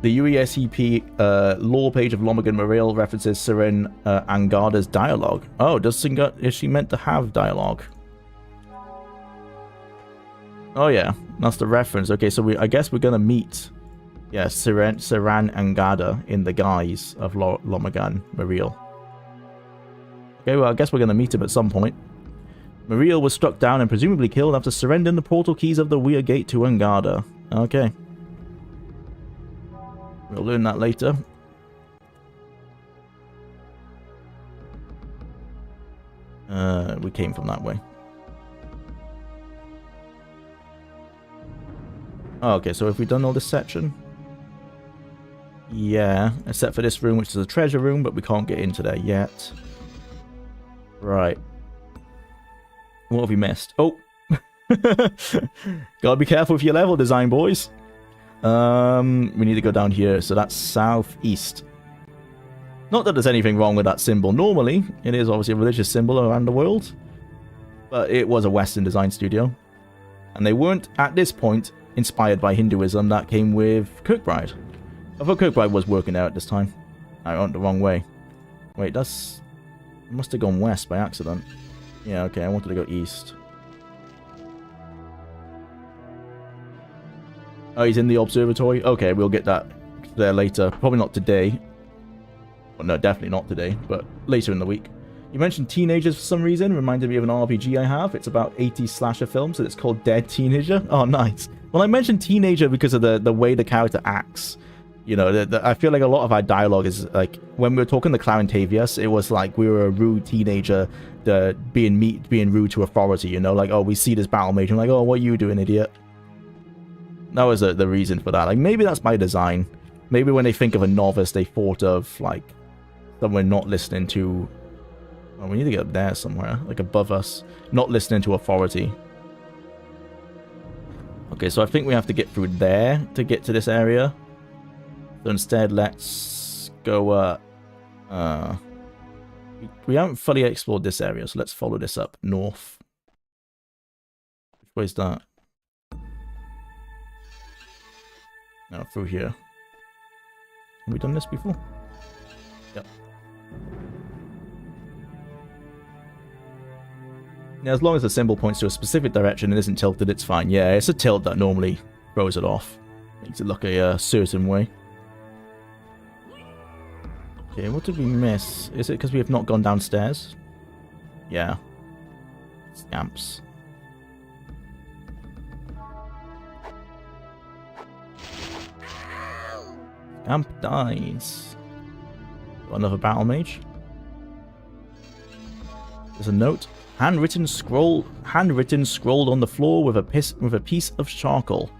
Speaker 1: The UESEP lore page of Lomagan Muriel references Siren Angada's dialogue. Oh, is she meant to have dialogue? Oh yeah, that's the reference. Okay, so I guess we're gonna meet, yeah, Siran Angada in the guise of Lomagan Muriel. Okay, well I guess we're gonna meet him at some point. Mariel was struck down and presumably killed after surrendering the portal keys of the Weir Gate to Ungada. Okay. We'll learn that later. We came from that way. Oh, okay, so have we done all this section? Yeah, except for this room, which is a treasure room, but we can't get into there yet. Right. What have we missed? Oh! Gotta be careful with your level design, boys. We need to go down here, so that's southeast. Not that there's anything wrong with that symbol. Normally, it is obviously a religious symbol around the world. But it was a Western design studio. And they weren't, at this point, inspired by Hinduism. That came with Kirkbride. I thought Kirkbride was working out at this time. I went the wrong way. Wait, that's... I must have gone west by accident. Yeah, okay, I wanted to go east. Oh, he's in the observatory? Okay, we'll get that there later. Probably not today. Well, no, definitely not today, but later in the week. You mentioned teenagers for some reason. Reminded me of an RPG I have. It's about 80s slasher films, and it's called Dead Teenager. Oh, nice. Well, I mentioned teenager because of the way the character acts. You know, I feel like a lot of our dialogue is like, when we were talking to Clarintavius, it was like we were a rude teenager being rude to authority, you know? Like, oh, we see this battle mage, and like, oh, what are you doing, idiot? That was the reason for that. Like, maybe that's by design. Maybe when they think of a novice, they thought of, like, someone not listening to... Oh, we need to get up there somewhere, like above us. Not listening to authority. Okay, so I think we have to get through there to get to this area. So instead, let's go, we haven't fully explored this area, so let's follow this up north. Which way is that? No, through here. Have we done this before? Yep. Yeah, as long as the symbol points to a specific direction and isn't tilted, it's fine. Yeah, it's a tilt that normally throws it off. Makes it look a certain way. Okay, what did we miss? Is it because we have not gone downstairs? Yeah. Scamps. Scamp dies. Got another battle mage. There's a note. Handwritten scrolled on the floor with a piece of charcoal.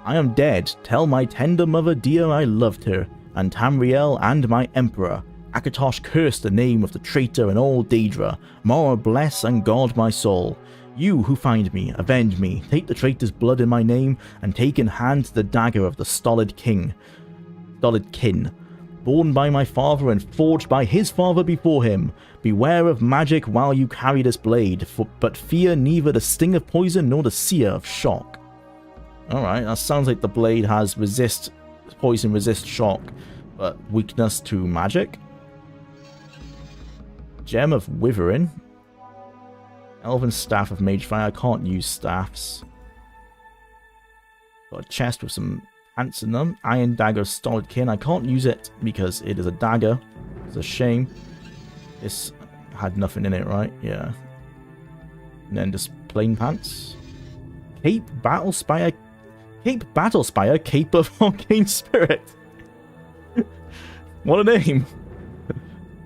Speaker 1: I am dead. Tell my tender mother dear I loved her, and Tamriel and my emperor. Akatosh cursed the name of the traitor and all Daedra. Mara bless and guard my soul. You who find me, avenge me. Take the traitor's blood in my name, and take in hand the dagger of the stolid kin. Born by my father and forged by his father before him. Beware of magic while you carry this blade, but fear neither the sting of poison nor the sear of shock. Alright, that sounds like the blade has poison, resist shock, but weakness to magic. Gem of Withering. Elven Staff of Magefire. I can't use staffs. Got a chest with some pants in them. Iron Dagger of Stolid Kin. I can't use it because it is a dagger. It's a shame. This had nothing in it, right? Yeah. And then just plain pants. Cape Battlespire. Cape Battlespire. Cape of Arcane Spirit. What a name.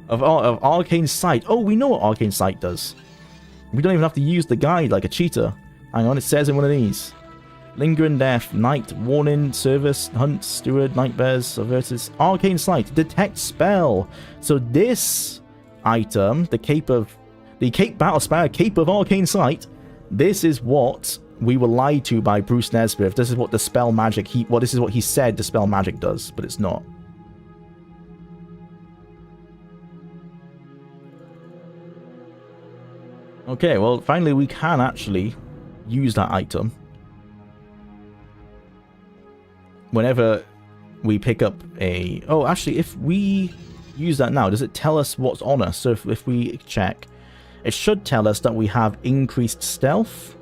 Speaker 1: of Arcane Sight. Oh, we know what Arcane Sight does. We don't even have to use the guide like a cheater. Hang on, it says in one of these. Lingering Death, Night, Warning, Service, Hunt, Steward, Nightbears, Avertis, Arcane Sight, Detect Spell. So this item, the Cape Battlespire, Cape of Arcane Sight, this is what we were lied to by Bruce Nesbitt. This is what the spell magic, this is what he said the spell magic does, but it's not. Okay, well, finally we can actually use that item. Whenever we pick up a... Oh, actually, if we use that now, does it tell us what's on us? So if we check, it should tell us that we have increased stealth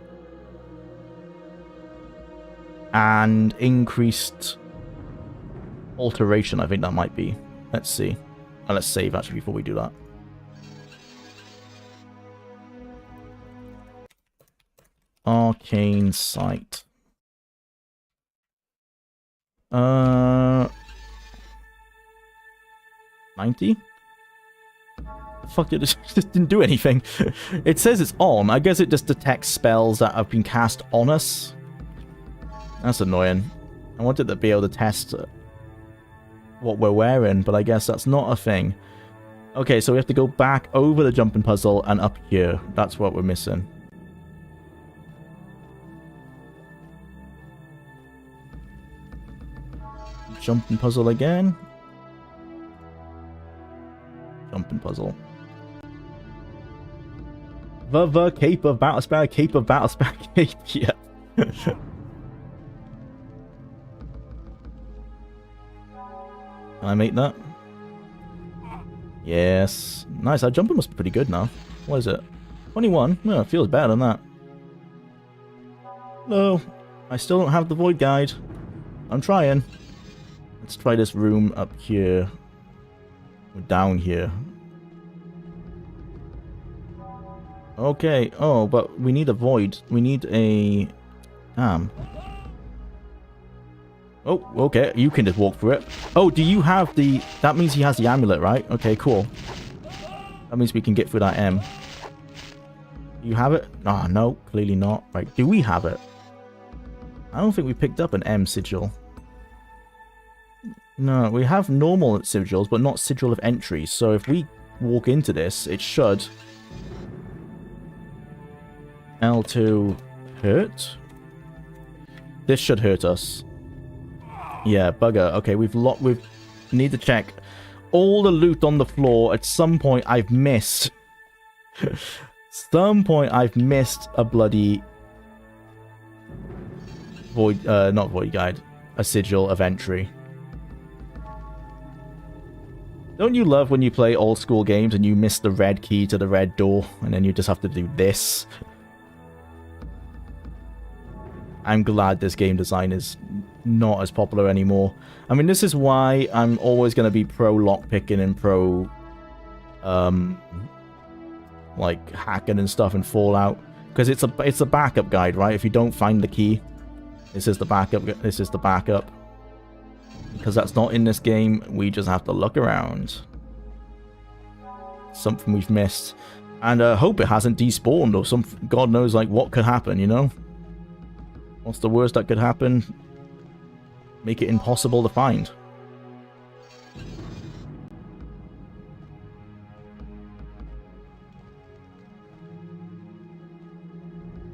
Speaker 1: and increased alteration. I think that might be. Let's see. And let's save, actually, before we do that. arcane sight. 90? Fuck it, it just didn't do anything. It says it's on. I guess it just detects spells that have been cast on us. That's annoying. I wanted to be able to test what we're wearing, but I guess that's not a thing. Okay, so we have to go back over the jumping puzzle and up here. That's what we're missing. Jumping puzzle again. Jumping puzzle. The Cape of Battlespire, Cape of Battlespire, Cape. Yeah. Can I make that? Yes. Nice, our jumping must be pretty good now. What is it? 21? No, it feels better than that. No, I still don't have the void guide. I'm trying. Let's try this room up here. Or down here. Okay. Oh, but we need a void. We need a... Damn. Oh, okay. You can just walk through it. Oh, do you have the... That means he has the amulet, right? Okay, cool. That means we can get through that M. Do you have it? Oh, no. Clearly not. Right. Do we have it? I don't think we picked up an M sigil. No, we have normal sigils, but not sigil of entry. So if we walk into this, it should... L2 hurt? This should hurt us. Yeah, bugger. Okay, we need to check all the loot on the floor. At some point I've missed a bloody void, not void guide, a sigil of entry. Don't you love when you play old school games and you miss the red key to the red door and then you just have to do this? I'm glad this game design is not as popular anymore. I mean, this is why I'm always going to be pro lockpicking and pro like hacking and stuff in Fallout, because it's a backup guide, right? If you don't find the key, this is the backup. This is the backup. Because that's not in this game, we just have to look around. Something we've missed, and hope it hasn't despawned or some God knows like what could happen, you know? What's the worst that could happen? Make it impossible to find.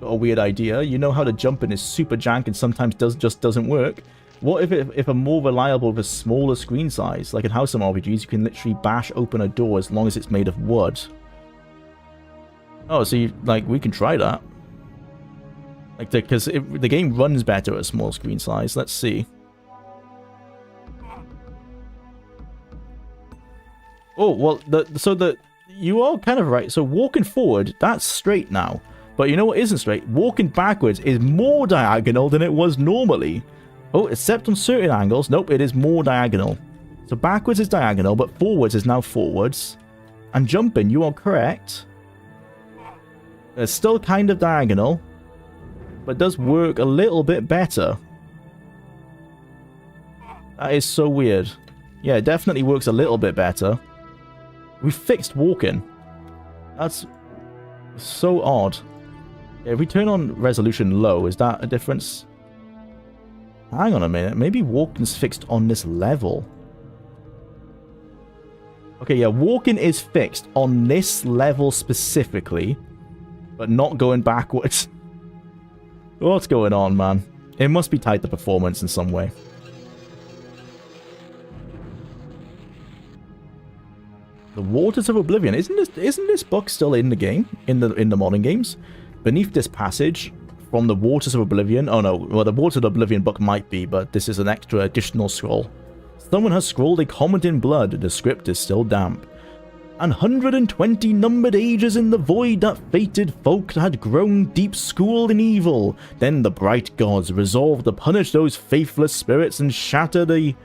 Speaker 1: Got a weird idea. You know how the jumping is super jank and sometimes just doesn't work? What if a more reliable with a smaller screen size? Like in House of RPGs, you can literally bash open a door as long as it's made of wood. Oh, so we can try that. Like, because the game runs better at a small screen size. Let's see. Oh, well, you are kind of right. So walking forward, that's straight now. But you know what isn't straight? Walking backwards is more diagonal than it was normally. Oh, except on certain angles. Nope, it is more diagonal. So backwards is diagonal, but forwards is now forwards. And jumping, you are correct. It's still kind of diagonal, but does work a little bit better. That is so weird. Yeah, it definitely works a little bit better. We fixed walking. That's so odd. Yeah, if we turn on resolution low, is that a difference? Hang on a minute. Maybe walking's fixed on this level. Okay, yeah, walking is fixed on this level specifically, but not going backwards. What's going on, man? It must be tied to performance in some way. The Waters of Oblivion. Isn't this book still in the game? In the modern games? Beneath this passage from the Waters of Oblivion. Oh no, well the Waters of Oblivion book might be, but this is an extra additional scroll. Someone has scrawled a comment in blood. The script is still damp. 120 numbered ages in the void that fated folk had grown deep schooled in evil. Then the bright gods resolved to punish those faithless spirits and shatter the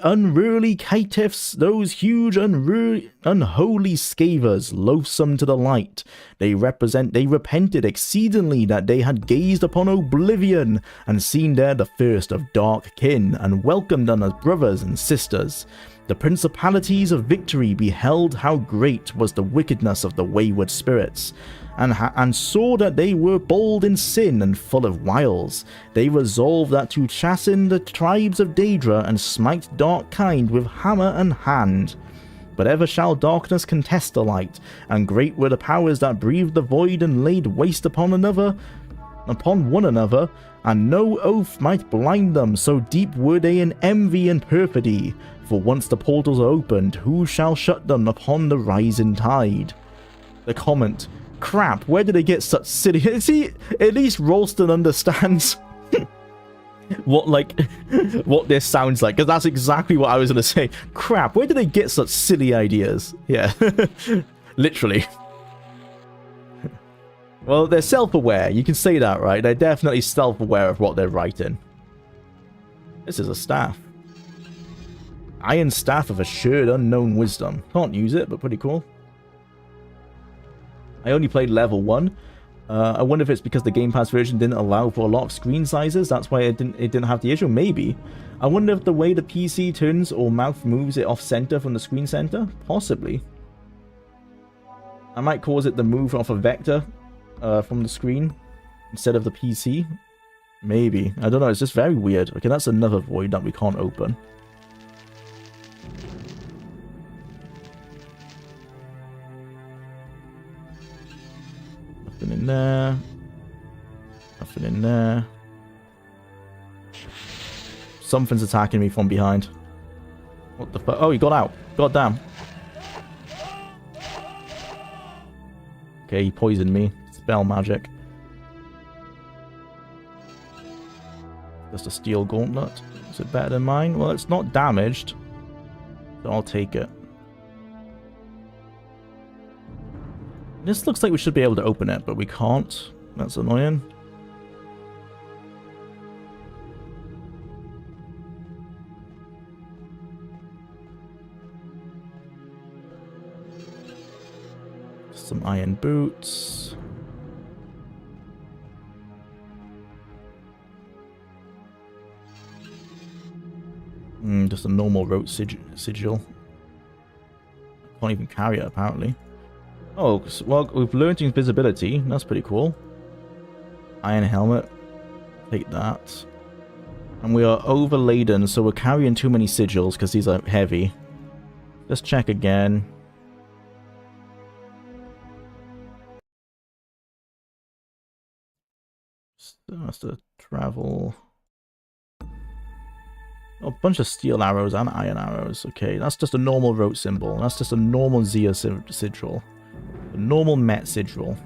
Speaker 1: unruly caitiffs, those huge unruly... unholy scavers, loathsome to the light. They repented exceedingly that they had gazed upon oblivion, and seen there the first of dark kin, and welcomed them as brothers and sisters. The principalities of victory beheld how great was the wickedness of the wayward spirits, and saw that they were bold in sin and full of wiles. They resolved that to chasten the tribes of Daedra and smite dark kind with hammer and hand. But ever shall darkness contest the light, and great were the powers that breathed the void and laid waste upon one another, and no oath might blind them, so deep were they in envy and perfidy. For once the portals are opened, who shall shut them upon the rising tide? The comment, crap, where did they get such silly... See, at least Ralston understands what this sounds like, because that's exactly what I was going to say. Crap, where did they get such silly ideas? Yeah, literally. Well, they're self-aware, you can say that, right? They're definitely self-aware of what they're writing. This is a staff. Iron Staff of Assured Unknown Wisdom. Can't use it, but pretty cool. I only played level 1. I wonder if it's because the Game Pass version didn't allow for a lot of screen sizes. That's why it didn't have the issue. Maybe. I wonder if the way the PC turns or mouth moves it off center from the screen center. Possibly. I might cause it to move off a vector from the screen instead of the PC. Maybe. I don't know. It's just very weird. Okay, that's another void that we can't open. Nothing in there. Nothing in there. Something's attacking me from behind. What the fuck? Oh, he got out. God damn. Okay, he poisoned me. Spell magic. Just a steel gauntlet. Is it better than mine? Well, it's not damaged. So I'll take it. This looks like we should be able to open it, but we can't. That's annoying. Some iron boots. Just a normal rote sigil. Can't even carry it, apparently. Oh, well, we've learned invisibility. That's pretty cool. Iron helmet. Take that. And we are overladen, so we're carrying too many sigils because these are heavy. Let's check again. So that's the travel. Oh, a bunch of steel arrows and iron arrows. Okay, that's just a normal rote symbol. That's just a normal Zia sigil. A normal Met sigil.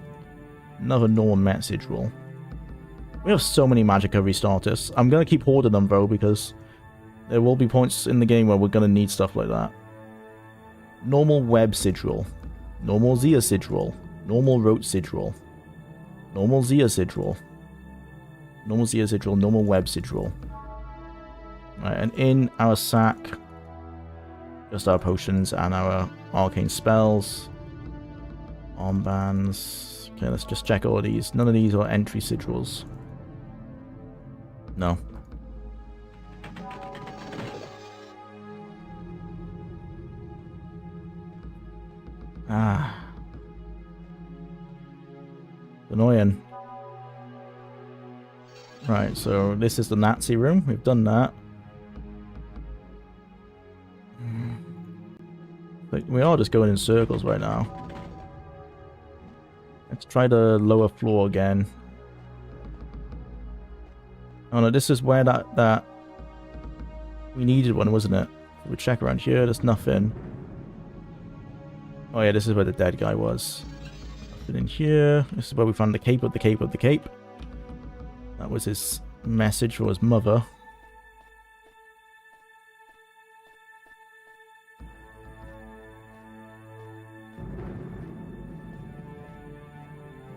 Speaker 1: Another normal Met sigil. We have so many Magicka restarters. I'm going to keep hoarding them, though, because there will be points in the game where we're going to need stuff like that. Normal Web sigil. Normal Zia sigil. Normal rote sigil. Normal Zia sigil. Normal Zia sigil. Normal Web sigil. Right, and in our sack, just our potions and our arcane spells. Armbands. Okay, let's just check all of these. None of these are entry sigils. No. Ah. Annoying. Right, so this is the Nazi room. We've done that. But we are just going in circles right now. Let's try the lower floor again. Oh no, this is where that we needed one, wasn't it? We check around here, there's nothing. Oh yeah, this is where the dead guy was. Nothing in here. This is where we found the cape of the cape of the cape. That was his message for his mother.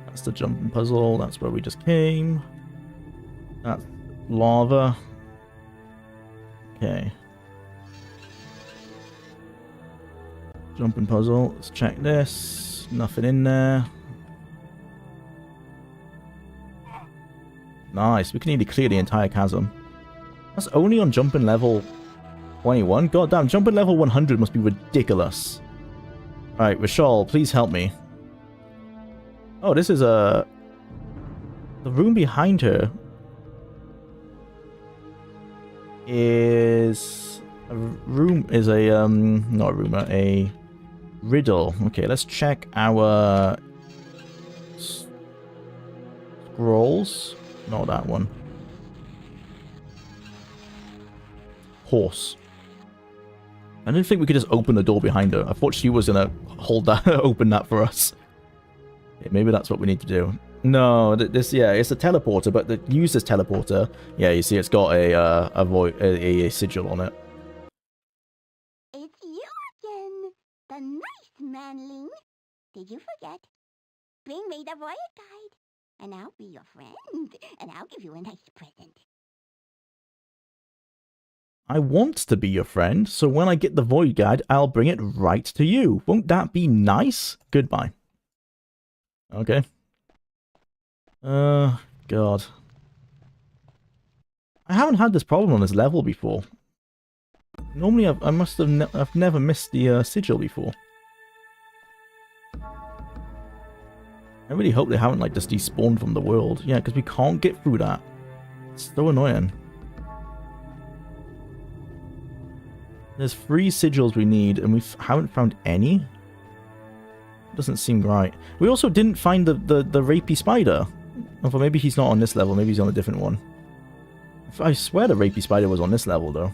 Speaker 1: That's the jumping puzzle. That's where we just came. That's lava. Okay. Jumping puzzle. Let's check this. Nothing in there. Nice. We can nearly clear the entire chasm. That's only on jumping level 21. God damn, jumping level 100 must be ridiculous. Alright, Rashal, please help me. Oh, this is the room behind her is not a rumor, a riddle. Okay, let's check our scrolls. Not that one. Horse. I didn't think we could just open the door behind her. I thought she was gonna hold that, open that for us. Yeah, maybe that's what we need to do. No, this, yeah, it's a teleporter, but the user's teleporter, yeah, you see, it's got a sigil on it.
Speaker 4: It's you again, the nice manling. Did you forget? Bring me the voyage guide, and I'll be your friend, and I'll give you a nice present.
Speaker 1: I want to be your friend, so when I get the void guide, I'll bring it right to you. Won't that be nice? Goodbye. Okay. God. I haven't had this problem on this level before. Normally, I've never missed the sigil before. I really hope they haven't like just despawned from the world. Yeah, because we can't get through that. It's so annoying. There's 3 sigils we need, and we haven't found any. Doesn't seem right. We also didn't find the rapey spider. Although maybe he's not on this level. Maybe he's on a different one. I swear the rapey spider was on this level, though.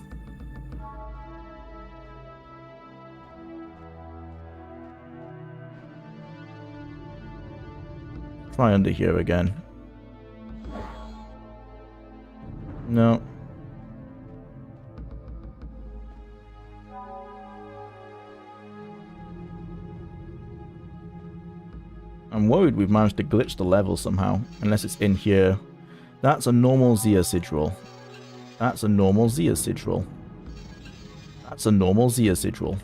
Speaker 1: Try under here again. No. I'm worried we've managed to glitch the level somehow. Unless it's in here. That's a normal Zia sigil. That's a normal Zia sigil. That's a normal Zia sigil.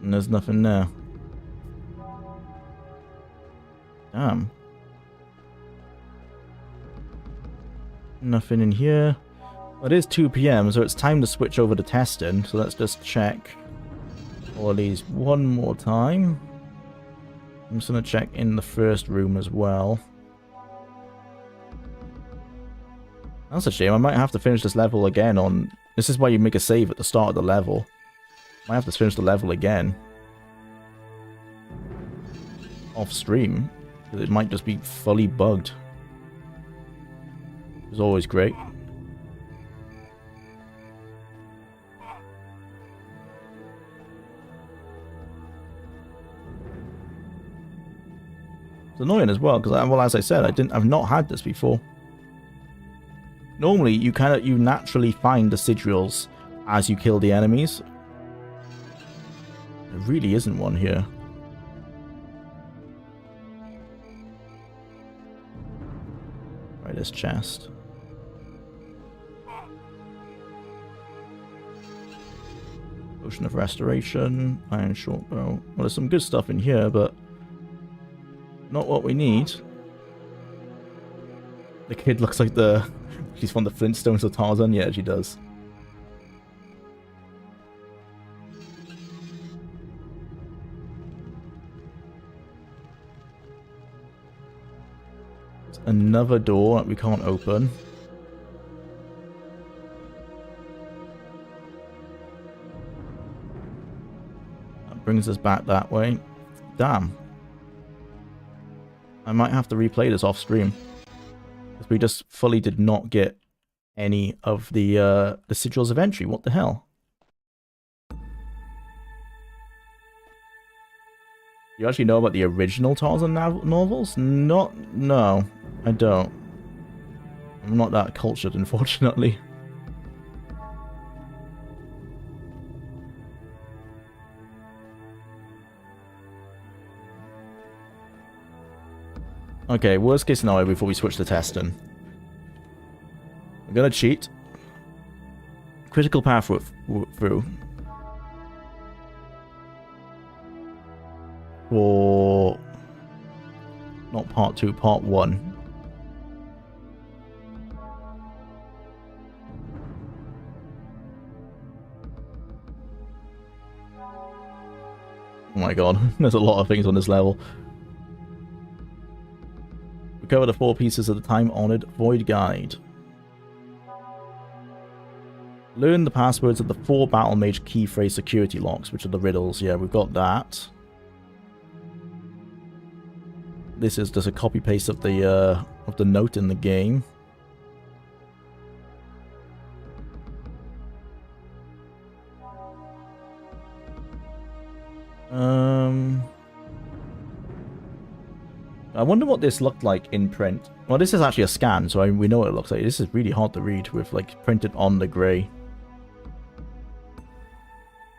Speaker 1: And there's nothing there. Damn. Nothing in here. Well, it is 2 PM, so it's time to switch over to testing. So let's just check all of these one more time. I'm just going to check in the first room as well. That's a shame. I might have to finish this level again on... This is why you make a save at the start of the level. Might have to finish the level again. Off stream. Because it might just be fully bugged. It's always great. It's annoying as well, because, well, as I said, I've not had this before. Normally, you naturally find the sigils as you kill the enemies. There really isn't one here. Right, this chest. Potion of Restoration, Iron Short Bow. Well, there's some good stuff in here, but not what we need. The kid looks like she's from the Flintstones or Tarzan. Yeah, she does. There's another door that we can't open. That brings us back that way. Damn. I might have to replay this off stream. Because we just fully did not get any of the sigils of entry. What the hell? You actually know about the original Tarzan novels? No, I don't. I'm not that cultured, unfortunately. Okay, worst case scenario before we switch to testing. I'm gonna cheat. Critical path through. for... not part 2, part 1. Oh my god, there's a lot of things on this level. Recover the 4 pieces of the time-honored Void Guide. Learn the passwords of the 4 Battle Mage key phrase security locks, which are the riddles. Yeah, we've got that. This is just a copy-paste of the note in the game. I wonder what this looked like in print. Well, this is actually a scan, so we know what it looks like. This is really hard to read with, like, printed on the grey.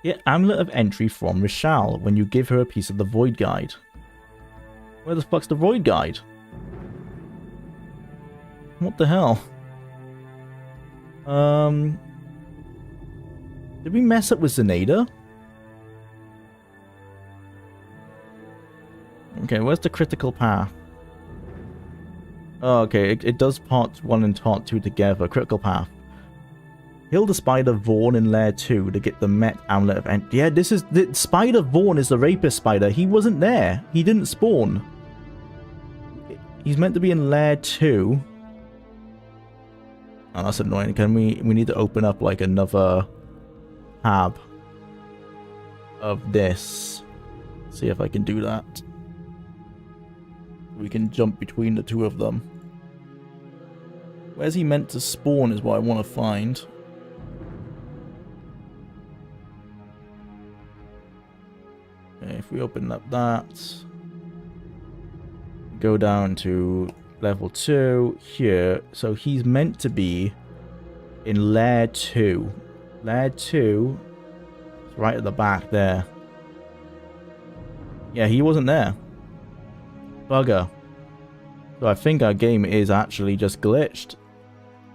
Speaker 1: Get Amulet of Entry from Rishal when you give her a piece of the Void Guide. Where the fuck's the Void Guide? What the hell? Did we mess up with Zenada? Okay, where's the critical path? Oh, okay, it does part 1 and part 2 together. Critical path. Kill the Spider Vaughn in Lair 2 to get the Met Amulet of Entry. Yeah, this is... the Spider Vaughn is the Rapist Spider. He wasn't there. He didn't spawn. He's meant to be in Lair 2. Oh, that's annoying. Can we need to open up, like, another tab of this. See if I can do that. We can jump between the 2 of them. Where's he meant to spawn is what I want to find. Okay, if we open up that, go down to level 2 here. So he's meant to be in Lair 2. Lair 2 is right at the back there. Yeah, he wasn't there. Bugger. So I think our game is actually just glitched.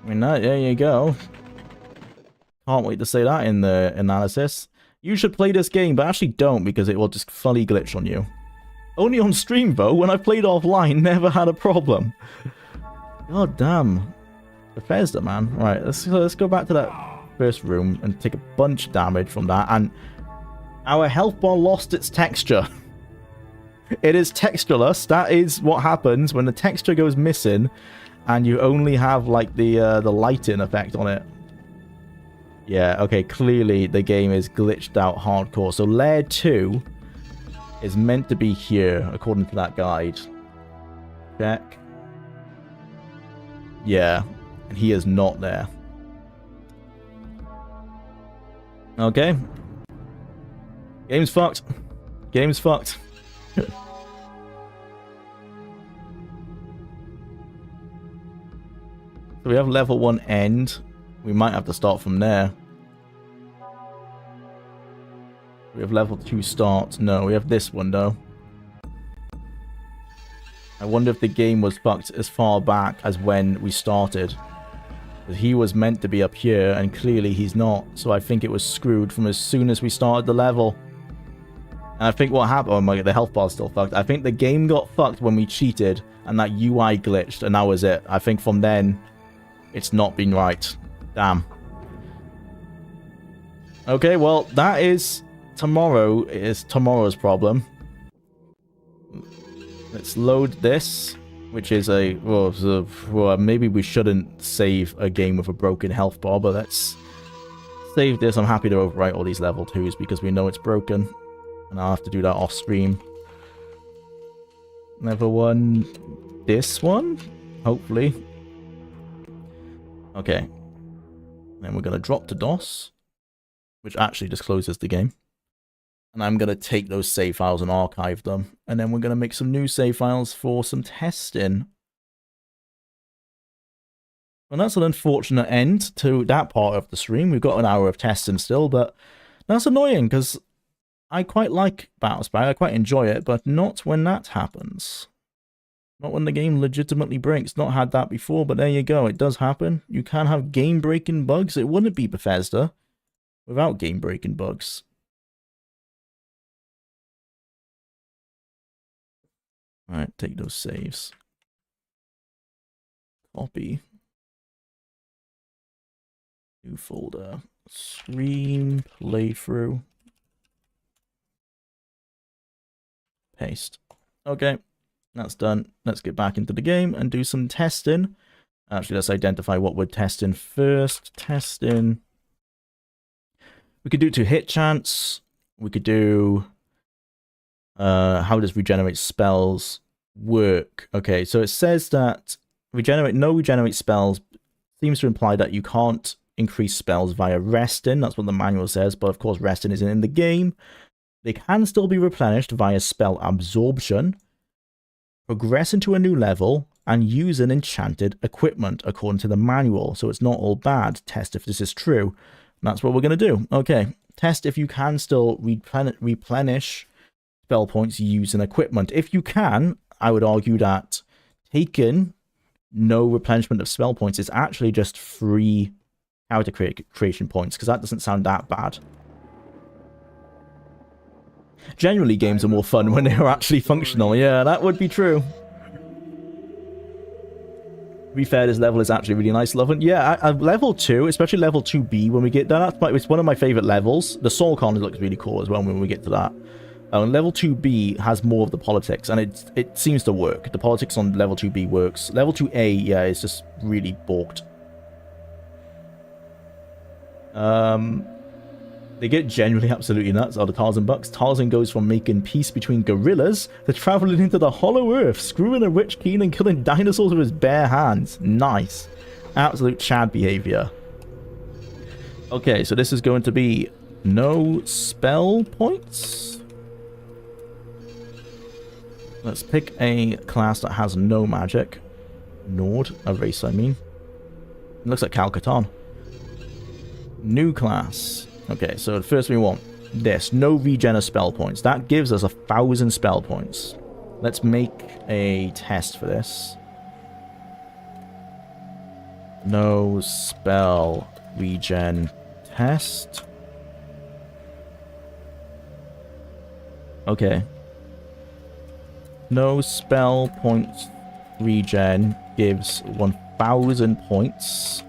Speaker 1: I mean, there you go. Can't wait to say that in the analysis. You should play this game, but actually don't, because it will just fully glitch on you. Only on stream, though. When I played offline, never had a problem. God damn. Bethesda, man. Right, let's go back to that first room and take a bunch of damage from that. And our health bar lost its texture. It is textureless. That is what happens when the texture goes missing and you only have, like, the lighting effect on it. Yeah, okay, clearly the game is glitched out hardcore. So Lair 2 is meant to be here, according to that guide. Check. Yeah, and he is not there. Okay. Game's fucked. Game's fucked. So we have level 1 end. We might have to start from there. We have level 2 start. No, we have this one though. I wonder if the game was fucked as far back as when we started. But he was meant to be up here and clearly he's not. So I think it was screwed from as soon as we started the level. And I think what happened... oh my god, the health bar's still fucked. I think the game got fucked when we cheated and that UI glitched and that was it. I think from then, it's not been right. Damn. Okay, well, that is... tomorrow's problem. Let's load this, which is a... well, maybe we shouldn't save a game with a broken health bar, but let's save this. I'm happy to overwrite all these level 2s because we know it's broken. And I'll have to do that off stream. Level 1... this one? Hopefully. Okay. Then we're going to drop to DOS, which actually just closes the game. And I'm going to take those save files and archive them. And then we're going to make some new save files for some testing. Well, that's an unfortunate end to that part of the stream. We've got an hour of testing still, but that's annoying because I quite like Battlespire. I quite enjoy it, but not when that happens. Not when the game legitimately breaks. Not had that before, but there you go. It does happen. You can have game-breaking bugs. It wouldn't be Bethesda without game-breaking bugs. Alright, take those saves. Copy. New folder. Stream playthrough. Paste. Okay, that's done. Let's get back into the game and do some testing. Actually, let's identify what we're testing first. Testing. We could do to hit chance. We could do how does regenerate spells work? Okay, so it says that no regenerate spells seems to imply that you can't increase spells via resting. That's what the manual says, but of course resting isn't in the game. They can still be replenished via spell absorption, progress into a new level, and use an enchanted equipment according to the manual. So it's not all bad. Test if this is true. And that's what we're going to do. Okay, test if you can still replenish spell points using equipment. If you can, I would argue that taking no replenishment of spell points is actually just free character creation points, because that doesn't sound that bad. Generally, games are more fun when they are actually functional. Yeah, that would be true. To be fair, this level is actually really nice. Love it. Yeah, level 2, especially level 2B, when we get that, it's one of my favorite levels. The Soul Con looks really cool as well when we get to that. Level 2B has more of the politics, and it seems to work. The politics on level 2B works. Level 2A, yeah, is just really balked. They get genuinely absolutely nuts, are the Tarzan bucks. Tarzan goes from making peace between gorillas to traveling into the hollow earth, screwing a rich king and killing dinosaurs with his bare hands. Nice. Absolute Chad behavior. Okay, so this is going to be no spell points. Let's pick a class that has no magic. Nord, a race I mean. It looks like Cal-Catan. New class. Okay, so first we want this. No regen of spell points. That gives us 1,000 spell points. Let's make a test for this. No spell regen test. Okay. No spell points regen gives 1,000 points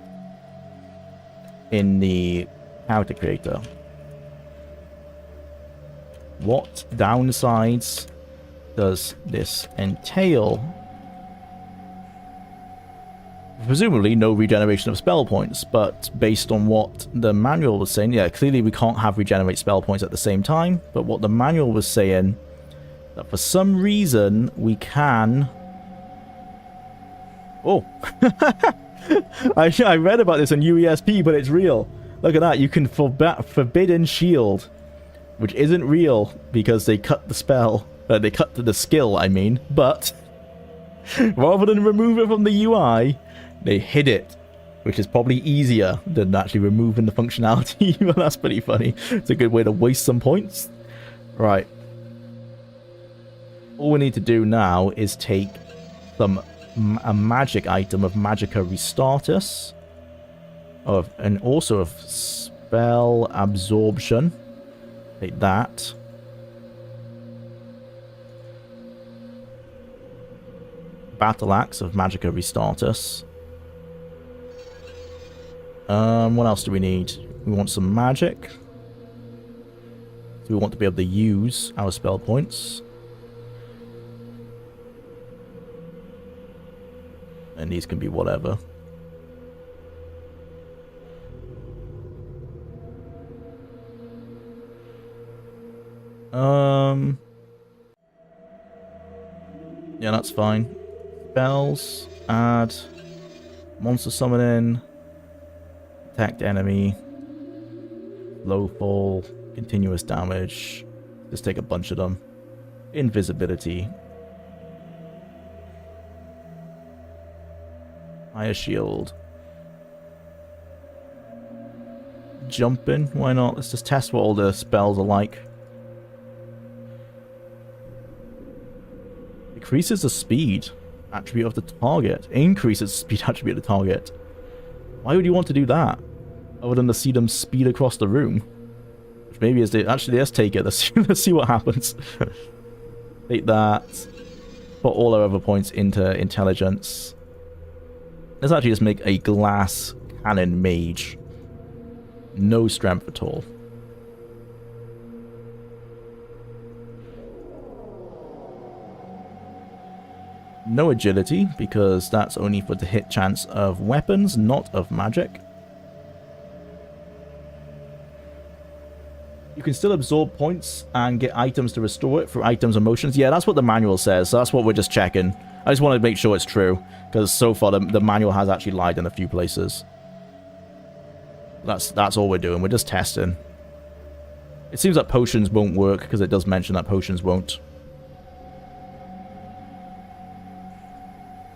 Speaker 1: in the character creator. What downsides does this entail? Presumably no regeneration of spell points, but based on what the manual was saying, yeah, clearly we can't have regenerate spell points at the same time, but what the manual was saying, that for some reason we can... Oh! I read about this on UESP, but it's real. Look at that, you can Forbidden Shield, which isn't real because they cut the spell, they cut the skill, I mean, but rather than remove it from the UI, they hid it, which is probably easier than actually removing the functionality, but that's pretty funny. It's a good way to waste some points. Right. All we need to do now is take a magic item of Magicka Restartus, and also of spell absorption. Take that. Battle Axe of Magicka Restartus. What else do we need? We want some magic. So we want to be able to use our spell points. And these can be whatever. Yeah, that's fine. Spells, add, monster summoning, attacked enemy, low fall, continuous damage. Just take a bunch of them. Invisibility. Higher shield. Jumping, why not? Let's just test what all the spells are like. Increases the speed attribute of the target. Increases the speed attribute of the target. Why would you want to do that? Other than to see them speed across the room. Which maybe is the... Actually, let's take it. Let's see what happens. Take that. put all our other points into intelligence. Let's actually just make a glass cannon mage. No strength at all. No agility, because that's only for the hit chance of weapons, not of magic. You can still absorb points and get items to restore it through items and motions. Yeah, that's what the manual says, so that's what we're just checking. I just wanted to make sure it's true, because so far the manual has actually lied in a few places. That's all we're doing, we're just testing. It seems that potions won't work, because it does mention that potions won't.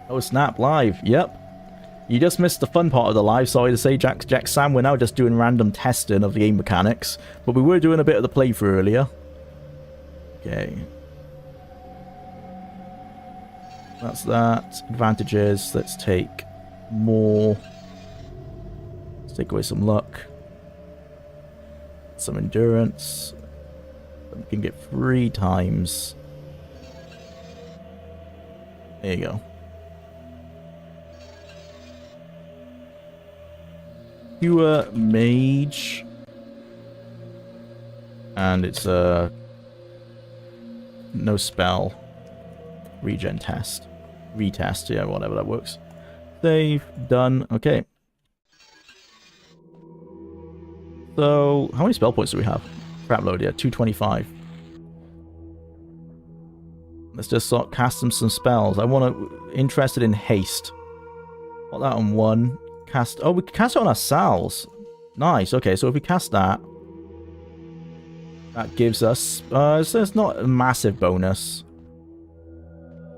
Speaker 1: Oh snap, live, yep. You just missed the fun part of the live, sorry to say, Jack Sam. We're now just doing random testing of the game mechanics, but we were doing a bit of the playthrough earlier. Okay. That's that. Advantages, let's take more. Let's take away some luck. Some endurance. We can get 3 times. There you go. Pure mage, and it's a no spell regen test, retest, yeah, whatever that works. Save, done. Okay. So how many spell points do we have? Crap load, yeah, 225. Let's just start casting some spells. Interested in haste. Put that on 1. Cast. Oh, we can cast it on ourselves. Nice. Okay, so if we cast that, that gives us. So it's not a massive bonus.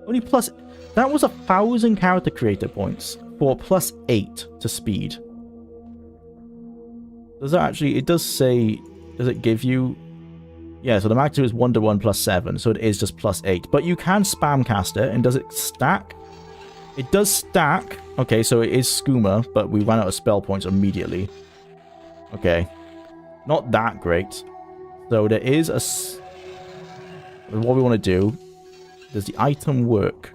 Speaker 1: Only plus. That was 1,000 character creator points for +8 to speed. Does that actually? It does say. Does it give you? Yeah. So the max is 1-to-1 +7, so it is just +8. But you can spam cast it, and does it stack? It does stack. Okay, so it is skooma, but we ran out of spell points immediately. Okay. Not that great. So there is a... What we want to do... Does the item work?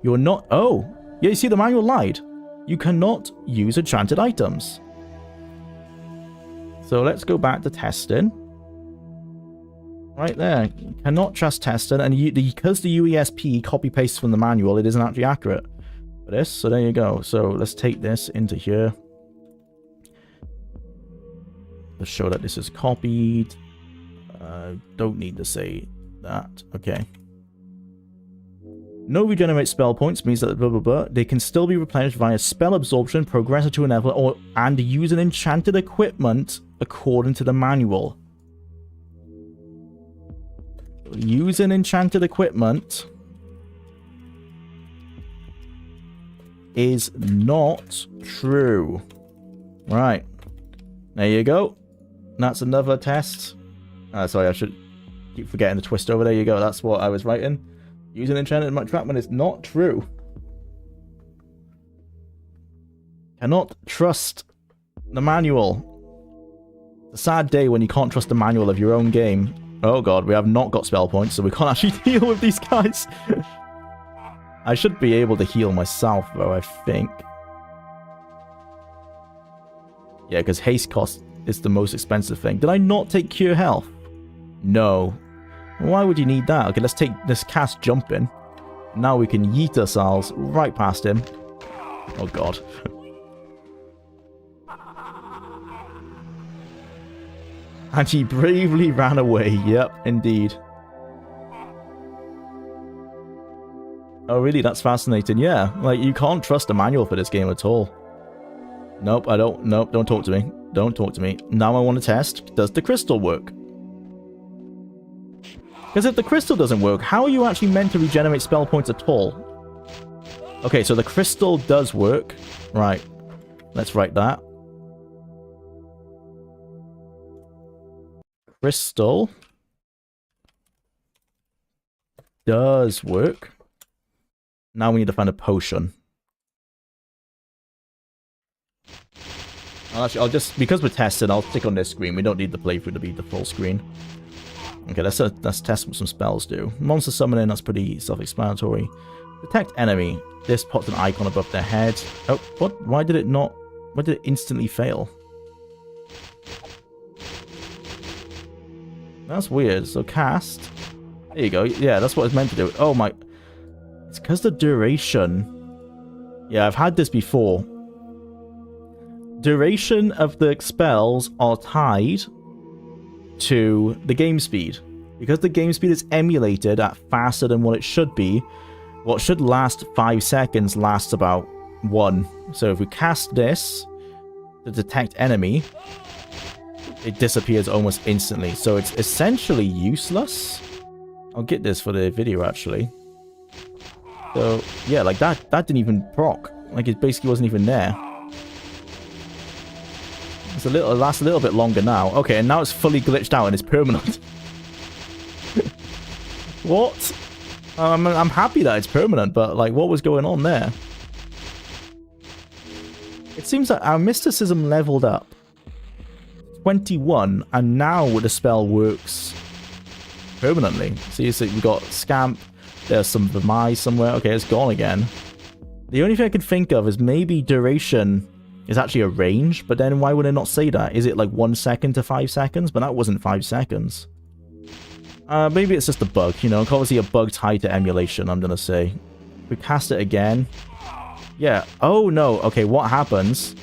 Speaker 1: You're not... Oh! Yeah, you see, the manual lied. You cannot use enchanted items. So let's go back to testing. Right there. You cannot trust testing, and because the UESP copy-pastes from the manual, it isn't actually accurate. For this, so there you go. So let's take this into here. Let's show that this is copied. Don't need to say that. Okay. No regenerate spell points means that blah blah blah. They can still be replenished via spell absorption, progress to an level, and use an enchanted equipment according to the manual. Use an enchanted equipment is not true. Right. There you go. That's another test. Sorry, I should keep forgetting the twist over. There you go. That's what I was writing. Using enchanted entrapment is not true. Cannot trust the manual. It's a sad day when you can't trust the manual of your own game. Oh god, we have not got spell points, so we can't actually deal with these guys. I should be able to heal myself, though, I think. Yeah, because haste cost is the most expensive thing. Did I not take cure health? No. Why would you need that? Okay, let's take this cast jumping. Now we can yeet ourselves right past him. Oh, God. And he bravely ran away. Yep, indeed. Oh, really? That's fascinating. Yeah, like, you can't trust the manual for this game at all. Nope, I don't. Nope, don't talk to me. Don't talk to me. Now I want to test, does the crystal work? Because if the crystal doesn't work, how are you actually meant to regenerate spell points at all? Okay, so the crystal does work. Right. Let's write that. Crystal does work. Now we need to find a potion. Actually, I'll just, because we're testing, I'll stick on this screen. We don't need the playthrough to be the full screen. Okay, let's test what some spells do. Monster summoning, that's pretty self-explanatory. Detect enemy. This pops an icon above their head. Oh, what? Why did it not... Why did it instantly fail? That's weird. So cast. There you go. Yeah, that's what it's meant to do. Oh my... It's because the duration... Yeah, I've had this before. Duration of the spells are tied to the game speed. Because the game speed is emulated at faster than what it should be, what should last 5 seconds lasts about 1. So if we cast this to detect enemy, it disappears almost instantly. So it's essentially useless. I'll get this for the video actually. So yeah, like that didn't even proc. Like it basically wasn't even there. It lasts a little bit longer now. Okay, and now it's fully glitched out and it's permanent. What? I'm happy that it's permanent, but like, what was going on there? It seems like our mysticism leveled up 21, and now the spell works permanently. So you see, we got Scamp. There's some Vermise somewhere. Okay, it's gone again. The only thing I could think of is maybe duration is actually a range, but then why would it not say that? Is it like 1 second to 5 seconds? But that wasn't 5 seconds. Maybe it's just a bug, you know, obviously a bug tied to emulation, I'm gonna say. We cast it again. Yeah. Oh, no. Okay, what happens?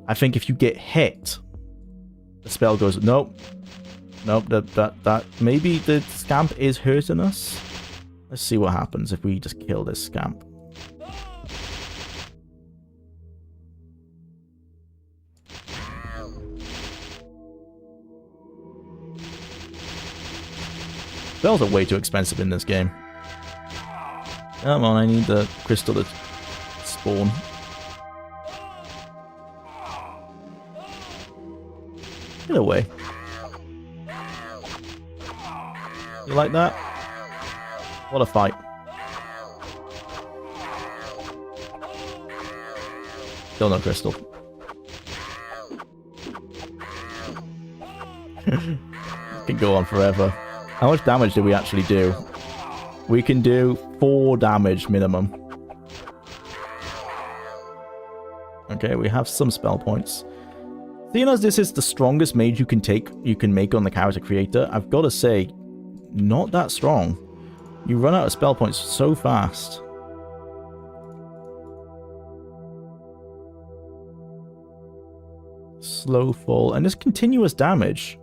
Speaker 1: I think if you get hit, the spell goes... Nope. Nope, that... Maybe the Scamp is hurting us? Let's see what happens if we just kill this Scamp. Spells are way too expensive in this game. Come on, I need the crystal to spawn. Get away. You like that? What a fight. Still no crystal. Can go on forever. How much damage did we actually do? We can do 4 damage minimum. Okay, we have some spell points. Seeing as this is the strongest mage you can make on the character creator, I've got to say, not that strong. You run out of spell points so fast. Slow fall, and this continuous damage.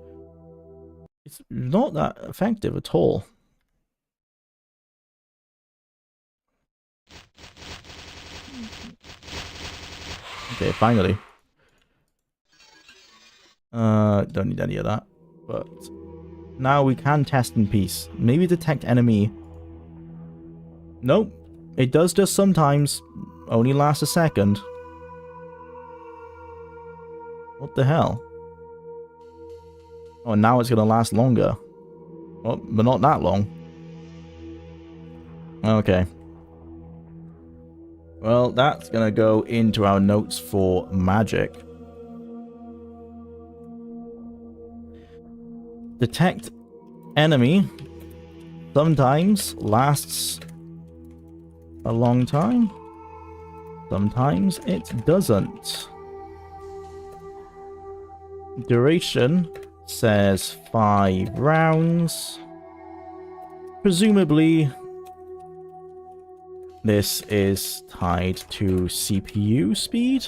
Speaker 1: It's not that effective at all. Okay, finally. Don't need any of that. But now we can test in peace. Maybe detect enemy. Nope. It does just sometimes. Only lasts a second. What the hell? Oh, now it's going to last longer. Well, but not that long. Okay. Well, that's going to go into our notes for magic. Detect enemy sometimes lasts a long time. Sometimes it doesn't. Duration says 5 rounds. Presumably, this is tied to CPU speed.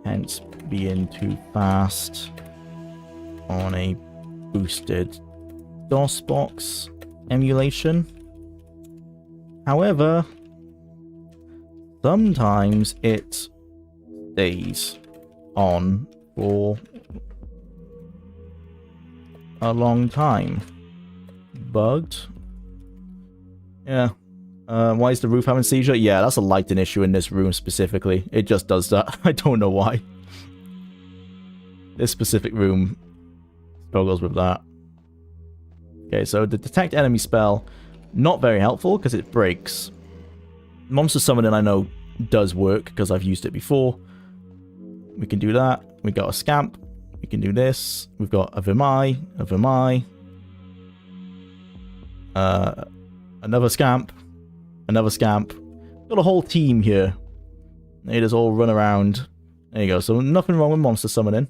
Speaker 1: Hence, being too fast on a boosted DOSBox emulation. However, sometimes it stays on for a long time. Bugged? Yeah. Why is the roof having seizure? Yeah, that's a lighting issue in this room specifically. It just does that. I don't know why. This specific room struggles with that. Okay, so the detect enemy spell, not very helpful because it breaks. Monster summoning I know does work because I've used it before. We can do that. We got a Scamp. We can do this. We've got a Vermai, a Vermai. Another Scamp. Another Scamp. Got a whole team here. They just all run around. There you go. So nothing wrong with monster summoning.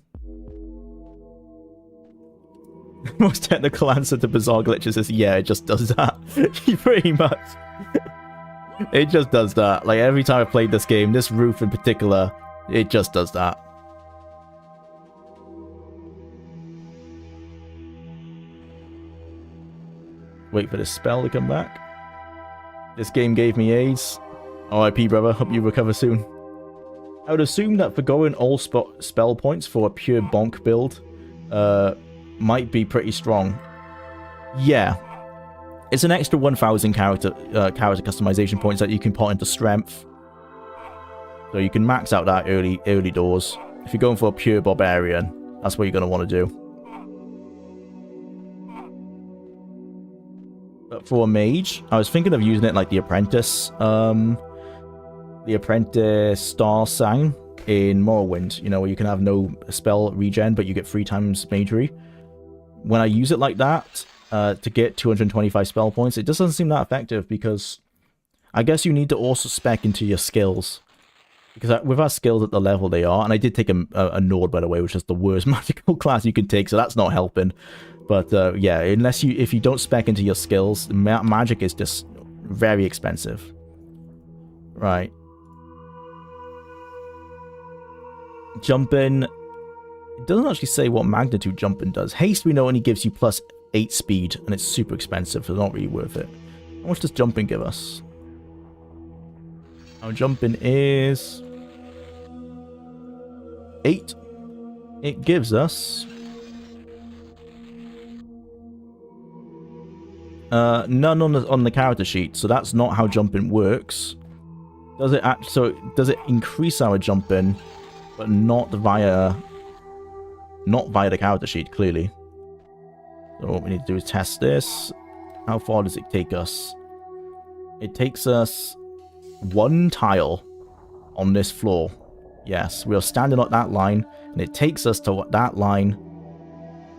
Speaker 1: Most technical answer to bizarre glitches is yeah, it just does that. Pretty much. It just does that. Like every time I played this game, this roof in particular, it just does that. Wait for this spell to come back. This game gave me AIDS. RIP, brother. Hope you recover soon. I would assume that forgoing all spell points for a pure bonk build might be pretty strong. Yeah. It's an extra 1,000 character customization points that you can put into strength. So you can max out that early doors. If you're going for a pure barbarian, that's what you're going to want to do. But for a mage, I was thinking of using it like the Apprentice. The Apprentice Star Sang in Morrowind. You know, where you can have no spell regen, but you get 3 times magery. When I use it like that, to get 225 spell points, it just doesn't seem that effective because I guess you need to also spec into your skills. Because with our skills at the level they are, and I did take a Nord, by the way, which is the worst magical class you can take, so that's not helping. But yeah, if you don't spec into your skills, magic is just very expensive. Right. Jumping. It doesn't actually say what magnitude jumping does. Haste, we know, only gives you plus 8 speed, and it's super expensive, so not really worth it. How much does jumping give us? Our jumping is 8. It gives us none on the character sheet, so that's not how jumping works. Does it does it increase our jumping, but not via the character sheet, clearly. So what we need to do is test this. How far does it take us? It takes us 1 tile on this floor. Yes, we are standing at that line, and it takes us to that line.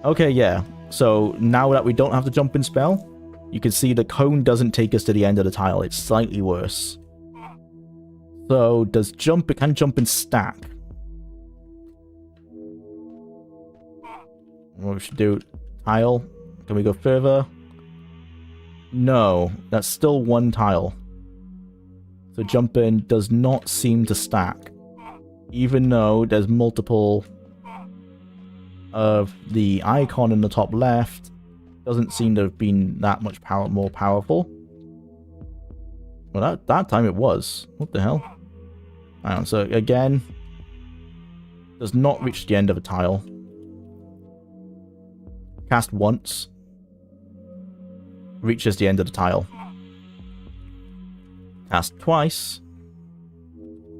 Speaker 1: Okay, yeah. So now that we don't have the jumping spell, you can see the cone doesn't take us to the end of the tile. It's slightly worse. So can jumping stack? What we should do, tile. Can we go further? No, that's still 1 tile. So jumping does not seem to stack. Even though there's multiple of the icon in the top left, doesn't seem to have been that much more powerful. Well, that time it was. What the hell? Hang on, so again, does not reach the end of a tile. Cast once. Reaches the end of the tile. Cast twice.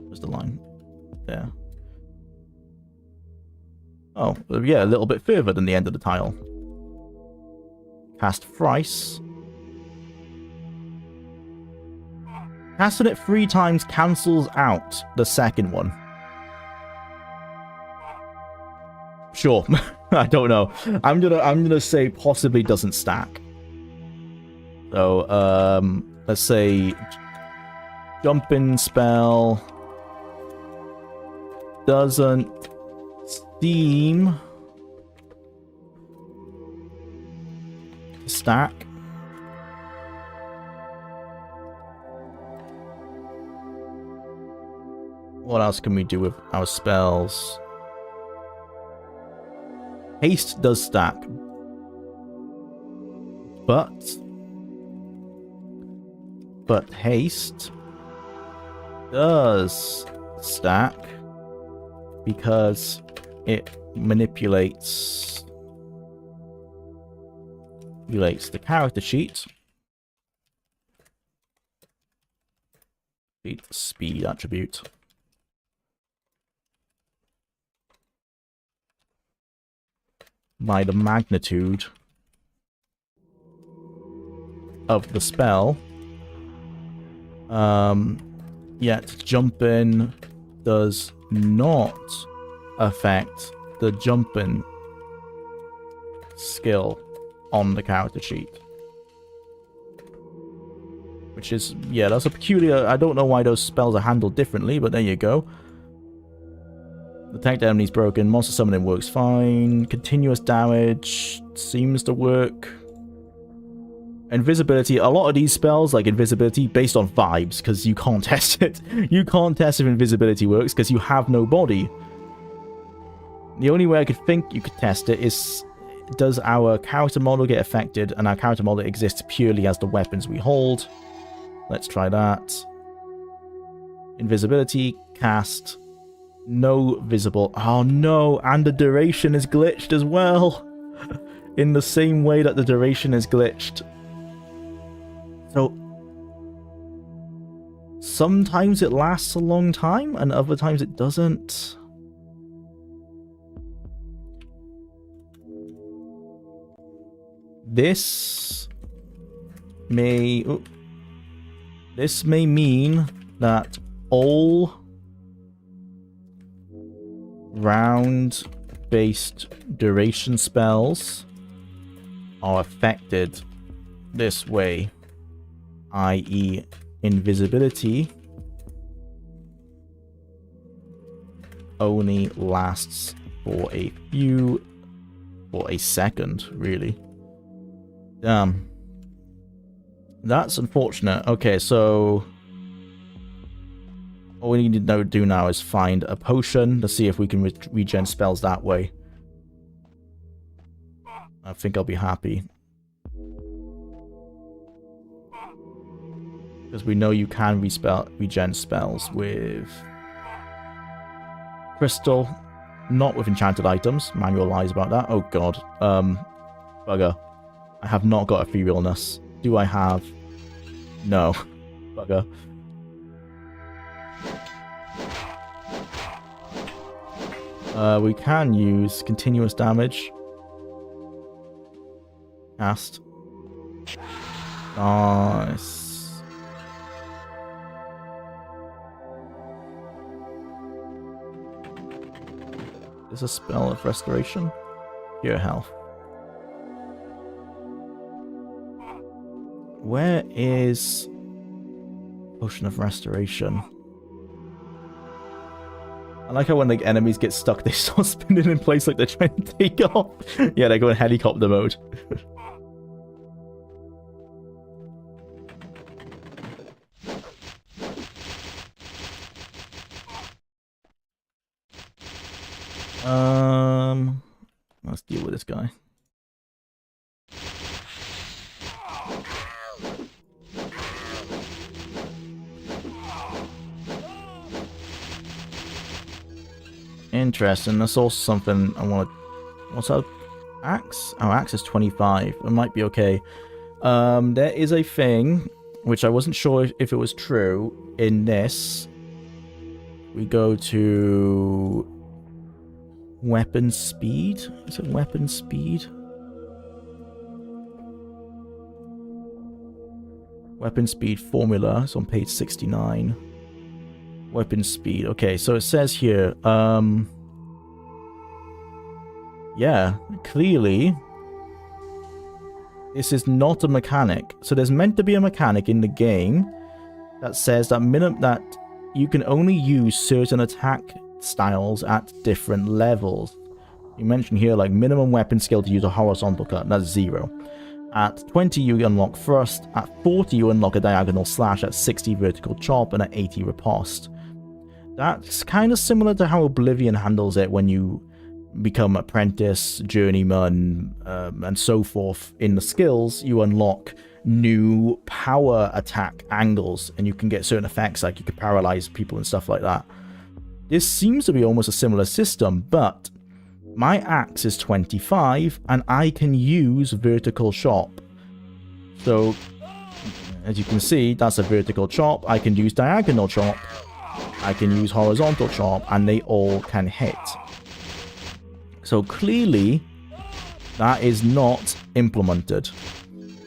Speaker 1: Where's the line? There. Oh, yeah, a little bit further than the end of the tile. Cast thrice. Casting it 3 times cancels out the second one. Sure. I don't know. I'm gonna say possibly doesn't stack. So, let's say jumping spell doesn't seem to stack. What else can we do with our spells? Haste does stack. But haste does stack because it manipulates the character sheet. Speed attribute. By the magnitude of the spell. Yet jumping does not affect the jumping skill on the character sheet. Which is, yeah, that's a peculiar... I don't know why those spells are handled differently, but there you go. Detect enemies broken. Monster summoning works fine. Continuous damage seems to work. Invisibility. A lot of these spells, like invisibility, based on vibes, because you can't test it. You can't test if invisibility works, because you have no body. The only way I could think you could test it is... Does our character model get affected, and our character model exists purely as the weapons we hold? Let's try that. Invisibility, cast, no visible. Oh no, and the duration is glitched as well. In the same way that the duration is glitched. So, sometimes it lasts a long time, and other times it doesn't. This may... Oh, this may mean that all round-based duration spells are affected this way, i.e. invisibility only lasts for a second, really. Damn. That's unfortunate. Okay, so all we need to do now is find a potion to see if we can regen spells that way. I think I'll be happy. Because we know you can regen spells with crystal, not with enchanted items. Manual lies about that. Oh god. Bugger. I have not got etherealness. Do I have? No. Bugger. We can use continuous damage. Cast. Nice. There's a spell of restoration. Pure health. Where is Potion of Restoration? I like how when the enemies get stuck, they start spinning in place like they're trying to take off. Yeah, they go in helicopter mode. Let's deal with this guy. Interesting. That's also something I want to... What's up? Axe? Oh, axe is 25. It might be okay. There is a thing, which I wasn't sure if it was true, in this. We go to... Weapon speed? Is it weapon speed? Weapon speed formula. It's on page 69. Weapon speed. Okay, so it says here, yeah, clearly, this is not a mechanic. So there's meant to be a mechanic in the game that says that that you can only use certain attack styles at different levels. You mentioned here, like, minimum weapon skill to use a horizontal cut. That's 0. At 20, you unlock thrust. At 40, you unlock a diagonal slash. At 60, vertical chop. And at 80, riposte. That's kind of similar to how Oblivion handles it when you become apprentice, journeyman, and so forth. In the skills, you unlock new power attack angles, and you can get certain effects, like you can paralyze people and stuff like that. This seems to be almost a similar system, but my axe is 25, and I can use vertical chop. So, as you can see, that's a vertical chop. I can use diagonal chop. I can use horizontal chop, and they all can hit. So clearly, that is not implemented.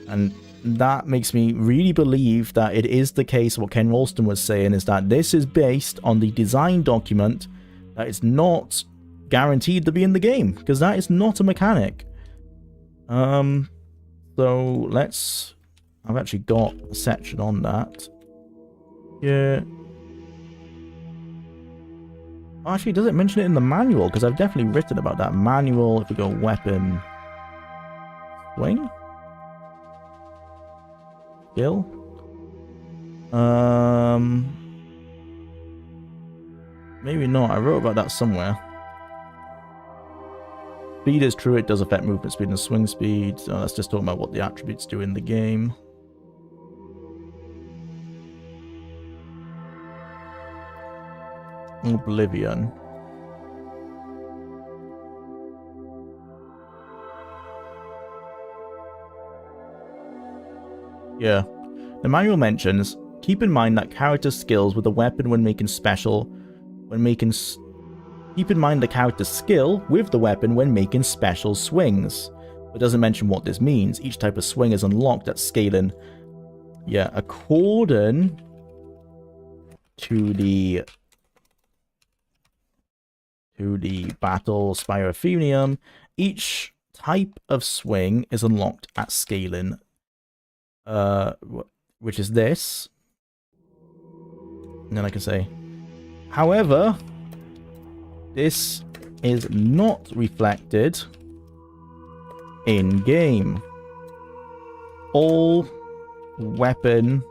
Speaker 1: And that makes me really believe that it is the case what Ken Ralston was saying, is that this is based on the design document, that it's not guaranteed to be in the game, because that is not a mechanic. So let's... I've actually got a section on that. Yeah. Actually, does it mention it in the manual? Because I've definitely written about that. Manual, if we go weapon... Swing? Skill? Maybe not. I wrote about that somewhere. Speed is true. It does affect movement speed and swing speed. So let's just talk about what the attributes do in the game. Oblivion. Yeah. The manual mentions, keep in mind that character skills with a weapon when making special... Keep in mind the character's skill with the weapon when making special swings. It doesn't mention what this means. Each type of swing is unlocked at scaling. Yeah, according to the Battlespire Athenium, each type of swing is unlocked at scaling. Which is this. And then I can say, however, this is not reflected in game. All weapon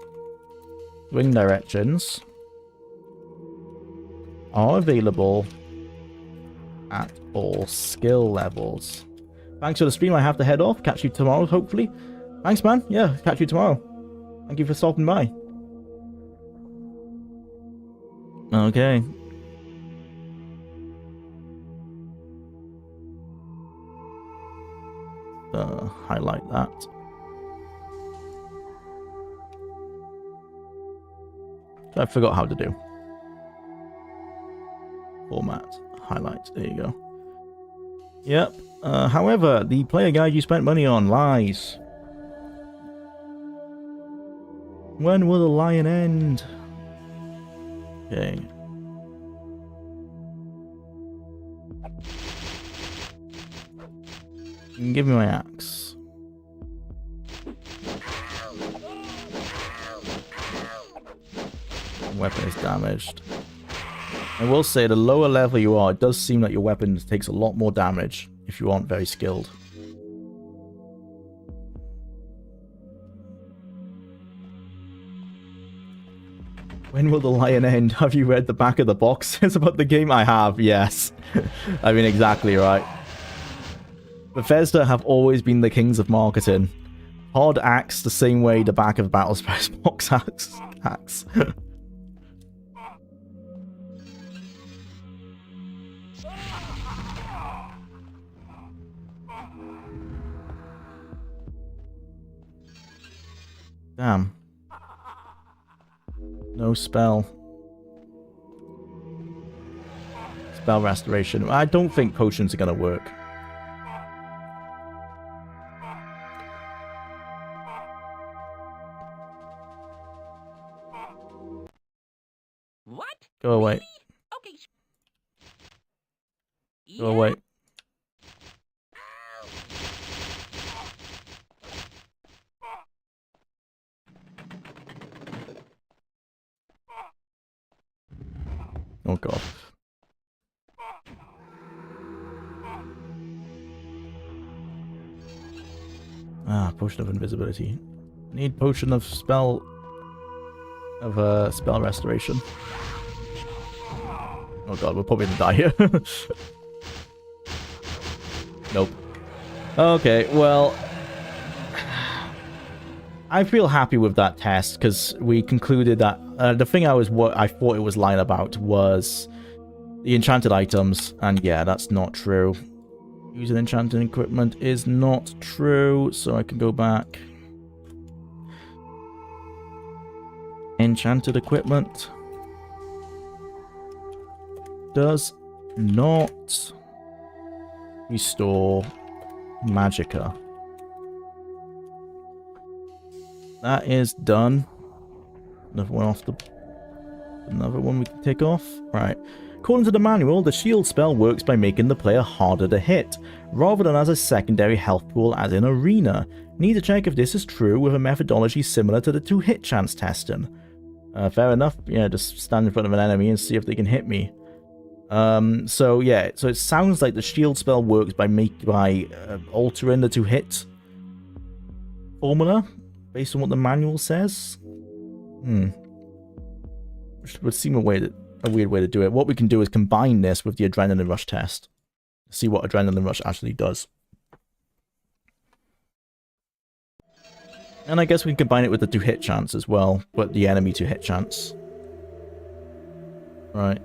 Speaker 1: swing directions are available at all skill levels. Thanks for the stream. I have to head off. Catch you tomorrow, hopefully. Thanks, man. Yeah, catch you tomorrow. Thank you for stopping by. Okay. Highlight that. I forgot how to do. Format. Highlight. There you go. Yep. However, the player guide you spent money on lies. When will the lion end? Okay. Give me my axe. Weapon is damaged. I will say, the lower level you are, it does seem like your weapon takes a lot more damage if you aren't very skilled. When will the lion end? Have you read the back of the box? It's about the game. I have, yes. I mean, exactly right. Bethesda have always been the kings of marketing. Hard axe the same way the back of Battlespire's box axe. Damn. No spell. Spell restoration. I don't think potions are gonna work.
Speaker 2: What?
Speaker 1: Go away.
Speaker 2: Really? Okay.
Speaker 1: Go away. Oh god. Ah, potion of invisibility. Need potion of spell restoration. Oh god, we're probably gonna die here. Nope. Okay, well, I feel happy with that test because we concluded that the thing I thought it was lying about was the enchanted items, and yeah, that's not true. Using enchanted equipment is not true, so I can go back. Enchanted equipment does not restore magicka. That is done. Another one off the Another one we can tick off. Right. According to the manual, the shield spell works by making the player harder to hit, rather than as a secondary health pool as in Arena. Need to check if this is true with a methodology similar to the 2-hit chance testing. Fair enough. Yeah, just stand in front of an enemy and see if they can hit me. So yeah, so it sounds like the shield spell works by altering the 2-hit formula based on what the manual says. Which would seem a weird way to do it. What we can do is combine this with the adrenaline rush test. See what adrenaline rush actually does. And I guess we can combine it with the 2-hit chance as well, but the enemy 2-hit chance. Right.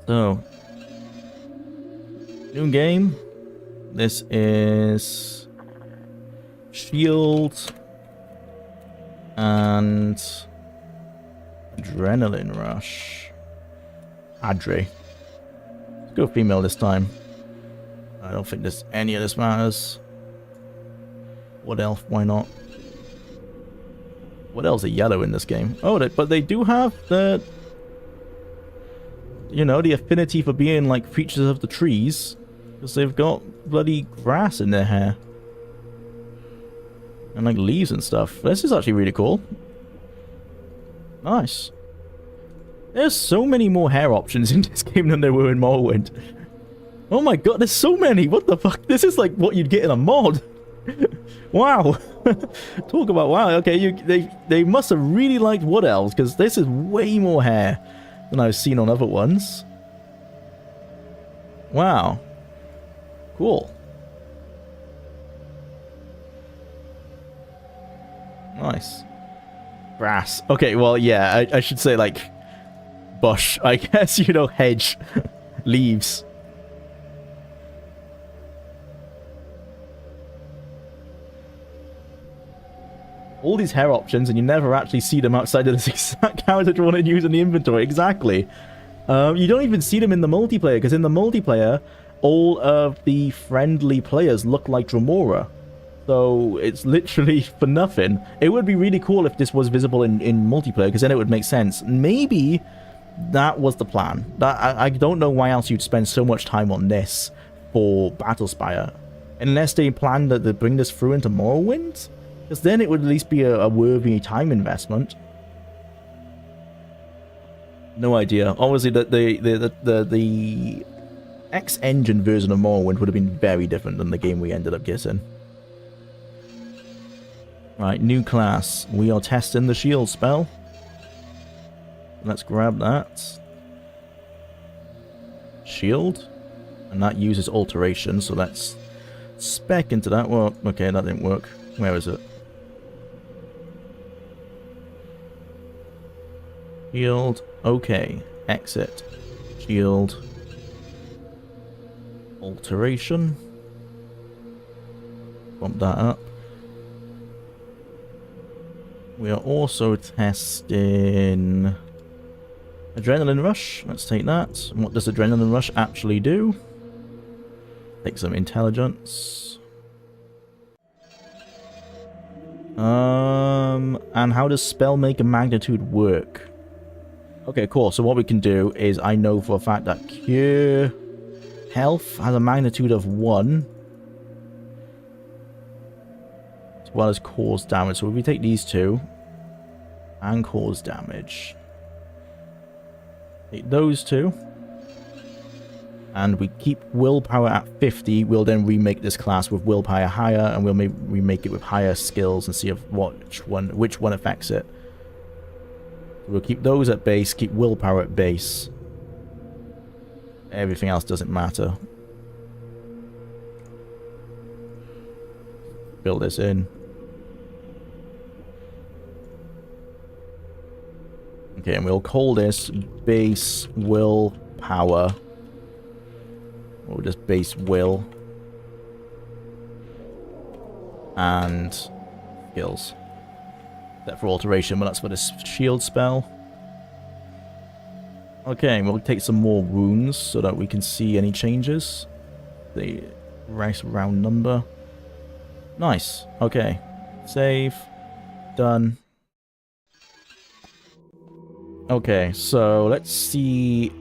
Speaker 1: So, new game. This is shield and adrenaline rush. Adre. Let's go female this time. I don't think any of this matters. What else? Why not? What else are yellow in this game? Oh, but they do have the... You know, the affinity for being like creatures of the trees. Because they've got bloody grass in their hair. And like leaves and stuff. This is actually really cool. Nice. There's so many more hair options in this game than there were in Morrowind. Oh my god, there's so many! What the fuck? This is like what you'd get in a mod. Wow. Talk about wow. Okay, they must have really liked Wood Elves, because this is way more hair than I've seen on other ones. Wow. Cool. Nice. Grass. Okay, well, yeah, I should say, like, bush. I guess, you know, hedge. Leaves. All these hair options, and you never actually see them outside of this exact character you want to use in the inventory. Exactly. You don't even see them in the multiplayer, because in the multiplayer, all of the friendly players look like Dremora. So it's literally for nothing. It would be really cool if this was visible in multiplayer, because then it would make sense. Maybe that was the plan. I don't know why else you'd spend so much time on this for Battlespire. Unless they planned that they'd bring this through into Morrowind? Because then it would at least be a worthy time investment. No idea. Obviously, the X-Engine version of Morrowind would have been very different than the game we ended up getting. Right, new class. We are testing the shield spell. Let's grab that. Shield. And that uses alteration, so let's spec into that. Well, okay, that didn't work. Where is it? Shield. Okay. Exit. Shield. Alteration. Bump that up. We are also testing Adrenaline Rush. Let's take that. And what does Adrenaline Rush actually do? Take some intelligence. And how does Spell Maker Magnitude work? Okay, cool. So what we can do is, I know for a fact that Cure Health has a magnitude of 1. As well as cause damage. So if we take these two and cause damage, take those two, and we keep willpower at 50, we'll then remake this class with willpower higher, and we'll remake it with higher skills and see if which one affects it. So we'll keep those at base, keep willpower at base. Everything else doesn't matter. Build this in. Okay, and we'll call this base willpower. Or just base will. And skills. Except for alteration, but that's for this shield spell. Okay, we'll take some more runes so that we can see any changes. The nice round number. Nice. Okay. Save. Done. Okay, so let's see.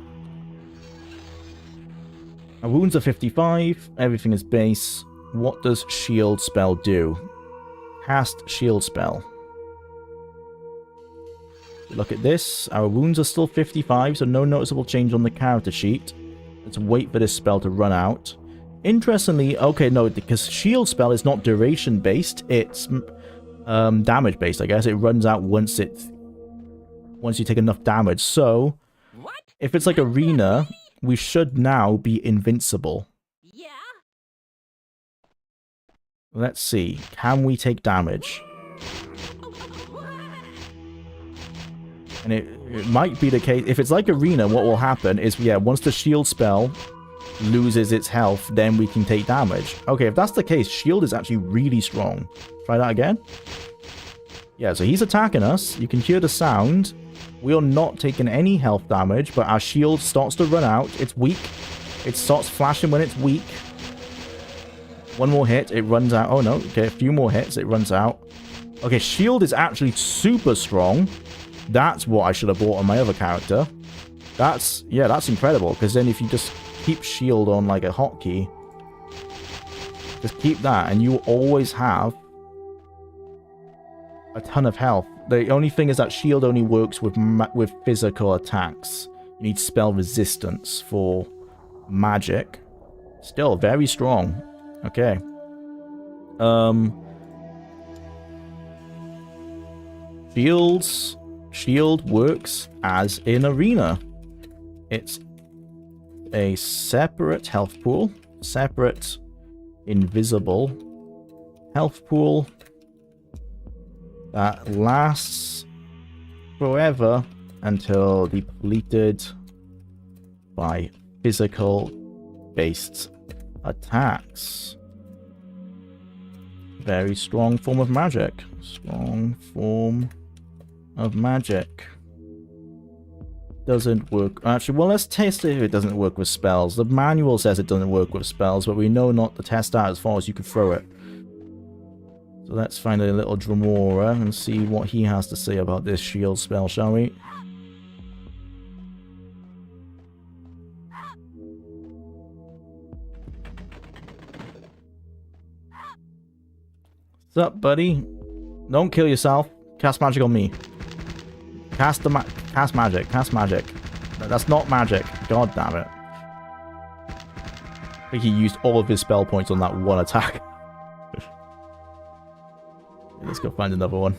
Speaker 1: Our wounds are 55. Everything is base. What does shield spell do? Cast shield spell. Look at this. Our wounds are still 55, so no noticeable change on the character sheet. Let's wait for this spell to run out. Interestingly, okay, no, because shield spell is not duration based. It's damage based, I guess. It runs out once you take enough damage. So,
Speaker 2: What?
Speaker 1: if it's like arena, we should now be invincible.
Speaker 2: Yeah?
Speaker 1: Let's see. Can we take damage? And it might be the case. If it's like arena, what will happen is, yeah, once the shield spell loses its health, then we can take damage. Okay, if that's the case, shield is actually really strong. Try that again. Yeah, so he's attacking us. You can hear the sound. We are not taking any health damage, but our shield starts to run out. It's weak. It starts flashing when it's weak. One more hit, it runs out. Oh no, okay, a few more hits, it runs out. Okay, shield is actually super strong. That's what I should have bought on my other character. That's incredible, because then if you just keep shield on like a hotkey, just keep that, and you always have a ton of health. The only thing is that shield only works with physical attacks. You need spell resistance for magic. Still very strong. Okay. Shield works as in arena. It's a separate health pool, separate invisible health pool that lasts forever until depleted by physical based attacks. Very strong form of magic. Strong form of magic. Doesn't work. Actually, well, let's test it if it doesn't work with spells. The manual says it doesn't work with spells, but we know not to test that as far as you can throw it. So let's find a little Dremora and see what he has to say about this shield spell, shall we? What's up, buddy? Don't kill yourself. Cast magic on me. Cast magic. Cast magic. That's not magic. God damn it. I think he used all of his spell points on that one attack. Let's go find another one.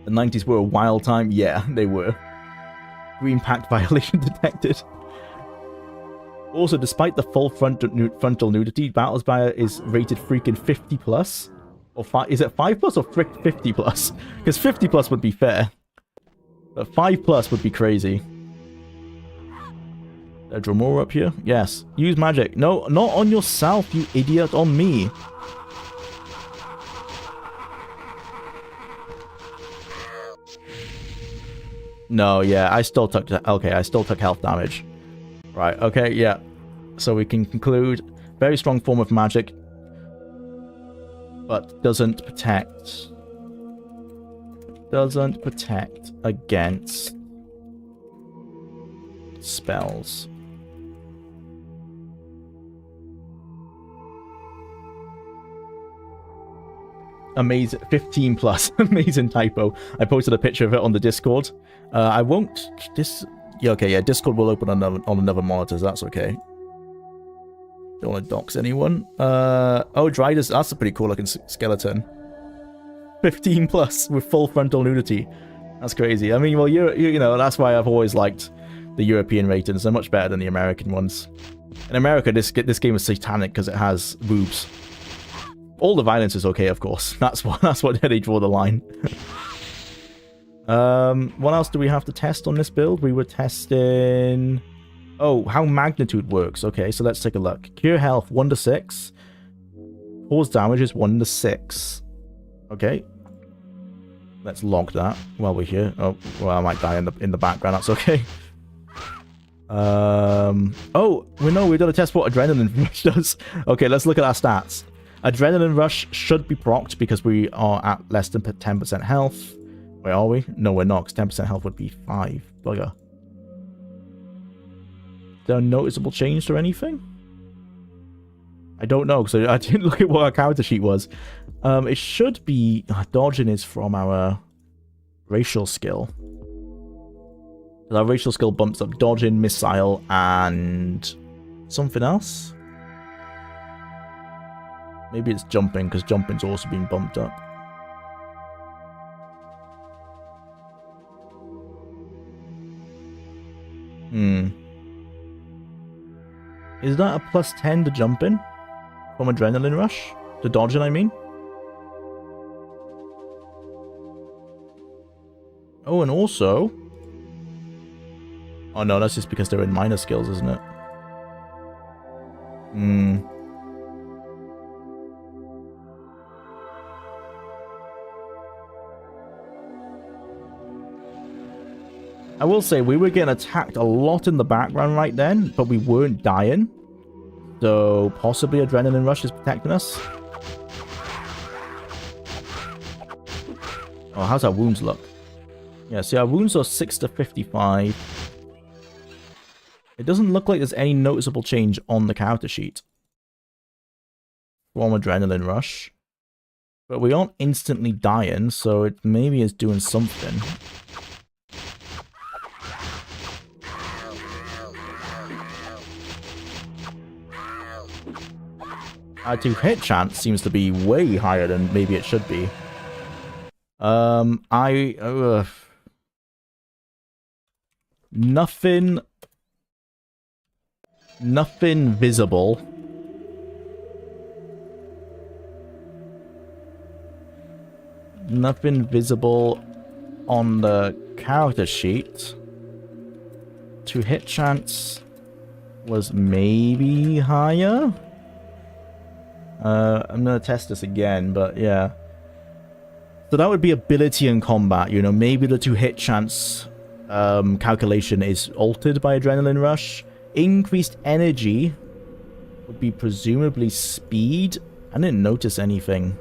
Speaker 1: The 90s were a wild time. Yeah, they were. Green Pact violation detected. Also, despite the full frontal nudity, Battlespire is rated freaking 50 plus. Or is it 5 plus or 50 plus? Because 50 plus would be fair. But 5 plus would be crazy. A Dremora up here? Yes. Use magic. No, not on yourself, you idiot. On me. No, yeah, I still took... Okay, I still took health damage. Right, okay, yeah. So we can conclude. Very strong form of magic. But doesn't protect. Doesn't protect against spells. Amazing. 15 plus. Amazing typo. I posted a picture of it on the Discord. I won't... Yeah, okay, yeah, Discord will open on another monitor, so that's okay. Don't want to dox anyone. Oh, Dridus, that's a pretty cool looking skeleton. 15 plus with full frontal nudity. That's crazy. I mean, well, you know, that's why I've always liked the European ratings. They're much better than the American ones. In America, this game is satanic because it has boobs. All the violence is okay, of course. That's what they draw the line. What else do we have to test on this build? We were testing... Oh, how magnitude works. Okay, so let's take a look. Cure health, 1 to 6. Cause damage is 1 to 6. Okay. Let's log that while we're here. Oh, well, I might die in the background. That's okay. Oh, we got to test what Adrenaline Rush does. Okay, let's look at our stats. Adrenaline Rush should be procced because we are at less than 10% health. Wait, are we? No, we're not, because 10% health would be 5. Bugger. Is there a noticeable change to anything? I don't know, because I didn't look at what our character sheet was. It should be... dodging is from our racial skill. Our racial skill bumps up dodging, missile, and something else? Maybe it's jumping, because jumping's also being bumped up. Is that a plus 10 to jumping? From Adrenaline Rush? To dodging, I mean? Oh, and also... Oh no, that's just because they're in minor skills, isn't it? I will say, we were getting attacked a lot in the background right then, but we weren't dying. So, possibly Adrenaline Rush is protecting us. Oh, how's our wounds look? Yeah, see, our wounds are 6 to 55. It doesn't look like there's any noticeable change on the character sheet from Adrenaline Rush. But we aren't instantly dying, so it maybe is doing something. Our to-hit chance seems to be way higher than maybe it should be. Nothing visible. Nothing visible on the character sheet. To-hit chance was maybe higher? I'm gonna test this again, but yeah. So that would be ability in combat, you know, maybe the to-hit chance calculation is altered by Adrenaline Rush. Increased energy would be presumably speed. I didn't notice anything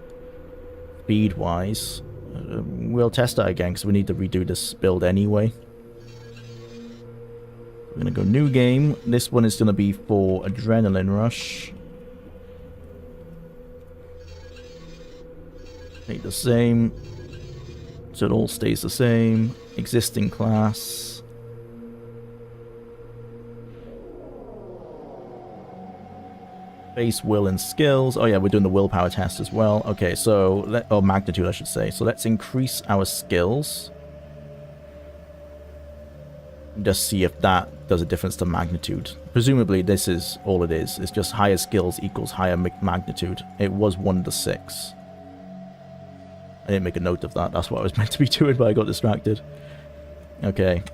Speaker 1: speed-wise. We'll test that again, because we need to redo this build anyway. We're gonna go new game. This one is gonna be for Adrenaline Rush. Make the same, so it all stays the same. Existing class. Base will and skills. Oh yeah, we're doing the willpower test as well. Okay, so oh, magnitude I should say. So let's increase our skills. Just see if that does a difference to magnitude. Presumably this is all it is. It's just higher skills equals higher magnitude. It was 1 to 6. I didn't make a note of that. That's what I was meant to be doing, but I got distracted. Okay.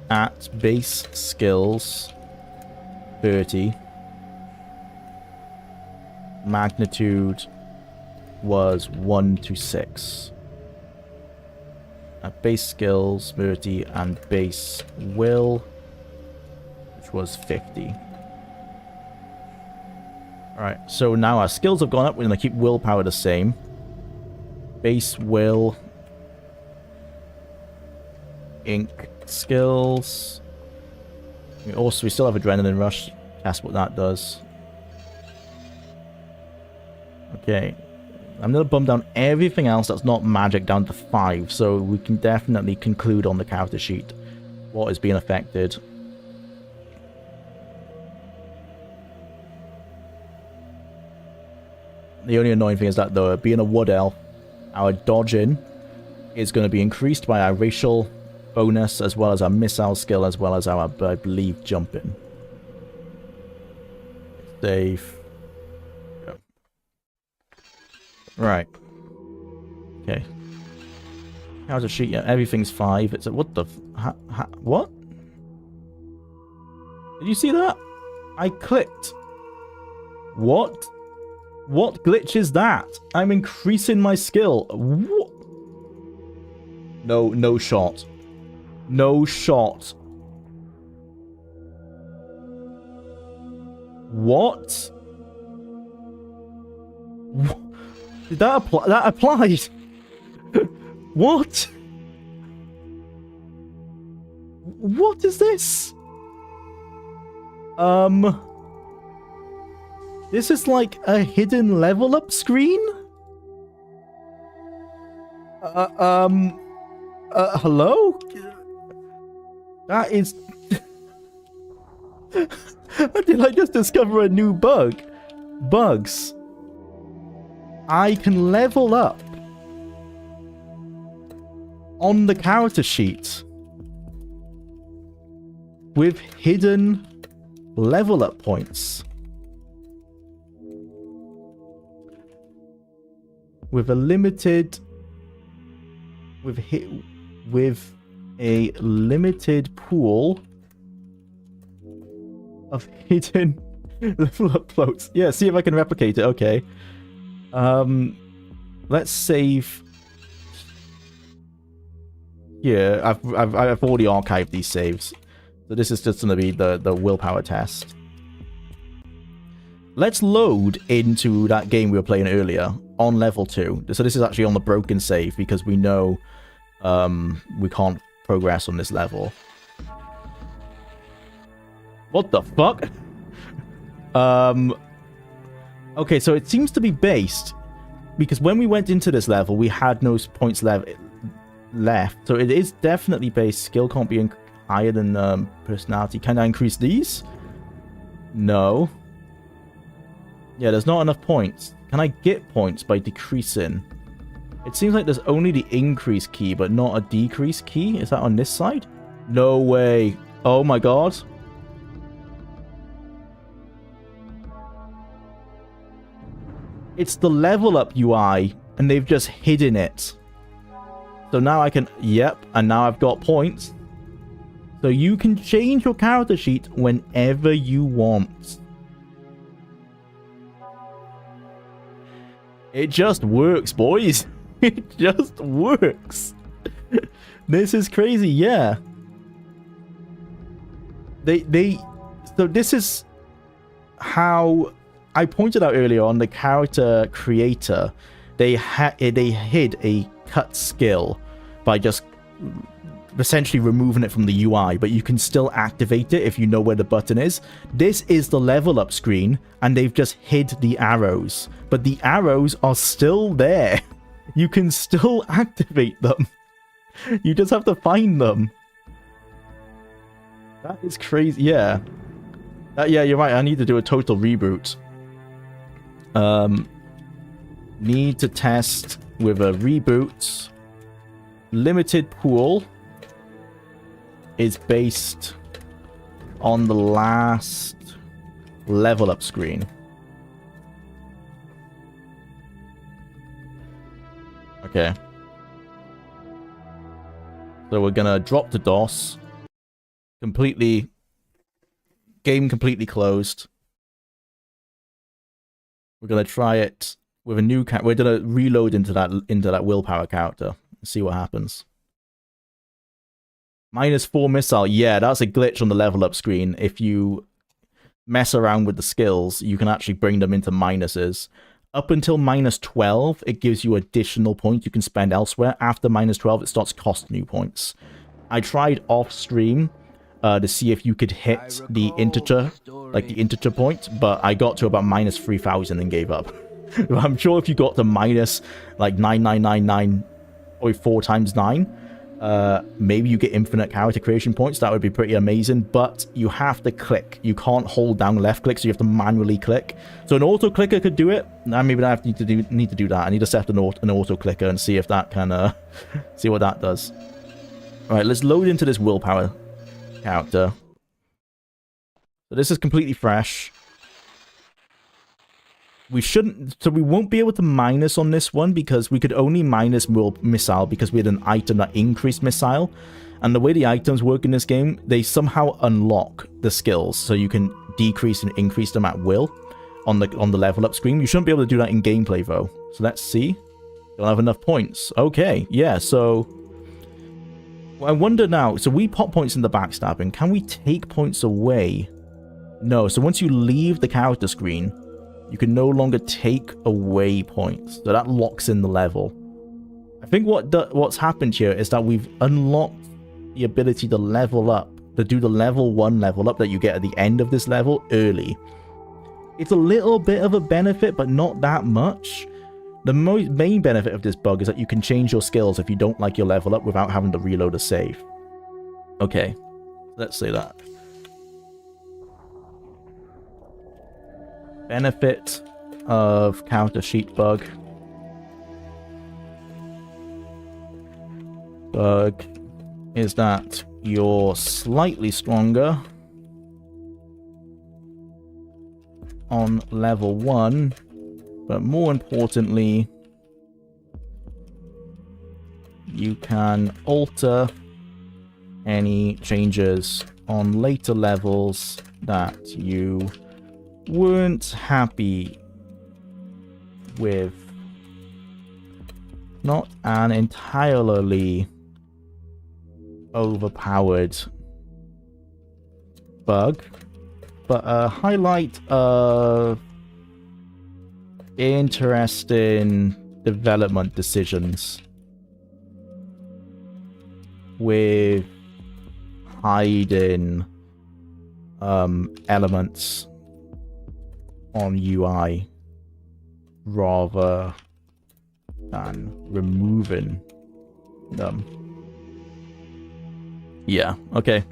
Speaker 1: At base skills 30. Magnitude was 1 to 6. At base skills 30 and base will, which was 50. Alright, so now our skills have gone up. We're going to keep willpower the same. Base will. Ink skills. We still have Adrenaline Rush. That's what that does. Okay. I'm going to bump down everything else that's not magic down to 5. So we can definitely conclude on the character sheet what is being affected. The only annoying thing is that, though, being a wood elf, our dodging is going to be increased by our racial bonus, as well as our missile skill, as well as our, I believe, jumping. Save. Go. Right. Okay. How's the sheet? Yeah, everything's 5. It's a, what the... what? Did you see that? I clicked. What? What glitch is that? I'm increasing my skill. What? No shot. No shot. What? Did that apply? That applied. What? What is this? This is like a hidden level up screen? Hello? That is... Did I just discover a new bug? Bugs. I can level up on the character sheet with hidden level up points. With a limited... with a limited pool of hidden level up quotes. Yeah, see if I can replicate it. Okay. Let's save. Yeah, I've already archived these saves, so this is just gonna be the willpower test. Let's load into that game we were playing earlier on level 2. So this is actually on the broken save because we know we can't progress on this level. What the fuck? Okay, so it seems to be based because when we went into this level, we had no points left. So it is definitely based. Skill can't be higher than personality. Can I increase these? No. Yeah, there's not enough points. Can I get points by decreasing? It seems like there's only the increase key, but not a decrease key. Is that on this side? No way. Oh my god. It's the level up UI, and they've just hidden it. So now I can... Yep, and now I've got points. So you can change your character sheet whenever you want. It just works, boys. It just works. This is crazy, yeah. So this is how I pointed out earlier on the character creator. They hid a cut skill by just essentially removing it from the UI, but you can still activate it if you know where the button is. This is the level up screen, and they've just hid the arrows, but the arrows are still there. You can still activate them. You just have to find them. That is crazy. Yeah. Yeah, you're right. I need to do a total reboot. Need to test with a reboot. Limited pool is based on the last level up screen. Okay. So we're gonna drop to DOS. Game completely closed. We're gonna try it with a new we're gonna reload into that willpower character and see what happens. -4 missile. Yeah, that's a glitch on the level up screen. If you mess around with the skills, you can actually bring them into minuses. Up until -12, it gives you additional points you can spend elsewhere. After -12, it starts costing you points. I tried off stream to see if you could hit the integer, like the integer point, but I got to about -3,000 and gave up. I'm sure if you got to minus like 9999.4 times 9, maybe you get infinite character creation points. That would be pretty amazing, but you have to click. You can't hold down left click, so you have to manually click. So an auto clicker could do it. Maybe I need to do that. I need to set an auto clicker and see if that can see what that does. All right, let's load into this willpower character. So this is completely fresh. We shouldn't, so we won't be able to minus on this one because we could only minus missile because we had an item that increased missile. And the way the items work in this game, they somehow unlock the skills, so you can decrease and increase them at will on the level up screen. You shouldn't be able to do that in gameplay though. So let's see. Don't have enough points. Okay, yeah. So I wonder now. So we pop points in the backstabbing. Can we take points away? No. So once you leave the character screen, you can no longer take away points. So that locks in the level. I think what's happened here is that we've unlocked the ability to level up, to do the level 1 level up that you get at the end of this level early. It's a little bit of a benefit, but not that much. The main benefit of this bug is that you can change your skills if you don't like your level up without having to reload a save. Okay, let's say that. Benefit of counter sheet bug. Bug is that you're slightly stronger on level 1, but more importantly, you can alter any changes on later levels that you weren't happy with. Not an entirely overpowered bug, but a highlight of interesting development decisions with hiding elements on UI rather than removing them. Yeah, okay.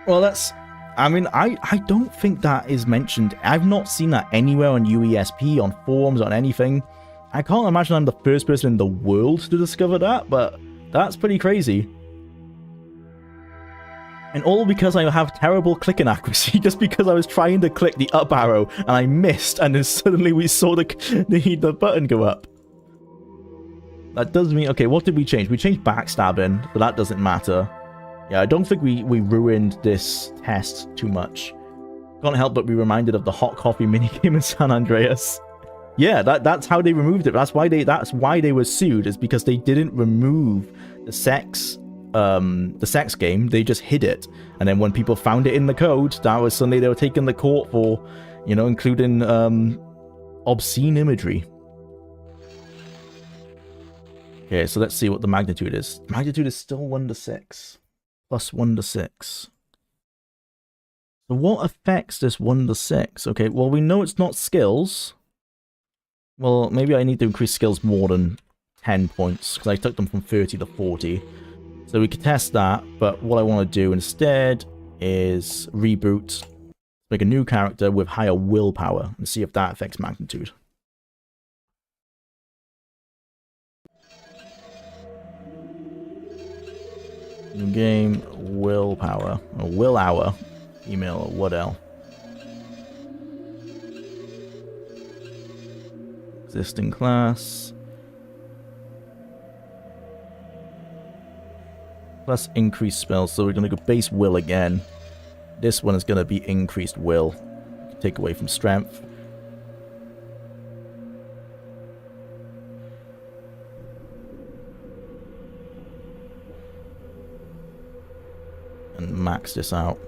Speaker 1: Well, that's... I mean, I don't think that is mentioned. I've not seen that anywhere on UESP, on forums, on anything. I can't imagine I'm the first person in the world to discover that, but that's pretty crazy. And all because I have terrible clicking accuracy, just because I was trying to click the up arrow and I missed, and then suddenly we saw the button go up. That does mean... Okay, what did we change? We changed backstabbing, but that doesn't matter. Yeah, I don't think we ruined this test too much. Can't help but be reminded of the hot coffee minigame in San Andreas. Yeah, that's how they removed it. That's why they were sued, is because they didn't remove the sex game. They just hid it. And then when people found it in the code, that was suddenly they were taken to court for, you know, including obscene imagery. Okay, so let's see what the magnitude is. Magnitude is still 1 to 6. Plus 1 to 6. So what affects this 1 to 6? Okay, well, we know it's not skills. Well, maybe I need to increase skills more than 10 points, because I took them from 30 to 40. So we could test that, but what I want to do instead is reboot, make a new character with higher willpower, and see if that affects magnitude. New game, willpower, or will hour, email, or what else. Existing class. Plus increased spells, so we're going to go base will again. This one is going to be increased will. Take away from strength. And max this out.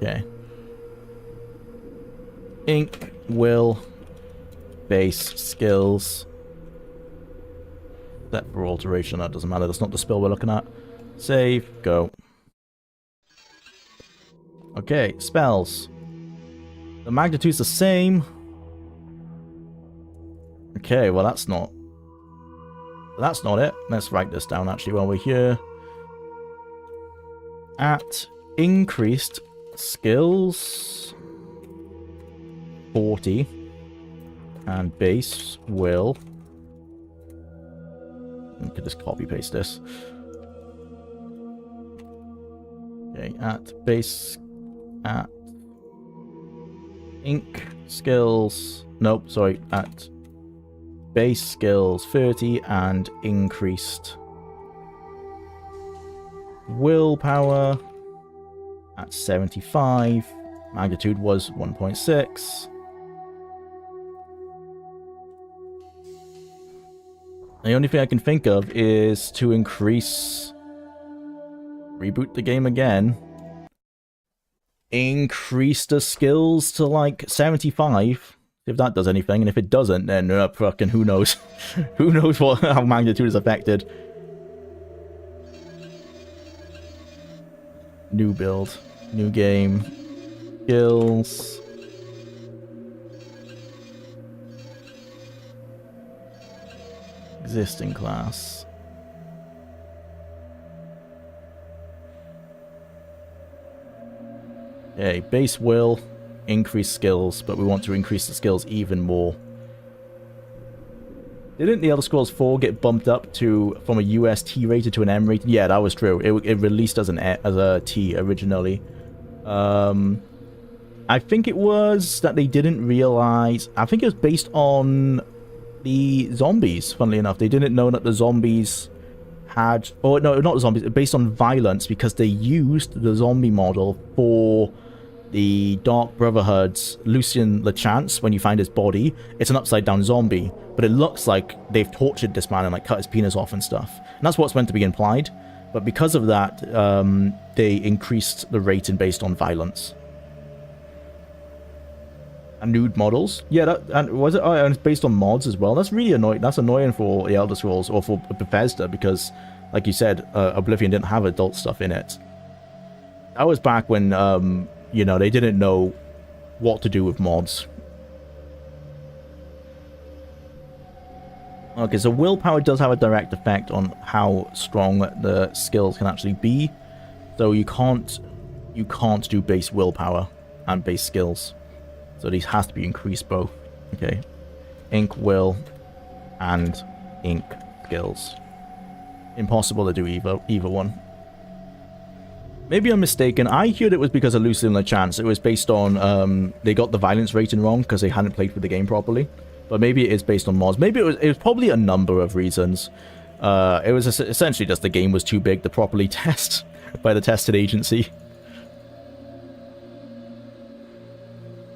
Speaker 1: Okay. Ink, will, base, skills. Set for alteration, that doesn't matter, that's not the spell we're looking at. Save, go. Okay, spells. The magnitude's the same. Okay, well that's not it. Let's write this down actually while we're here. At increased skills 40 and base will. I could just copy paste this. Okay, at base at ink skills. Nope, sorry, at base skills 30 and increased willpower at 75. Magnitude was 1.6. The only thing I can think of is to reboot the game again. increase the skills to like 75. If that does anything, and if it doesn't, then fucking who knows? Who knows how magnitude is affected? New build, new game, skills. Existing class. Okay, base will increase skills, but we want to increase the skills even more. Didn't the Elder Scrolls 4 get bumped up from a US T rated to an M rated? Yeah, that was true. It released as a T originally. I think it was that they didn't realize. I think it was based on the zombies. Funnily enough, they didn't know that the zombies had. Oh no, not the zombies. Based on violence, because they used the zombie model for the Dark Brotherhood's Lucian LeChance. When you find his body, it's an upside down zombie, but it looks like they've tortured this man and like cut his penis off and stuff, and that's what's meant to be implied. But because of that, they increased the rating based on violence. And nude models, yeah, and was it? Oh, and it's based on mods as well. That's really annoying. That's annoying for the Elder Scrolls or for Bethesda, because like you said, Oblivion didn't have adult stuff in it. That was back when you know, they didn't know what to do with mods. Okay, so willpower does have a direct effect on how strong the skills can actually be. So you can't do base willpower and base skills. So these has to be increased both. Okay. Ink will and ink skills. Impossible to do either one. Maybe I'm mistaken. I heard it was because of Lucian LeChance. It was based on they got the violence rating wrong because they hadn't played with the game properly. But maybe it is based on mods. Maybe it was probably a number of reasons. It was essentially just the game was too big to properly test by the testing agency.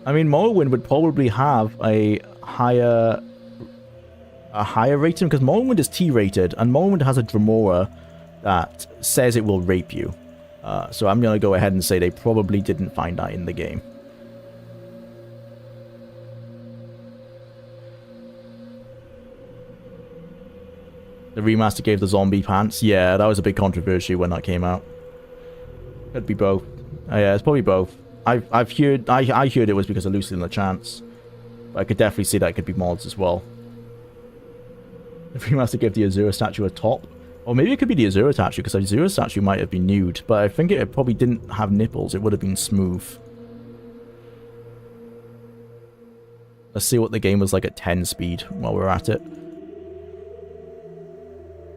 Speaker 1: I mean, Morrowind would probably have a higher rating, because Morrowind is T-rated, and Morrowind has a Dremora that says it will rape you. So I'm going to go ahead and say they probably didn't find that in the game. The remaster gave the zombie pants. Yeah, that was a big controversy when that came out. Could be both. Yeah, it's probably both. I heard it was because of Lucian LeChance, but I could definitely see that it could be mods as well. The remaster gave the Azura statue a top. Or maybe it could be the Azura statue, because the Azura statue might have been nude, but I think it probably didn't have nipples. It would have been smooth. Let's see what the game was like at 10 speed while we're at it.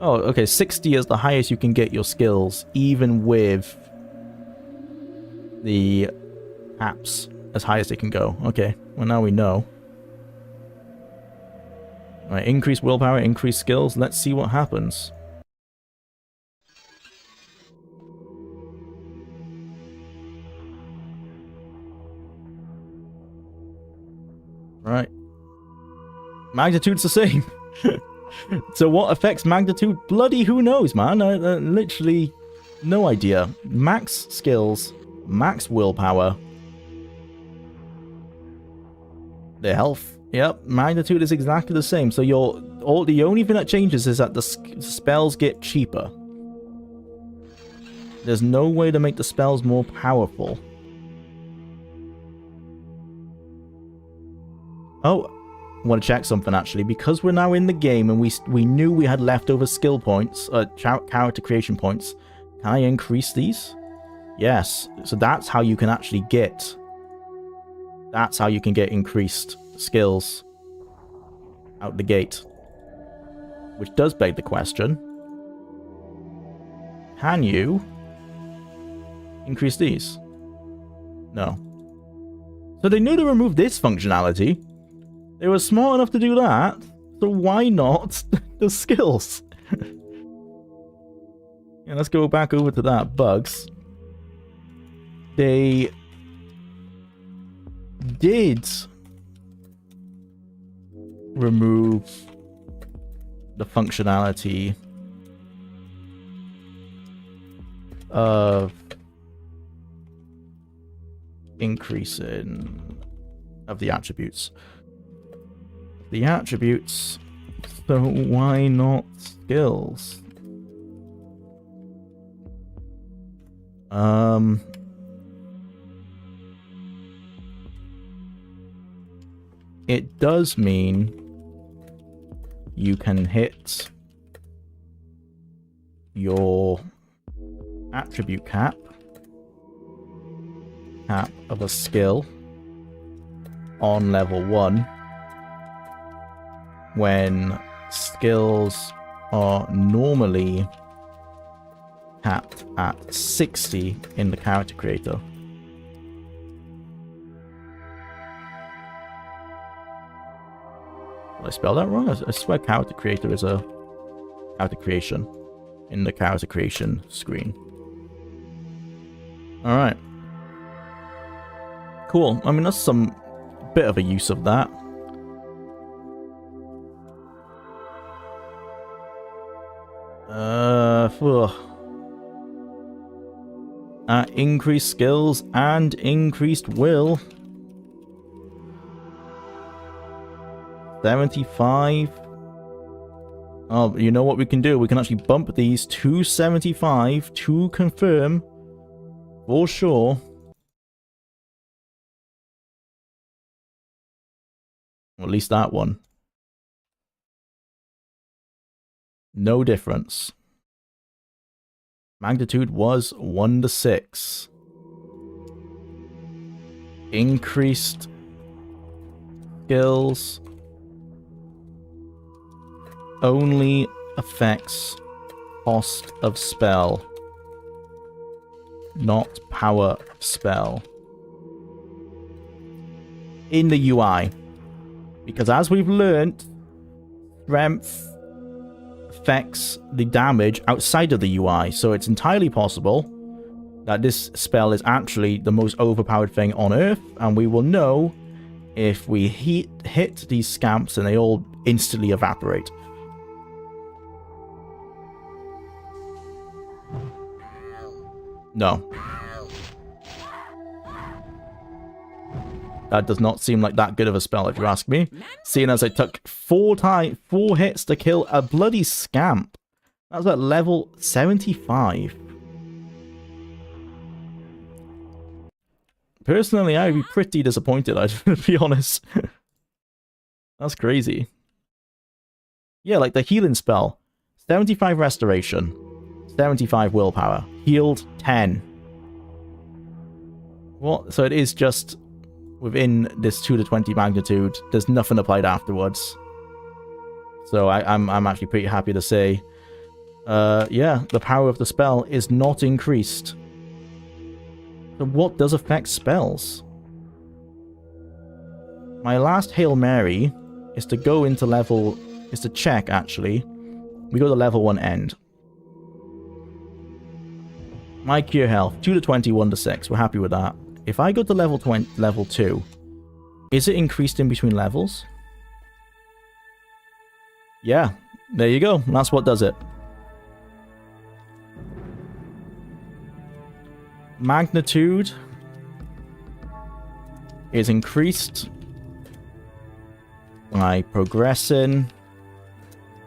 Speaker 1: Oh, okay, 60 is the highest you can get your skills, even with the apps as high as they can go. Okay, well now we know. Alright, increase willpower, increase skills. Let's see what happens. Right. Magnitude's the same. So what affects magnitude? Bloody who knows, man. Literally no idea. Max skills, max willpower. The health. Yep, magnitude is exactly the same. So the only thing that changes is that the spells get cheaper. There's no way to make the spells more powerful. Oh, I want to check something actually, because we're now in the game and we knew we had leftover skill points, character creation points. Can I increase these? Yes. So that's how you can actually get. That's how you can get increased skills out the gate. Which does beg the question: can you increase these? No. So they knew to remove this functionality. They were smart enough to do that, so why not the skills? Yeah, let's go back over to that. Bugs. They did remove the functionality of increase in of the attributes. The attributes, so why not skills? It does mean you can hit your attribute cap of a skill on level 1 when skills are normally capped at 60 in the character creator. Did I spell that wrong? I swear character creator is a character creation in the character creation screen. Alright. Cool. I mean, that's some bit of a use of that. Increased skills and increased will. 75. Oh, you know what we can do? We can actually bump these to 75 to confirm for sure. Or at least that one. No difference. Magnitude was 1 to 6. Increased skills only affects cost of spell, not power of spell. In the UI. Because as we've learnt, strength affects the damage outside of the UI, so it's entirely possible that this spell is actually the most overpowered thing on Earth, and we will know if we hit these scamps and they all instantly evaporate. No. That does not seem like that good of a spell, if you ask me. Seeing as I took 4 hits to kill a bloody scamp. That was at level 75. Personally, I'd be pretty disappointed, I'd be honest. That's crazy. Yeah, like the healing spell. 75 restoration. 75 willpower. Healed 10. What? So it is just within this 2 to 20 magnitude. There's nothing applied afterwards. So I'm actually pretty happy to say, yeah, the power of the spell is not increased. So what does affect spells? My last Hail Mary is to go into level... is to check, actually. We go to level 1 end. My cure health, 2 to 20, 1 to 6. We're happy with that. If I go to level 2, is it increased in between levels? Yeah, there you go. That's what does it. Magnitude is increased by progressing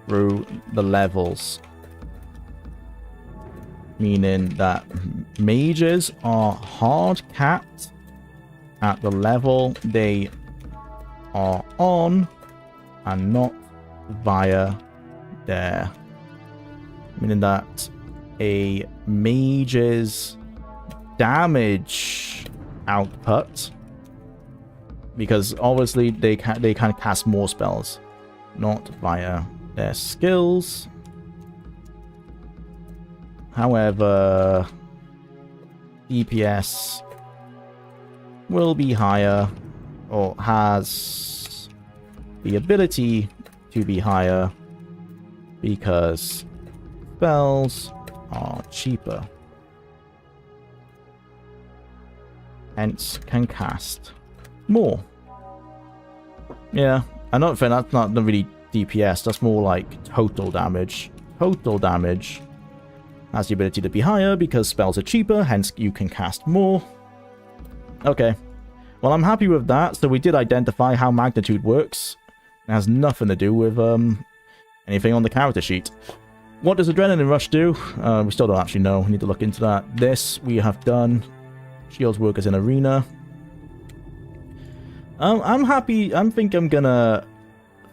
Speaker 1: through the levels. Meaning that mages are hard capped at the level they are on and not via there. Meaning that a mage's damage output, because obviously they can cast more spells, not via their skills. However, DPS will be higher, or has the ability to be higher, because spells are cheaper. Hence, can cast more. Yeah, I don't think that's not really DPS, that's more like total damage. Total damage has the ability to be higher because spells are cheaper, hence you can cast more. Okay. Well, I'm happy with that. So we did identify how magnitude works. It has nothing to do with anything on the character sheet. What does Adrenaline Rush do? We still don't actually know. We need to look into that. This we have done. Shields work as an arena. I'm happy. I think I'm gonna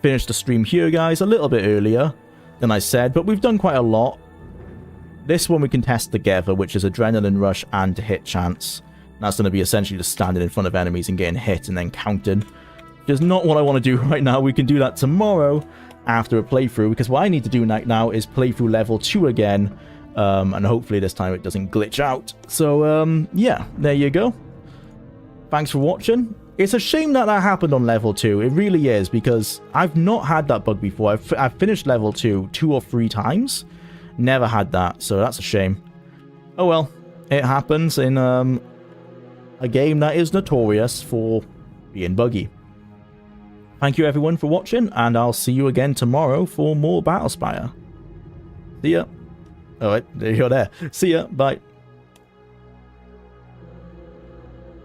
Speaker 1: finish the stream here, guys, a little bit earlier than I said, but we've done quite a lot. This one we can test together, which is Adrenaline Rush and hit chance. That's going to be essentially just standing in front of enemies and getting hit and then counted. Which is not what I want to do right now. We can do that tomorrow after a playthrough, because what I need to do right now is play through level 2 again, and hopefully this time it doesn't glitch out. So, yeah, there you go. Thanks for watching. It's a shame that that happened on level 2. It really is, because I've not had that bug before. I've finished level 2 2 or 3 times. Never had that, so that's a shame. Oh well, it happens in a game that is notorious for being buggy. Thank you everyone for watching, and I'll see you again tomorrow for more Battlespire. See ya. Alright, you're there. See ya, bye.